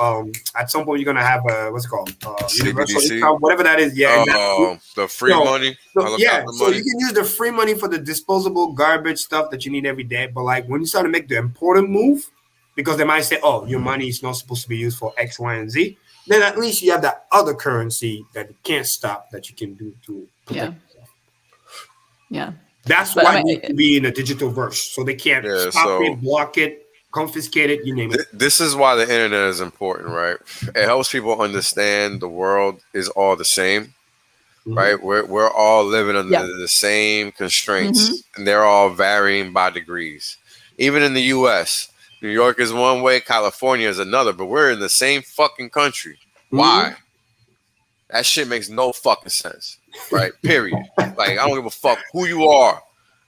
at some point you're gonna have what's it called? Universal income, whatever that is. Yeah, the free money. So you can use the free money for the disposable garbage stuff that you need every day. But like when you start to make the important move, because they might say, "Oh, your money is not supposed to be used for X, Y, and Z," then at least you have that other currency that you can't stop, that you can do to protect yourself. Yeah. That's why you need to be in a digital verse, so they can't stop it, block it, confiscate it, you name it. This is why the internet is important, right? It helps people understand the world is all the same. Right, we're all living under the same constraints, and they're all varying by degrees. Even in the U.S., New York is one way, California is another, but we're in the same fucking country. Why? That shit makes no fucking sense, right? Period. Like, I don't give a fuck who you are.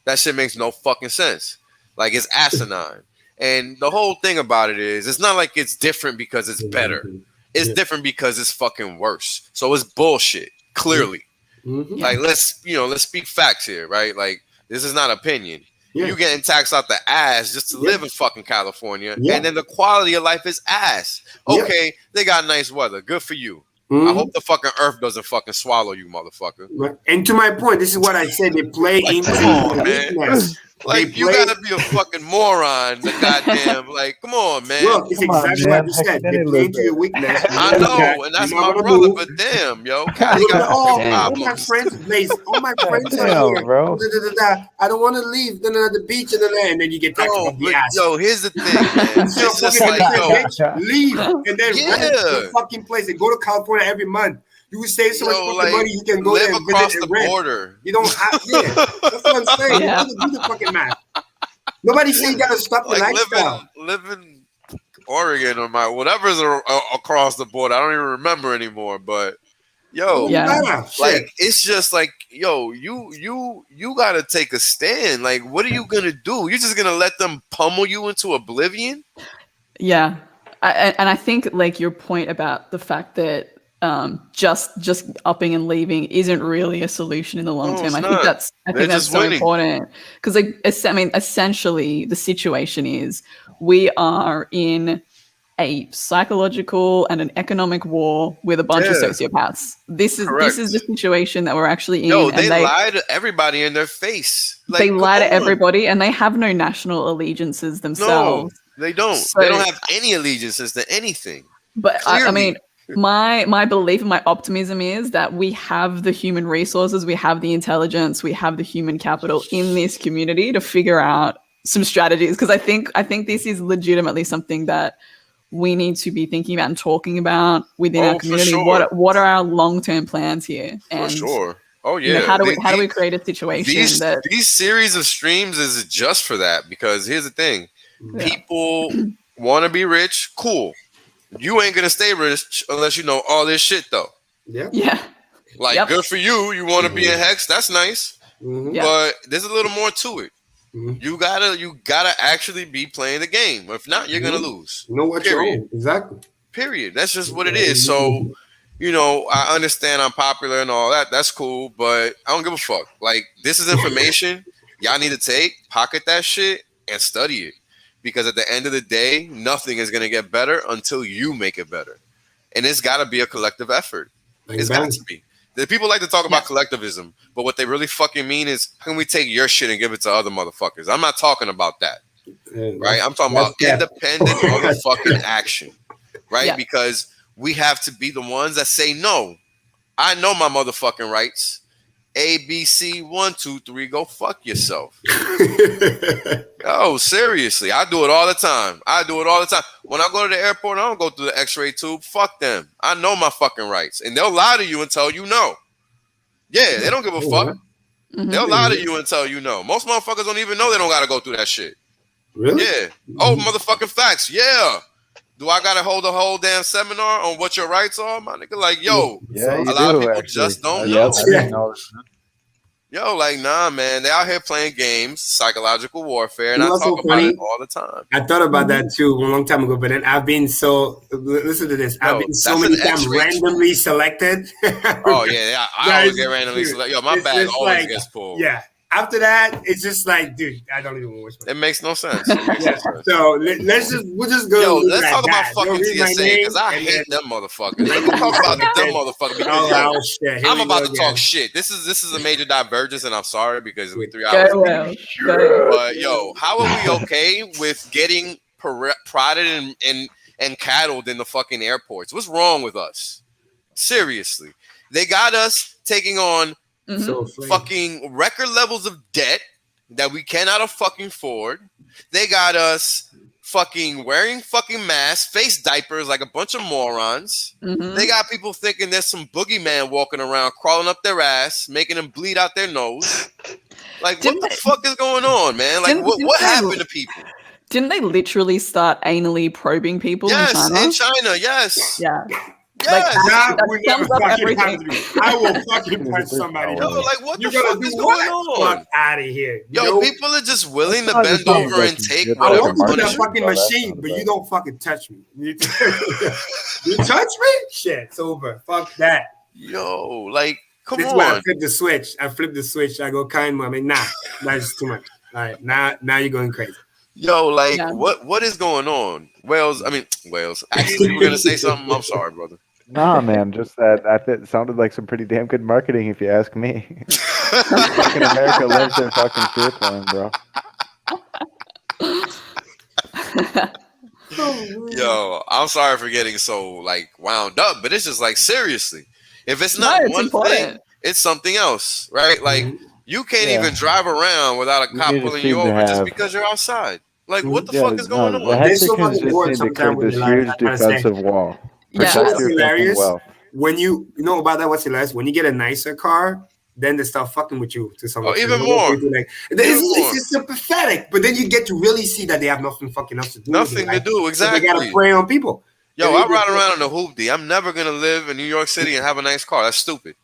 That shit makes no fucking sense. Like, it's asinine. And the whole thing about it is, it's not like it's different because it's better. It's different because it's fucking worse. So it's bullshit. Clearly, like let's speak facts here, right? Like, this is not opinion. You getting taxed out the ass just to live in fucking California, and then the quality of life is ass. Okay, they got nice weather. Good for you. I hope the fucking earth doesn't fucking swallow you, motherfucker. And to my point, this is what I said. They play into weakness. Like, you gotta be a fucking moron. The goddamn, like, come on, man. Look, it's exactly what you said. They play into your weakness. I know, and that's my brother. But damn, yo, Cali got all my friends, Blaze. All my friends are here, bro. I don't want to leave. The beach and then you get taxed off the ass. Yo, here's the thing, man. It's just like, yo, leave and then rent the fucking place and go to California every month. You would save so much fucking money, you can go live there and across visit the border. You don't have, that's what I'm saying. You have to do the fucking math. Nobody say you gotta stop the lifestyle. Live in Oregon or whatever's across the border. I don't even remember anymore. But yo, like, it's just like, yo, you gotta take a stand. Like, what are you gonna do? You're just gonna let them pummel you into oblivion? Yeah, and I think, like, your point about the fact that just upping and leaving isn't really a solution in the long term. I think that's so important because essentially the situation is we are in a psychological and an economic war with a bunch of sociopaths. This is the situation that we're actually in. They lie to everybody in their face. Like, they lie to everybody, and they have no national allegiances themselves. No, they don't. So, they don't have any allegiances to anything. But I mean, my belief and my optimism is that we have the human resources, we have the intelligence, we have the human capital in this community to figure out some strategies. Because I think this is legitimately something that we need to be thinking about and talking about within our community. What are our long-term plans here? And, for sure. Oh yeah. How do we create a situation these series of streams is just for that? Because here's the thing, people want to be rich. Cool. You ain't gonna stay rich unless you know all this shit, though. Yeah. Like, good for you. You want to be in Hex? That's nice. But there's a little more to it. You gotta actually be playing the game. If not, you're gonna lose. You know what you're on. Exactly. Period. That's just what it is. So, I understand I'm popular and all that. That's cool, but I don't give a fuck. Like, this is information y'all need to take, pocket that shit, and study it. Because at the end of the day, nothing is going to get better until you make it better. And it's got to be a collective effort. It's got to be. The people like to talk about collectivism, but what they really fucking mean is, how can we take your shit and give it to other motherfuckers? I'm not talking about that. Right? I'm talking about independent motherfucking action. Right? Yeah. Because we have to be the ones that say, no, I know my motherfucking rights. A, B, C, 1, 2, 3, go fuck yourself. Oh, seriously. I do it all the time. When I go to the airport, I don't go through the x-ray tube. Fuck them. I know my fucking rights. And they'll lie to you and tell you no. Yeah, they don't give a fuck. They'll lie to you and tell you no. Most motherfuckers don't even know they don't got to go through that shit. Really? Yeah. Oh, motherfucking facts. Yeah. Do I gotta hold a whole damn seminar on what your rights are, my nigga? Like, yo, a lot of people just don't know. Yo, like, nah, man, they out here playing games, psychological warfare, and I talk about it all the time. I thought about that too a long time ago, but then I've been listen to this. I've been so many times randomly selected. Oh yeah, I always get randomly selected. Yo, my bag always gets pulled. Yeah. After that, it's just like, dude, I don't even want to. It makes no sense. So we'll just go. Yo, let's talk about fucking TSA because I hate them motherfuckers. Let's talk about them motherfuckers. Because, I'm about to talk shit. This is a major divergence, and I'm sorry because we 3 hours. But yo, how are we okay with getting prodded and cattled in the fucking airports? What's wrong with us? Seriously, they got us taking on fucking record levels of debt that we cannot fucking afford. They got us fucking wearing fucking masks, face diapers like a bunch of morons. They got people thinking there's some boogeyman walking around, crawling up their ass, making them bleed out their nose. Like, what the fuck is going on, man? Like, what happened to people? Didn't they literally start anally probing people in China? Yes, in China, yes. Yeah. Yes. I will fucking punch somebody. Yo, like, what the fuck is going on? Fuck out of here. Yo, people are just willing to bend over and take whatever. I want that fucking machine, but you don't fucking touch me. You touch me? Shit, it's over. Fuck that. Yo, like, come on. This is why I flip the switch. I go kind more. I mean, nah, that's too much. All right, now you're going crazy. Yo, like, what is going on? Wales. Actually, you were gonna say something. I'm sorry, brother. Nah, man, just that sounded like some pretty damn good marketing, if you ask me. Fucking America lives in fucking fear porn, bro. Yo, I'm sorry for getting so like wound up, but it's just like, seriously, if it's not one thing, it's something else, right? Like, you can't even drive around without a cop pulling you over just because you're outside. Like, what the fuck is going on? The Hexicans just need to create this huge defensive wall. What's hilarious? When you know about that, what's hilarious? When you get a nicer car, then they start fucking with you to some even more. It's so pathetic. But then you get to really see that they have nothing fucking else to do. Nothing to do, exactly. So they gotta prey on people. Yo, I ride around in a hoopty. I'm never gonna live in New York City and have a nice car. That's stupid.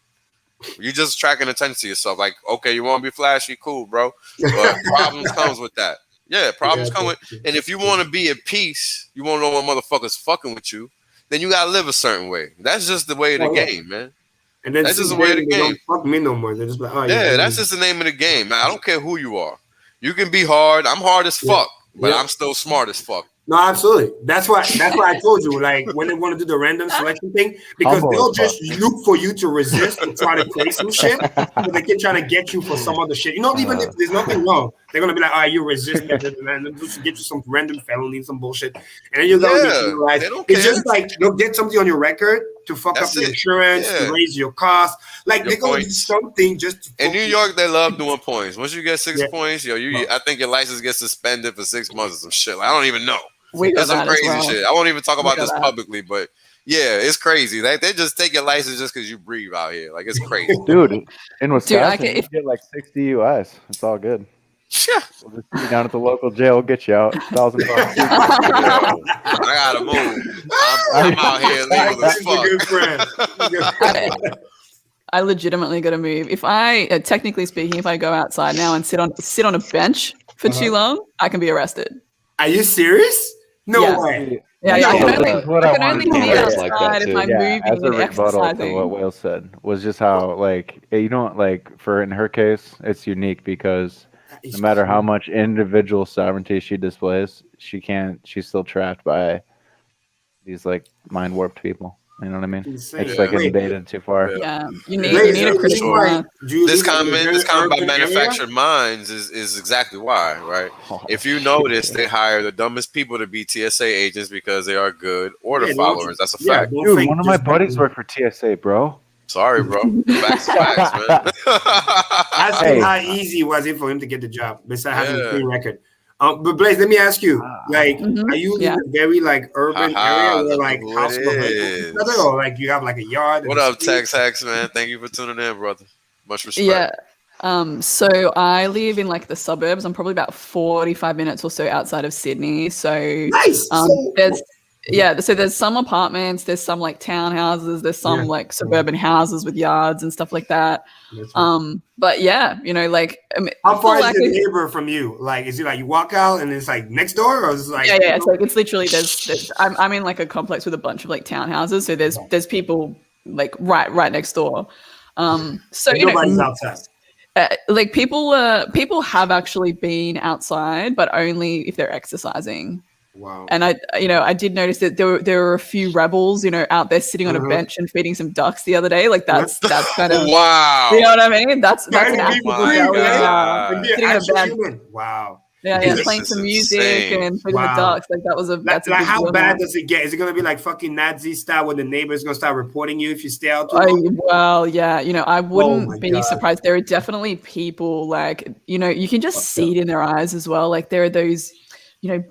You're just attracting attention to yourself. Like, okay, you want to be flashy, cool, bro. But problems comes with that. Yeah, problems come with. And if you want to be at peace, you want to know what motherfuckers fucking with you. then you gotta live a certain way. That's just the way of the game, man. And then that's just the way of the game. Don't fuck me no more. They're just like, oh yeah, that's just the name of the game. I don't care who you are. You can be hard. I'm hard as fuck, but I'm still smart as fuck. No, absolutely. That's why I told you, like, when they want to do the random selection thing, because they'll just look for you to resist and try to create some shit, but they keep trying to get you for some other shit. You know, even if there's nothing wrong, they're gonna be like, all right, you resist and just get you some random felony, some bullshit, and then you're gonna get penalized. It's just like they'll get something on your record to fuck up your insurance, to raise your costs. Like they're gonna do something just in New York, they love doing points. Once you get 6 points, I think your license gets suspended for 6 months or some shit. Like, I don't even know. That's some crazy shit. I won't even talk about this publicly, but yeah, it's crazy. They just take your license just because you breathe out here. Like, it's crazy. Dude, in Wisconsin, you get like 60 US. It's all good. Yeah. We'll just be down at the local jail. We'll get you out. $1,000. I gotta move. I'm out here legal as fuck. I legitimately gotta move. If I, technically speaking, if I go outside now and sit on a bench for too long, I can be arrested. Are you serious? No way. Yeah, I can only be outside if I'm moving as a and rebuttal exercising. to what Whale said was just how, like, you don't, like, in her case, it's unique because no matter how much individual sovereignty she displays, she's still trapped by these, like, mind warped people. You know what I mean? Insane. It's like getting dated too far. Yeah, you need a critical mass. This comment by manufactured minds is exactly why, right? If you notice, they hire the dumbest people to be TSA agents because they are good order followers. That's a fact. Dude, one of my buddies worked for TSA, bro. Sorry, bro. Facts, man. Ask him how easy was it for him to get the job, besides having a clean record. But Blaze, let me ask you, like, are you in a very like urban area where like house or like you have like a yard? What up, Hex, man? Thank you for tuning in, brother. Much respect. Yeah. So I live in like the suburbs. I'm probably about 45 minutes or so outside of Sydney. So nice. So there's some apartments, there's some like townhouses, there's some like suburban houses with yards and stuff like that. But yeah, you know, like how far is your neighbor from you? Like, is it like you walk out and it's like next door, or is it like it's like it's literally there's I'm in like a complex with a bunch of like townhouses, so there's people like right next door. So you nobody's know, outside. Like people have actually been outside, but only if they're exercising. Wow. And I did notice that there were a few rebels, you know, out there sitting on a bench and feeding some ducks the other day. Like that's kind of wow. You know what I mean? That's an active rebellion. Sitting on a bench. Wow. Yeah, playing some music and feeding the ducks. Like that was that's like how bad does it get? Is it gonna be like fucking Nazi style where the neighbor's gonna start reporting you if you stay out too long? Well, yeah, you know, I wouldn't be surprised. There are definitely people like, you know, you can just see it in their eyes as well. Like there are those, you know,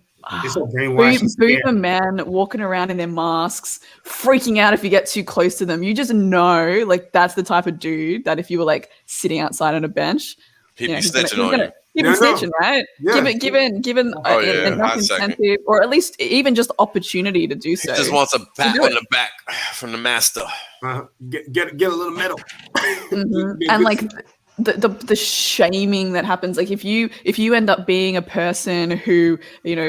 boomer men walking around in their masks, freaking out if you get too close to them. You just know, like that's the type of dude that if you were like sitting outside on a bench, he'd be snitching on you. He'd be snitching, right? Yeah. Given enough incentive, or at least even just opportunity to do so. He just wants a pat on the back from the master. Get a little medal. And like the shaming that happens, like if you end up being a person who, you know,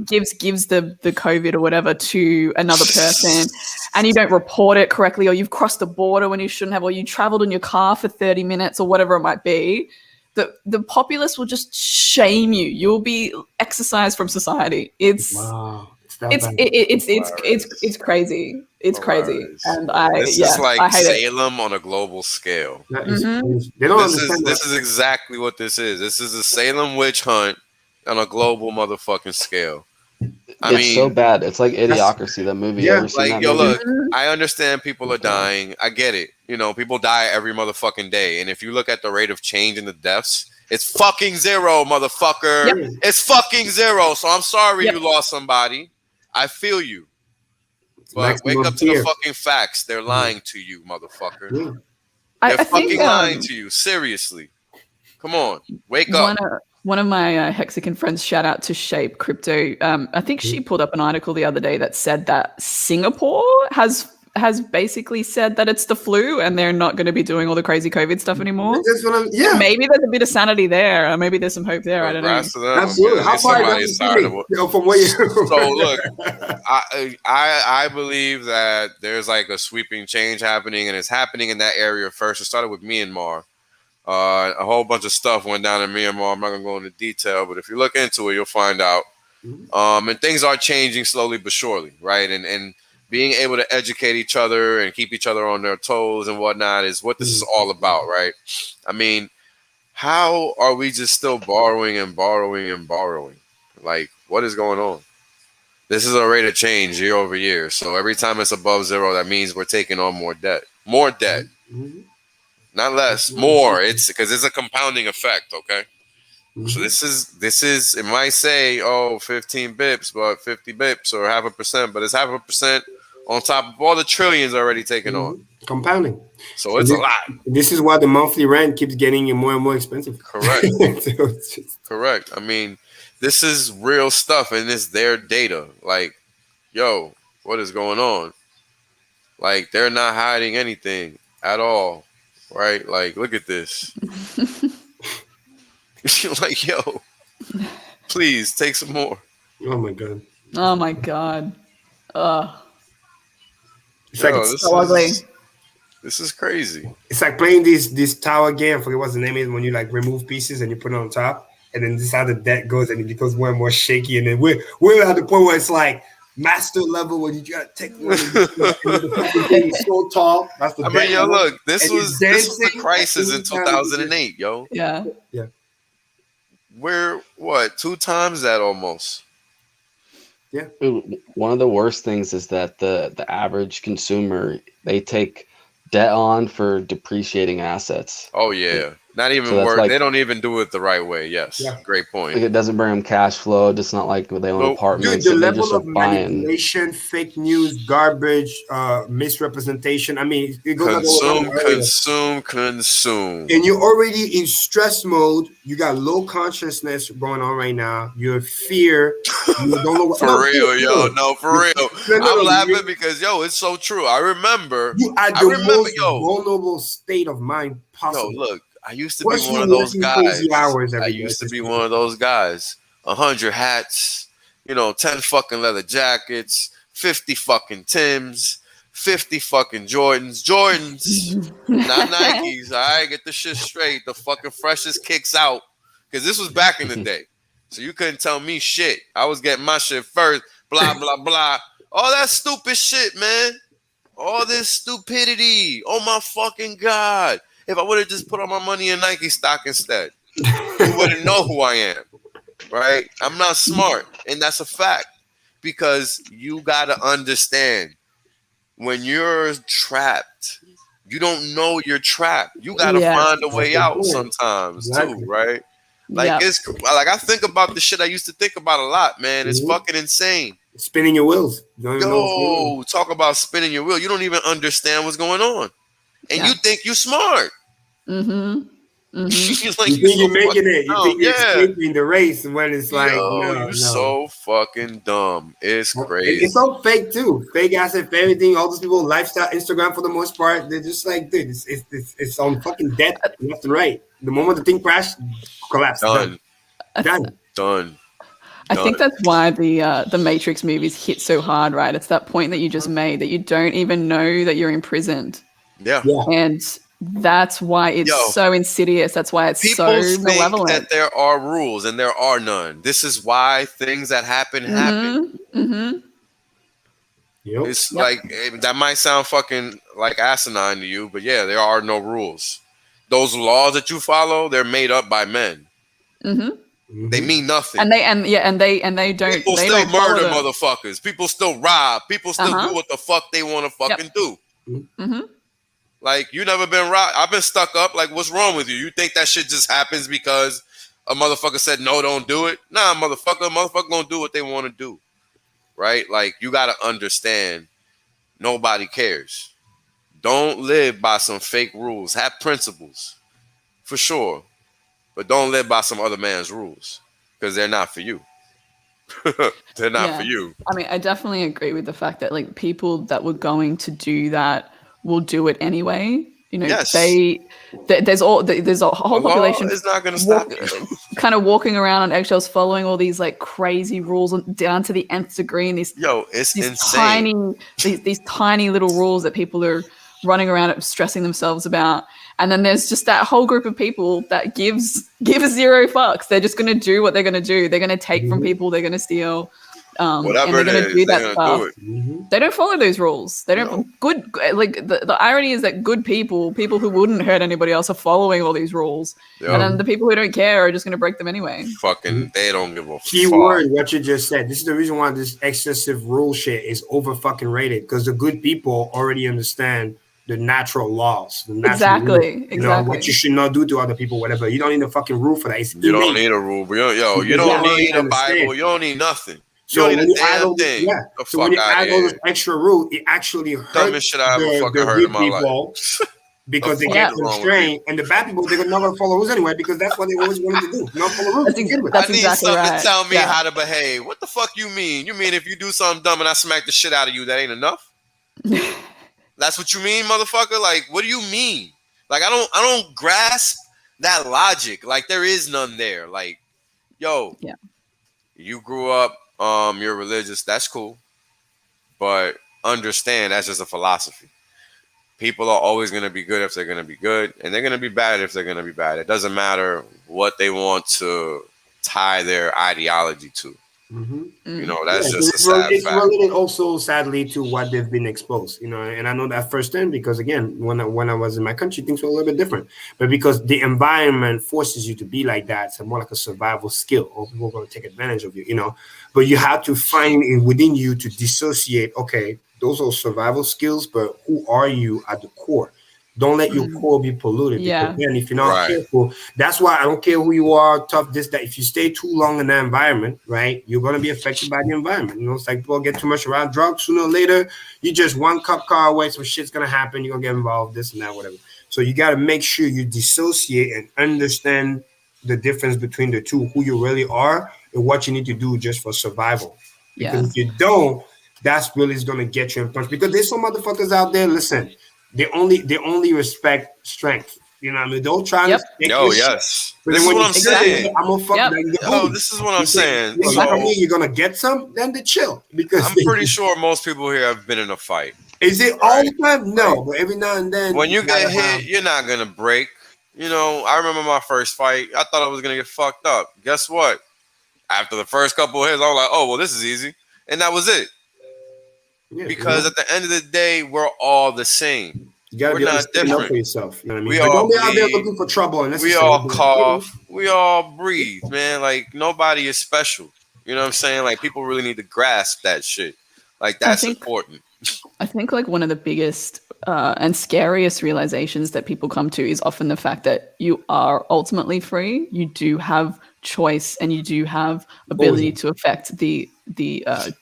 gives the COVID or whatever to another person and you don't report it correctly, or you've crossed the border when you shouldn't have, or you traveled in your car for 30 minutes or whatever it might be, the populace will just shame you. You'll be exercised from society. It's crazy. It's crazy, and this is like Salem on a global scale. They don't understand. This is exactly what this is. This is a Salem witch hunt on a global motherfucking scale. I mean, so bad. It's like Idiocracy, that movie. Yeah, like look, I understand people are dying. I get it. You know, people die every motherfucking day, and if you look at the rate of change in the deaths, it's fucking zero, motherfucker. Yep. It's fucking zero. So I'm sorry you lost somebody. I feel you. But wake up to the fucking facts. They're lying to you, motherfucker. They're fucking lying to you. Seriously. Come on. Wake up. One of my Hexican friends, shout out to Shape Crypto. I think she pulled up an article the other day that said that Singapore has has basically said that it's the flu and they're not going to be doing all the crazy COVID stuff anymore. That's what yeah. Maybe there's a bit of sanity there, or maybe there's some hope there. I don't know. Absolutely. How far somebody's tired of from where you? So look, I believe that there's like a sweeping change happening, and it's happening in that area first. It started with Myanmar. A whole bunch of stuff went down in Myanmar. I'm not gonna go into detail, but if you look into it, you'll find out. And things are changing slowly but surely, right? And being able to educate each other and keep each other on their toes and whatnot is what this is all about, right? I mean, how are we just still borrowing and borrowing and borrowing? Like, what is going on? This is a rate of change year over year. So every time it's above zero, that means we're taking on more debt. More debt. Not less, more. It's because it's a compounding effect, okay? So this is it might say 15 bips, but 50 bips or 0.5%, but it's 0.5% on top of all the trillions already taken on. Compounding. So it's a lot. This is why the monthly rent keeps getting more and more expensive. Correct. Correct. I mean, this is real stuff and it's their data. Like, yo, what is going on? Like, they're not hiding anything at all. Right? Like, look at this. Like, yo, please take some more. Oh my god. Oh my god. It's like it's so ugly. This is crazy. It's like playing this tower game. I forget what the name is when you like remove pieces and you put it on top, and then this is how the deck goes, and it becomes more and more shaky. And then we're at the point where it's like master level where you gotta take one. And so tall. That's the. I mean, yo, look, this was the crisis in 2008, yo. Yeah. Yeah. We're what 2 times that almost. Yeah. One of the worst things is that the average consumer, they take debt on for depreciating assets. Oh yeah. Not even So work. like, they don't even do it the right way. Yes. Yeah. Great point. Like it doesn't bring them cash flow. It's not like they own apartments. Dude, the so level of manipulation, fake news, garbage, misrepresentation. I mean, it goes consume. And you're already in stress mode. You got low consciousness going on right now. You have fear. You don't know what. For real. I'm laughing because it's so true. I remember. You are the most vulnerable state of mind possible. Yo, look. I used to be one of those guys. I used to be one of those guys. 100 hats, 10 fucking leather jackets, 50 fucking Tims, 50 fucking Jordans, not Nikes. All right, get the shit straight. The fucking freshest kicks out, because this was back in the day, so you couldn't tell me shit. I was getting my shit first. Blah blah blah. All that stupid shit, man. All this stupidity. Oh my fucking god. If I would have just put all my money in Nike stock instead, you wouldn't know who I am, right? I'm not smart, and that's a fact, because you got to understand, when you're trapped, you don't know you're trapped. You got to find a way out sometimes too, right? Like it's like I think about the shit I used to think about a lot, man. It's fucking insane. Spinning your wheels. Yo, talk about spinning your wheel. You don't even understand what's going on. And you think you're smart. Like you think you're making it. You think you're escaping the race when it's like, you're so fucking dumb. It's crazy. It's so fake too. Fake asset for everything. All those people, lifestyle, Instagram for the most part, they're just like, dude, it's on fucking debt left and right. The moment the thing crashed, collapsed. Done. I think that's why the Matrix movies hit so hard, right? It's that point that you just made, that you don't even know that you're imprisoned. Yeah. And that's why it's so insidious. That's why it's so malevolent. That there are rules and there are none. This is why things that happen. It's like, that might sound fucking like asinine to you, but there are no rules. Those laws that you follow, they're made up by men. They mean nothing. And they don't. People still murder motherfuckers. People still rob. People still do what the fuck they want to fucking do. Like, you never been robbed. I've been stuck up. Like, what's wrong with you? You think that shit just happens because a motherfucker said no, don't do it? Nah, motherfucker gonna do what they want to do. Right? Like, you gotta understand, nobody cares. Don't live by some fake rules. Have principles, for sure. But don't live by some other man's rules, because they're not for you. They're not for you. I mean, I definitely agree with the fact that like people that were going to do that will do it anyway. You know, Yes. there's a whole population is not going to stop you. kind of walking around on eggshells, following all these like crazy rules down to the nth degree, and these insane. these tiny little rules that people are running around stressing themselves about. And then there's just that whole group of people that gives zero fucks. They're just going to do what they're going to do. They're going to take from people. They're going to steal. Whatever and they're going to do that stuff. They don't follow those rules. They don't. Like the irony is that good people who wouldn't hurt anybody else, are following all these rules, and then the people who don't care are just going to break them anyway. Fucking, they don't give a fuck. Keyword, what you just said. This is the reason why this excessive rule shit is over fucking rated, because the good people already understand the natural laws. The natural exactly. You know, what you should not do to other people, whatever. You don't need a fucking rule for that. You don't need a rule. You don't need a Bible. You don't need nothing. So when you add all this extra rule, it actually hurts the good people because they get constrained, and the bad people, they're not going to follow rules anyway, because that's what they always wanted to do, not follow rules. That's I need exactly something to tell me how to behave. What the fuck you mean? You mean if you do something dumb and I smack the shit out of you, that ain't enough? That's what you mean, motherfucker? Like, what do you mean? Like, I don't grasp that logic. Like, there is none there. Like, yo, you grew up, you're religious, that's cool. But understand that's just a philosophy. People are always going to be good if they're going to be good, and they're going to be bad if they're going to be bad. It doesn't matter what they want to tie their ideology to. You know, that's just a sad fact. It's related also, sadly, to what they've been exposed. You know, and I know that firsthand because, again, when I was in my country, things were a little bit different. But because the environment forces you to be like that, it's more like a survival skill, or people are going to take advantage of you. You know, but you have to find it within you to dissociate. Okay, those are survival skills, but who are you at the core? Don't let your core be polluted. Because then if you're not careful, that's why I don't care who you are, tough, this, that. If you stay too long in that environment, right, you're going to be affected by the environment. You know, it's like people get too much around drugs. Sooner or later, you just one cup car away, some shit's going to happen. You're going to get involved, this and that, whatever. So you got to make sure you dissociate and understand the difference between the two, who you really are and what you need to do just for survival. Because if you don't, that's really is going to get you in punch. Because there's some motherfuckers out there, listen, they only respect strength. You know what I mean? Don't try to yes. This is what I'm saying. I'm gonna fuck this is what I'm saying. You're gonna get some, then they chill. Because I'm pretty sure most people here have been in a fight. Is it all the time? No, but every now and then. When you get hit, you're not gonna break. You know, I remember my first fight. I thought I was gonna get fucked up. Guess what? After the first couple of hits, I was like, oh well, this is easy. And that was it. Because at the end of the day, we're all the same. You gotta be not different for yourself. You know what I mean? We all don't be out there looking for trouble. We all cough. We all breathe, man. Like nobody is special. You know what I'm saying? Like people really need to grasp that shit. Like that's important. I think like one of the biggest and scariest realizations that people come to is often the fact that you are ultimately free. You do have choice, and you do have ability to affect the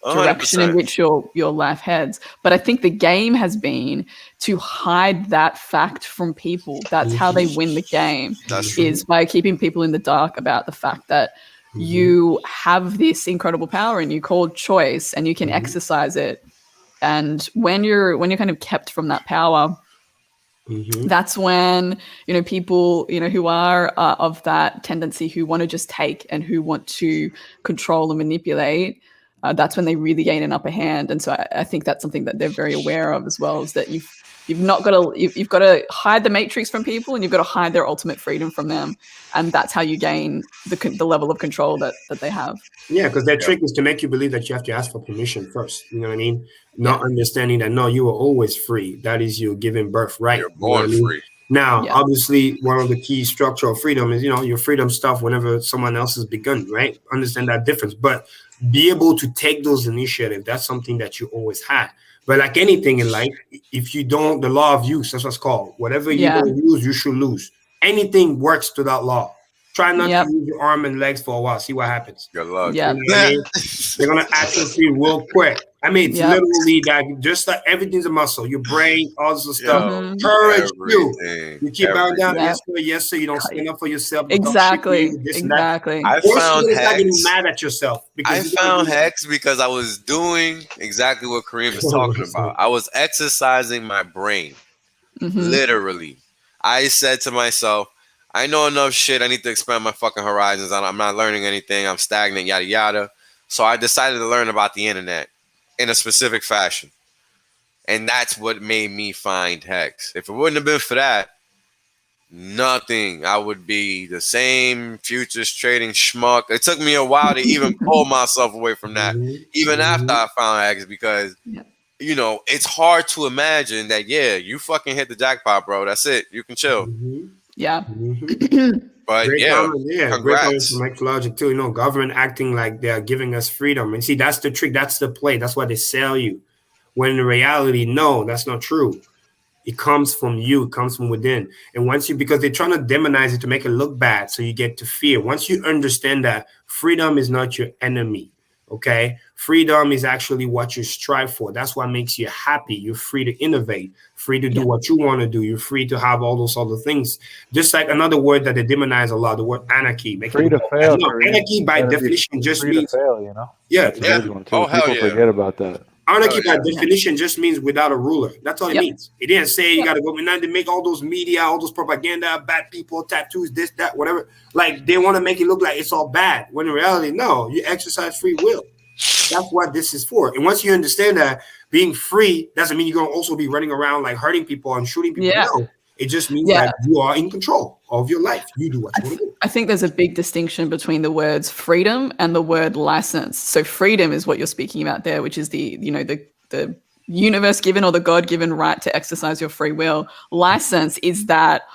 direction in which your life heads. But I think the game has been to hide that fact from people. That's how they win the game, is by keeping people in the dark about the fact that you have this incredible power and you called choice, and you can exercise it. And when you're kind of kept from that power, that's when, you know, people, you know, who are of that tendency, who want to just take and who want to control and manipulate, that's when they really gain an upper hand. And so I think that's something that they're very aware of as well, is that you've got to hide the matrix from people, and you've got to hide their ultimate freedom from them. And that's how you gain the level of control that they have. Yeah, because their trick is to make you believe that you have to ask for permission first. You know what I mean? Not understanding that, no, you are always free. That is you giving birth, right? You're born free. Now, obviously, one of the key structural freedom is, you know, your freedom stuff whenever someone else has begun, right? Understand that difference. But be able to take those initiatives, that's something that you always had. But like anything in life, if you don't, the law of use, that's what's called. Whatever you don't use, you should lose. Anything works to that law. Try not to use your arm and legs for a while. See what happens. Good luck. Yeah. You know what I mean? They're gonna atrophy real quick. I mean, it's literally that. Just like everything's a muscle. Your brain, all this stuff. Courage, you keep bowing down. Yes, sir. Yes, sir. You don't stand up for yourself. Exactly. Exactly. I found Hex. Getting mad at yourself. I found Hex because I was doing exactly what Kareem is talking about. I was exercising my brain, literally. I said to myself, I know enough shit. I need to expand my fucking horizons. I'm not learning anything. I'm stagnant, yada, yada. So I decided to learn about the internet in a specific fashion. And that's what made me find Hex. If it wouldn't have been for that, nothing. I would be the same futures trading schmuck. It took me a while to even pull myself away from that, even after I found Hex, because, you know, it's hard to imagine that, you fucking hit the jackpot, bro. That's it. You can chill. Yeah. But great comment, congrats. Great comment from Mike Logic too. You know, government acting like they're giving us freedom. And see, that's the trick. That's the play. That's why they sell you. When in reality, no, that's not true. It comes from you. It comes from within. And once you, because they're trying to demonize it to make it look bad, so you get to fear. Once you understand that freedom is not your enemy, okay? Freedom is actually what you strive for. That's what makes you happy. You're free to innovate, free to do what you want to do. You're free to have all those other things. Just like another word that they demonize a lot, the word anarchy. Free to fail. No, anarchy by definition just means fail, you know? Yeah. That's a big one too. People forget about that. Anarchy by definition just means without a ruler. That's all it means. It didn't say you got to go. Now they make all those media, all those propaganda, bad people, tattoos, this, that, whatever. Like they want to make it look like it's all bad. When in reality, no, you exercise free will. That's what this is for. And once you understand that being free doesn't mean you're going to also be running around like hurting people and shooting people. No, it just means that you are in control of your life. You do what you want to do. I think there's a big distinction between the words freedom and the word license. So freedom is what you're speaking about there, which is the, you know, the universe given or the God given right to exercise your free will. License is that,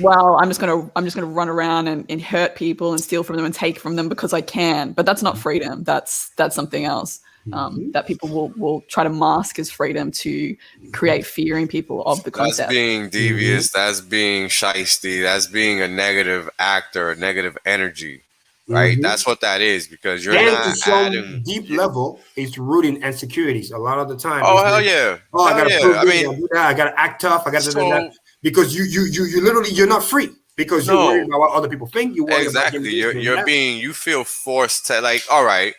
well, I'm just gonna run around and hurt people and steal from them and take from them because I can. But that's not freedom. That's something else. That people will try to mask as freedom to create fear in people of the concept. That's being devious. That's being shiesty. That's being a negative actor, a negative energy, right? That's what that is, because you're not to some deep level, it's rooting insecurities a lot of the time. Oh, hell yeah. Oh, I gotta prove this, I do that. I gotta act tough. I gotta do that. Because you literally, you're not free. Because you're worried about what other people think. You worry about you feel forced to, like, all right,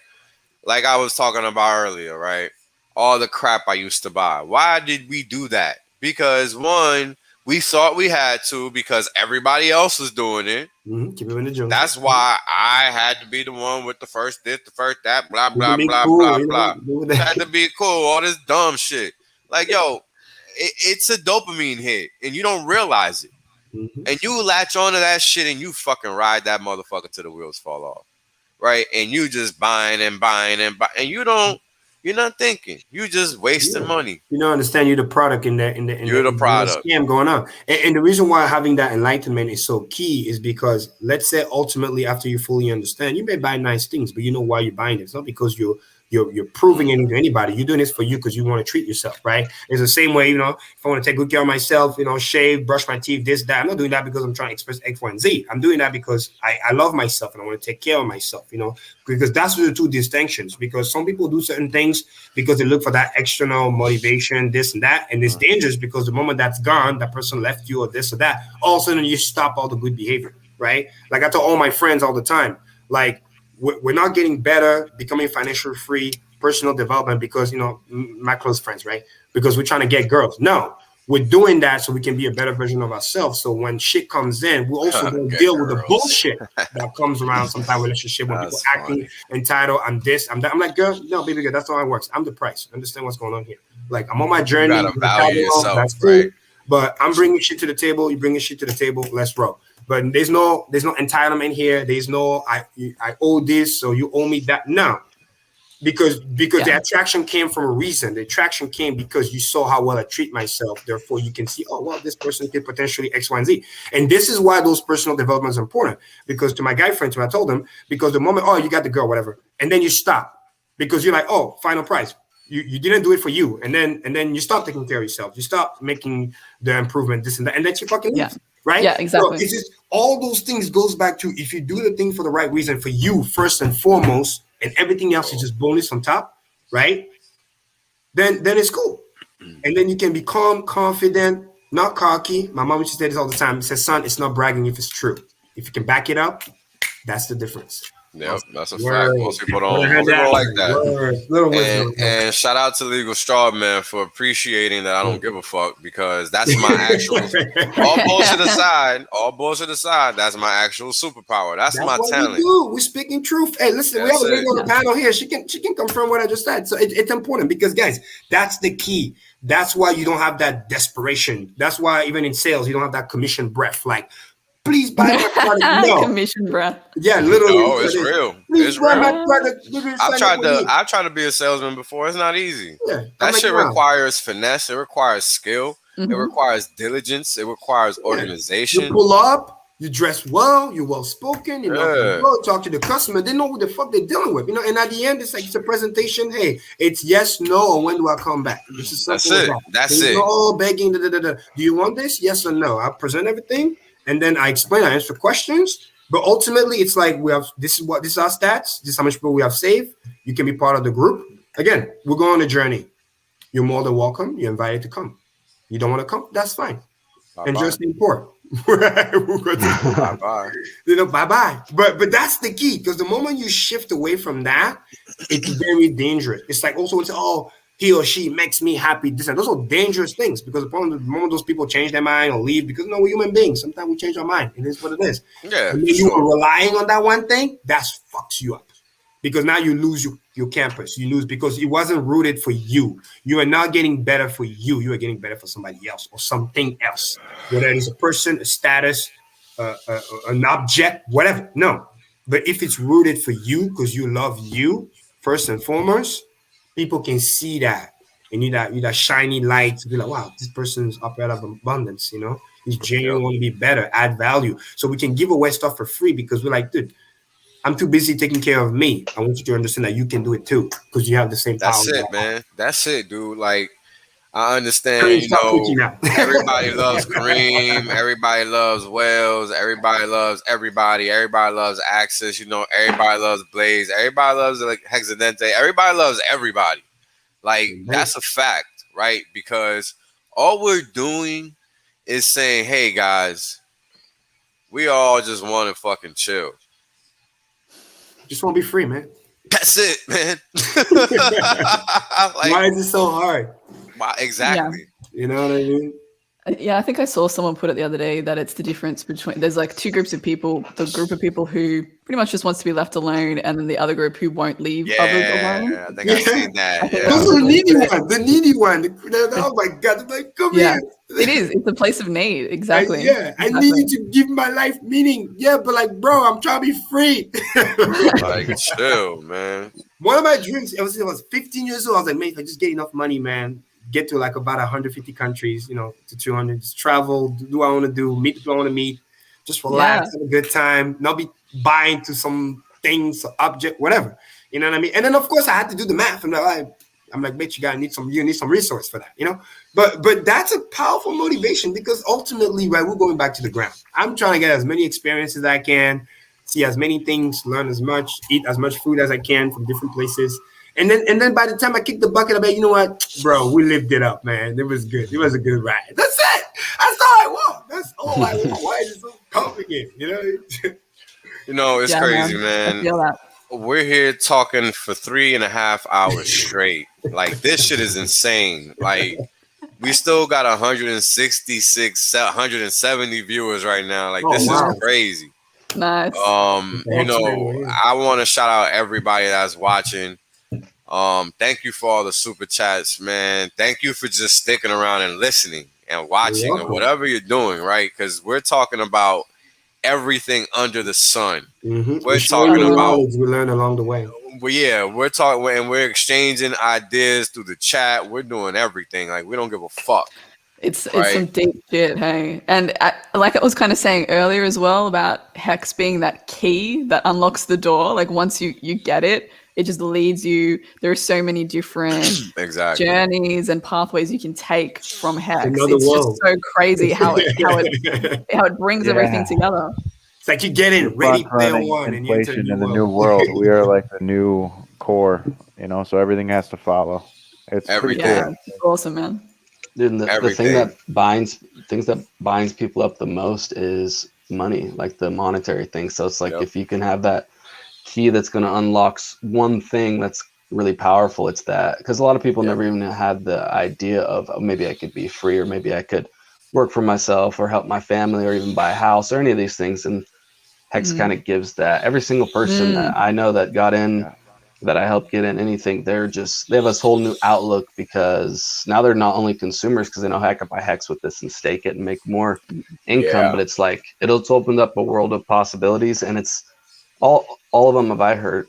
like I was talking about earlier, right? All the crap I used to buy. Why did we do that? Because one, we thought we had to, because everybody else was doing it. Keep it in the jungle. That's why I had to be the one with the first this, the first that, blah, blah, blah, blah, blah. Had to be cool, all this dumb shit. Like, yo, it's a dopamine hit, and you don't realize it. And you latch onto that shit, and you fucking ride that motherfucker till the wheels fall off. Right, and you just buying and buying and buying, and you're not thinking. You just wasting money. You don't understand. You're the product in the scam going on. And the reason why having that enlightenment is so key is because, let's say, ultimately, after you fully understand, you may buy nice things, but you know why you're buying it. It's not because you're proving anything to anybody. You're doing this for you because you want to treat yourself, right? It's the same way, you know, if I want to take good care of myself, you know, shave, brush my teeth, this, that. I'm not doing that because I'm trying to express X, Y, and Z. I'm doing that because I love myself and I want to take care of myself, you know, because that's the two distinctions. Because some people do certain things because they look for that external motivation, this and that. And it's dangerous because the moment that's gone, that person left you or this or that, all of a sudden you stop all the good behavior, right? Like I tell all my friends all the time, like, we're not getting better, becoming financially free, personal development because, you know, my close friends, right? Because we're trying to get girls. No, we're doing that so we can be a better version of ourselves. So when shit comes in, we also don't deal with the bullshit that comes around sometimes relationship when people acting entitled, I'm this, I'm that. I'm like, girl, no, baby girl, that's not how it works. I'm the price. Understand what's going on here. Like, I'm on my journey. You gotta value yourself, that's cool. Right? But I'm bringing shit to the table. You bringing shit to the table. Let's roll. But there's no entitlement here. There's no I owe this, so you owe me that. No, because the attraction came from a reason. The attraction came because you saw how well I treat myself. Therefore, you can see, oh well, this person could potentially X, Y, and Z. And this is why those personal developments are important. Because to my guy friends, when I told them, because the moment, oh, you got the girl, whatever, and then you stop because you're like, oh, final price. You didn't do it for you, and then you stop taking care of yourself. You stop making the improvement, this and that, and then you fucking leave. Right? Yeah, exactly. So it's just all those things goes back to if you do the thing for the right reason, for you first and foremost, and everything else is just bonus on top, right? Then it's cool. And then you can be calm, confident, not cocky. My mom used to say this all the time. She says, son, it's not bragging if it's true. If you can back it up, that's the difference. Yep, that's a fact. Most people don't like that. And shout out to Legal Straw Man for appreciating that I don't give a fuck, because that's my actual all bullshit aside, that's my actual superpower. That's my talent. We're speaking truth. Hey, listen, we have a lady on the panel here. She can confirm what I just said. So it's important because, guys, that's the key. That's why you don't have that desperation. That's why even in sales, you don't have that commission breath. Like, please buy my product. No. Commission breath. Yeah, literally. No, it's real. It's real. I've tried to be a salesman before. It's not easy. Yeah, that shit requires finesse. It requires skill. It requires diligence. It requires organization. You pull up. You dress well. You're well spoken. You know, talk to the customer. They know what the fuck they're dealing with. You know, and at the end, it's like it's a presentation. Hey, it's yes, no, or when do I come back? This is that's it. That's it. All begging. Do you want this? Yes or no? I present everything. And then I explain, I answer questions, but ultimately it's like this is our stats, this is how much people we have saved. You can be part of the group. Again, we're going on a journey. You're more than welcome. You're invited to come. You don't want to come? That's fine. And just stay poor. Bye-bye. You know, bye-bye. But that's the key, because the moment you shift away from that, it's very dangerous. It's like also it's he or she makes me happy. Those are dangerous things, because the moment those people change their mind or leave, because we're human beings. Sometimes we change our mind. It is what it is. Yeah. And you are relying on that one thing, that fucks you up. Because now you lose your campus. You lose because it wasn't rooted for you. You are not getting better for you. You are getting better for somebody else or something else. Whether it is a person, a status, an object, whatever. No. But if it's rooted for you because you love you first and foremost, people can see that, and you that shiny light to be like, wow, this person's operating out of abundance, you know? He's genuinely want to be better, add value. So we can give away stuff for free because we're like, dude, I'm too busy taking care of me. I want you to understand that you can do it too, because you have the same power. That's it, man. That's it, dude. Like, I understand, you know, everybody loves Kareem, everybody loves Wells, everybody loves everybody loves Axis, you know, everybody loves Blaze, everybody loves like Hexadente, everybody loves everybody. Like, that's a fact, right? Because all we're doing is saying, hey guys, we all just want to fucking chill. Just want to be free, man. That's it, man. Like, why is it so hard? Exactly. Yeah. You know what I mean? Yeah, I think I saw someone put it the other day that it's the difference between, there's like two groups of people, the group of people who pretty much just wants to be left alone, and then the other group who won't leave others alone. I think I've seen that. Those are the needy one. Oh my God, like, come here. It is. It's a place of need. Exactly. I need you to give my life meaning. Yeah, but like, bro, I'm trying to be free. Like, chill, man. One of my dreams, I was 15 years old. I was like, man, if I just get enough money, man, get to like about 150 countries, you know, to 200, just travel, do what I want to do, meet people I want to meet, just relax, have a good time, not be buying to some things, object, whatever. You know what I mean? And then of course I had to do the math. I'm like, bitch, you need some resource for that, you know? But that's a powerful motivation, because ultimately, right, we're going back to the ground. I'm trying to get as many experiences as I can, see as many things, learn as much, eat as much food as I can from different places. And then by the time I kick the bucket, I'm like, you know what, bro, we lived it up, man. It was good. It was a good ride. That's it. That's all I want. That's all I want. Why is it so complicated? You know? You know, it's crazy, man. I feel that. We're here talking for 3.5 hours straight. Like, this shit is insane. Like, we still got 166, 170 viewers right now. Like, this is crazy. Nice. You know, I want to shout out everybody that's watching. Thank you for all the super chats, man. Thank you for just sticking around and listening and watching or whatever you're doing, right? Because we're talking about everything under the sun. We're talking about we learn along the way. Well, we're talking and we're exchanging ideas through the chat. We're doing everything. Like, we don't give a fuck. It's some deep shit, hey. And like I was kind of saying earlier as well about Hex being that key that unlocks the door. Like, once you get it, it just leads you. There are so many different journeys and pathways you can take from Hex. It's just so crazy how it brings everything together. It's like you get in Ready Player One and you enter inflation in the new world. We are like the new core, you know, so everything has to follow. It's pretty cool. It's awesome, man. Dude, the thing that binds people up the most is money, like the monetary thing. So it's like if you can have that key that's going to unlock one thing that's really powerful, it's that. Because a lot of people never even had the idea of, oh, maybe I could be free, or maybe I could work for myself or help my family or even buy a house or any of these things. And Hex kind of gives that. Every single person that I know that got in, that I helped get in anything, they have this whole new outlook, because now they're not only consumers because they know, heck, if I Hex with this and stake it and make more income, but it's like, it's opened up a world of possibilities. And it's all of them I've heard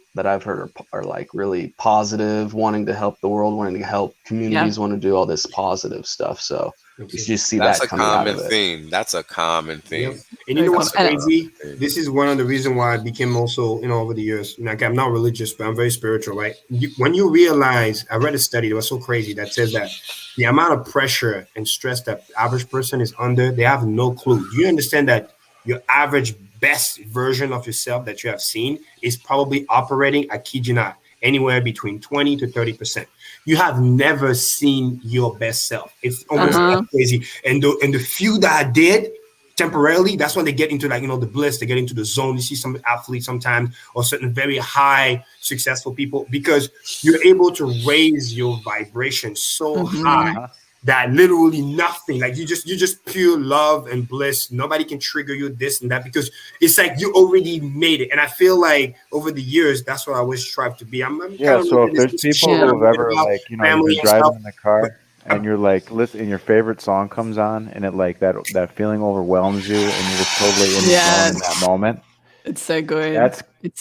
are like really positive, wanting to help the world, wanting to help communities, want to do all this positive stuff. So you just see that's that coming out of it. That's a common theme. And you know what's crazy? This is one of the reasons why I became also, over the years, like, I'm not religious, but I'm very spiritual, right? When you realize, I read a study that was so crazy that says that the amount of pressure and stress that the average person is under, they have no clue. Do you understand that your average best version of yourself that you have seen is probably operating, I kid you not, anywhere between 20 to 30%. You have never seen your best self. It's almost crazy. And the few that I did temporarily, that's when they get into, like, the bliss, they get into the zone. You see some athletes sometimes, or certain very high successful people, because you're able to raise your vibration so high that literally nothing, like you just pure love and bliss. Nobody can trigger you this and that, because it's like you already made it. And I feel like over the years, that's what I always strive to be. I'm so if there's people who've ever, like, you're driving in the car and you're like, listen, and your favorite song comes on, and it, like, that feeling overwhelms you, and you're just totally in the zone in that moment. It's so good.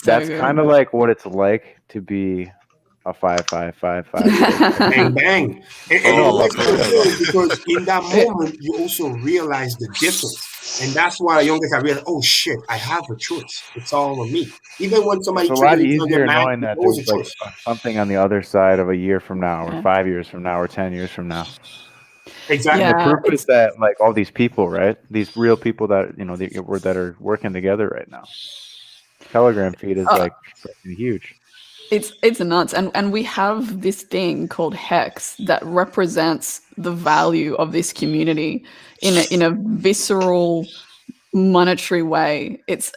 That's kind of like what it's like to be a 5-5-5-5. Bang bang. And because in that moment you also realize the difference, and that's why young guys realize, oh shit, I have a choice. It's all on me. Even when somebody, it's a lot easier knowing that there's like something on the other side of a year from now, or 5 years from now, or 10 years from now. Exactly. The proof is that, like, all these people, right? These real people that that are working together right now. Telegram feed is like freaking huge. It's nuts, and we have this thing called Hex that represents the value of this community in a visceral, monetary way. It's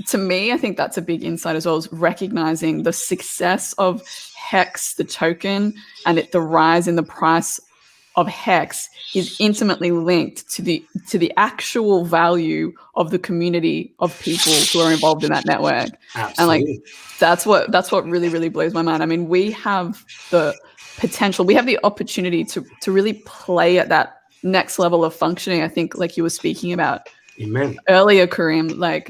to me, I think that's a big insight as well, is recognizing the success of Hex, the token, and the rise in the price of Hex is intimately linked to the actual value of the community of people who are involved in that network. Absolutely. And like that's what really, really blows my mind. I mean, we have the potential, we have the opportunity to really play at that next level of functioning. I think, like you were speaking about earlier, Kareem, like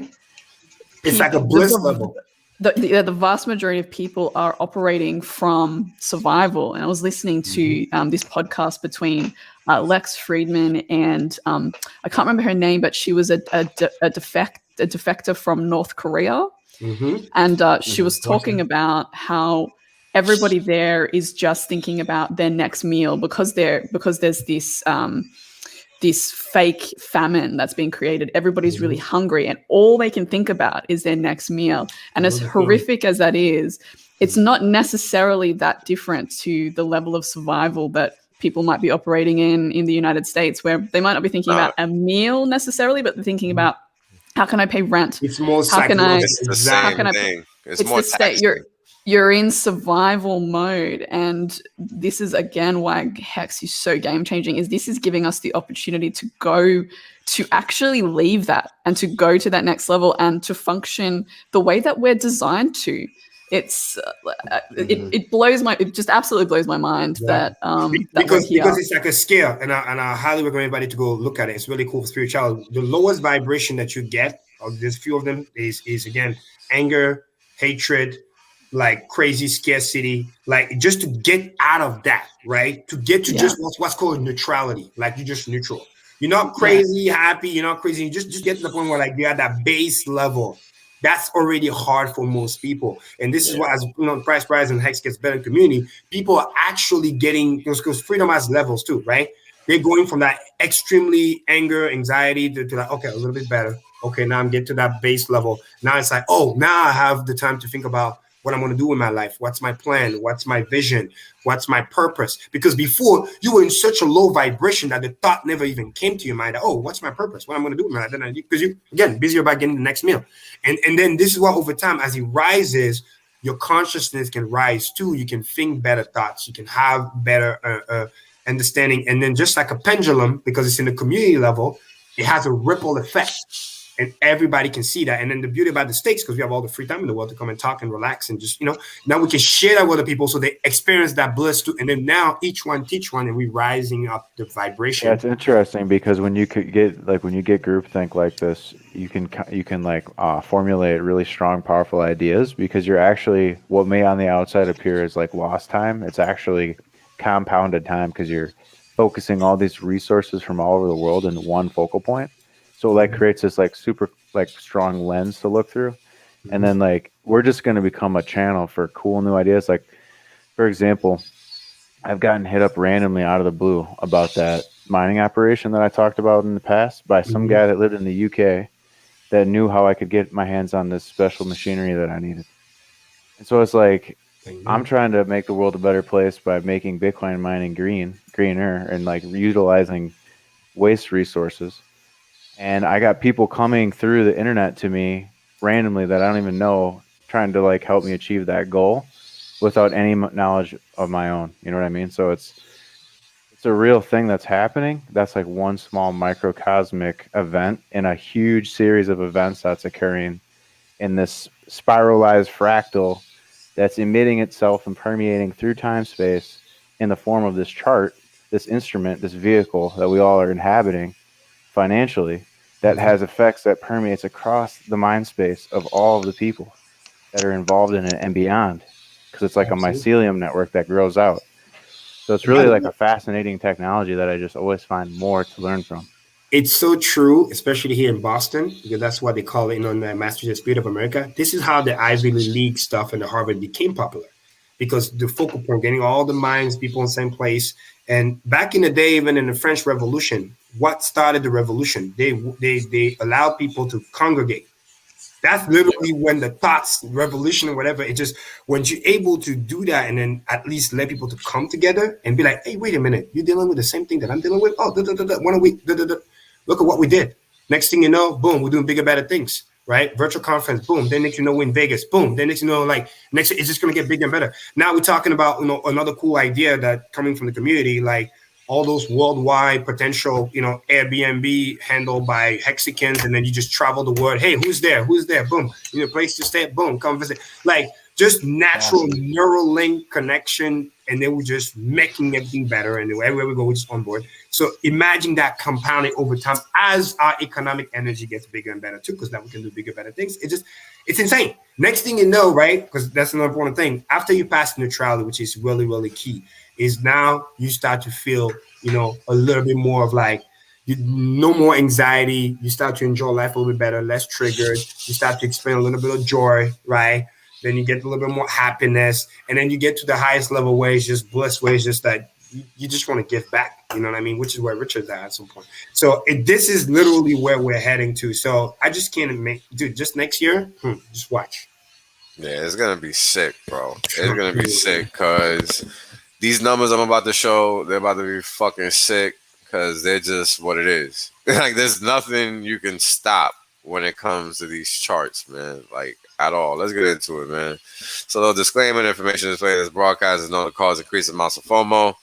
it's like a bliss level. The vast majority of people are operating from survival. And I was listening to this podcast between Lex Friedman and I can't remember her name, but she was a defector from North Korea. And she was talking about how everybody there is just thinking about their next meal, because there's this fake famine that's being created. Everybody's really hungry, and all they can think about is their next meal. And as horrific as that is, it's not necessarily that different to the level of survival that people might be operating in the United States, where they might not be thinking about a meal necessarily, but they're thinking about, how can I pay rent? It's more It's the same thing. It's more taxing. You're in survival mode, and this is again why Hex is so game changing. Is this is giving us the opportunity to go to actually leave that and to go to that next level and to function the way that we're designed to. It's it just absolutely blows my mind that because it's like a scale, and I highly recommend everybody to go look at it. It's really cool for spirituality. The lowest vibration that you get, there's few of them, is again anger, hatred, like crazy scarcity, like just to get out of that, right? To get to just what's called neutrality, like you're just neutral. You're not crazy happy, you're not crazy. You just get to the point where, like, you're at that base level That's already hard for most people. And this is what, as you know, price rise and Hex gets better community, people are actually getting, because freedom has levels too, right? They're going from that extremely anger, anxiety to like, okay, a little bit better. Okay, now I'm getting to that base level. Now it's like, oh, now I have the time to think about what I'm going to do in my life. What's my plan? What's my vision? What's my purpose? Because before, you were in such a low vibration that the thought never even came to your mind. That, oh, what's my purpose? What I'm going to do in my life? Because you, again, busy about getting the next meal. And then this is why over time, as it rises, your consciousness can rise too. You can think better thoughts. You can have better understanding. And then just like a pendulum, because it's in the community level, it has a ripple effect. And everybody can see that. And then the beauty about the stakes, because we have all the free time in the world to come and talk and relax and just, you know, now we can share that with other people so they experience that bliss too. And then now each one teach one, and we rising up the vibration. Yeah, it's interesting because when you could get like when you get groupthink like this, you can like formulate really strong, powerful ideas because you're actually what may on the outside appear as like lost time. It's actually compounded time because you're focusing all these resources from all over the world in one focal point. So it, like creates this like super like strong lens to look through. And then like we're just going to become a channel for cool new ideas. Like for example, I've gotten hit up randomly out of the blue about that mining operation that I talked about in the past by some guy that lived in the UK that knew how I could get my hands on this special machinery that I needed. And so it's like I'm trying to make the world a better place by making Bitcoin mining greener and like utilizing waste resources. And I got people coming through the internet to me randomly that I don't even know, trying to like help me achieve that goal without any knowledge of my own. You know what I mean? So it's a real thing that's happening. That's like one small microcosmic event in a huge series of events that's occurring in this spiralized fractal that's emitting itself and permeating through time space in the form of this chart, this instrument, this vehicle that we all are inhabiting financially, that has effects that permeates across the mind space of all of the people that are involved in it and beyond, because it's like a mycelium network that grows out. So it's really like a fascinating technology that I just always find more to learn from. It's so true, especially here in Boston, because that's what they call it, you know, in the Massachusetts Spirit of America. This is how the Ivy League stuff and the Harvard became popular, because the focal point, getting all the minds, people in the same place. And back in the day, even in the French Revolution, what started the revolution? They allowed people to congregate. That's literally when the thoughts, revolution or whatever, it just, when you're able to do that and then at least let people to come together and be like, hey, wait a minute, you're dealing with the same thing that I'm dealing with? Oh, why don't we, look at what we did. Next thing you know, boom, we're doing bigger, better things, right? Virtual conference, boom. Then next you know, we're in Vegas, boom. Then next you know, like, next, it's just going to get bigger and better. Now we're talking about, you know, another cool idea that coming from the community, like, all those worldwide potential, you know, Airbnb handled by Hexicans, and then you just travel the world. Hey, who's there? Who's there? Boom. You know, place to stay. Boom. Come visit. Like just natural neural link connection, and then we're just making everything better. And everywhere we go, we're just on board. So imagine that compounding over time as our economic energy gets bigger and better too, because now we can do bigger, better things. It's insane. Next thing you know, right? Because that's another important thing. After you pass neutrality, which is really, really key, is now you start to feel, you know, a little bit more of like, no more anxiety. You start to enjoy life a little bit better, less triggered. You start to experience a little bit of joy, right? Then you get a little bit more happiness. And then you get to the highest level where it's just bliss, where it's just that you just want to give back. You know what I mean? Which is where Richard's at some point. So this is literally where we're heading to. So I just can't dude, just next year, just watch. Yeah, it's going to be sick, bro. It's going to be sick because these numbers I'm about to show, they're about to be fucking sick because they're just what it is. Like, there's nothing you can stop when it comes to these charts, man. Like, at all. Let's get into it, man. So, the disclaimer, the information displayed in this broadcast is known to cause increased amounts of FOMO.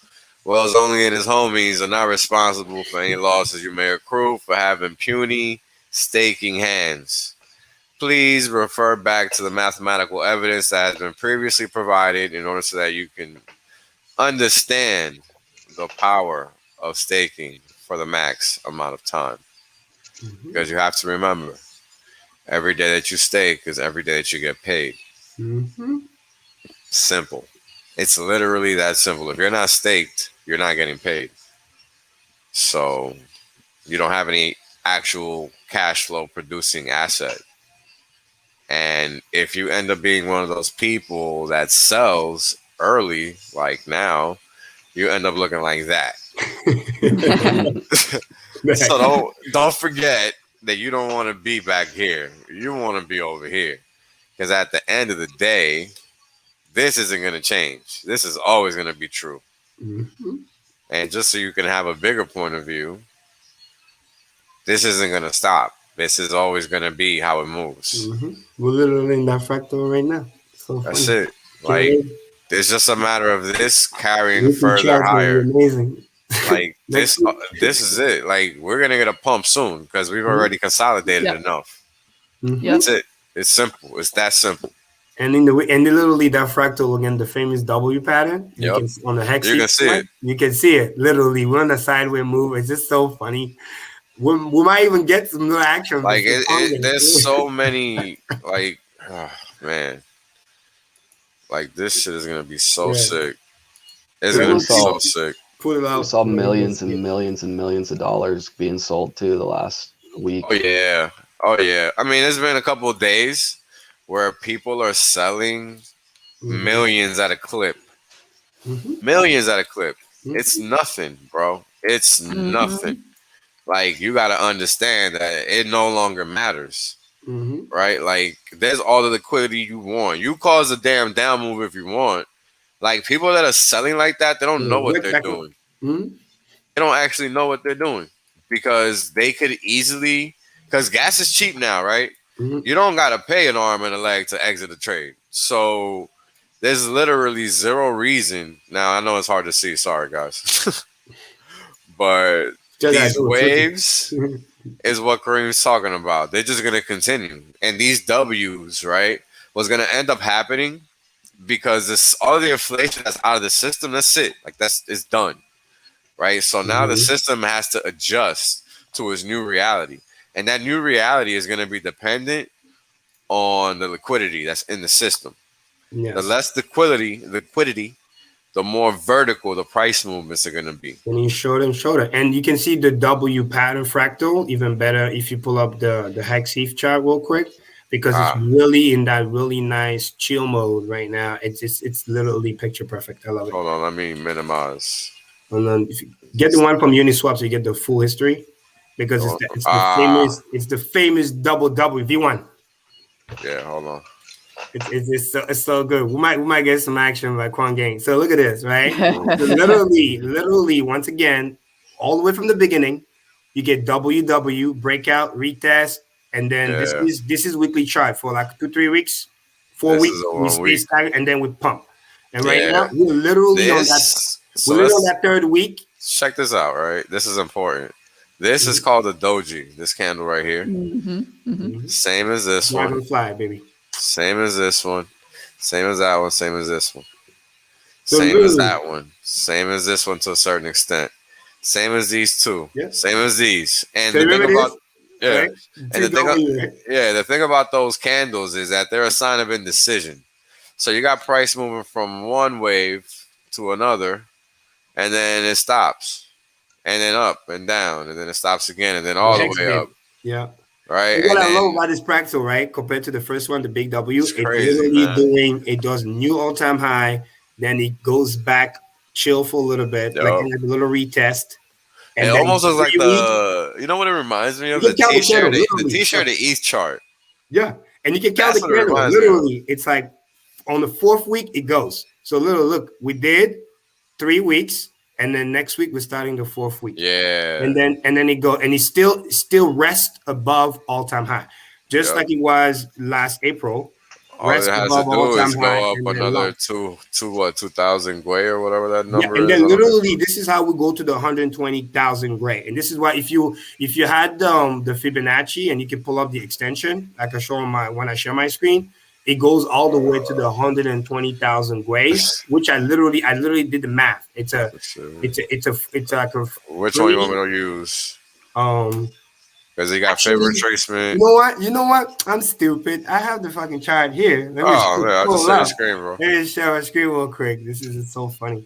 Wells only and his homies are not responsible for any losses you may accrue for having puny staking hands. Please refer back to the mathematical evidence that has been previously provided in order so that you can understand the power of staking for the max amount of time. Because you have to remember, every day that you stake is every day that you get paid. Simple. It's literally that simple. If you're not staked, you're not getting paid. So you don't have any actual cash flow producing asset. And if you end up being one of those people that sells early, like now, you end up looking like that. So don't forget that you don't want to be back here. You want to be over here. Because at the end of the day, this isn't going to change. This is always going to be true. Mm-hmm. And just so you can have a bigger point of view, this isn't going to stop. This is always going to be how it moves. Mm-hmm. We're literally in that fractal right now. So That's funny. it. Like, it's just a matter of this carrying further Charts higher. Amazing. Like this is it. Like, we're going to get a pump soon because we've already consolidated enough. Mm-hmm. That's it. It's simple. It's that simple. And literally that fractal again, the famous W pattern. You can on the hex. You can see it. You can see it literally. We're on the sideways move. It's just so funny. We might even get some little action. Like there's so many. Like, oh, man. Like, this shit is gonna be so sick. It's gonna be so sick. Put it out. We saw millions and millions and millions of dollars being sold too the last week. Oh yeah. Oh yeah. I mean, it's been a couple of days where people are selling millions at a clip. Millions at a clip. It's nothing, bro. It's nothing. Like, you got to understand that it no longer matters. Right? Like, there's all the liquidity you want. You cause a damn down move if you want. Like, people that are selling like that, they don't know what they're doing. They don't actually know what they're doing because they could easily, because gas is cheap now, right? You don't got to pay an arm and a leg to exit the trade. So there's literally zero reason. Now, I know it's hard to see. Sorry, guys. But these waves is what Kareem's talking about. They're just going to continue. And these W's, right, was going to end up happening because this all the inflation that's out of the system, that's it. Like, it's done. Right? So now the system has to adjust to its new reality. And that new reality is going to be dependent on the liquidity that's in the system. Yes. The less liquidity, the more vertical the price movements are going to be. And shorter and shorter. And you can see the W pattern fractal even better if you pull up the HEX.ETH chart real quick, because it's really in that really nice chill mode right now. It's literally picture perfect. I love it. Hold on, let me minimize. And then if you get the one from Uniswap, so you get the full history, because it's the famous double W V1. Yeah, hold on. It's so good. We might get some action by Quan Gang. So look at this, right? So literally, once again, all the way from the beginning, you get WW breakout, retest, and then this is weekly chart for like 2-3 weeks, 4 weeks. We stay stagnant, and then we pump. And right now, we're literally on that. We're literally on that third week. Check this out, right? This is important. This is called the doji. This candle right here. Same as this one. Dragonfly, baby. Same as this one. Same as that one. Same as this one. Same as that one. Same as this one to a certain extent. Same as these two. Same as these. And the thing about the thing about those candles is that they're a sign of indecision. So you got price moving from one wave to another, and then it stops, and then up and down, and then it stops again, and then all the way up. Yeah. Right. What I love about this fractal, right, compared to the first one, the big W, it does new all-time high, then it goes back, chill for a little bit, like a little retest. And it almost looks like you know what it reminds me of? The t-shirt, the ETH chart. Yeah, and you can count the candle. Literally, it's like on the 4th week it goes. So look, we did 3 weeks. And then next week we're starting the 4th week. Yeah. And then it go, and it still rests above all-time high, just like it was last April. All it has to do is go up another 2,000 gray or whatever that number is. And then literally this is how we go to the 120,000 gray. And this is why if you had the Fibonacci and you can pull up the extension, like I show when I share my screen, it goes all the way to the 120,000 grays, which I literally did the math. It's like a. Which one you want me to use? Because you got favorite retracement. You know what? I'm stupid. I have the fucking chart here. I'll just share the screen, bro. Let me share my screen real quick. This is so funny.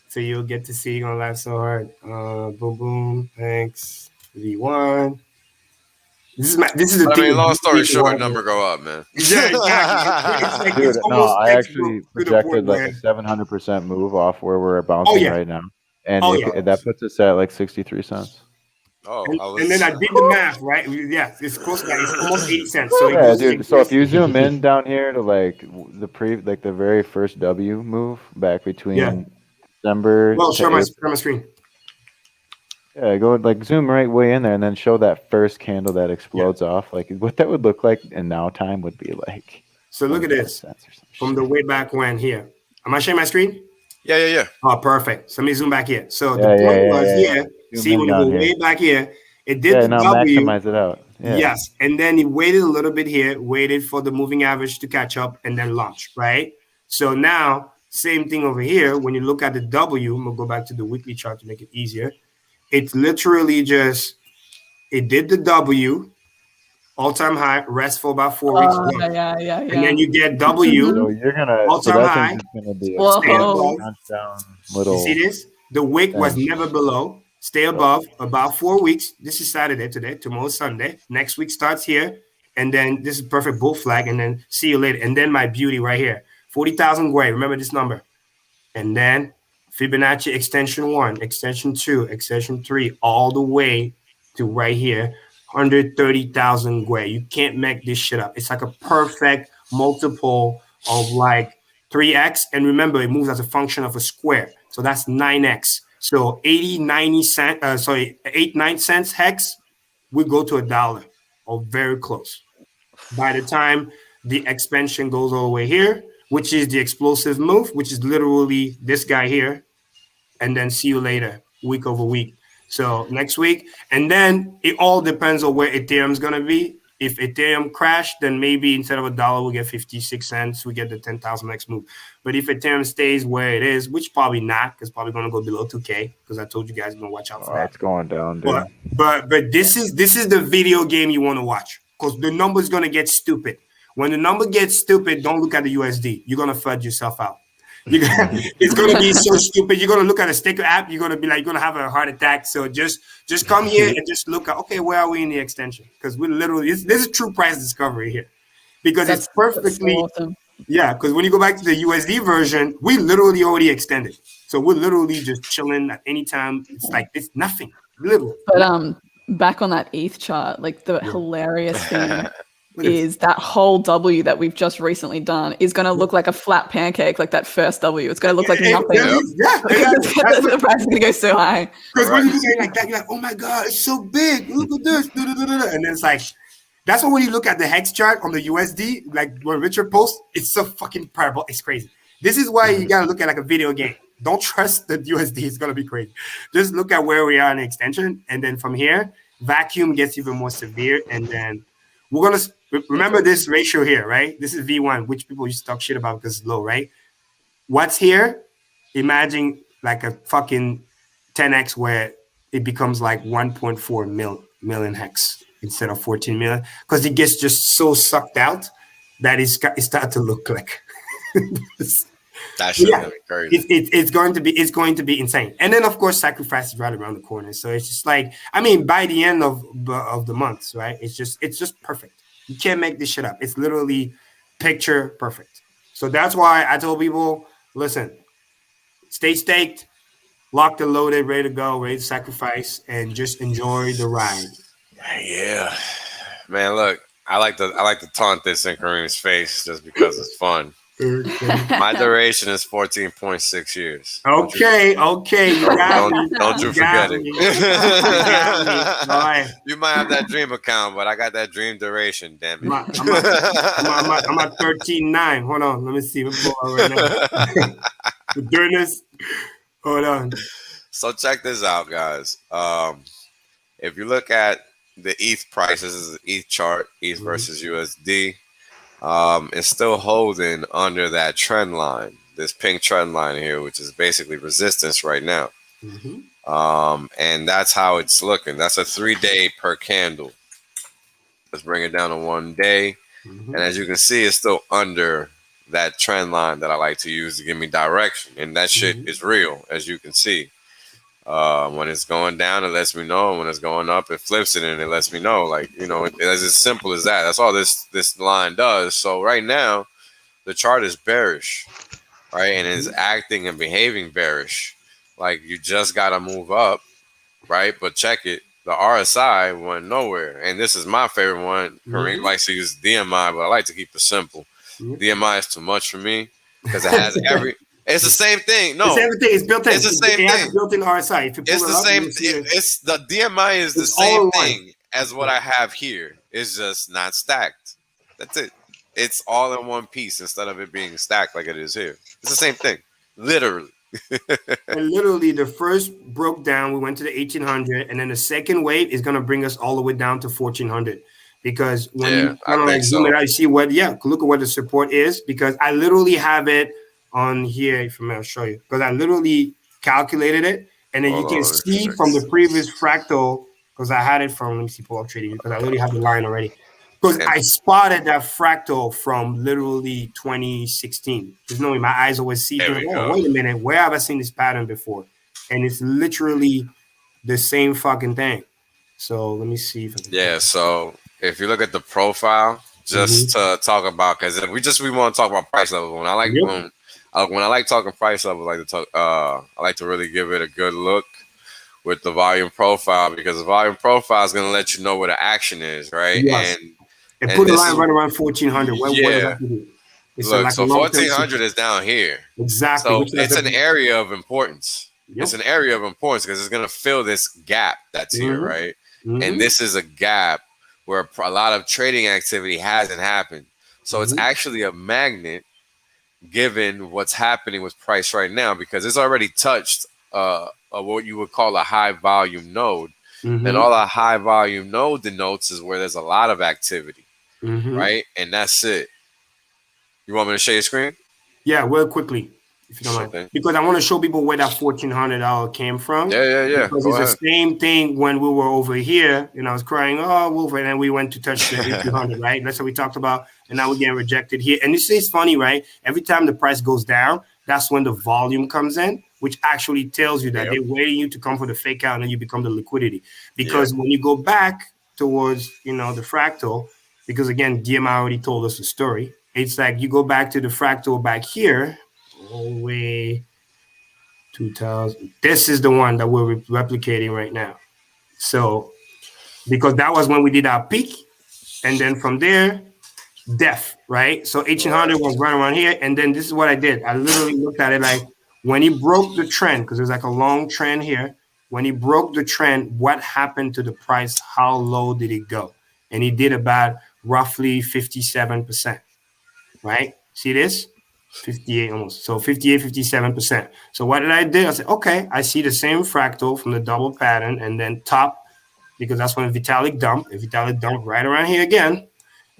So you'll get to see. You're gonna laugh so hard. Boom, boom. Thanks. V1. This is the I thing. mean, long story People short, want number it. go up, man. Yeah, exactly. It's like Dude, it's no, almost I textbook actually to the point projected like where. a 700% move off where we're bouncing yeah. right now, and Oh, yeah. that puts us at like 63 cents. Oh, I And then was. I did the math, right? Yeah, it's close to that. It's almost 80 cents. So it Yeah, goes dude. like So if this. you zoom in down here to like the very first W move back between December Well, to share my April. screen. Yeah, go like zoom right way in there and then show that first candle that explodes off. Like what that would look like in now time would be like. So look at this. From the way back when here. Am I sharing my screen? Yeah. Oh, perfect. So let me zoom back here. So the point was here. See, when you go way back here, it did the W. Maximize it out. Yeah. Yes. And then it waited a little bit here, waited for the moving average to catch up and then launch, right? So now, same thing over here. When you look at the W, I'm going to go back to the weekly chart to make it easier. It's literally just, it did the W, all-time high, rest for about 4 weeks. Yeah. And then you get W, So you're gonna. all-time high. Just gonna be down little. You see this? The wick was never below. Stay above about 4 weeks. This is Saturday today. Tomorrow's Sunday. Next week starts here. And then this is perfect bull flag. And then see you later. And then my beauty right here. 40,000 gray. Remember this number. And then Fibonacci extension 1, extension 2, extension 3, all the way to right here. 130,000 gray. You can't make this shit up. It's like a perfect multiple of like 3x. And remember, it moves as a function of a square. So that's 9x. So 80, 90 cents, 8-9 cents hex, we go to $1 or very close. By the time the expansion goes all the way here, which is the explosive move, which is literally this guy here, and then see you later, week over week. So next week, and then it all depends on where Ethereum's gonna be. If Ethereum crashed, then maybe instead of $1, we'll get 56 cents. We get the 10,000x move. But if Ethereum stays where it is, which probably not, because probably gonna go below 2K, because I told you guys gonna watch out for that. It's going down, dude. But this is the video game you want to watch, because the number's gonna get stupid. When the number gets stupid, don't look at the USD. You're gonna fudge yourself out. It's gonna be so stupid. You're gonna look at a STAKER.APP. You're gonna be like, you're gonna have a heart attack. So just come here and just look at, okay, where are we in the extension? Because we literally, this is true price discovery here, because it's perfectly awesome. Yeah. Because when you go back to the USD version, we literally already extended. So we're literally just chilling at any time. It's like it's nothing, literally. But back on that ETH chart, like the hilarious thing. Is that whole W that we've just recently done is going to look like a flat pancake, like that first W. It's going to look like nothing. The price is going to go so high. Because when you say like that, you're like, oh my God, it's so big. Look at this. And then it's like, that's why when you look at the HEX chart on the USD, like when Richard posts, it's so fucking parabolic. It's crazy. This is why you got to look at like a video game. Don't trust the USD. It's going to be crazy. Just look at where we are in the extension. And then from here, vacuum gets even more severe. And then we're going to remember this ratio here, right? This is V1, which people used to talk shit about because it's low, right? What's here? Imagine like a fucking 10x where it becomes like 1.4 million hex instead of 14 million, because it gets just so sucked out that it starts to look like. That's crazy. It's going to be insane. And then of course sacrifice is right around the corner. So it's just like, I mean, by the end of the months, right? It's just perfect. You can't make this shit up. It's literally picture perfect. So that's why I told people, listen, stay staked, locked and loaded, ready to go, ready to sacrifice, and just enjoy the ride. Yeah, man. Look, I like to taunt this in Kareem's face just because it's fun. My duration is 14.6 years. Okay. Don't you forget it. You might have that dream account, but I got that dream duration. Damn it. I'm at 13.9. Hold on, let me see. Right now. During this, hold on. So check this out, guys. If you look at the ETH price, this is the ETH chart, ETH versus USD. It's still holding under that trend line, this pink trend line here, which is basically resistance right now. And that's how it's looking. That's a 3-day per candle. Let's bring it down to 1 day. And as you can see, it's still under that trend line that I like to use to give me direction. And that shit is real, as you can see. When it's going down, it lets me know. When it's going up, it flips it and it lets me know. Like, you know, it's as simple as that. That's all this line does. So right now, the chart is bearish, right? And it's acting and behaving bearish. Like, you just got to move up, right? But check it. The RSI went nowhere. And this is my favorite one. Kareem likes to use DMI, but I like to keep it simple. DMI is too much for me because it has it's the same thing. No, it's everything. It's built in. It's the same thing. It has a built-in RSI. If you pull it's the same. It's the DMI is the same thing as what I have here. It's just not stacked. That's it. It's all in one piece instead of it being stacked like it is here. It's the same thing, literally. And literally, the first broke down. We went to the 1800, and then the second wave is going to bring us all the way down to 1400. Because when you zoom it out, you see what? Yeah, look at what the support is. Because I literally have it on here. If I'll show you, because I literally calculated it, and then you can see from the previous fractal. Because I had it from, let me see, pull up trading, because I literally have the line already. Because I spotted that fractal from literally 2016. There's no way, my eyes always see things. Oh, wait a minute, where have I seen this pattern before? And it's literally the same fucking thing. So let me see if I can so if you look at the profile, just to talk about, because we want to talk about price level. When I like when I like talking price level, I like to really give it a good look with the volume profile, because the volume profile is going to let you know where the action is, right? Yes. And put the line right around 1400. What does that do? Look, so 1400 is down here. Exactly. So it's an area of importance. It's an area of importance because it's going to fill this gap that's here, right? And this is a gap where a lot of trading activity hasn't happened. So it's actually a magnet given what's happening with price right now, because it's already touched what you would call a high volume node. And all a high volume node denotes is where there's a lot of activity, right? And that's it. You want me to share your screen? Yeah, real quickly, if you don't mind. Because I want to show people where that $1,400 came from. Yeah. Because it's the same thing when we were over here, and I was crying, oh, Wolf, and then we went to touch the 1,800, right? That's what we talked about, and now we're getting rejected here. And this is funny, right? Every time the price goes down, that's when the volume comes in, which actually tells you that they're waiting you to come for the fake out, and then you become the liquidity. Because when you go back towards, the fractal, because again, DMI already told us the story. It's like you go back to the fractal back here, all the way 2000. This is the one that we're replicating right now. So, because that was when we did our peak, and then from there, death, right? So 1800 was right around here, and then this is what I did. I literally looked at it like when he broke the trend, because there's like a long trend here. When he broke the trend, what happened to the price? How low did it go? And he did about roughly 57%, right? See this? 58 almost. So 58, 57%. So what did I do? I said, okay, I see the same fractal from the double pattern, and then top, because that's when Vitalik dumped. Vitalik dumped right around here again.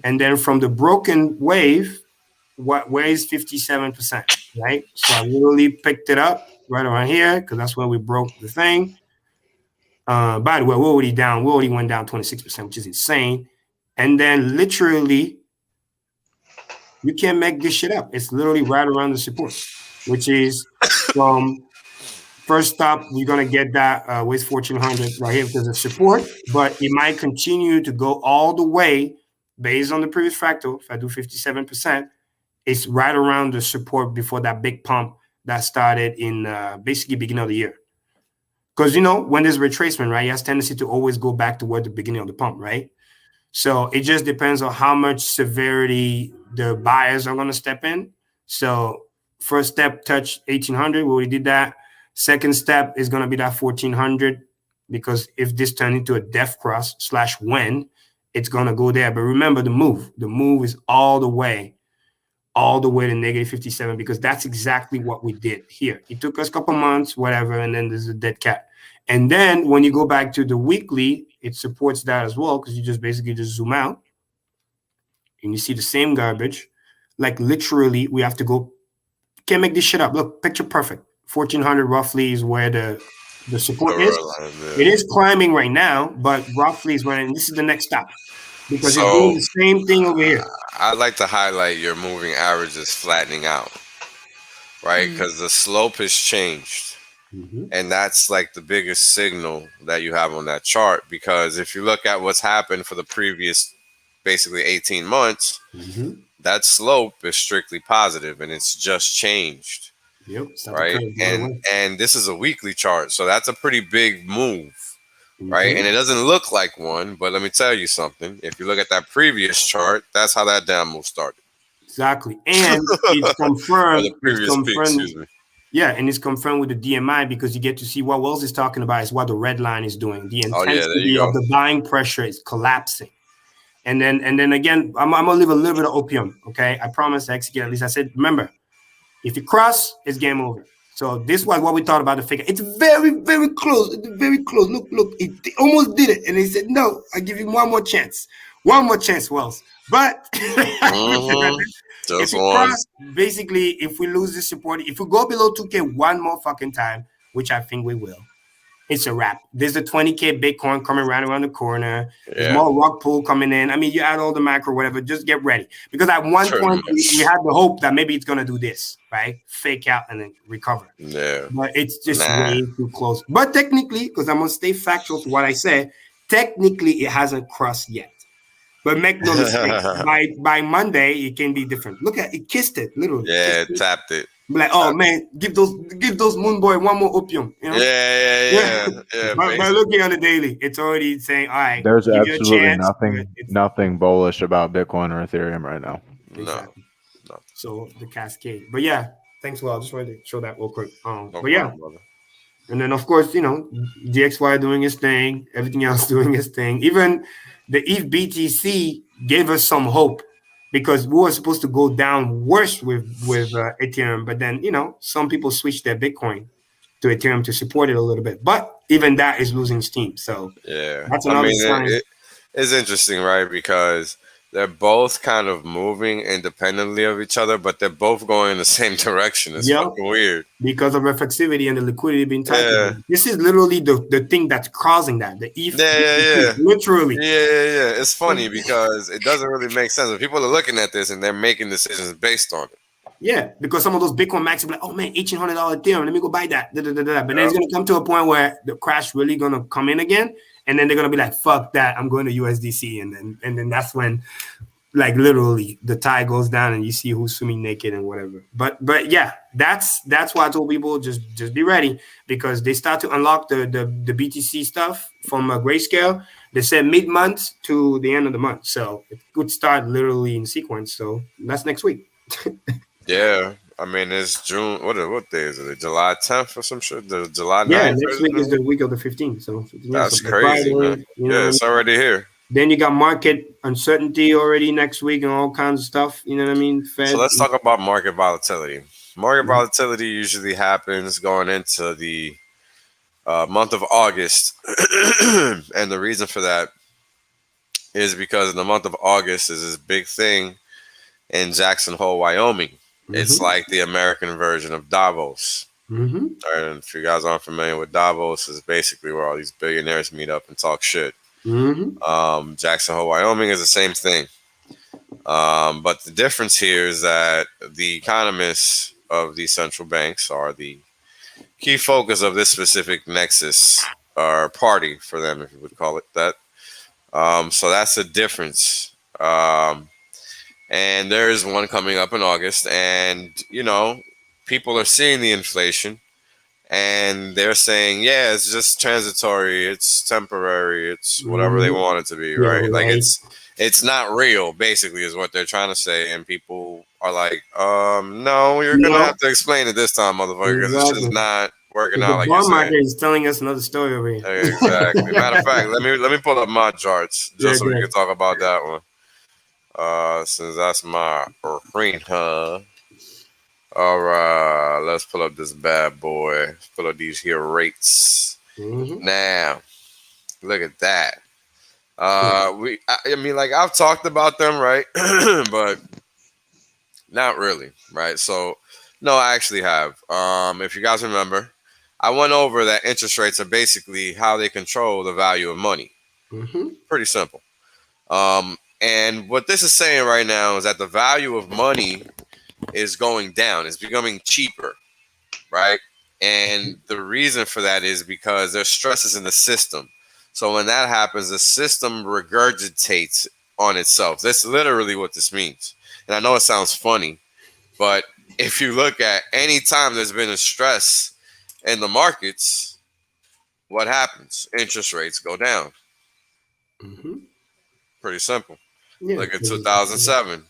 And then from the broken wave, where is 57%, right? So I literally picked it up right around here, because that's where we broke the thing. By the way, we're already down. We already went down 26%, which is insane. And then literally, you can't make this shit up. It's literally right around the support, which is from first stop, you're going to get that with 1400 right here because of support, but it might continue to go all the way based on the previous fractal. If I do 57%, it's right around the support before that big pump that started in basically beginning of the year. Because, when there's retracement, right, it has tendency to always go back to where the beginning of the pump, right? So it just depends on how much severity the buyers are going to step in. So first step, touch 1800. We already did that. Second step is going to be that 1400, because if this turns into a death cross / when, it's going to go there. But remember the move. The move is all the way to negative 57, because that's exactly what we did here. It took us a couple months, whatever, and then there's a dead cat. And then when you go back to the weekly, it supports that as well, because you just basically just zoom out and you see the same garbage. Like literally, we have to go. Can't make this shit up. Look, picture perfect. 1400 roughly is where the support is. It is climbing right now, but roughly is when, and this is the next stop, because it's doing the same thing over here. I'd like to highlight your moving averages flattening out, right? Because the slope has changed. And that's like the biggest signal that you have on that chart, because if you look at what's happened for the previous basically 18 months, that slope is strictly positive and it's just changed. Yep. Right. And this is a weekly chart. So that's a pretty big move. Right. And it doesn't look like one, but let me tell you something. If you look at that previous chart, that's how that down move started. Exactly. And it's confirmed. The previous peak, excuse me. Yeah, and it's confirmed with the DMI, because you get to see what Wells is talking about is what the red line is doing. The intensity of the buying pressure is collapsing. And then again, I'm gonna leave a little bit of opium. Okay, I promise to execute. At least I said, remember, if you cross, it's game over. So this was what we thought about the figure. It's very, very close. It's very close. Look, it almost did it. And they said, no, I give you one more chance. One more chance, Wells. But if we cross, basically, if we lose this support, if we go below 2K one more fucking time, which I think we will, it's a wrap. There's a 20K Bitcoin coming around the corner. There's more rug pull coming in. I mean, you add all the macro, whatever, just get ready. Because at one point, we had the hope that maybe it's going to do this, right? Fake out and then recover. Yeah. But it's just way too close. But technically, because I'm going to stay factual to what I said, technically, it hasn't crossed yet. But make no mistake, by Monday, it can be different. Look at it, kissed it, literally. Yeah, tapped it. Like, oh man, give those Moon Boy one more opium. You know? Yeah. But looking on the daily, it's already saying, all right. There's absolutely nothing bullish about Bitcoin or Ethereum right now. Exactly. No. So the cascade. But yeah, thanks a lot. I just wanted to show that real quick. And then of course, DXY doing his thing, everything else doing his thing. Even the ETH BTC gave us some hope, because we were supposed to go down worse with Ethereum, but then some people switched their Bitcoin to Ethereum to support it a little bit. But even that is losing steam. So that's another sign. It's interesting, right? Because they're both kind of moving independently of each other, but they're both going in the same direction. It's fucking weird. Because of reflexivity and the liquidity being tight. This is literally the thing that's causing that. The ETH. Literally. Yeah. It's funny because it doesn't really make sense. But people are looking at this and they're making decisions based on it. Yeah, because some of those Bitcoin maxis are like, oh man, $1,800 Ethereum, let me go buy that. But then it's gonna come to a point where the crash really gonna come in again, and then they're gonna be like, fuck that, I'm going to USDC, and then that's when, like, literally the tide goes down and you see who's swimming naked and whatever. But yeah, that's why I told people just be ready, because they start to unlock the BTC stuff from a Grayscale. They said mid-month to the end of the month, so it could start literally in sequence. So that's next week. Yeah, I mean, it's June. What day is it? July 10th or some shit? The July 9th? Yeah, next week is the week of the 15th. So that's crazy, man. It's already here. Then you got market uncertainty already next week and all kinds of stuff. You know what I mean? Fed. So let's talk about market volatility. Market volatility usually happens going into the month of August. And the reason for that is because in the month of August is this big thing in Jackson Hole, Wyoming. It's like the American version of Davos. And if you guys aren't familiar with Davos, is basically where all these billionaires meet up and talk shit. Jackson Hole, Wyoming is the same thing. But the difference here is that the economists of these central banks are the key focus of this specific nexus, or party for them, if you would call it that. So that's the difference. And there is one coming up in August, and people are seeing the inflation and they're saying, yeah, it's just transitory, it's temporary, it's whatever they want it to be, right? Like it's not real, basically, is what they're trying to say. And people are like, no, you're gonna have to explain it this time, motherfucker, because it's just not working out like you said. The bond market is telling us another story over here. Exactly. Matter of fact, let me pull up my charts just so we can talk about that one. Since that's my arena. All right, let's pull up this bad boy. Let's pull up these here rates. Now, look at that. I mean, like, I've talked about them, right? But not really, right? So, no, I actually have. If you guys remember, I went over that interest rates are basically how they control the value of money. Pretty simple. And what this is saying right now is that the value of money is going down. It's becoming cheaper, right? And the reason for that is because there's stresses in the system. So when that happens, the system regurgitates on itself. That's literally what this means. And I know it sounds funny, but if you look at any time there's been a stress in the markets, what happens? Interest rates go down. Pretty simple. Yeah. Look at 2007.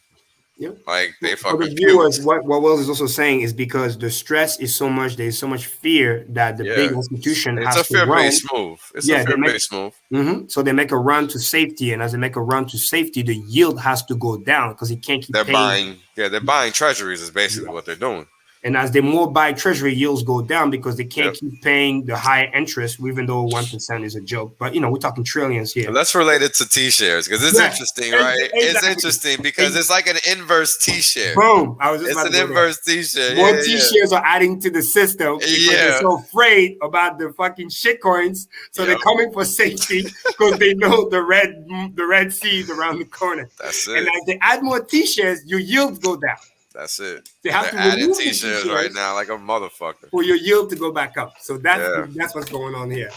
Yeah. Like they For fucking the viewers, what Wells is also saying is because the stress is so much, there's so much fear that the big institution it's has a to run. fear-based move. It's a fear-based move. So they make a run to safety, and as they make a run to safety, the yield has to go down because it can't keep paying. They're buying treasuries is basically what they're doing. And as they more buy treasury, yields go down because they can't keep paying the high interest, even though 1% is a joke. But, you know, we're talking trillions here. Let's relate it to T-shares because it's interesting, right? Exactly. It's interesting because it's like an inverse T-share. Boom. I was just It's an inverse T-share. More T-shares are adding to the system because they're so afraid about the fucking shit coins. So they're coming for safety because they know the red sea is around the corner. That's it. And as they add more T-shares, your yields go down. That's it. They have They're to adding T-shares right now like a motherfucker for your yield to go back up. So that's what's going on here.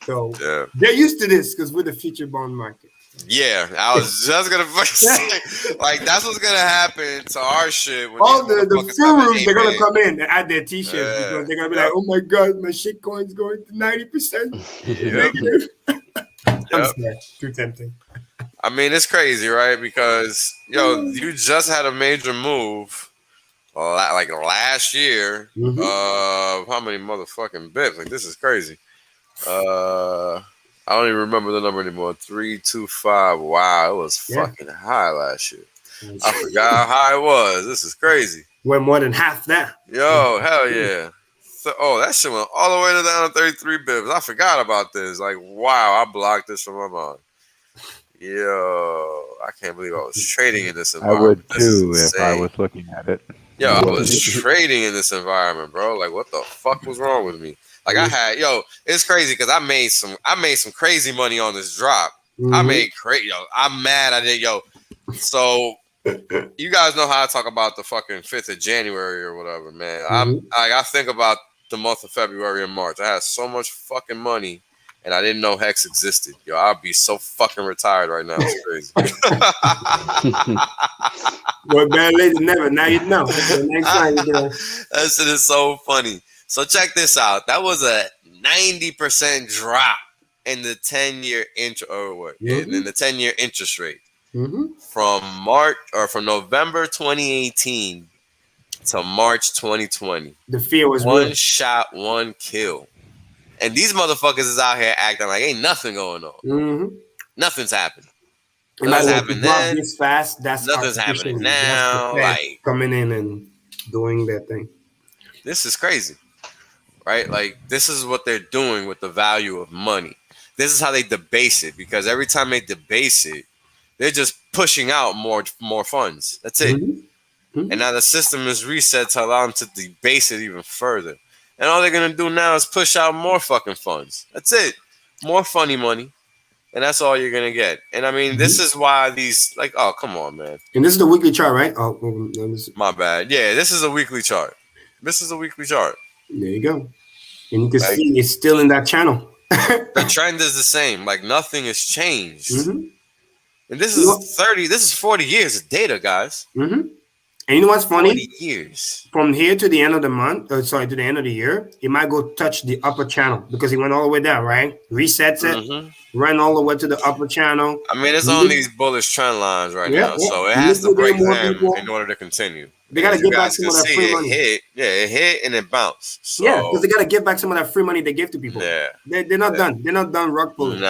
So they're used to this because we're the future bond market. Yeah, I was just gonna say, like that's what's gonna happen to our shit. When all the furus, they're gonna come in and add their T-shirts because they're gonna be like, "Oh my god, my shit coin's going to 90% negative." I'm sorry, too tempting. I mean, it's crazy, right? Because you just had a major move. Like last year, how many motherfucking bips? Like this is crazy. I don't even remember the number anymore. 325. Wow, it was fucking high last year. I forgot how high it was. This is crazy. Went more than half that. Yo, hell yeah. So, that shit went all the way to down to 33 bips. I forgot about this. Like, wow, I blocked this from my mind. Yo, I can't believe I was trading in this environment. I would too if I was looking at it. Yo, I was trading in this environment, bro. Like, what the fuck was wrong with me? Like, I had, it's crazy because I made some crazy money on this drop. I made crazy, I'm mad I did, So, you guys know how I talk about the fucking 5th of January or whatever, man. I think about the month of February and March. I had so much fucking money. And I didn't know Hex existed. I'd be so fucking retired right now. It's crazy. Well, bad lady never. Now you know. That shit is so funny. So check this out. That was a 90% drop in the 10-year in the 10-year interest rate from November 2018 to March 2020. The fear was one shot, one kill. And these motherfuckers is out here acting like ain't nothing going on. Nothing's happening. Nothing's happening then. This fast, that's nothing's happening now. Like coming in and doing that thing. This is crazy, right? Like this is what they're doing with the value of money. This is how they debase it because every time they debase it, they're just pushing out more funds. That's it. And now the system is reset to allow them to debase it even further. And all they're going to do now is push out more fucking funds. That's it. More funny money. And that's all you're going to get. And I mean, this is why these, like, oh, come on, man. And this is the weekly chart, right? Oh, my bad. Yeah, this is a weekly chart. This is a weekly chart. There you go. And you can see it's still in that channel. The trend is the same. Like, nothing has changed. And this is 40 years of data, guys. And you know what's funny? 40 years. From here to the end of the month, to the end of the year, it might go touch the upper channel because it went all the way down, right? Resets it, run all the way to the upper channel. I mean, it's on these bullish trend lines right now, so it has to break them in order to continue. They got to get back some of that free money. It hit and it bounced. So, because they got to get back some of that free money they give to people. They're not done. They're not done rug pulling.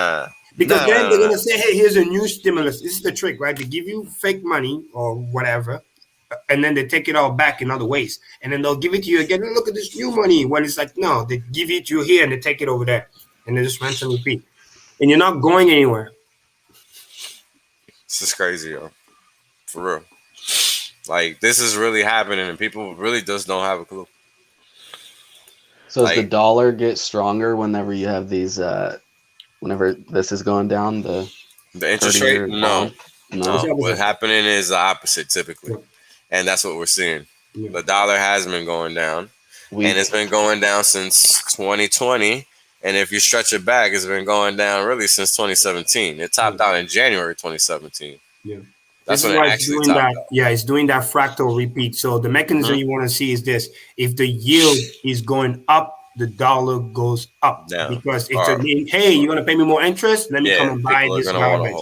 Because then they're going to say, hey, here's a new stimulus. This is the trick, right? They give you fake money or whatever. And then they take it all back in other ways. And then they'll give it to you again. Look at this new money. When it's like, no, they give it to you here and they take it over there. And they just rinse and repeat. And you're not going anywhere. This is crazy, yo. For real. Like, this is really happening and people really just don't have a clue. So does the dollar get stronger whenever you have these, whenever this is going down? The interest rate? No. What's happening is the opposite typically. And that's what we're seeing. The dollar has been going down. and it's been going down since 2020. And if you stretch it back, it's been going down really since 2017. It topped out in January 2017. Yeah. That's when it it's actually doing topped that. out. Yeah, it's doing that fractal repeat. So the mechanism you want to see is this: if the yield is going up, the dollar goes up because it's hey, you're gonna pay me more interest. Let me come and buy this garbage.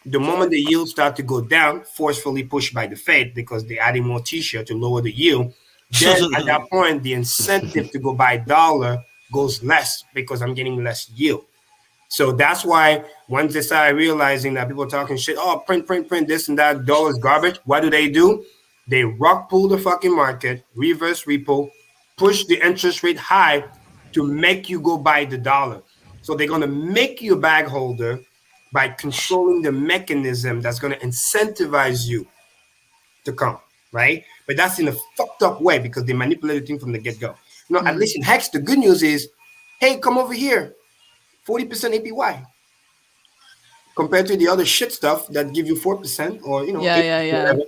The moment the yields start to go down, forcefully pushed by the Fed because they're adding more T-shirt to lower the yield, then at that point the incentive to go buy dollar goes less because I'm getting less yield. So that's why once they start realizing that people are talking shit, oh, print, this and that, dollars garbage, what do? They rock pull the fucking market, reverse repo, push the interest rate high to make you go buy the dollar. So they're going to make you a bag holder by controlling the mechanism that's going to incentivize you to come, right? But that's in a fucked up way because they manipulate the thing from the get-go. At least in HEX, the good news is, hey, come over here. 40% APY compared to the other shit stuff that give you 4% or whatever.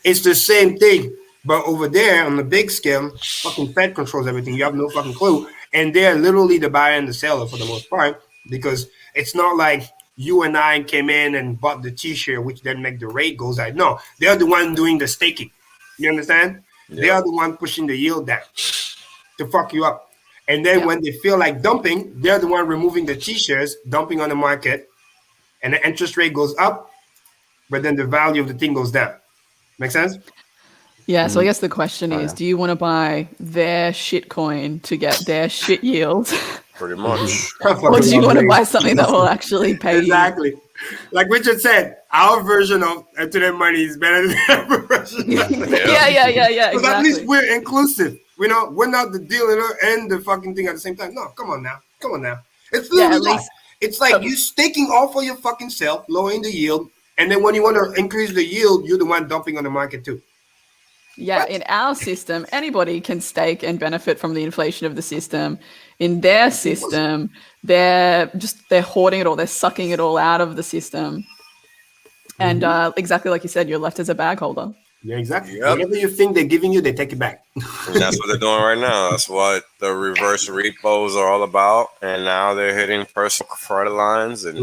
It's the same thing, but over there on the big scale, fucking Fed controls everything. You have no fucking clue, and they're literally the buyer and the seller for the most part because it's not like you and I came in and bought the T-shirt, which then make the rate goes out. No, they're the one doing the staking. You understand? Yeah. They are the one pushing the yield down to fuck you up. And then when they feel like dumping, they're the one removing the T-shares, dumping on the market, and the interest rate goes up, but then the value of the thing goes down. Make sense? Yeah, so I guess the question is, do you want to buy their shit coin to get their shit yield? Pretty much. Or do you want to buy something that will actually pay you? Exactly. Like Richard said, our version of Today Money is better than their version. Yeah, Because at least we're inclusive. We're not the dealer and the fucking thing at the same time. No, come on now. It's literally it's like you staking all for your fucking self, lowering the yield, and then when you want to increase the yield, you're the one dumping on the market too. Yeah, in our system, anybody can stake and benefit from the inflation of the system. In their system, they're hoarding it all. They're sucking it all out of the system. And exactly like you said, you're left as a bag holder. Yeah, exactly. Yep. Whatever you think they're giving you, they take it back. And that's what they're doing right now. That's what the reverse repos are all about. And now they're hitting personal credit lines. And,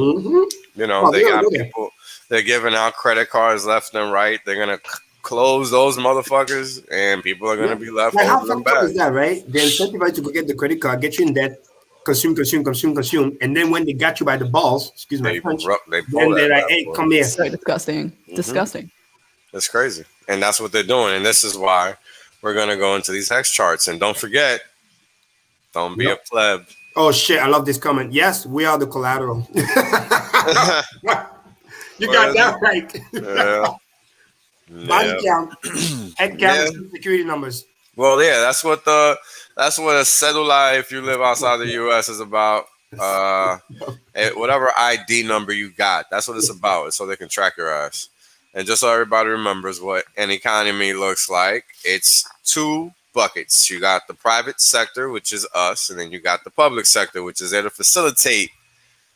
they got people, they're giving out credit cards left and right. They're going to close those motherfuckers, and people are going to be left like how fucked up is that, right? They incentivize you to go get the credit card, get you in debt, consume. And then when they got you by the balls, excuse my French, then they're like, hey, come here. So disgusting. Disgusting. That's crazy. And that's what they're doing. And this is why we're going to go into these HEX charts. And don't forget, don't be a pleb. Oh, shit. I love this comment. Yes, we are the collateral. You got that right. Yeah. Body count, head count, security numbers. Well, yeah, that's what a cedula, if you live outside the U.S., is about. Whatever ID number you got, that's what it's about. So they can track your ass. And just so everybody remembers what an economy looks like, it's two buckets. You got the private sector, which is us, and then you got the public sector, which is there to facilitate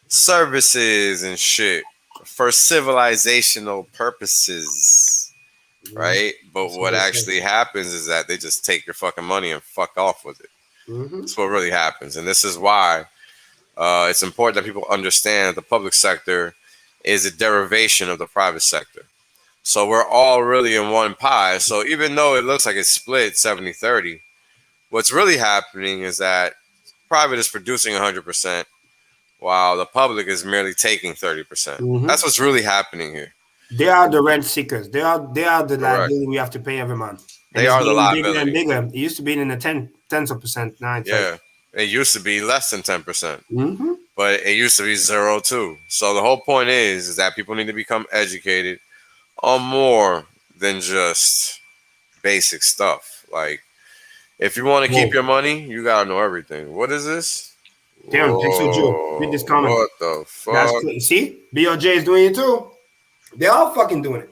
services and shit for civilizational purposes, right? But what actually happens is that they just take your fucking money and fuck off with it. That's what really happens. And this is why it's important that people understand that the public sector is a derivation of the private sector. So we're all really in one pie. So even though it looks like it's split 70-30, what's really happening is that private is producing 100%, while the public is merely taking 30%. That's what's really happening here. They are the rent seekers. They are the liability we have to pay every month. And they are the liability. Bigger and bigger. It used to be in the tens of percent. Now it used to be less than 10%. But it used to be 0 too. So the whole point is that people need to become educated on more than just basic stuff. Like, if you want to keep your money, you gotta know everything. What is this? Damn, Pixel Joe, read this comment. What the fuck? See, BOJ is doing it too. They're all fucking doing it.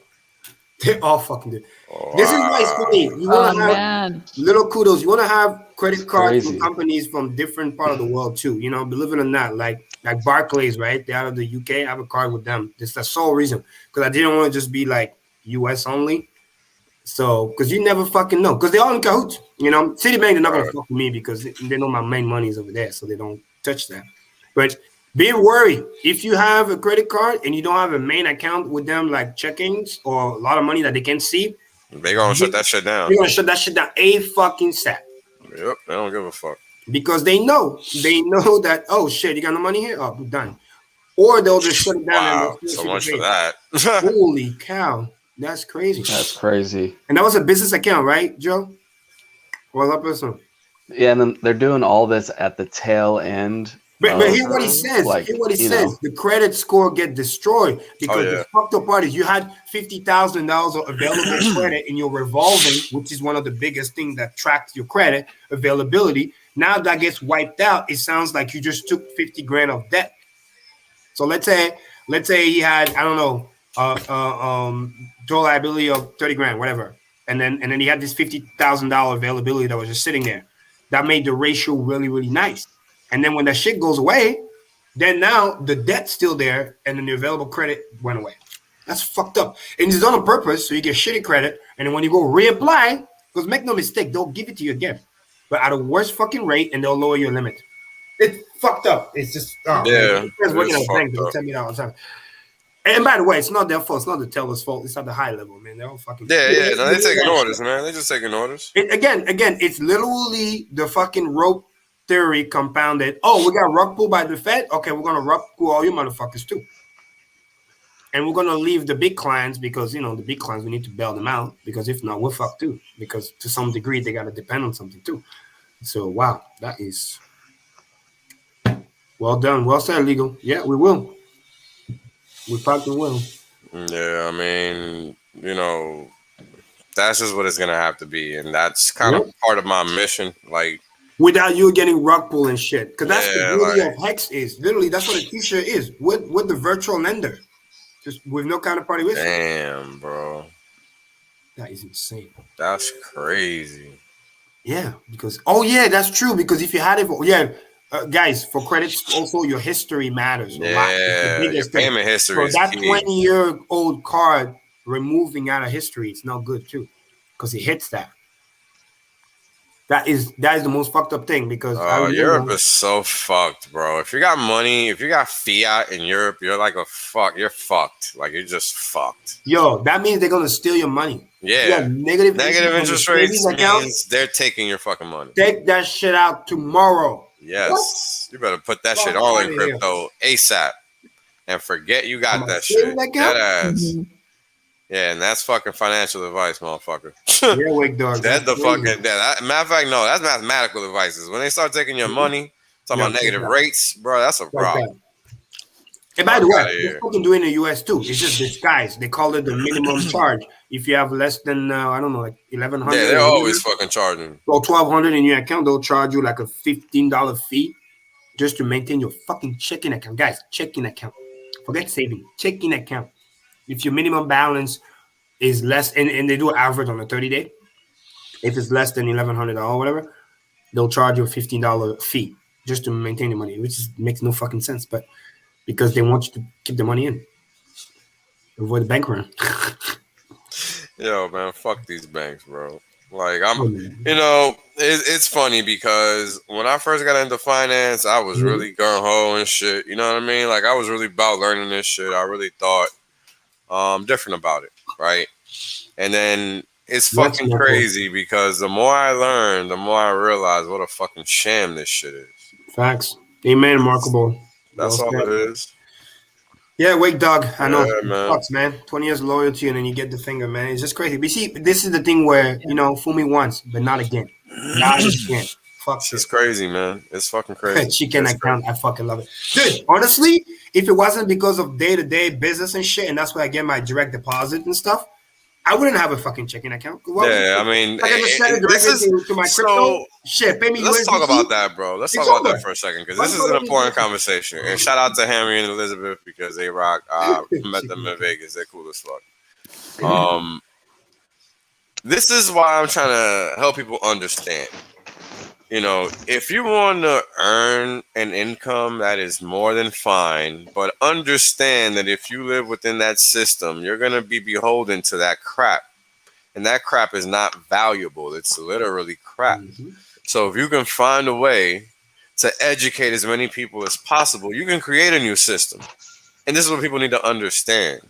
They're all fucking doing it. This is why it's funny. You want to have little kudos. You want to have credit cards from companies from different part of the world too. Believe it or not, like Barclays, right? They're out of the UK. I have a card with them. It's the sole reason because I didn't want to just be like US only. So, because you never fucking know, because they're all in cahoots. You know, Citibank, they're not gonna fuck with me because they know my main money is over there, so they don't touch that. But be worried if you have a credit card and you don't have a main account with them, like checkings or a lot of money that they can see. They gonna shut that shit down. They're gonna shut that shit down a fucking set. Yep, they don't give a fuck because they know that, oh shit, you got no money here, oh, we're done. Or they'll just shut it down. Wow, and so much for that. Holy cow, that's crazy. That's crazy. And that was a business account, right, Joe? Or that person? Yeah, and then they're doing all this at the tail end. But hear what he says. Like, hear what he says. The credit score get destroyed because the fucked up part is you had $50,000 of available credit in your revolving, which is one of the biggest things that tracks your credit availability. Now that gets wiped out. It sounds like you just took 50 grand of debt. So let's say he had, I don't know, total liability of 30 grand, whatever, and then he had this $50,000 availability that was just sitting there. That made the ratio really, really nice. And then when that shit goes away, then now the debt's still there, and then the available credit went away. That's fucked up. And it's done on purpose, so you get shitty credit, and then when you go reapply, because make no mistake, they'll give it to you again, but at a worse fucking rate, and they'll lower your limit. It's fucked up. It's just working at a bank. They tell me that all the time. And by the way, it's not their fault. It's not the teller's fault. It's at the high level, man. They're all fucking. No, they're taking orders, man. They're just taking orders. Again, it's literally the fucking rope theory compounded. Oh, we got rug pull by the Fed. Okay, we're gonna rug pull all you motherfuckers too. And we're gonna leave the big clients because the big clients we need to bail them out because if not, we're fucked too. Because to some degree they gotta depend on something too. So wow, that is. Well done. Well said, Legal. Yeah, we will. We probably will. Yeah, I mean, that's just what it's going to have to be. And that's kind of part of my mission. Like, without you getting rug pull and shit. Because that's the beauty of Hex is. Literally, that's what a t-shirt is. With the virtual lender. Just with no counterparty risk. Damn, bro. That is insane. That's crazy. Yeah, because... Oh, yeah, that's true. Because if you had it... guys, for credits, also your history matters a lot. Yeah, your payment history. So that 20-year-old card removing out of history is not good too, because it hits that. That is the most fucked up thing because Europe is so fucked, bro. If you got money, if you got fiat in Europe, you're like you're fucked. Like you're just fucked. Yo, that means they're gonna steal your money. Yeah, negative interest rates means they're taking your fucking money. Take that shit out tomorrow. Yes, what? You better put that shit all in crypto ASAP and forget you got that shit. That ass. Yeah, and that's fucking financial advice, motherfucker. Yeah, wake dog. That's the fucking. Matter of fact, no, that's mathematical advices. When they start taking your money, talking about negative rates, bro, that's a problem. And by the way, they're fucking doing in the US too. It's just disguised. They call it the minimum charge. If you have less than I don't know, like 1,100. Yeah, they're always fucking charging. Or 1,200 in your account, they'll charge you like a $15 fee just to maintain your fucking checking account, guys. Checking account. Forget saving. Checking account. If your minimum balance is less, and they do an average on a 30-day. If it's less than $1,100 or whatever, they'll charge you a $15 fee just to maintain the money, which makes no fucking sense. But because they want you to keep the money in, avoid the bank run. Yo, man, fuck these banks, bro. Like it's funny because when I first got into finance, I was really gung ho and shit. You know what I mean? Like I was really about learning this shit. I really thought different about it, right? And then it's fucking crazy because the more I learn, the more I realize what a fucking sham this shit is. Facts. Amen. Remarkable. That's all it is. Yeah, wake dog. I know. Yeah, man. Sucks, man. 20 years loyalty and then you get the finger, man. It's just crazy. But see, this is the thing where, fool me once, but not again. Not again. Fuck shit. It's crazy, man. It's fucking crazy. Chicken account. I fucking love it. Dude, honestly, if it wasn't because of day-to-day business and shit, and that's where I get my direct deposit and stuff, I wouldn't have a fucking checking account. I mean, I can just send it directly to my crypto. Shit, pay me. Let's talk about that, bro. Let's talk about that for a second because this is an important conversation. And shout out to Henry and Elizabeth because they rock. I met them in Vegas. They're cool as fuck. This is why I'm trying to help people understand. If you want to earn an income, that is more than fine. But understand that if you live within that system, you're going to be beholden to that crap. and that crap is not valuable. It's literally crap. So if you can find a way to educate as many people as possible, you can create a new system. And this is what people need to understand.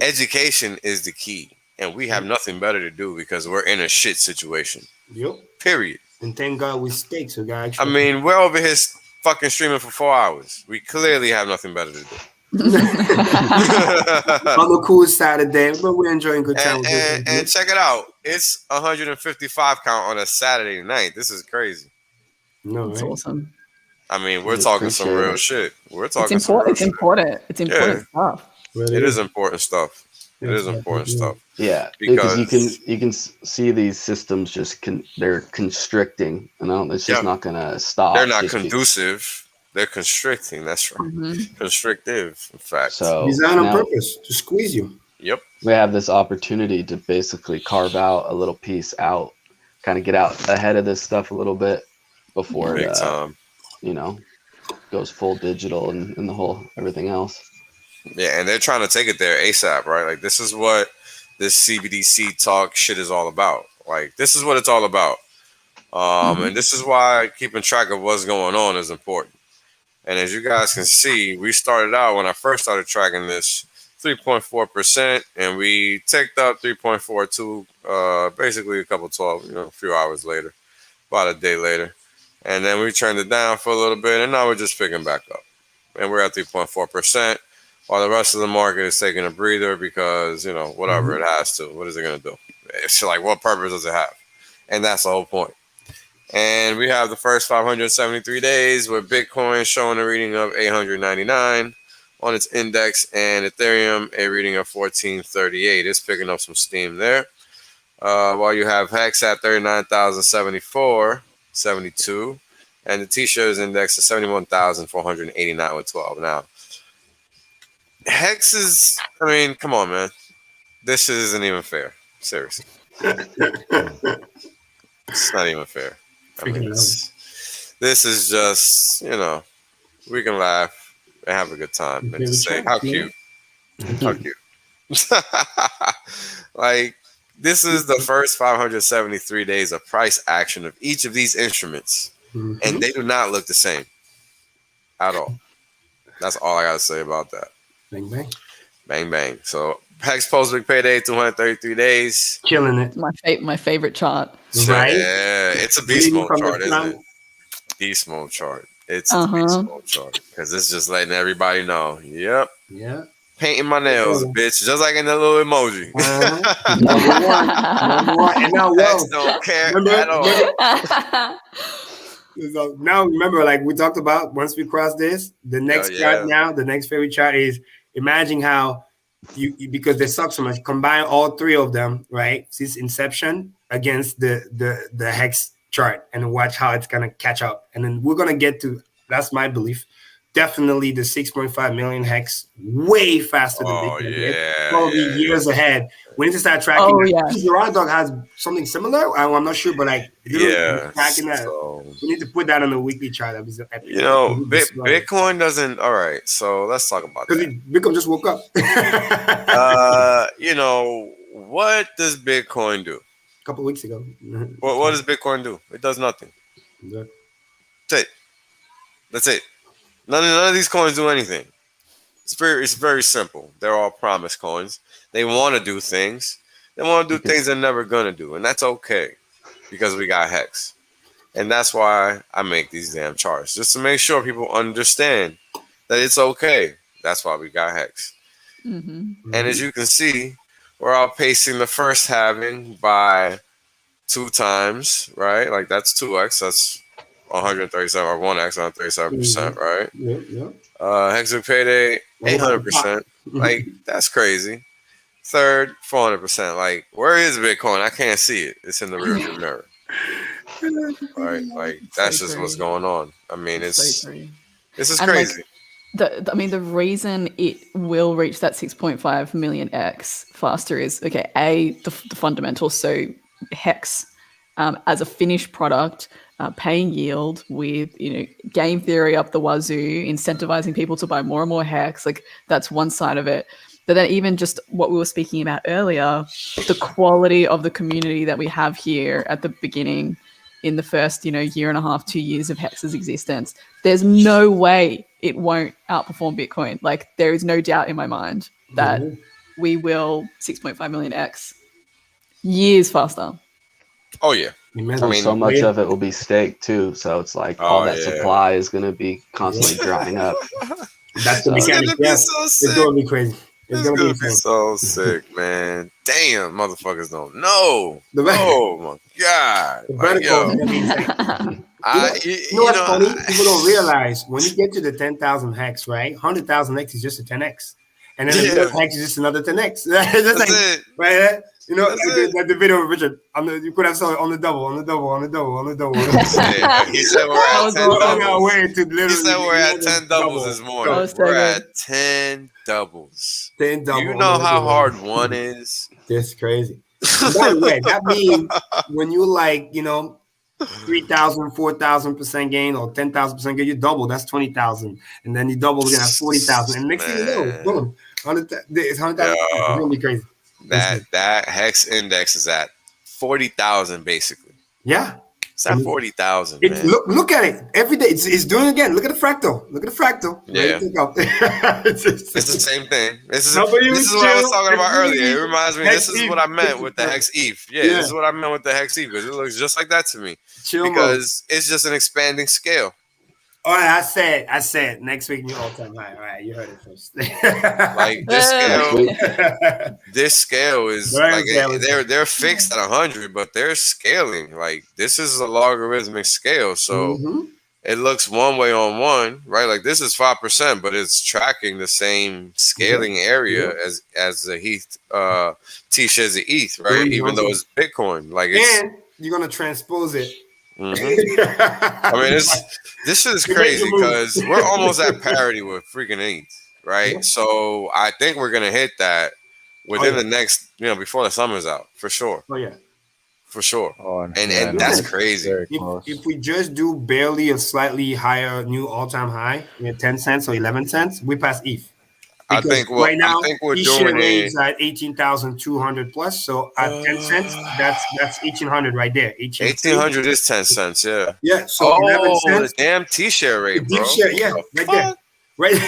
Education is the key. And we have nothing better to do because we're in a shit situation. Period. And thank God we stake, so guys. I mean, we're over here fucking streaming for 4 hours. We clearly have nothing better to do. On the cool side of that, but we're enjoying good time. And check it out. It's 155 count on a Saturday night. This is crazy. No, it's awesome. I mean, we're talking some real shit. We're talking it's important. It's important. It's important stuff. It is important stuff. It is important stuff. Yeah, because you can see these systems just they're constricting, and it's just not gonna stop. They're not conducive. They're constricting. That's right. Constrictive, in fact. So designed on purpose to squeeze you. Yep. We have this opportunity to basically carve out a little piece out, kind of get out ahead of this stuff a little bit before it, goes full digital and the whole everything else. Yeah, and they're trying to take it there ASAP, right? Like, this is what this CBDC talk shit is all about. Like, this is what it's all about. And this is why keeping track of what's going on is important. And as you guys can see, we started out, when I first started tracking this, 3.4%, and we ticked up 3.42, basically a few hours later, about a day later. And then we turned it down for a little bit, and now we're just picking back up. And we're at 3.4%, while the rest of the market is taking a breather because, whatever it has to. What is it going to do? It's like, what purpose does it have? And that's the whole point. And we have the first 573 days with Bitcoin showing a reading of 899 on its index, and Ethereum a reading of 1438. It's picking up some steam there. While you have Hex at 39,074.72, and the T-shares index is 71,489 with 12. Now, Hex is, come on, man. This isn't even fair. Seriously. It's not even fair. This is just, we can laugh and have a good time and just say, how cute. How cute. Like, this is the first 573 days of price action of each of these instruments, and they do not look the same at all. That's all I got to say about that. Bang, bang. Bang, bang. So, Hex post-week payday, 233 days. Killing it. My favorite chart. Right? Yeah, it's a beast mode chart, isn't it? Beast mode chart. It's a beast mode chart because it's just letting everybody know. Yep. Yeah. Painting my nails, bitch, just like in the little emoji. Number one. And now, Hex don't care at all. So now, remember, like we talked about, once we cross this, the next chart now, the next favorite chart is imagine how you because they suck so much, combine all three of them, right, since inception against the Hex chart and watch how it's going to catch up. And then we're going to get to, that's my belief, definitely the 6.5 million Hex way faster than Bitcoin. Probably years ahead. We need to start tracking. Your dog has something similar. I'm not sure, but like tracking that. So, we need to put that on the weekly chart. Bitcoin doesn't. All right, so let's talk about that. Bitcoin just woke up. What does Bitcoin do? A couple of weeks ago. What does Bitcoin do? It does nothing. Yeah. That's it. None of these coins do anything. It's very simple. They're all promise coins. They want to do things. They want to do things they're never going to do. And that's okay because we got Hex. And that's why I make these damn charts. Just to make sure people understand that it's okay. That's why we got Hex. And as you can see, we're outpacing the first halving by 2 times, right? Like that's 2x. That's 137 or 1x, 137%, right? Yeah. Hex payday, 800%. Like, that's crazy. Third, 400%. Like, where is Bitcoin? I can't see it. It's in the rearview mirror. Right? Like, that's just what's going on. I mean, this is crazy. Like, the reason it will reach that 6.5 million X faster is, the fundamentals. So Hex as a finished product, paying yield with, game theory up the wazoo, incentivizing people to buy more and more Hex. Like, that's one side of it. But then even just what we were speaking about earlier, the quality of the community that we have here at the beginning in the first, year and a half, 2 years of Hex's existence, there's no way it won't outperform Bitcoin. Like, there is no doubt in my mind that we will 6.5 million X years faster. Oh yeah. And so much of it will be staked too, so it's like all that supply is going to be constantly drying up. That's the mechanic. It's going to be crazy. It's going to be so sick, man. Damn, motherfuckers don't know. Oh my god. The vertical is going to be insane. You know what's funny? People don't realize when you get to the 10,000 hex, right? 100,000 hex is just a 10x. And then the hex is just another 10x. That's it. Right? You know, like the video of Richard. You could have saw it on the double. He said we're at 10 doubles. He said we're at 10 doubles this morning. We're at 10 doubles. 10 doubles. You know how hard one is? That's crazy. By the way, that means when you 3,000, 4,000% gain or 10,000% gain, you double. That's 20,000, and then you double again. That's 40,000, and next thing you know, boom, 100,000. It's 100,000. It's gonna be crazy. That hex index is at 40,000 basically. Yeah, it's at 40,000. Look at it every day. It's doing it again. Look at the fractal. Yeah, it's the same thing. This is what I was talking about earlier. It reminds me. This is what I meant with the HEX.ETH. Yeah, this is what I meant with the HEX.ETH because it looks just like that to me. Because it's just an expanding scale. All right, I said next week new all-time high. All right, you heard it first. Like this scale is like they're fixed at 100, but they're scaling. Like this is a logarithmic scale, so it looks one way on one, right? Like this is 5%, but it's tracking the same scaling area as the T-shares the ETH, right? Even though it's Bitcoin, like and you're gonna transpose it. I mean, this shit is crazy because we're almost at parity with freaking ETH, right? So I think we're gonna hit that within the next, before the summer's out, for sure. Oh yeah, for sure. And that's crazy. If we just do barely a slightly higher new all-time high, 10 cents or 11 cents, we pass ETH. Because I think we're doing it at 18,200 plus. So at 10 cents, that's 1,800 right there. 1,800 is 10 cents, yeah. Yeah. So 11 cents. The damn T-share rate, bro. T-share, yeah, right there, right.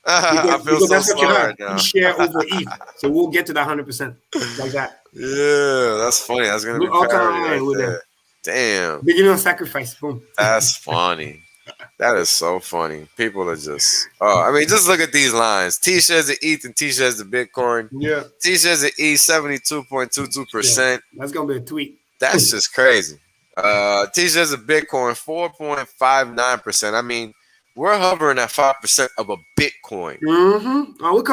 I feel so smart now. T-share over ETH, so we'll get to that 100% like that. Yeah, that's funny. That's gonna be parity right there. Damn. Beginning of sacrifice. Boom. That's funny. That is so funny. People are just, I mean, just look at these lines. T-shares of ETH and T-shares of Bitcoin. Yeah. T-shares of ETH, 72.22%. Yeah. That's going to be a tweet. That's just crazy. T-shares of Bitcoin, 4.59%. I mean, we're hovering at 5% of a Bitcoin. Mm-hmm. Oh, a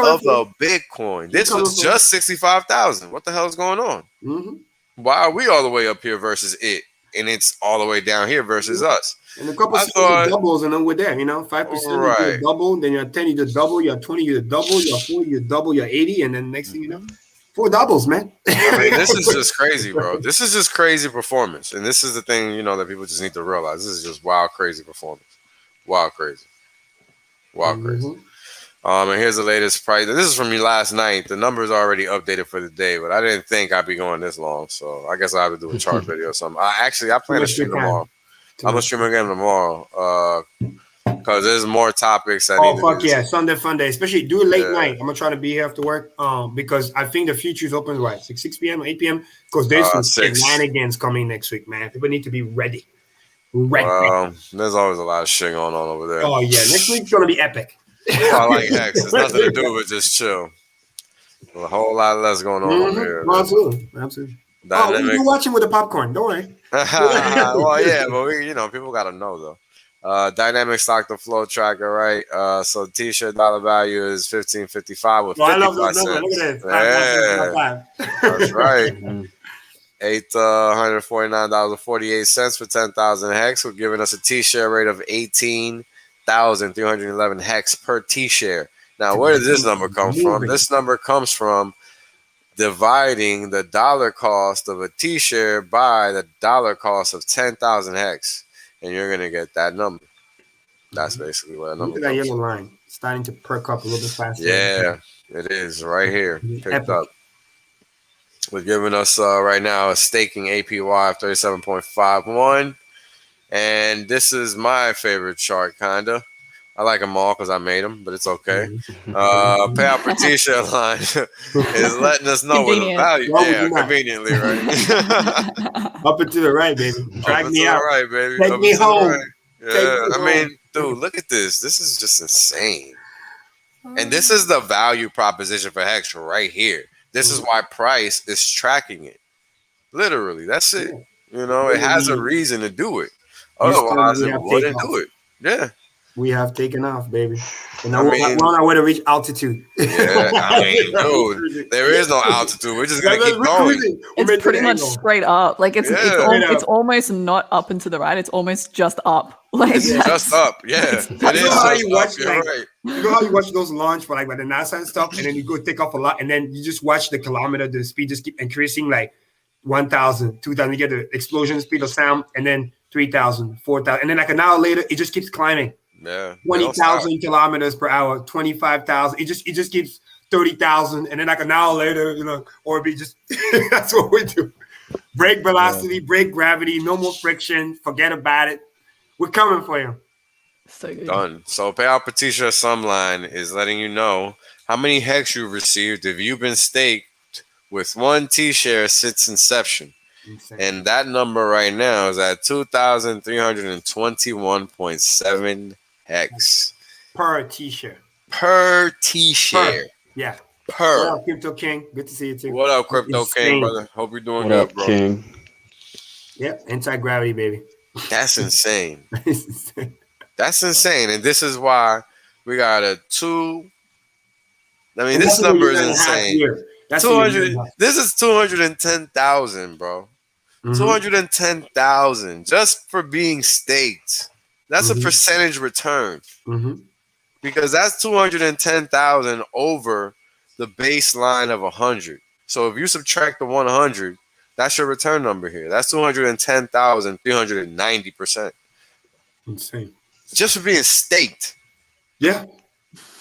Bitcoin. This was just 65,000. What the hell is going on? Mm-hmm. Why are we all the way up here versus it? And it's all the way down here versus us. And a couple of doubles, and then we're there. 5% you double, then you're at 10, you do double, you're at 20, you do double, you're at 40, you double, you're 80, and then next thing you know, 4 doubles, man. I mean, this is just crazy, bro. This is just crazy performance, and this is the thing that people just need to realize. This is just wild, crazy performance. Wild, crazy. And here's the latest price. This is from me last night. The number's already updated for the day, but I didn't think I'd be going this long, so I guess I have to do a chart video or something. I plan to stream tomorrow. I'm gonna stream again tomorrow because there's more topics. Sunday fun day. Especially do it late night. I'm gonna try to be here after work because I think the future's open 6 p.m. or 8 p.m. because there's some shenanigans coming next week, man. People need to be ready. There's always a lot of shit going on over there. Oh yeah, next week's gonna be epic. I like Hex. There's nothing to do but just chill. A whole lot less going on over here. Absolutely. You're watching with the popcorn. Don't worry. Well, yeah, but people gotta know though. Dynamic stock to flow tracker, right? So T-shirt dollar value is 15.55 with 55 cents. Look at this. That's right. $849.48 for 10,000 hex. We're giving us a T-share rate of 18,311 hex per T-share. Now, where does this number come from? This number comes from dividing the dollar cost of a T-share by the dollar cost of 10,000 hex, and you're gonna get that number. That's basically what that number. Look at that yellow line starting to perk up a little bit faster. Yeah, It is right here, picked Epic. up. We're giving us right now a staking APY of 37.51. And this is my favorite chart, kinda. I like them all because I made them, but it's okay. Payout per t-shirt line is letting us know what the value. Yeah, conveniently, right? Up and to the right, baby. Drag me out. Right, baby. Take me home. Right. Yeah, I mean, dude, look at this. This is just insane. And this is the value proposition for Hex right here. This is why price is tracking it. Literally, that's it. You know, it has a reason to do it. Otherwise, it wouldn't do it. Yeah. We have taken off, baby. And we're on our way to reach altitude. Yeah, I mean, dude, there is no altitude. We're just gonna keep going. It's pretty much straight up. Like it's almost not up and to the right. It's almost just up. Like it's just up. Yeah, it is just up. You're right. You know how you watch those launch for like by the NASA and stuff, and then you go take off a lot, and then you just watch the kilometer, the speed just keep increasing, like 1,000, 2,000. You get the explosion speed of sound, and then 3,000, 4,000, and then like an hour later, it just keeps climbing. Yeah, 20,000 kilometers per hour, 25,000. It just keeps 30,000, and then like an hour later, you know, or be just that's what we do. Break velocity, break gravity, no more friction. Forget about it. We're coming for you. So good. Done. So payout per t-shirt sum line is letting you know how many hex you've received if you've been staked with one t-share since inception. Insane. And that number right now is at 2,321.7 hex per t-shirt. Per t-share. Yeah. Per. What up, Crypto King? Good to see you too. What up, Crypto King, brother? Hope you're doing good, bro. King? Yep, anti-gravity, baby. That's insane. That's insane. And this is why we got a 2. I mean, this number is insane. That's 200. This is 210,000, bro. 210,000 just for being staked. That's a percentage return. Because that's 210,000 over the baseline of 100. So if you subtract the 100, that's your return number here. That's 210,390%. Insane. Just for being staked. Yeah.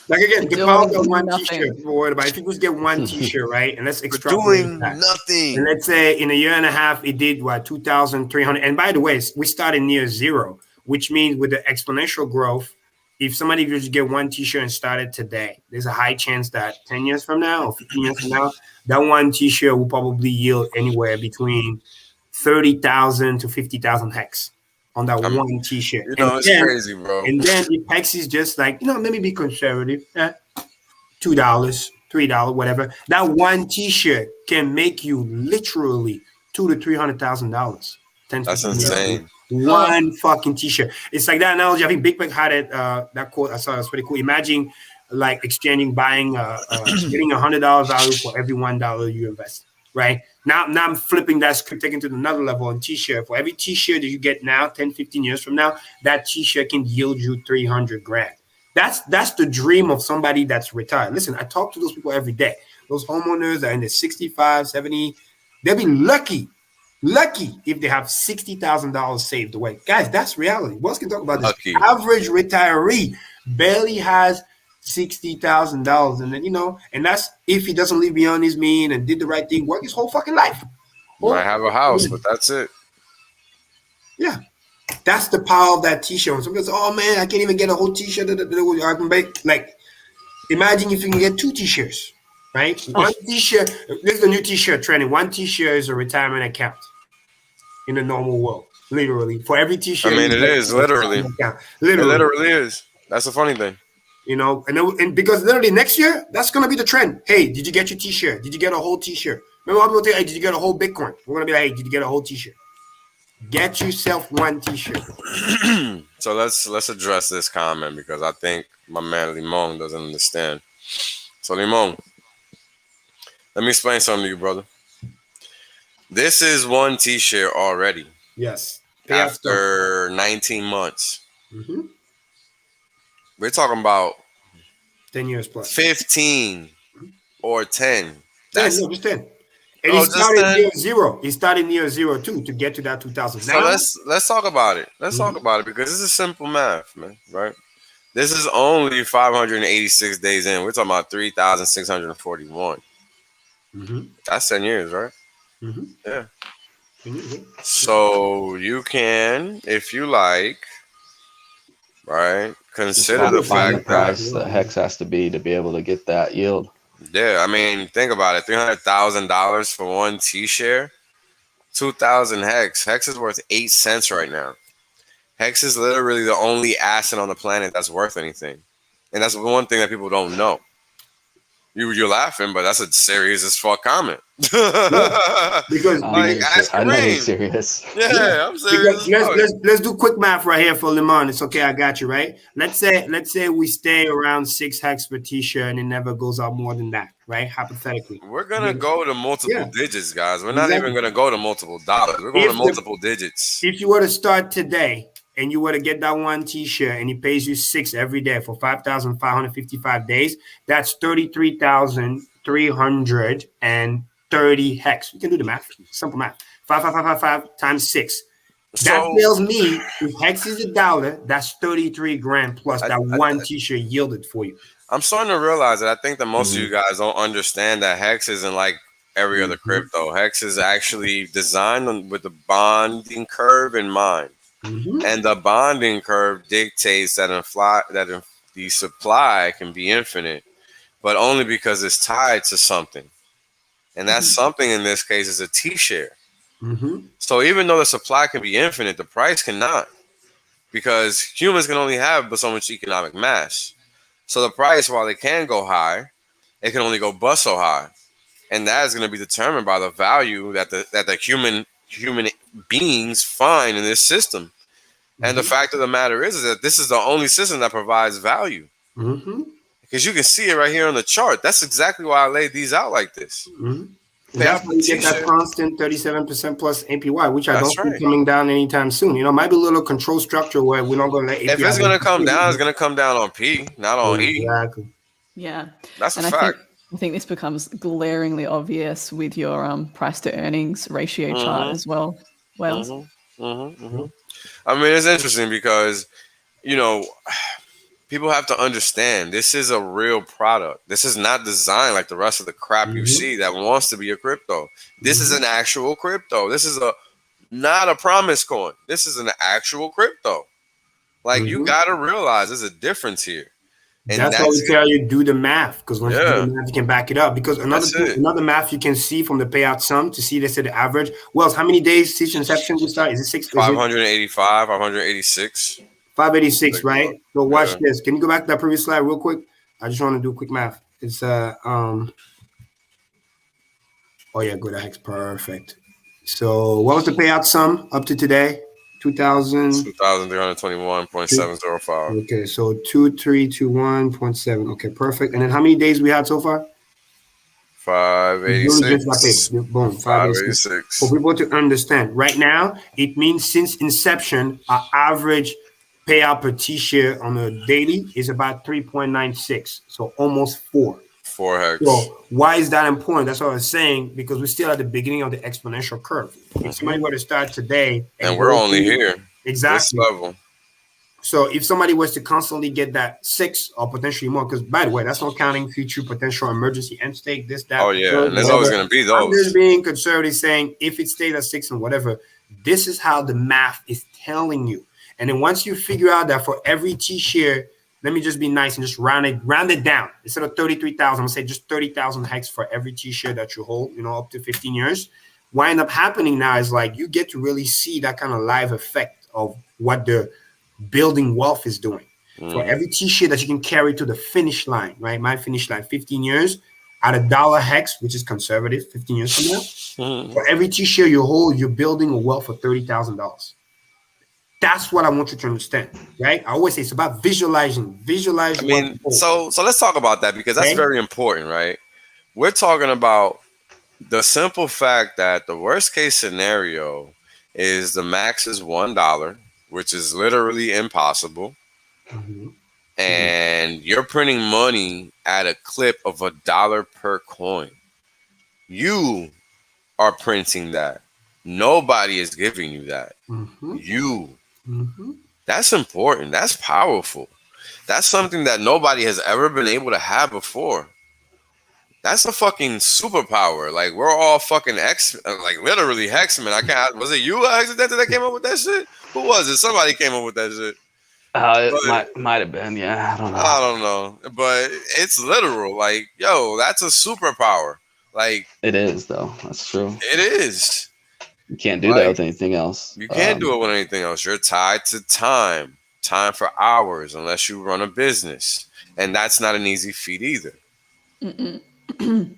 Like again, the power of one t-shirt. We're worried about. If you just get one t-shirt, right, and let's extrapolate doing nothing. And let's say in a year and a half, it did what 2,300. And by the way, we started near zero, which means with the exponential growth, if somebody just get one t-shirt and started today, there's a high chance that 10 years from now or 15 years from now, that one t-shirt will probably yield anywhere between 30,000 to 50,000 hex on that one t-shirt. You know, it's crazy, bro. And then if hex is just like, you know, maybe be conservative, $2, $3, whatever. That one t-shirt can make you literally $200,000 to $300,000. That's insane. One fucking t-shirt. It's like that analogy. I think Big Mac had it. That quote I saw, it was pretty cool. Imagine like exchanging, buying, getting $100 value for every $1 you invest. Right now I'm flipping that script, taking to another level on t-shirt. For every t-shirt that you get now, 10, 15 years from now, that t-shirt can yield you 300 grand. That's the dream of somebody that's retired. Listen, I talk to those people every day. Those homeowners are in their 65, 70. They'll be lucky if they have $60,000 saved away. Guys, that's reality. Boss can talk about this. Lucky. Average retiree barely has $60,000, and then, you know, and that's if he doesn't live beyond his means and did the right thing, work his whole fucking life. Might have a house, but that's it. Yeah, that's the power of that t-shirt. Somebody goes, "Oh man, I can't even get a whole t-shirt." Like, imagine if you can get 2 t-shirts, right? One t-shirt. This is the new t-shirt trending. One t-shirt is a retirement account in the normal world. Literally, for every t-shirt. I mean, it is literally. It literally is. That's the funny thing. You know, and because literally next year, that's going to be the trend. Hey, did you get your t-shirt? Did you get a whole t-shirt? Remember how people say, hey, did you get a whole Bitcoin? We're going to be like, hey, did you get a whole t-shirt? Get yourself one t-shirt. So let's address this comment because I think my man Limon doesn't understand. So Limon, let me explain something to you, brother. This is one t-shirt already. Yes. After 19 months. We're talking about 10 years plus. 15 or 10. That's just 10. And he started near zero. He started near zero too to get to that 2,000. So let's talk about it. Let's talk about it because this is simple math, man. Right? This is only 586 days in. We're talking about 3,641. That's 10 years, right? Yeah. So you can, if you like, right, consider the find the fact that price that Hex has to be able to get that yield. Yeah, I mean, think about it. $300,000 for one T-share, 2,000 Hex. Hex is worth 8 cents right now. Hex is literally the only asset on the planet that's worth anything, and that's one thing that people don't know. You're laughing, but that's a serious as fuck comment. Because like, ask I know Kareem. he's serious. Yeah, I'm serious. Let's do quick math right here for Lemon. It's okay, I got you, right? Let's say we stay around 6 Hex per T-shirt and it never goes up more than that, right? Hypothetically. We're gonna go to multiple digits, guys. We're not even gonna go to multiple dollars. We're going to multiple digits. If you were to start today and you were to get that one T-shirt and he pays you 6 every day for 5,555 days, that's 33,330 Hex. You can do the math. Simple math. 5,555 times 6. That tells me if Hex is $1, that's 33 grand plus that one T-shirt yielded for you. I'm starting to realize that I think that most of you guys don't understand that Hex isn't like every other crypto. Hex is actually designed with the bonding curve in mind. And the bonding curve dictates that the supply can be infinite, but only because it's tied to something. And that something in this case is a T-share. So even though the supply can be infinite, the price cannot, because humans can only have but so much economic mass. So the price, while it can go high, it can only go but so high. And that is going to be determined by the value that the human beings find in this system. And the fact of the matter is that this is the only system that provides value. Because you can see it right here on the chart. That's exactly why I laid these out like this. That's why you get that constant 37% plus APY, which I don't see coming down anytime soon. You know, might be a little control structure where we're not going to let APY. If it's going to come down, it's going to come down on P, not on E. Exactly. Yeah. That's a fact. I think this becomes glaringly obvious with your price to earnings ratio chart as well. Wells. I mean, it's interesting because, you know, people have to understand this is a real product. This is not designed like the rest of the crap you see that wants to be a crypto. This is an actual crypto. This is not a promise coin. This is an actual crypto. Like, you got to realize there's a difference here. And that's why we tell you do the math, because once you do the math, you can back it up. Because another math you can see from the payout sum to see, let's say, the average. Wells, how many days since inception you start? Is it 6? 585, 586. 586, right? So watch this. Can you go back to that previous slide real quick? I just want to do quick math. It's oh yeah, good. Hex, perfect. So what was the payout sum up to today? 2,321.705. Okay, so 2321.7. Okay, perfect. And then how many days we had so far? 586. Boom, 586. For people to understand, right now, it means since inception, our average payout per T-share on a daily is about 3.96, so almost 4. 4 Hex. So why is that important? That's what I was saying, because we're still at the beginning of the exponential curve. If somebody were to start today, and we're only here, exactly this level. So if somebody was to constantly get that 6 or potentially more, because by the way, that's not counting future potential emergency end stake, this, that. Oh yeah, and there's always going to be those. I'm just being conservative, saying if it stays at 6 and whatever, this is how the math is telling you. And then once you figure out that for every T-share, let me just be nice and just round it down. Instead of 33,000, I'm gonna say just 30,000 Hex for every T-share that you hold, you know, up to 15 years. What ends up happening now is like you get to really see that kind of live effect of what the building wealth is doing. For every T-share that you can carry to the finish line, right? My finish line, 15 years at $1 Hex, which is conservative, 15 years from now. For every T-share you hold, you're building a wealth of $30,000. That's what I want you to understand, right? I always say it's about visualizing. I mean, so let's talk about that, because that's very important, right? We're talking about the simple fact that the worst case scenario is the max is $1, which is literally impossible. And you're printing money at a clip of $1 per coin. You are printing that. Nobody is giving you that. You. That's important. That's powerful. That's something that nobody has ever been able to have before. That's a fucking superpower. Like, we're all fucking like literally Hexmen. I can't. Was it you, Accidental, that came up with that shit? Who was it? Somebody came up with that shit. It might have been. Yeah, I don't know. But it's literal. Like, yo, that's a superpower. Like, it is though. That's true. It is. You can't do that with anything else. You can't do it with anything else. You're tied to time for hours, unless you run a business, and that's not an easy feat either.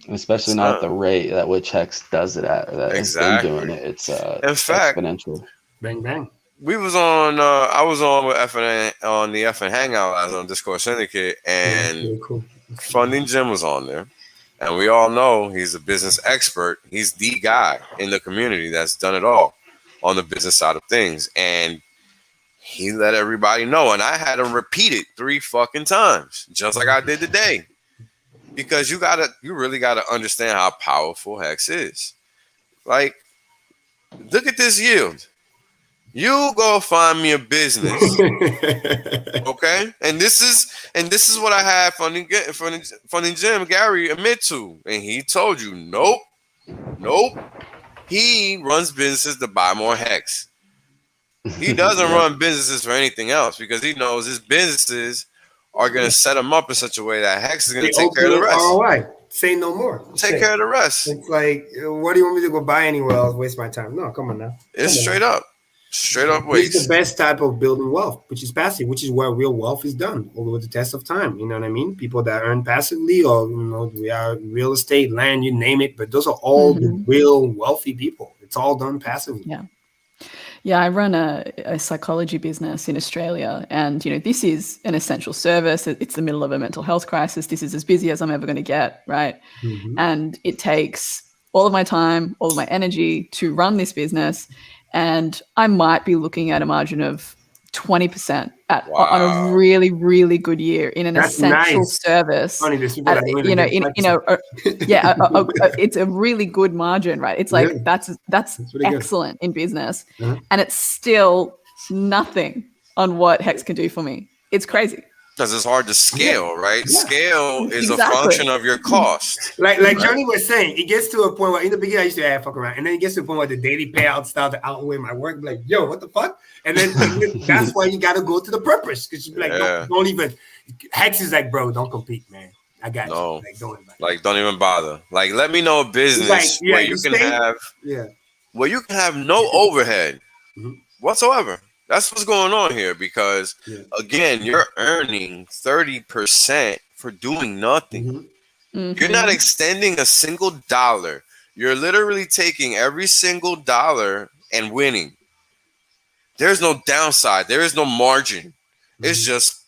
Especially not at the rate at which Hex does it at, or that has been doing it. It's in fact exponential. Bang bang. We was on. I was on with FN on the FN Hangout as on Discord Syndicate, and really cool. Funding Jim was on there, and we all know he's a business expert. He's the guy in the community that's done it all on the business side of things, and he let everybody know, and I had to repeat it 3 fucking times, just like I did today. Because you really gotta understand how powerful Hex is. Like, look at this yield. You go find me a business, okay? And this is what I had Funding Jim Gary admit to, and he told you, nope. He runs businesses to buy more Hex. He doesn't run businesses for anything else, because he knows his businesses are going to set him up in such a way that Hex is going to take care of the rest. ROI. Say no more. Take care of the rest. It's like, what do you want me to go buy anywhere else? Waste my time? No, come on now. It's straight up waste. It's the best type of building wealth, which is passive, which is where real wealth is done over the test of time. You know what I mean? People that earn passively, or we are real estate, land, you name it. But those are all the real wealthy people. It's all done passively. Yeah, I run a psychology business in Australia, and this is an essential service. It's the middle of a mental health crisis. This is as busy as I'm ever going to get, right? And it takes all of my time, all of my energy to run this business, and I might be looking at a margin of 20% on a really, really good year in an essential service. It's a really good margin, right? It's like that's excellent in business, and it's still nothing on what Hex can do for me. It's crazy. Because it's hard to scale, right? Scale is a function of your cost. Like Johnny was saying, it gets to a point where in the beginning I used to fuck around, and then it gets to a point where the daily payouts start to outweigh my work. I'm like, yo, what the fuck? And then that's why you got to go to the purpose, because you be like, don't even. Hex is like, bro, don't compete, man. I got you. Don't even bother. Like, let me know a business where you can have no overhead whatsoever. That's what's going on here, because again, you're earning 30% for doing nothing. You're not extending a single dollar. You're literally taking every single dollar and winning. There's no downside. There is no margin. It's just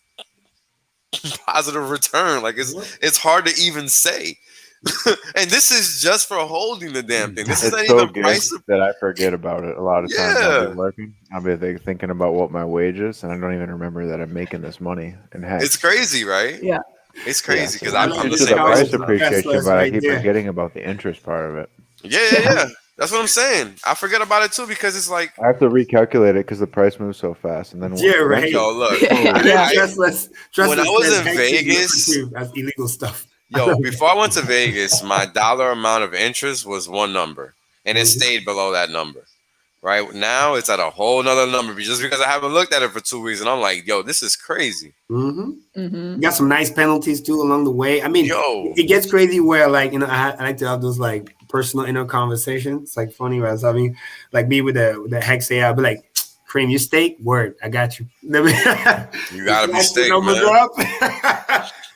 positive return. Like, it's hard to even say. And this is just for holding the damn thing. This is not even price that I forget about it a lot of times. I'll be working. I'll be thinking about what my wage is, and I don't even remember that I'm making this money in Hex. It's crazy, right? Yeah, it's crazy, because I'm the same price appreciation, but I keep forgetting about the interest part of it. Yeah. That's what I'm saying. I forget about it too, because it's like I have to recalculate it because the price moves so fast, and then right. Yo, look, when I was in Vegas, that's illegal stuff. Yo, before I went to Vegas, my dollar amount of interest was one number, and it stayed below that number. Right now, it's at a whole nother number, just because I haven't looked at it for 2 weeks, and I'm like, yo, this is crazy. You got some nice penalties too along the way. I mean, it gets crazy where, like, I like to have those like personal inner conversations. It's like funny when I was having like me with the Hex AI. I'll be like, Cream, you steak? Word, I got you. You gotta be steak, man.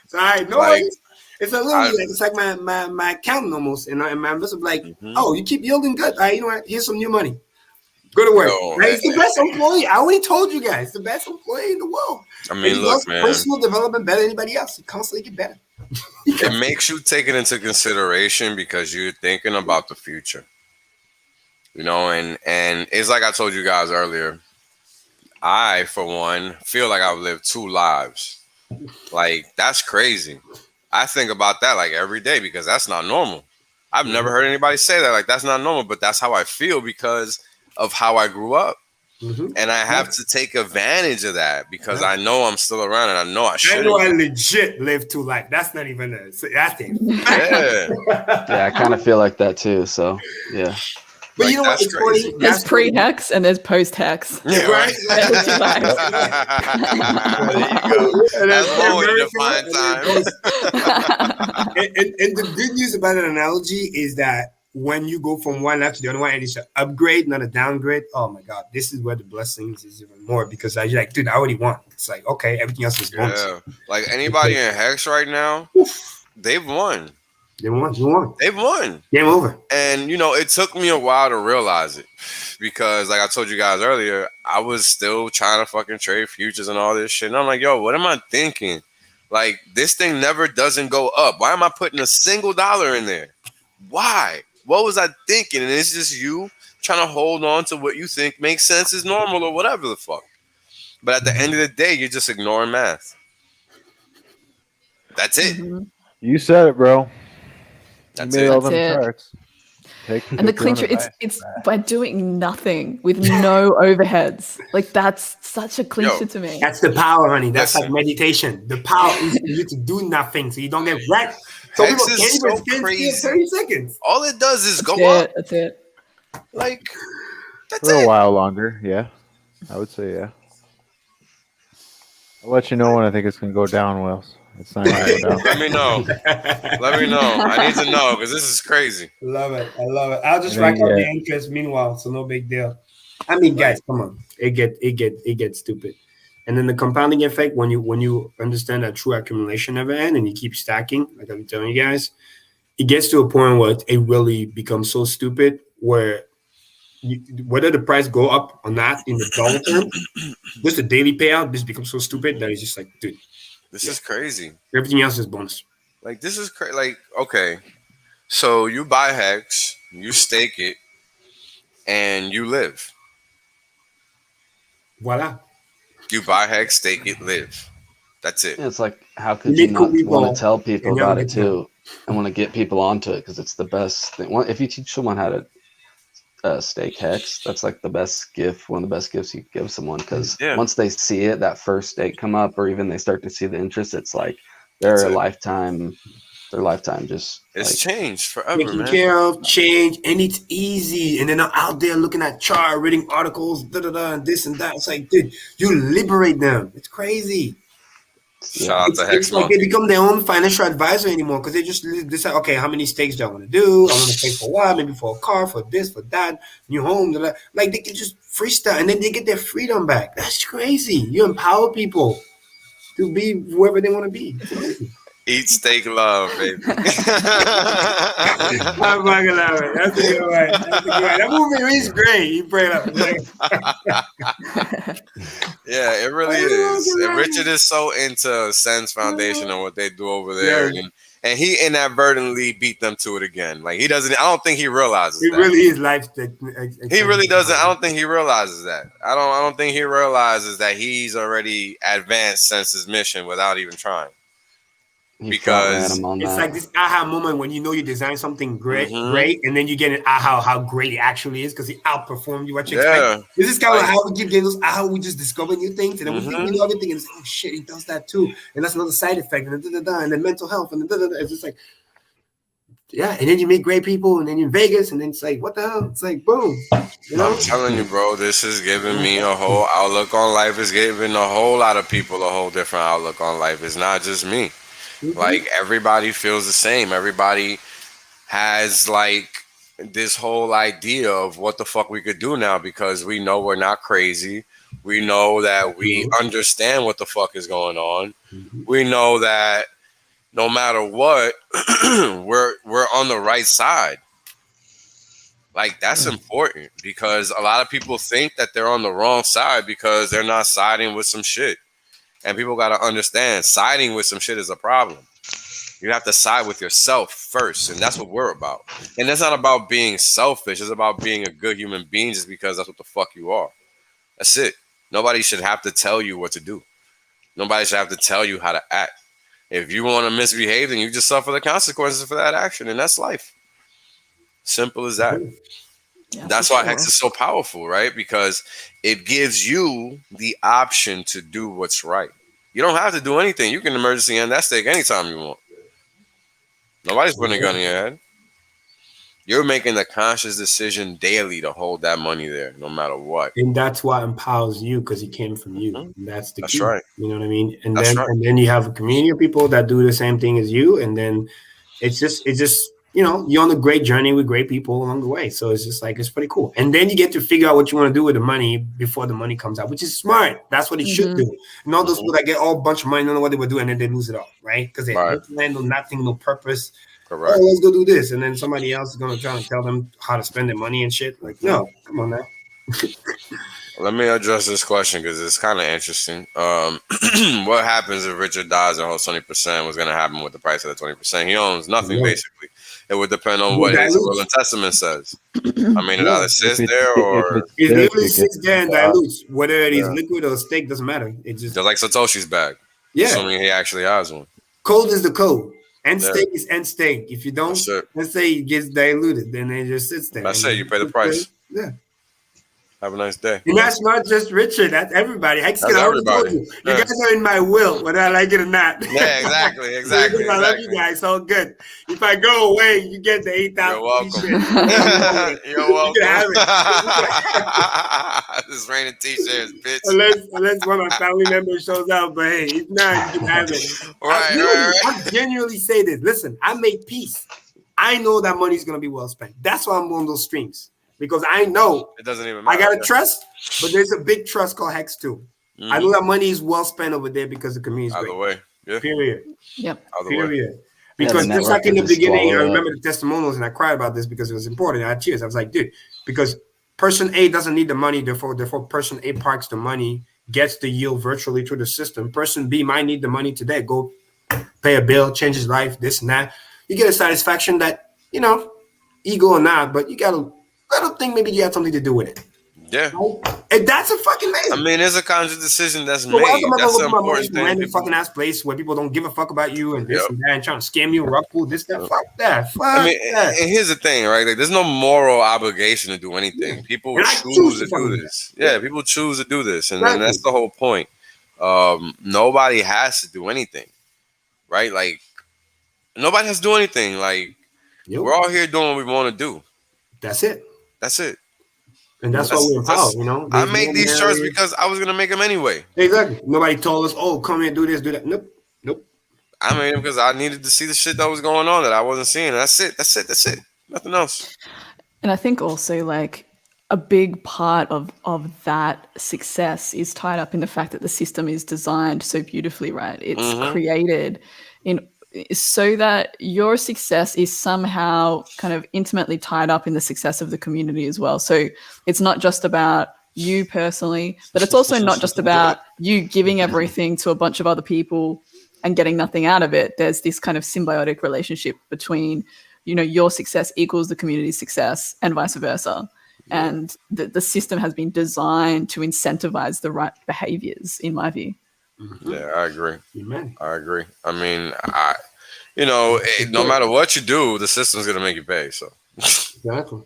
So, all right, no worries. It's a little it's like my accountant almost, and my investor like, oh, you keep yielding good. All right, you know what? Here's some new money. Go to work. Right? It's the best employee. I already told you guys, the best employee in the world. I mean, look, man. Personal development better than anybody else. You constantly get better. It makes you take it into consideration because you're thinking about the future. And it's like I told you guys earlier. I, for one, feel like I've lived 2 lives. Like, that's crazy. I think about that like every day, because that's not normal. I've never heard anybody say that. Like, that's not normal, but that's how I feel because of how I grew up. And I have to take advantage of that because I know I'm still around and I know I should. I know I legit live 2 life. That's not even a. That's it. Yeah, I kind of feel like that too. So yeah. But you know what? It's crazy. There's pre-hex and there's post-hex. Yeah, right. There you go. That's one way to find time. And the good news about an analogy is that when you go from one life to the other one, and it's an upgrade, not a downgrade. Oh my God, this is where the blessings is even more because I like, dude, I already won. It's like, okay, everything else is bonus. Yeah, like anybody in Hex right now, they've won. They won. You won. They've won. Game over. And you know, it took me a while to realize it because, like I told you guys earlier, I was still trying to fucking trade futures and all this shit. And I'm like, yo, what am I thinking? Like, this thing never doesn't go up. Why am I putting a single dollar in there? Why? What was I thinking? And it's just you trying to hold on to what you think makes sense is normal or whatever the fuck. But at the end of the day, you're just ignoring math. That's it. You said it, bro. That's you made it. all them That's it. charts. And the clincher, it's by doing nothing with no overheads. Like, that's such a clincher to me. That's the power, honey. That's like meditation. The power is for you to do nothing so you don't get wrecked. So Hex people is can't so even crazy. stand 30 seconds. All it does is go up. That's it. Like, that's for it. a while longer. Yeah, I would say yeah. I'll let you know when I think it's gonna go down, Wells. It's not gonna go down. Let me know. Let me know. I need to know because this is crazy. Love it. I love it. I'll just rack up the interest meanwhile, so no big deal. I mean, guys, come on. It gets stupid. And then the compounding effect, when you understand that true accumulation never ends and you keep stacking, like I've been telling you guys, it gets to a point where it really becomes so stupid where whether the price go up or not in the dollar term, just the daily payout, this becomes so stupid that it's just like, dude, this is crazy. Everything else is bonus. Like, this is crazy. Like, okay, so you buy Hex, you stake it, and you live. Voila. You buy Hex, stake it, live. That's it. It's like, how could you not want to tell people about it too and want to get people onto it because it's the best thing. If you teach someone how to stake Hex, that's like the best gift, one of the best gifts you can give someone because once they see it, that first stake come up or even they start to see the interest, it's like their lifetime just it's changed forever, taken care of, change, and it's easy. And then I'm out there looking at chart, reading articles, and this and that. It's like, dude, you liberate them. It's crazy. Shout out to Hex. It's like they become their own financial advisor anymore because they just decide, okay, how many stakes do I want to do? I want to pay for what? Maybe for a car, for this, for that, new home. Like they can just freestyle and then they get their freedom back. That's crazy. You empower people to be whoever they want to be. That's amazing. Eat, steak, love, baby. I'm fucking love it. That's a good one. That movie is great. You bring it up. Yeah, it really is. And Richard is so into Sense Foundation and what they do over there. Yeah. And he inadvertently beat them to it again. Like, he doesn't, I don't think he realizes that. It really is life. He really doesn't. I don't think he realizes that. I don't think he realizes that he's already advanced Sense's mission without even trying. Because it's like this aha moment when you know you designed something great, and then you get an aha how great it actually is because it outperformed you what you expect. This is kind of how we keep getting those aha. We just discover new things, and then we think we know everything, and it's like, oh shit, he does that too, and that's another side effect, and then mental health, and it's just like, yeah, and then you meet great people, and then you're in Vegas, and then it's like, what the hell? It's like, boom. You know? I'm telling you, bro, this is giving me a whole outlook on life. It's giving a whole lot of people a whole different outlook on life. It's not just me. Like, everybody feels the same. Everybody has like this whole idea of what the fuck we could do now because we know we're not crazy. We know that we understand what the fuck is going on. We know that no matter what, we're on the right side. Like, that's important because a lot of people think that they're on the wrong side because they're not siding with some shit. And people got to understand, siding with some shit is a problem. You have to side with yourself first, and that's what we're about. And it's not about being selfish. It's about being a good human being just because that's what the fuck you are. That's it. Nobody should have to tell you what to do. Nobody should have to tell you how to act. If you want to misbehave, then you just suffer the consequences for that action, and that's life. Simple as that. Yeah, that's why Hex is so powerful, right? Because it gives you the option to do what's right. You don't have to do anything. You can emergency end that stake anytime you want. Nobody's putting a gun in your head. You're making the conscious decision daily to hold that money there, no matter what. And that's what empowers you, because it came from you. And that's the key. Right. You know what I mean? And That's then right. and then you have a community of people that do the same thing as you, and then it's just you know, you're on a great journey with great people along the way. So it's just like, it's pretty cool. And then you get to figure out what you want to do with the money before the money comes out, which is smart. That's what it should do. And all those people that get all a bunch of money, don't know what they would do, and then they lose it all, right? Because they have no nothing, no purpose. Correct. Oh, let's go do this. And then somebody else is going to try to tell them how to spend their money and shit. Like, no, come on now. Let me address this question because it's kind of interesting. What happens if Richard dies and holds 20%? What's going to happen with the price of the 20%? He owns nothing, basically. It would depend on what his will and testament says. I mean, it either sits there or... It literally sits there and dilutes. Whether it is liquid or steak, doesn't matter. It just like Satoshi's bag. Yeah. Assuming he actually has one. Code is the code. End steak is end steak. If you don't, let's say it gets diluted, then it just sits there. That's it. You pay the price. Yeah. Have a nice day. And that's not just Richard. That's everybody. Hex, I already told you. You guys are in my will, whether I like it or not. Yeah, exactly. Exactly. I love you guys. So good. If I go away, you get the 8,000. You're welcome. You're welcome. You can have it. This raining t-shirts, bitch. Unless one of my family members shows up, but hey, if not, you can have it. I genuinely say this. Listen, I make peace. I know that money's gonna be well spent. That's why I'm on those streams. Because I know it doesn't even matter. I gotta trust, but there's a big trust called Hex too. I know that money is well spent over there because the community is great. Either way. Yeah. Period. Yep. Period. Because just like in the beginning, I remember the testimonials and I cried about this because it was important. I had tears. I was like, dude, because person A doesn't need the money, therefore person A parks the money, gets the yield virtually through the system. Person B might need the money today, go pay a bill, change his life, this and that. You get a satisfaction that, you know, ego or not, but you gotta I don't think maybe you had something to do with it. Yeah. And that's a fucking amazing. I mean, it's a conscious decision that's made. That's an important thing. Random fucking ass place where people don't give a fuck about you and this and that and trying to scam you, rough pool, this, that, fuck that. Fuck I mean, that. And here's the thing, right? Like, there's no moral obligation to do anything. People choose to do this. Yeah, people choose to do this. And then that's the whole point. Nobody has to do anything, right? Like, nobody has to do anything. Like, we're all here doing what we want to do. That's it. That's it. And that's why we're empowered, you know? I made these shirts because I was going to make them anyway. Exactly. Nobody told us, oh, come here, do this, do that. Nope. Nope. I made them because I needed to see the shit that was going on that I wasn't seeing. That's it. That's it. That's it. Nothing else. And I think also, like, a big part of that success is tied up in the fact that the system is designed so beautifully, right? It's created so that your success is somehow kind of intimately tied up in the success of the community as well. So it's not just about you personally, but it's also not just about you giving everything to a bunch of other people and getting nothing out of it. There's this kind of symbiotic relationship between, you know, your success equals the community's success and vice versa. And the system has been designed to incentivize the right behaviors, in my view. Yeah, I agree. Amen. I agree. I mean, no matter what you do, the system's gonna make you pay. So exactly,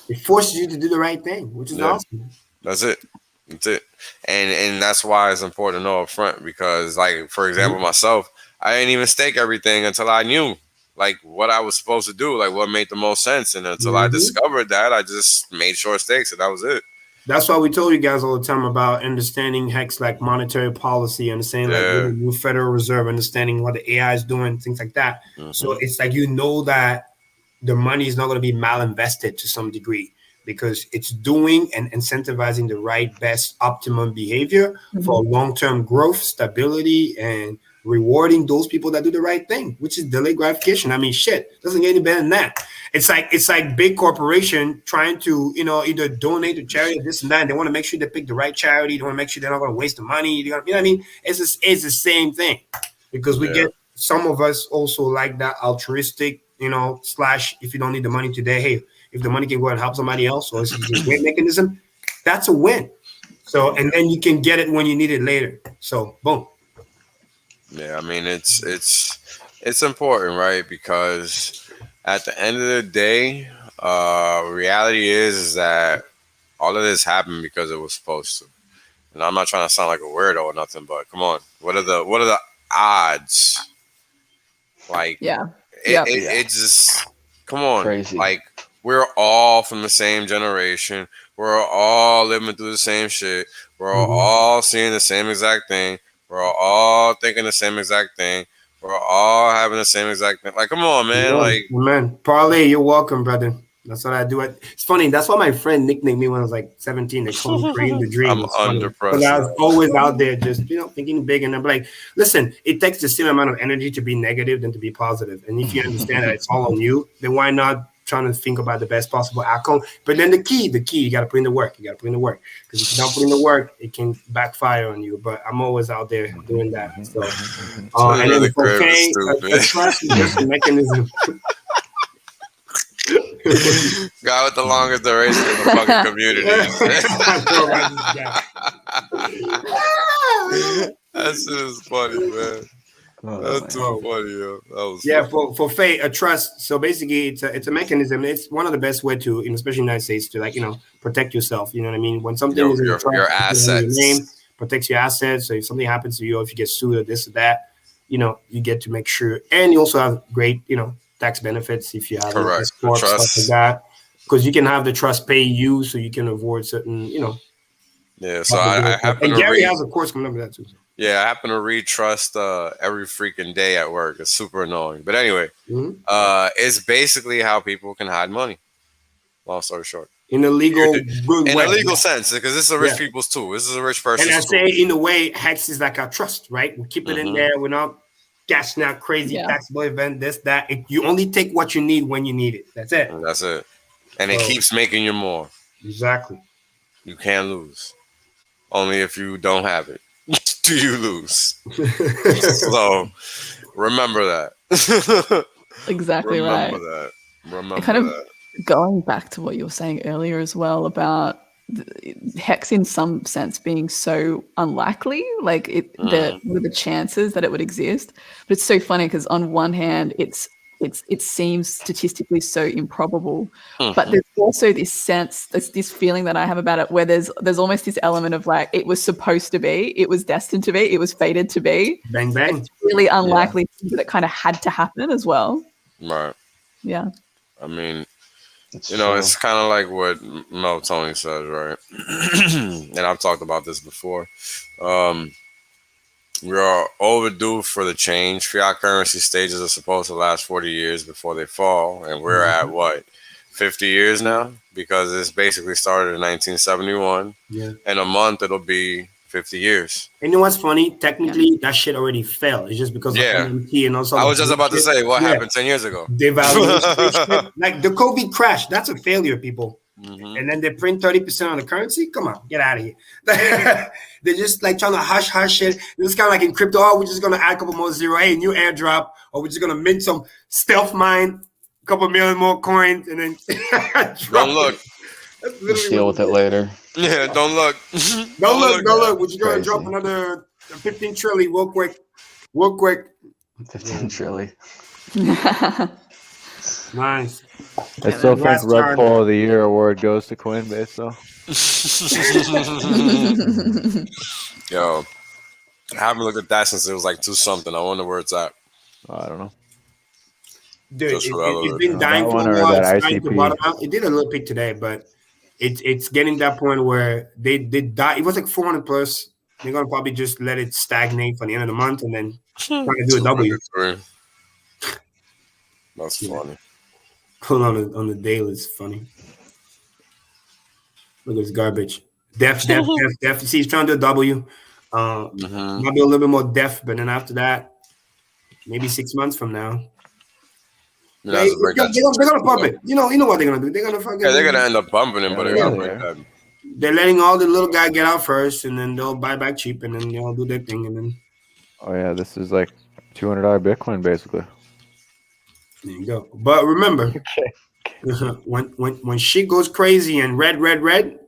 it forces you to do the right thing, which is awesome. That's it. That's it. And that's why it's important to know up front because, like, for example, myself, I didn't even stake everything until I knew like what I was supposed to do, like what made the most sense. And until I discovered that, I just made short stakes, and that was it. That's why we told you guys all the time about understanding Hex, like monetary policy, understanding like the new Federal Reserve, understanding what the AI is doing, things like that. So it's like, you know, that the money is not going to be malinvested to some degree because it's doing and incentivizing the right, best, optimum behavior for long-term growth, stability, and rewarding those people that do the right thing, which is delayed gratification. I mean, shit, doesn't get any better than that. It's like big corporation trying to, you know, either donate to charity or this and that. And they want to make sure they pick the right charity. They want to make sure they're not going to waste the money. You know what I mean? It's the same thing because we get some of us also like that altruistic, you know, / if you don't need the money today, hey, if the money can go and help somebody else, or it's a win mechanism, that's a win. So, and then you can get it when you need it later. So, boom. Yeah, I mean, it's important, right? Because at the end of the day, Reality is that all of this happened because it was supposed to. And I'm not trying to sound like a weirdo or nothing, but come on, what are the odds? Like, it just, come on, Crazy. like, we're all from the same generation. We're all living through the same shit. We're all seeing the same exact thing. We're all thinking the same exact thing. We're all having the same exact thing. Like, come on, man. Yeah, like, man, Parlay, you're welcome, brother. That's what I do. It's funny. That's what my friend nicknamed me when I was like 17. They called me Dream the Dream. I'm under pressure. Because I was always out there just, thinking big. And I'm like, listen, it takes the same amount of energy to be negative than to be positive. And if you understand that it's all on you, then why not trying to think about the best possible outcome? But then the key, you got to put in the work. You got to put in the work. Because if you don't put in the work, it can backfire on you. But I'm always out there doing that. So, and then okay, a trust is just a mechanism. Guy with the longest duration in the fucking community. That shit is funny, man. That's too funny, yo. That was for Faye, a trust. So basically, it's a mechanism. It's one of the best way to, especially in the United States, to protect yourself. You know what I mean? When something is in your trust, your assets, your name protects your assets. So if something happens to you, or if you get sued or this or that, you get to make sure, and you also have great, tax benefits if you have correct stuff like that, because you can have the trust pay you, so you can avoid certain, Yeah, so I happen and to Gary read, has a course coming up with that too. Yeah, I happen to read trust every freaking day at work. It's super annoying, but anyway, it's basically how people can hide money. Long story short, in a legal good in way. a legal sense, because this is a rich people's tool. This is a rich person's And I tool. say, in a way, Hex is like our trust, right? We keep it in there. We're not cashing out crazy taxable event, this, that. You only take what you need when you need it. That's it. That's it. And it keeps making you more. Exactly. You can't lose. Only if you don't have it do you lose. So remember that. Exactly right. Remember that. Going back to what you were saying earlier as well about Hex in some sense being so unlikely, like the chances that it would exist. But it's so funny because on one hand it seems statistically so improbable, but there's also this sense, this feeling that I have about it where there's almost this element of like, it was supposed to be, it was destined to be, it was fated to be. Bang bang. It's really unlikely that it kind of had to happen as well. Right. Yeah. I mean, it's kind of like what Mel Tony says, right? And I've talked about this before. We are overdue for the change. Fiat currency stages are supposed to last 40 years before they fall. And we're at what? 50 years now? Because it's basically started in 1971. Yeah. In a month, it'll be 50 years. And you know what's funny? Technically, that shit already fell. It's just because of MMT and also. I was just about to say, what happened 10 years ago? Devaluation. Like the COVID crash, that's a failure, people. And then they print 30% on the currency. Come on, get out of here. They're just like trying to hush shit. It's kind of like in crypto. Oh, we're just gonna add a couple more zero. Hey, new airdrop, or we're just gonna mint some stealth mine, a couple million more coins, and then don't look. Just deal with it later. Yeah, don't look. Don't look. We're just gonna drop another 15 trillion real quick. 15 trillion. Nice. I still think Rug Pull of the Year award goes to Coinbase, though. Yo, I haven't looked at that since it was like 2 something. I wonder where it's at. I don't know. Dude, it's been dying for a while. It's trying to bottom out. It did a little peak today, but it's getting that point where they die. It was like 400 plus. They're gonna probably just let it stagnate for the end of the month and then try to do a W. That's funny. Pull on the daily, it's funny. Look at this garbage. Def. See, he's trying to do a W. Might be a little bit more def, but then after that, maybe 6 months from now. They're gonna pump it. You know what they're gonna do. They're gonna fucking. Yeah, they're gonna end up bumping it, but they're gonna break that. They're letting all the little guy get out first, and then they'll buy back cheap, and then they'll do their thing, and then. Oh yeah, this is like $200 Bitcoin basically. There you go. But remember, when shit goes crazy and red,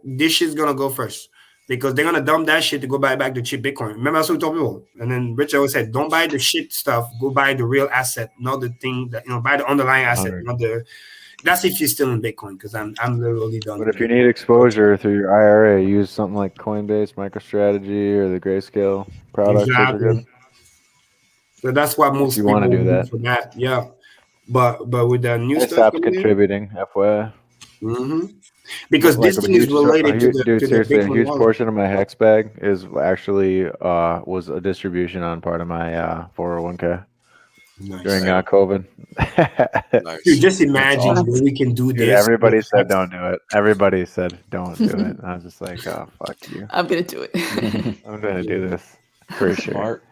this shit's gonna go first because they're gonna dump that shit to go buy back the cheap Bitcoin. Remember, that's what we told people. And then Rich always said, "Don't buy the shit stuff. Go buy the real asset, not the thing that buy the underlying asset, not the." That's if you're still in Bitcoin, because I'm literally done. But if you need exposure through your IRA, use something like Coinbase, MicroStrategy, or the Grayscale products. Those are good. So that's what most you people want to do that. for that. Yeah. But with the new I stuff stopped contributing, FYI. Because like this thing is related to the seriously, a Bitcoin huge wallet. portion of my Hex bag is actually was a distribution on part of my 401k during COVID. Nice. Dude, just imagine awesome. that we can do Dude, this. everybody said don't do it. Everybody said don't do it. And I was just like, oh, fuck you. I'm gonna do it. I'm gonna do this for sure. Smart.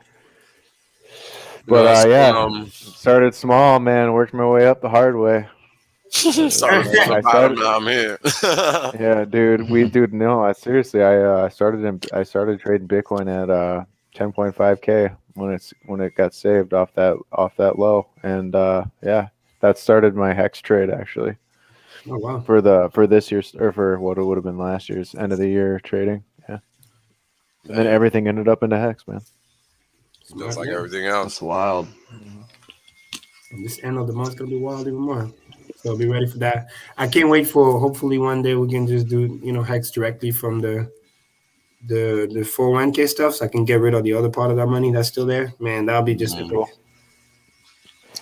But started small, man. Worked my way up the hard way. Started from the bottom, now I'm here. Yeah, dude. I seriously, I started trading Bitcoin at 10.5K when it got saved off that low, and yeah, that started my Hex trade actually. Oh wow! For this year's, or for what it would have been last year's end of the year trading, yeah. And then everything ended up into Hex, man. Just like everything else. That's wild. And this end of the month gonna be wild even more. So be ready for that. I can't wait for hopefully one day we can just do Hex directly from the 401k stuff, so I can get rid of the other part of that money that's still there. Man, that'll be just cool. I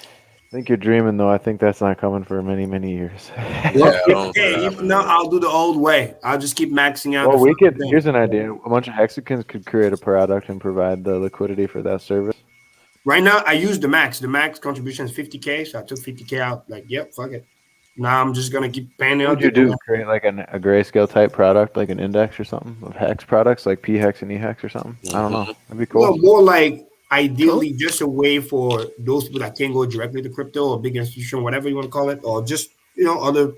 think you're dreaming, though. I think that's not coming for many, many years. If not, I'll do the old way. I'll just keep maxing out. Well, here's an idea. A bunch of Hexicans could create a product and provide the liquidity for that service. Right now, I use the max. The max contribution is 50K, so I took 50K out. Like, yep, fuck it. Now I'm just gonna keep paying it. What would you do? Create like a Grayscale type product, like an index or something of Hex products, like P-Hex and E-Hex or something? I don't know. That'd be cool. Well, more like ideally just a way for those people that can't go directly to crypto or big institution, whatever you want to call it, or just other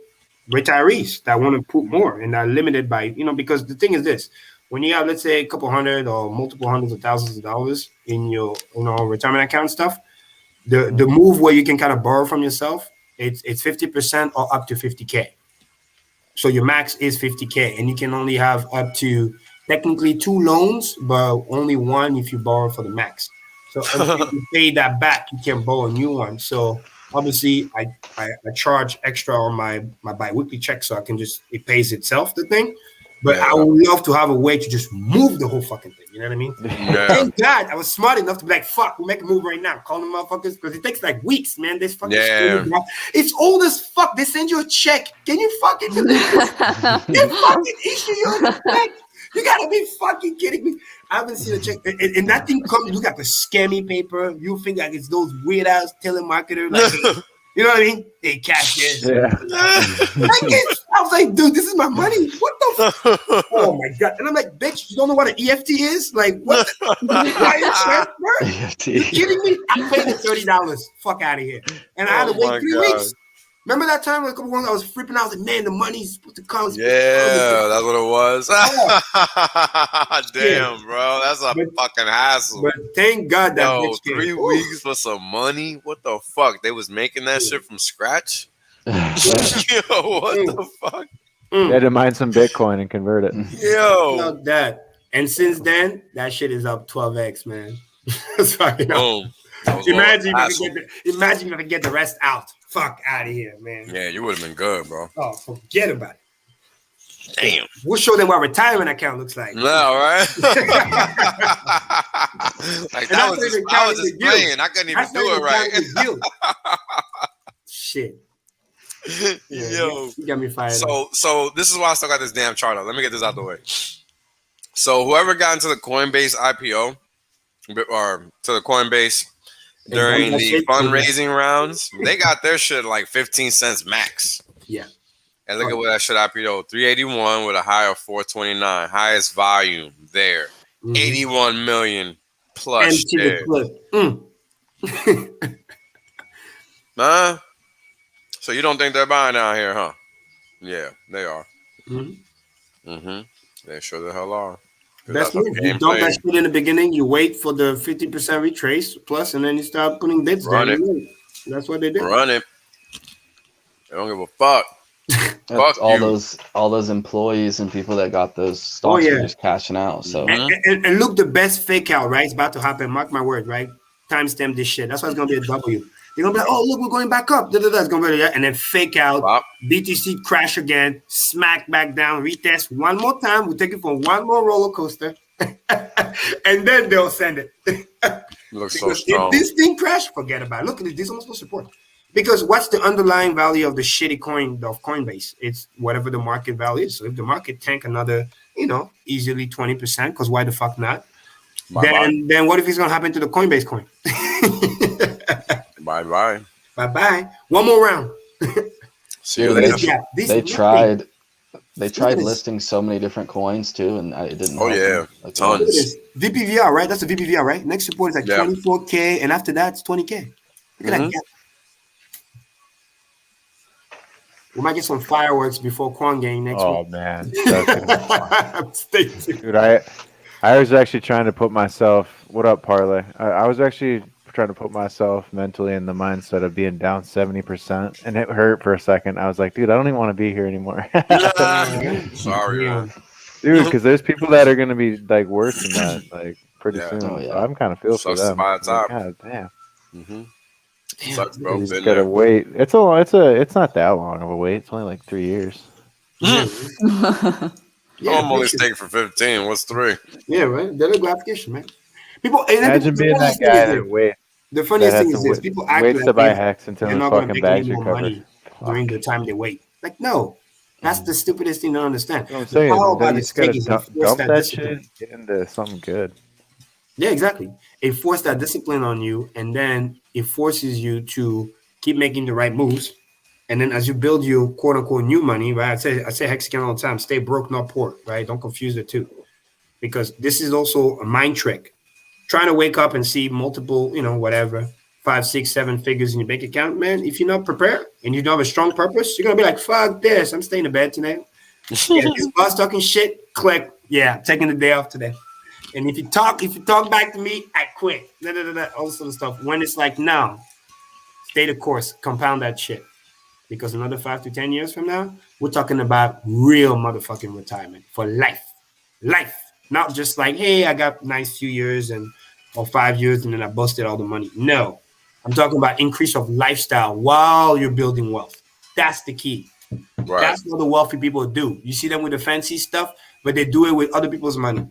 retirees that want to put more and are limited by because the thing is this: when you have, let's say, a couple hundred or multiple hundreds of thousands of dollars in your retirement account stuff, the move where you can kind of borrow from yourself, it's 50% or up to 50K. So your max is 50K, and you can only have up to technically 2 loans, but only 1 if you borrow for the max. So if you pay that back, you can borrow a new one. So obviously, I charge extra on my biweekly check, so I can it pays itself, the thing. But I would love to have a way to just move the whole fucking thing. You know what I mean? Yeah. Thank God I was smart enough to be like, fuck, we'll make a move right now. Call them motherfuckers, because it takes like weeks, man. This fucking it's old as fuck. They send you a check. Can you fucking do this? They fucking issue you a check. You gotta be fucking kidding me. I haven't seen a check. And that thing comes, look at the scammy paper. You think like it's those weird ass telemarketers. Like, you know what I mean? They cash it. Yeah. I was like, dude, this is my money. What the fuck? Oh my God. And I'm like, bitch, you don't know what an EFT is? Like, what the EFT? You kidding me? I paid it $30. Fuck out of here. And I had to wait 3 weeks. Remember that time a couple months I was flipping out? I was like, man, the money's supposed to come. Yeah, that's what it was. Damn, bro. That's a fucking hassle. But thank God that bitch 3 weeks for some money? What the fuck? They was making that shit from scratch? Yo, what the fuck? They had to mine some Bitcoin and convert it. Yo. About that. And since then, that shit is up 12x, man. Sorry, imagine if I could get the rest out. Fuck out of here, man. Yeah, you would have been good, bro. Oh, forget about it. Damn. We'll show them what retirement account looks like. No, right? Like I was just playing. I couldn't even do it right. Shit. Yeah, yo, you got me fired. So this is why I still got this damn chart up. Let me get this out the way. So whoever got into the Coinbase IPO or to the Coinbase during the fundraising rounds, they got their shit like 15 cents max. Yeah. And look at what that shit IPO. 381 with a high of 429. Highest volume there. 81 million plus shares. Huh? So you don't think they're buying out here, huh? Yeah, they are. They sure the hell are. That's move. You dump that shit in the beginning, you wait for the 50% retrace plus, and then you start putting bids down. That's what they did. Run it. They don't give a fuck. Fuck all those employees and people that got those stocks are just cashing out. So and look, the best fake out, right? It's about to happen. Mark my word, right? Timestamp this shit. That's why it's gonna be a W. They're gonna be like, oh look, we're going back up. It's gonna be and then fake out. Wow. BTC crash again, smack back down, retest one more time. We'll take it for one more roller coaster, and then they'll send it. Looks so strong. If this thing crash, forget about it. Look at this. This is almost no support. Because what's the underlying value of the shitty coin of Coinbase? It's whatever the market value is. So if the market tank another, easily 20%, because why the fuck not? Then what if it's gonna happen to the Coinbase coin? Bye. One more round. See you later. They tried listing so many different coins too, and it didn't. Oh yeah, like, tons. VPVR, right? That's a VPVR, right? Next support is like 24K, and after that it's 20K. Look at that gap. We might get some fireworks before Quan Gang next week. Oh man, Stay tuned. dude, I was actually trying to put myself. What up, Parlay? I was actually trying to put myself mentally in the mindset of being down 70%, and it hurt for a second. I was like, dude, I don't even want to be here anymore. Sorry, man. Dude, because there's people that are gonna be like worse than that, like pretty soon. Oh, yeah. So I'm kind of feel for them. Like, God damn. Sucks, bro. You just gotta wait. It's not that long of a wait. It's only like 3 years. I'm only staking for 15. What's 3? Yeah, right. They're a gratification, man. People Imagine being that guy that wait. The funniest thing is this: people act waits like to buy Hex until they're his not going to fucking make any bags are more covered. money during the time they wait. Like, no, that's the stupidest thing to understand. I'm saying, How about then you this just gotta thing is dump enforce that discipline. shit, get into something good. Yeah, exactly. It forces that discipline on you, and then it forces you to keep making the right moves. And then as you build your quote unquote new money, right? I say Hex again all the time: stay broke, not poor, right? Don't confuse the two, because this is also a mind trick. Trying to wake up and see multiple, whatever, 5, 6, 7 figures in your bank account, man. If you're not prepared and you don't have a strong purpose, you're gonna be like, fuck this, I'm staying in bed today. This boss talking shit, click. Yeah, I'm taking the day off today. And if you talk back to me, I quit. All this sort of stuff. When it's like, no, stay the course, compound that shit. Because another 5 to 10 years from now, we're talking about real motherfucking retirement for life. Life. Not just like, hey, I got nice few years or 5 years and then I busted all the money. No, I'm talking about increase of lifestyle while you're building wealth. That's the key. Right. That's what the wealthy people do. You see them with the fancy stuff, but they do it with other people's money.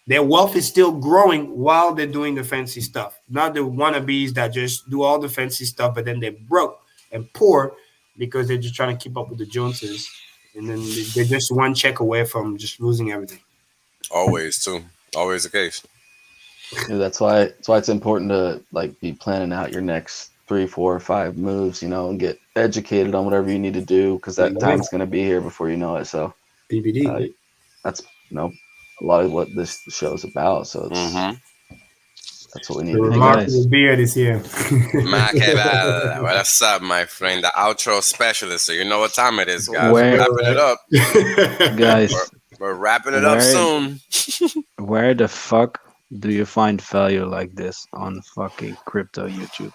Their wealth is still growing while they're doing the fancy stuff. Not the wannabes that just do all the fancy stuff, but then they're broke and poor because they're just trying to keep up with the Joneses. And then they're just one check away from just losing everything. Always the case. Yeah, that's why it's important to be planning out your next 3, 4, 5 moves, and get educated on whatever you need to do, because that time's going to be here before you know it. So BBD. That's a lot of what this show is about. So it's that's what we need. The remarkable beard is here. What's up, my friend? The outro specialist. So you know what time it is, guys. We're wrapping it up, guys. We're wrapping it up soon. Where the fuck do you find value like this on fucking crypto YouTube?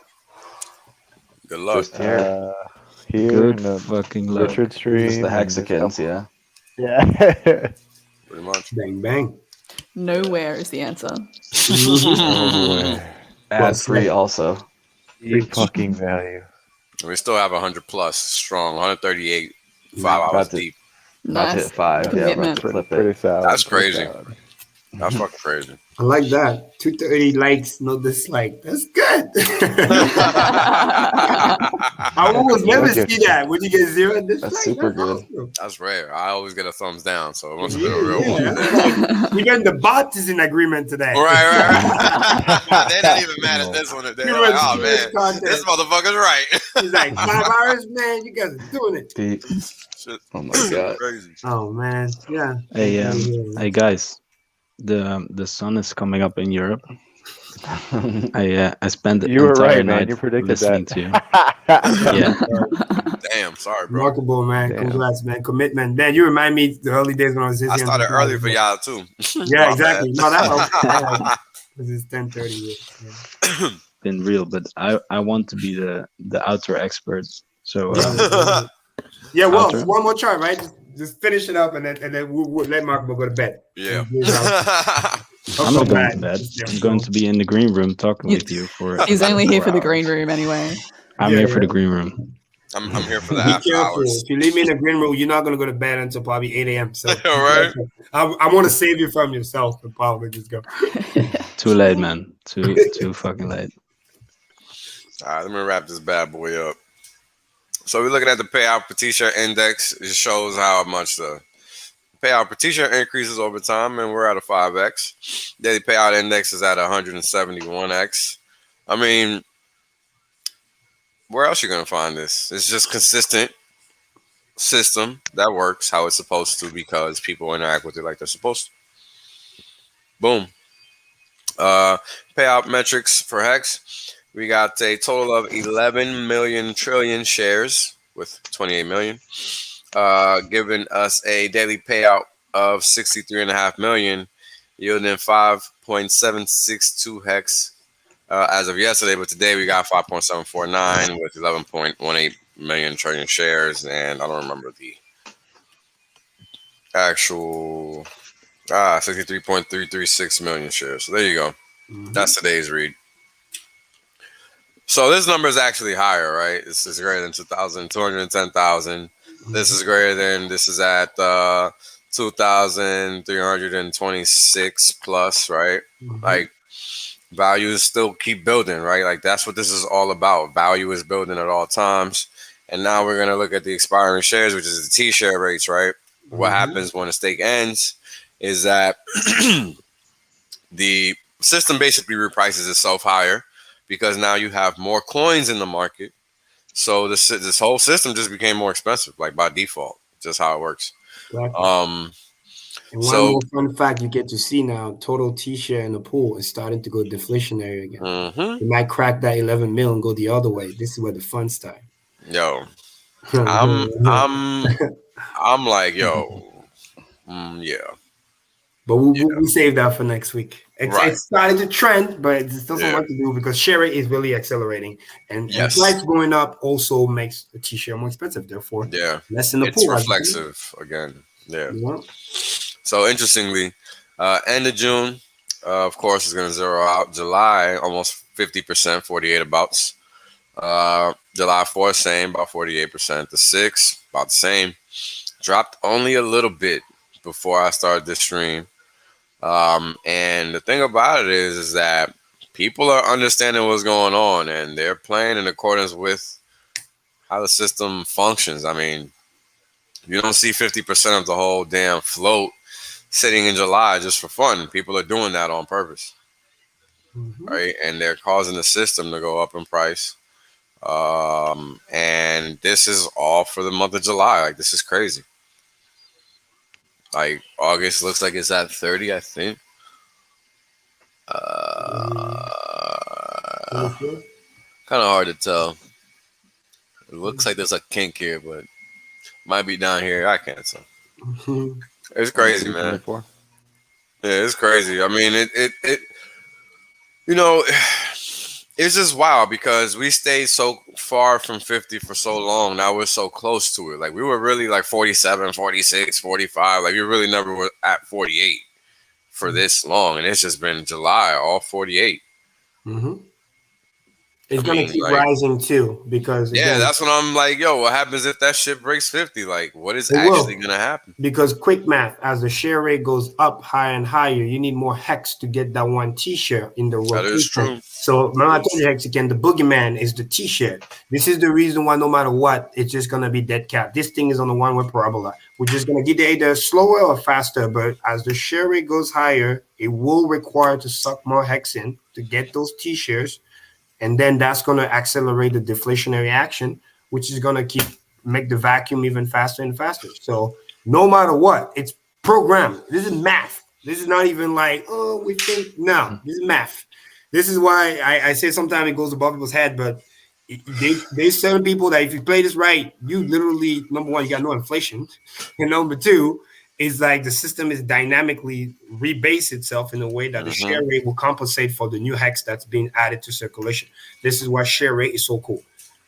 Good luck. Just here Good in the fucking luck. Richard stream. Just the Hexicans, yeah. Yeah. Pretty much. Bang, bang. Nowhere is the answer. Ad free also. Fucking value. We still have 100 plus strong, 138, 5 hours deep. About to hit 5. Yeah, about to flip it. That's crazy. That's fucking crazy. I like that. 230 likes, no dislike. That's good. I almost never see that. Would you get 0 dislike? That's super good. Awesome. That's rare. I always get a thumbs down, so it must have been a real one. Even the bot is in agreement today. Right. They're not even mad at this one. They're like, oh man, this motherfucker's right. He's like, 5 hours, man. You guys are doing it. Shit. Oh my god. Crazy. Oh man, yeah. Hey guys, the sun is coming up in Europe. I spent the entire night You predicted listening that. to you. Yeah. Damn, sorry, bro. Remarkable, man. Damn. Congrats, man. Commitment. Man, you remind me the early days when I was I started early for y'all too. Yeah, exactly. No, that helps. This is 10:30. Yeah. Been real, but I want to be the outdoor expert. So Yeah, well, outro. one more chart, right? Just finish it up, and then we'll let Mark go to bed. Yeah. I'm not going to bed. I'm going to be in the green room talking with you for. He's only here for the green room anyway. I'm here for the green room. I'm here for the Be after careful. hours. If you leave me in the green room, you're not going to go to bed until probably 8 a.m. So Right? I want to save you from yourself and probably just go. Too late, man. Too fucking late. All right, let me wrap this bad boy up. So we're looking at the payout per t-shirt index. It shows how much the payout per t-shirt increases over time, and we're at a 5x. Daily payout index is at 171x. I mean, where else are you gonna find this? It's just consistent system that works how it's supposed to because people interact with it like they're supposed to. Boom. Payout metrics for HEX. We got a total of 11 million trillion shares with 28 million, giving us a daily payout of 63.5 million, yielding 5.762 HEX as of yesterday. But today we got 5.749 with 11.18 million trillion shares, and I don't remember the actual 63.336 million shares. So there you go. That's today's read. So this number is actually higher, right? This is greater than 210,000. This is greater than, this is at 2,326 plus, right? Like values still keep building, right? Like that's what this is all about. Value is building at all times. And now we're going to look at the expiring shares, which is the T-share rates, right? What happens when a stake ends is that the system basically reprices itself higher, because now you have more coins in the market. So this whole system just became more expensive, like by default, just how it works. Exactly. And one more fun fact you get to see now, total T-share in the pool is starting to go deflationary again. You might crack that 11 mil and go the other way. This is where the fun starts. Yo, I'm like, yo, yeah. But we'll save that for next week. It's starting to trend, but it's still some work to do because share rate is really accelerating. And price going up also makes the T-share more expensive. Therefore, less in the pool. It's reflexive again. Yeah. So interestingly, end of June, of course, is going to zero out. July, almost 50%, 48 abouts. July 4th, same, about 48%. The 6th, about the same. Dropped only a little bit before I started this stream. And the thing about it is that people are understanding what's going on and they're playing in accordance with how the system functions. I mean, you don't see 50% of the whole damn float sitting in July just for fun. People are doing that on purpose, right? And they're causing the system to go up in price. And this is all for the month of July. Like, this is crazy. Like, August looks like it's at 30, I think. Kind of hard to tell. It looks like there's a kink here, but might be down here. I can't tell. It's crazy, man. Yeah, it's crazy. I mean, it you know, it's just wild because we stayed so far from 50 for so long. Now we're so close to it. Like, we were really like 47, 46, 45. Like, we really never were at 48 for this long. And it's just been July, all 48. It's going to keep rising too, because again, that's when I'm like, yo, what happens if that shit breaks 50? Like, what is actually going to happen? Because quick math, as the share rate goes up higher and higher, you need more hex to get that one T-share in the rotation. That is true. So remember I told you, Hex, again, the boogeyman is the T-share. This is the reason why no matter what, it's just going to be dead cap. This thing is on the one-way parabola. We're just going to get either slower or faster, but as the share rate goes higher, it will require to suck more hex in to get those T-shares. And then that's going to accelerate the deflationary action, which is going to make the vacuum even faster and faster. So no matter what, it's programmed. This is math. This is not even like, oh, we think. No, this is math. This is why I say sometimes it goes above people's head, but there's certain people that if you play this right, you literally, number one, you got no inflation. And number two, is like the system is dynamically rebase itself in a way that the share rate will compensate for the new hex that's being added to circulation. This is why share rate is so cool.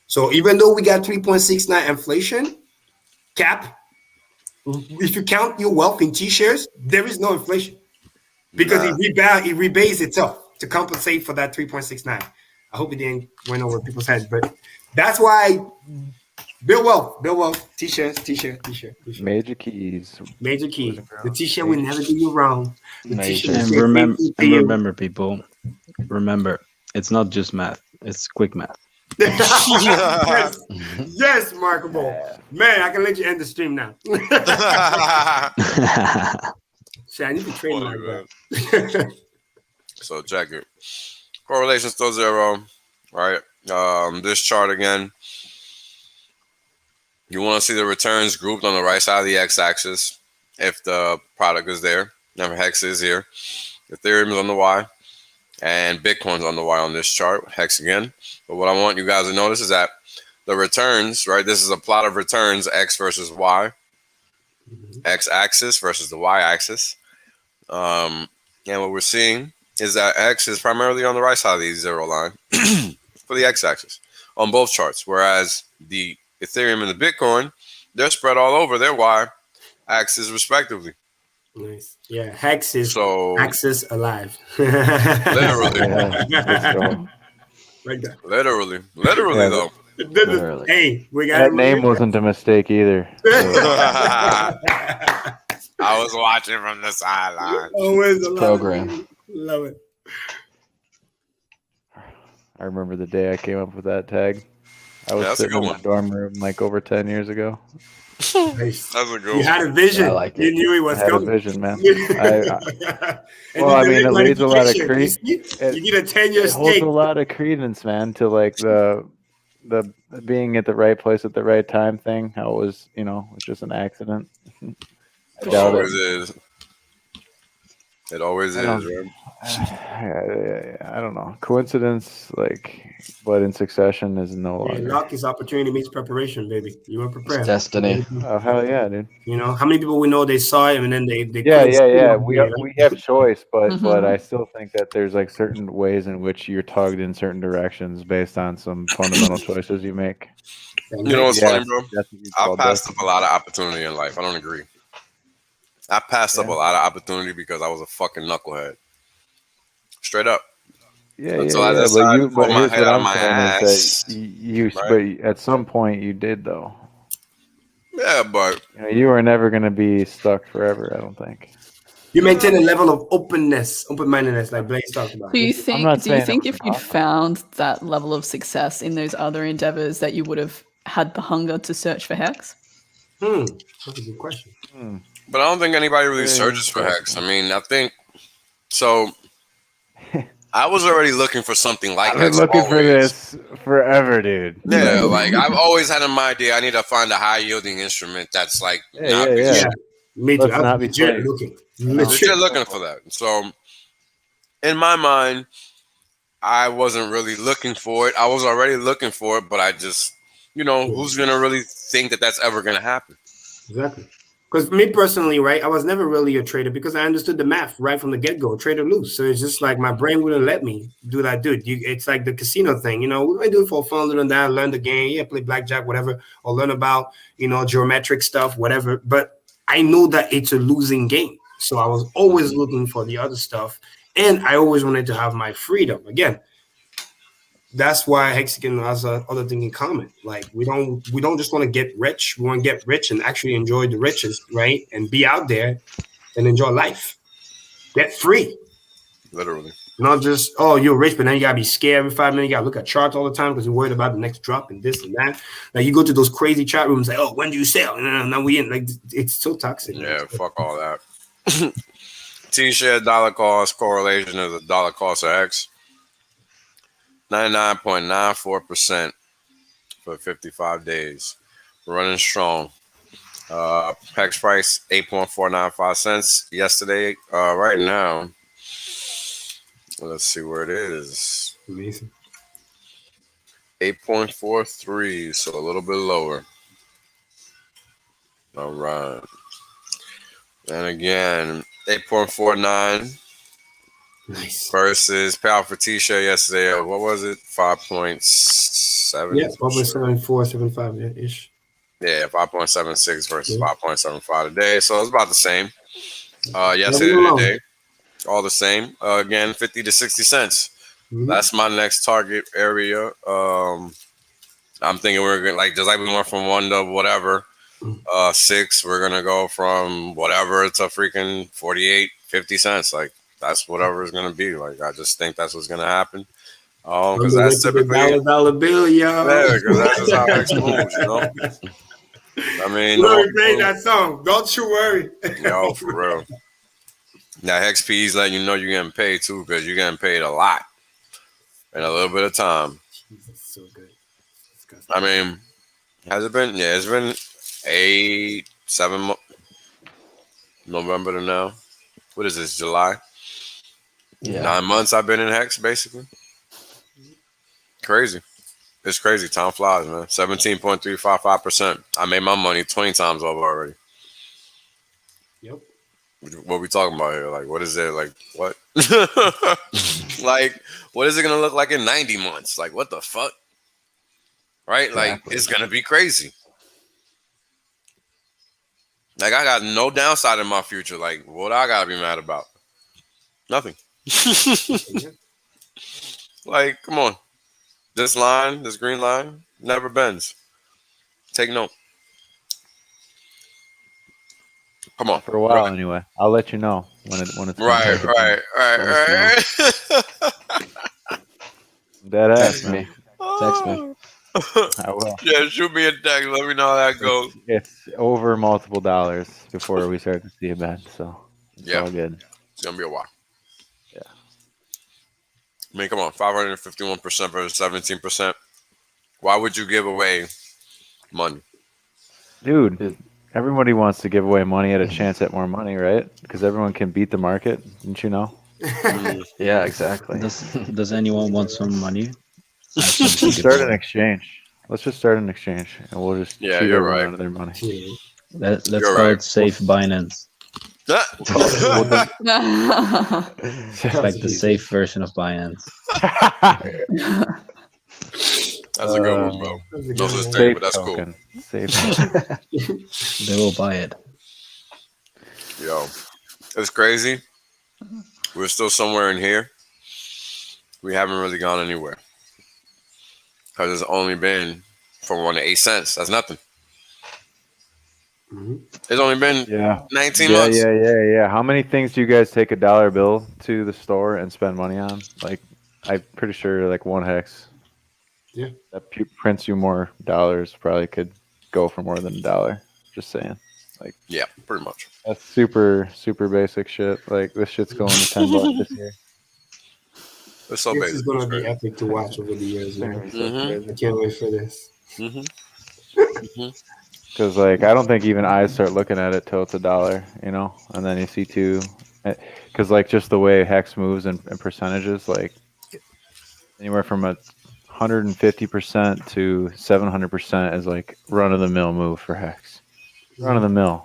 So even though we got 3.69 inflation cap, if you count your wealth in T-shares, there is no inflation because it rebase itself to compensate for that 3.69. I hope it didn't went over people's heads, but That's why Bill Wealth, t-shirts. Major keys. Major key. The t-shirt will never do you wrong. The t-shirt And remember, people, remember, it's not just math; it's quick math. yes, Markable. Man, I can let you end the stream now. See, I need to train like that. So check it. Correlation still 0, right? This chart again. You want to see the returns grouped on the right side of the x-axis if the product is there. Remember, Hex is here. Ethereum is on the Y, and Bitcoin's on the Y on this chart. Hex again. But what I want you guys to notice is that the returns, right? This is a plot of returns, X versus Y, X-axis versus the Y-axis. And what we're seeing is that X is primarily on the right side of the 0 line for the X-axis on both charts, whereas the Ethereum and the Bitcoin, they're spread all over their Y-axis respectively. Nice. Yeah, Hex is axis alive. Literally. Like that. Literally though. Literally. Hey, we got that name wasn't a mistake either. I was watching from the sideline. Always a program. Love it. I remember the day I came up with that tag. I was sitting in my dorm room like over 10 years ago. Nice. That's a good You had a vision. I like it. You knew it was coming. I had a vision, man. Well, I mean, it leads a lot of credence. You get a 10-year stake. It holds a lot of credence, man, to like the being at the right place at the right time thing. How it was, it was just an accident. It always is. It always is, right? I don't know. Coincidence, but in succession is no longer. Luck is opportunity meets preparation, baby. You were prepared. It's destiny. Oh, hell yeah, dude. How many people we know they saw it and then they yeah. We have choice, but I still think that there's like certain ways in which you're tugged in certain directions based on some fundamental choices you make. You know what's funny, bro? I passed up a lot of opportunity in life. I don't agree. I passed up a lot of opportunity because I was a fucking knucklehead. Straight up. Yeah. But here's what I'm saying is that but at some point you did though. Yeah, but you are never going to be stuck forever. I don't think. You maintain a level of open-mindedness, like Blaze talked about. Do you think if you'd found that level of success in those other endeavors that you would have had the hunger to search for Hex? That's a good question. But I don't think anybody really searches for Hex. I mean, I think so. I was already looking for something like Hex. I've been looking for this forever, dude. Yeah, like I've always had in my idea. I need to find a high yielding instrument that's like not. Me too. I'm legit looking. Legit looking for that. So, in my mind, I wasn't really looking for it. I was already looking for it, but I just, who's gonna really think that that's ever gonna happen? Exactly. Because me personally, right, I was never really a trader because I understood the math right from the get-go, trade or lose. So it's just like my brain wouldn't let me do that, dude. It's like the casino thing, we might do it for fun, learn that, learn the game, play blackjack, whatever, or learn about, geometric stuff, whatever. But I know that it's a losing game. So I was always looking for the other stuff. And I always wanted to have my freedom. Again, that's why Hexagon has other thing in common. Like we don't just want to get rich. We want to get rich and actually enjoy the riches, right? And be out there and enjoy life. Get free. Literally. Not just, you're rich, but then you gotta be scared every 5 minutes. You gotta look at charts all the time because you're worried about the next drop and this and that. Like you go to those crazy chat rooms, like, when do you sell? And now we in. Like it's so toxic. Yeah, fuck all that. T-share dollar cost correlation is the dollar cost of X. 99.94% for 55 days. Running strong. Hex price 8.495 cents yesterday. Right now, let's see where it is. Amazing. 8.43, so a little bit lower. All right. And again, 8.49. Nice. Versus payout for T-shirt yesterday. What was it? 5.7. Yeah, 5.7475 ish. Yeah, 5.76 versus 5.75 today. So it's about the same. Yesterday today, all the same. Again, 50 to 60 cents. That's my next target area. I'm thinking we're gonna like just like we went from 1 to whatever, 6. We're gonna go from whatever to freaking 48, 50 cents. Like that's whatever it's gonna be. Like I just think that's what's gonna happen. Because that's typically dollar bill, y'all. yeah, because that's just how Hex moves, you know. I mean, Worry, play that song. Don't you worry. Yo, for real. Now HEXP is letting you know you're getting paid too, because you're getting paid a lot in a little bit of time. Jesus, so good. I mean, has it been? Yeah, it's been 8, 7 November to now. What is this? July? Yeah. 9 months I've been in Hex, basically. Crazy. It's crazy. Time flies, man. 17.355%. I made my money 20 times over already. Yep. What we talking about here? Like, what is it? Like, what? Like, what is it gonna look like in 90 months? Like, what the fuck? Right? Exactly. Like, it's gonna be crazy. Like, I got no downside in my future. Like, what I gotta be mad about? Nothing. Like, come on. This line, this green line, never bends. Take note. Come on. For a while, anyway. I'll let you know when it's right. Dead ass, Text me. Text me. I will. Yeah, shoot me a text. Let me know how that goes. It's over multiple dollars before we start to see a bend, so it's all good. It's gonna be a while. Yeah. I mean, come on, 551% versus 17%. Why would you give away money? Dude, everybody wants to give away money at a chance at more money, right? Because everyone can beat the market, didn't you know? Yeah, exactly. Does anyone want some money? Let's start an exchange. Let's just start an exchange, and we'll just cheat everyone out of their money. Let's call it Safe Binance. It's like the safe version of Binance. That's a good one, bro. No such thing, Safe but that's token. cool. Safe. They will buy it. Yo, it's crazy. We're still somewhere in here. We haven't really gone anywhere. Because it's only been from 1 to 8 cents. That's nothing. It's only been 19 months. Yeah. How many things do you guys take a dollar bill to the store and spend money on? Like, I'm pretty sure like one hex. Yeah. That prints you more dollars probably could go for more than $1. Just saying. Like, yeah, pretty much. That's super, super basic shit. Like, this shit's going to $10 this year. It's so this basic. is going to be epic to watch over the years, man. I can't wait for this. Because, like, I don't think even I start looking at it till it's $1, you know? And then you see two. Because, like, just the way Hex moves in percentages, like, anywhere from 150% to 700% is, like, run-of-the-mill move for Hex. Run-of-the-mill.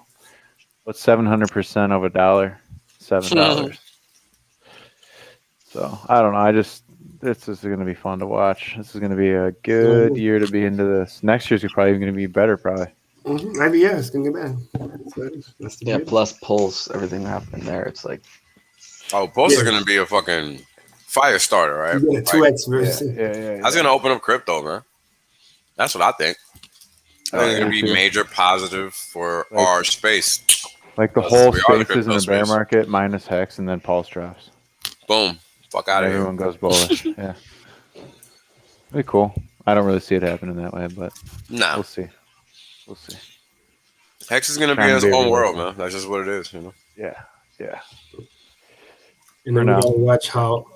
What's 700% of $1? $7. So, I don't know. This is going to be fun to watch. This is going to be a good year to be into this. Next year's probably going to be better, probably. Maybe, yeah, it's going to get bad. Plus Pulse, everything happening there. It's like... Oh, Pulse is going to be a fucking fire starter, right? You get a 2x version. That's going to open up crypto, man. That's what I think. I think it's going to be major positive for our space. Like the whole space is in a bear market minus Hex, and then Pulse drops. Boom. Fuck out of here. Everyone goes bullish. Yeah. It'd be cool. I don't really see it happening that way, but we'll see. We'll see. Hex is going to be in its own world, man. That's just what it is, you know? Yeah. And then we got to watch how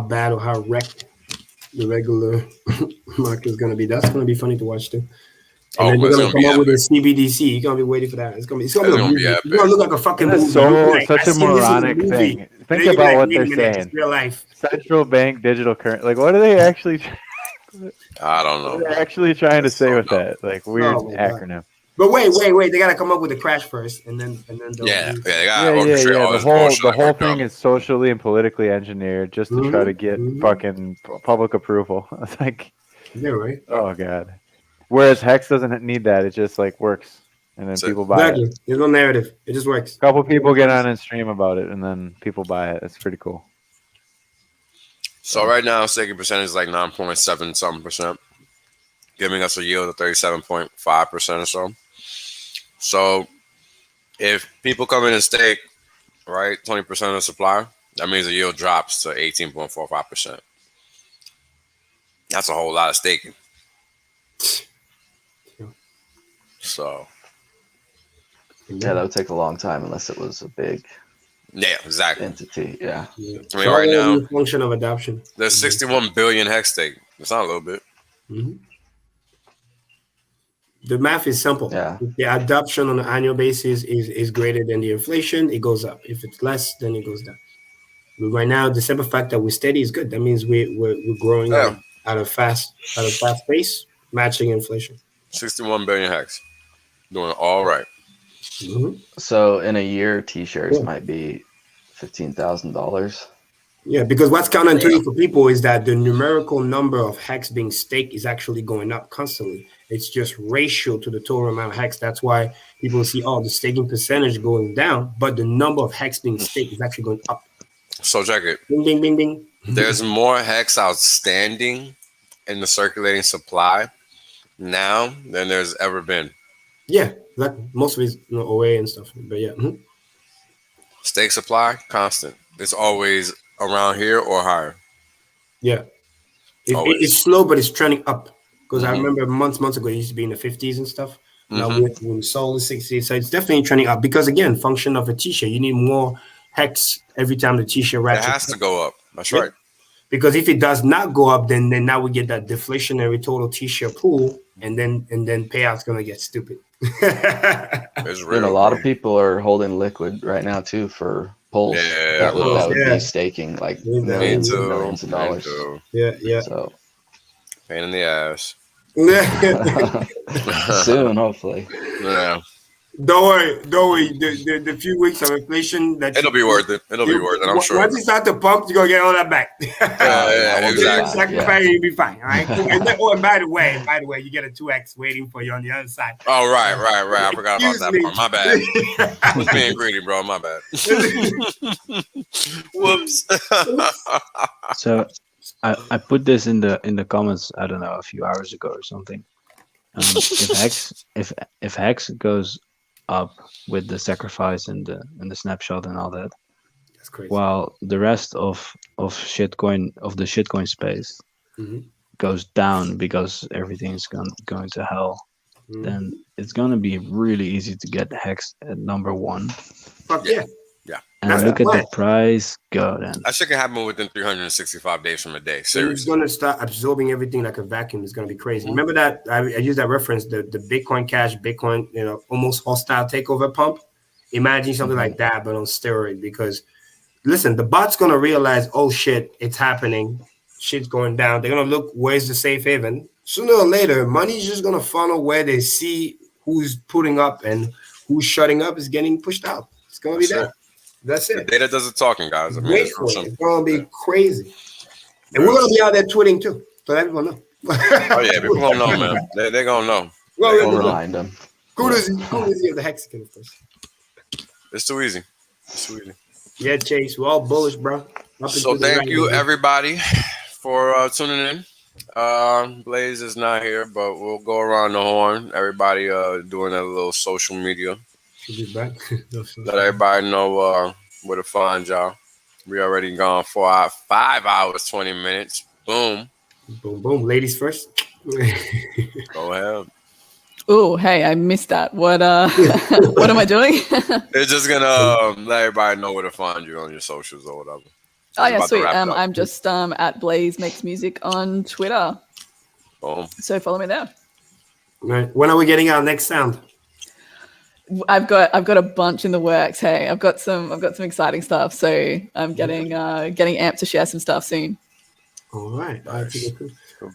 bad or how wrecked the regular market is going to be. That's going to be funny to watch, too. And then they're gonna come up with a CBDC. You're gonna be waiting for that. It's gonna be a movie. It's gonna look like a fucking movie. Such a moronic thing. Think about what they're saying. Real life. Central bank digital currency. Like, what are they actually? I don't know. What are they actually trying to say with that? Like, weird acronym. But wait. They gotta come up with a crash first, and then. They gotta orchestrate all this bullshit. The whole thing is socially and politically engineered just to try to get fucking public approval. It's like, yeah, right. Oh god. Whereas Hex doesn't need that; it just like works, and then people buy it. There's no narrative; it just works. A couple people get on and stream about it, and then people buy it. It's pretty cool. So right now, staking percentage is like 9.7 something %. giving us a yield of 37.5% or so. So if people come in and stake, right, 20% of the supply, that means the yield drops to 18.45%. That's a whole lot of staking. So yeah, that would take a long time unless it was a big exactly entity. Yeah. I mean, right now, a function of adoption. there's 61 billion hex stake. It's not a little bit. The math is simple. Yeah. If the adoption on an annual basis is greater than the inflation, it goes up. If it's less, then it goes down. But right now, the simple fact that we're steady is good. That means we're growing at a fast pace, matching inflation. 61 billion hex, doing all right. So in a year, T-shares might be $15,000. Yeah, because what's counterintuitive for people is that the numerical number of hex being staked is actually going up constantly. It's just ratio to the total amount of hex. That's why people see, the staking percentage going down, but the number of hex being staked is actually going up. So check it. Bing, bing, bing, bing. There's more hex outstanding in the circulating supply now than there's ever been. Yeah, like most of it's away and stuff. But yeah. Stake supply, constant. It's always around here or higher. Yeah. It's slow, but it's trending up. Because I remember months ago, it used to be in the 50s and stuff. Now we sold the 60s. So it's definitely trending up. Because again, function of a T-share, you need more hex every time the T-share ratchets. It has to go up. That's right. Because if it does not go up, then now we get that deflationary total T-share pool, and then payout's gonna get stupid. It's real. And a lot of people are holding liquid right now too for pulls. Yeah, that would be staking like millions of dollars. Yeah. So pain in the ass. Soon, hopefully. Yeah. Don't worry. The few weeks of inflation it'll be worth it. It'll be worth it. I'm sure. Once you start to pump, you're gonna get all that back. Exactly. You'll be fine. All right. And by the way, you get a 2x waiting for you on the other side. Oh, right. I forgot about that part. My bad. I was being greedy, bro. My bad. Whoops. So I put this in the comments, I don't know, a few hours ago or something. If Hex goes up with the sacrifice and the snapshot and all that, that's crazy. While the rest of the shitcoin space goes down because everything's going to hell, then it's gonna be really easy to get Hex at number 1. Fuck yeah. And look at the price go then. That shit can happen within 365 days from a day. Seriously. It's going to start absorbing everything like a vacuum. It's going to be crazy. Remember that? I use that reference, the Bitcoin Cash, Bitcoin, almost hostile takeover pump. Imagine something like that, but on steroids. Because, listen, the bot's going to realize, oh, shit, it's happening. Shit's going down. They're going to look, where's the safe haven? Sooner or later, money's just going to funnel where they see who's putting up and who's shutting up is getting pushed out. It's going to be there. That's it. The data does the talking, guys. I mean, wait for it. It's going to be crazy. And we're going to be out there tweeting too. So everyone know. Oh, yeah. People going to know, man. They're going to know. We'll remind them. Kudos of the Hexagon, of course. It's too easy. Yeah, Chase. We're all bullish, bro. So thank you, everybody, for tuning in. Blaze is not here, but we'll go around the horn. Everybody doing a little social media. Let everybody know where to find y'all. We already gone 5 hours, 20 minutes. Boom. Boom. Ladies first. Go ahead. Oh, hey, I missed that. What what am I doing? It's just gonna let everybody know where to find you on your socials or whatever. Oh yeah, sweet. I'm just at Blaze Makes Music on Twitter. Boom. So follow me there. Right. When are we getting our next sound? I've got a bunch in the works. Hey, I've got some exciting stuff. So I'm getting amped to share some stuff soon. All right. Nice.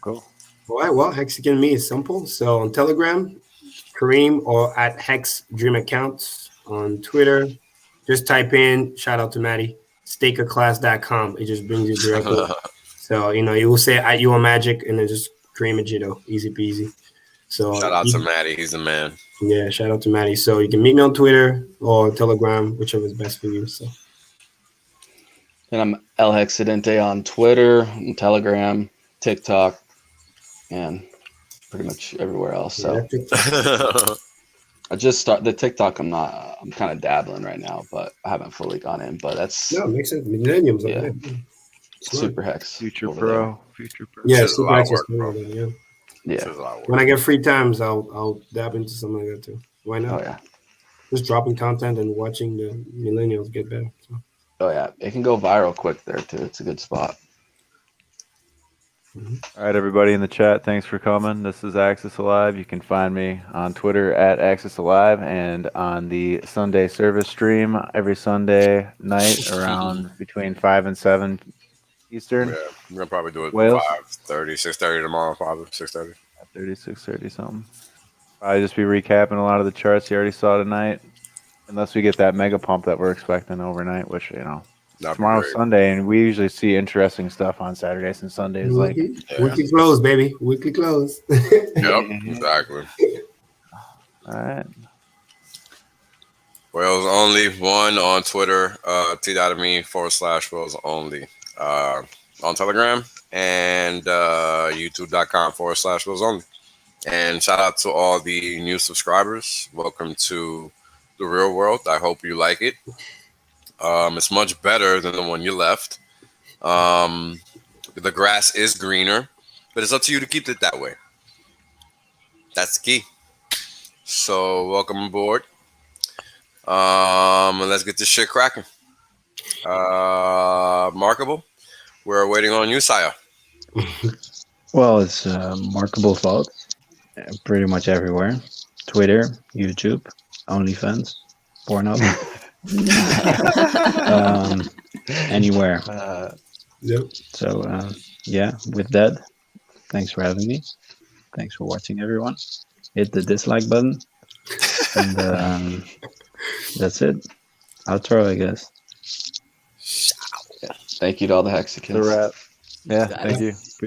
Cool. All right. Well, Hexagon Me is simple. So on Telegram, Kareem, or at Hex Dream Accounts on Twitter, just type in, shout out to Maddie, STAKER.APP. It just brings you directly. So, you will say at your magic and then just Kareem and Jito. Easy peasy. So shout out to Maddie. He's the man. Yeah, shout out to Maddie. So you can meet me on Twitter or Telegram, whichever is best for you. So, and I'm El Hexidente on Twitter, and Telegram, TikTok, and pretty much everywhere else. So Yeah, I just start the TikTok. I'm kind of dabbling right now, but I haven't fully gone in. But that's no, it makes sense. Millennium's yeah. over there. Super Hex. Future over Pro. there. Future Pro. Yeah, This is a Super lot of Hex is work, still bro. over there, yeah. Yeah. This is a lot of work. When I get free times, I'll dab into something like that too. Why not? Oh yeah. Just dropping content and watching the millennials get better. So. Oh yeah. It can go viral quick there too. It's a good spot. All right, everybody in the chat, thanks for coming. This is Axis Alive. You can find me on Twitter at Axis Alive and on the Sunday service stream every Sunday night around between 5 and 7 Eastern. Yeah, we're gonna probably do it Wales? 5:30, 6:30 tomorrow, probably 6:30. 6:30 something. Probably just be recapping a lot of the charts you already saw tonight, unless we get that mega pump that we're expecting overnight, which, you know, tomorrow's Sunday, and we usually see interesting stuff on Saturdays and Sundays. Like weekly close, baby. Weekly close. Yep, exactly. All right. Wales Only one on Twitter, t.me/Wales Only. On Telegram and youtube.com/Wales Only. And shout out to all the new subscribers. Welcome to the real world. I hope you like it. It's much better than the one you left. The grass is greener, but it's up to you to keep it that way. That's the key. So welcome aboard. Let's get this shit cracking. Markable, we're waiting on you, Saya. Well, it's Markable Votes pretty much everywhere. Twitter, YouTube, OnlyFans, Pornhub. Anywhere. Yep. So, yeah, with that, thanks for having me. Thanks for watching, everyone. Hit the dislike button. And that's it. Outro, I guess. Thank you to all the Hexicans. The wrap. Yeah, thank you.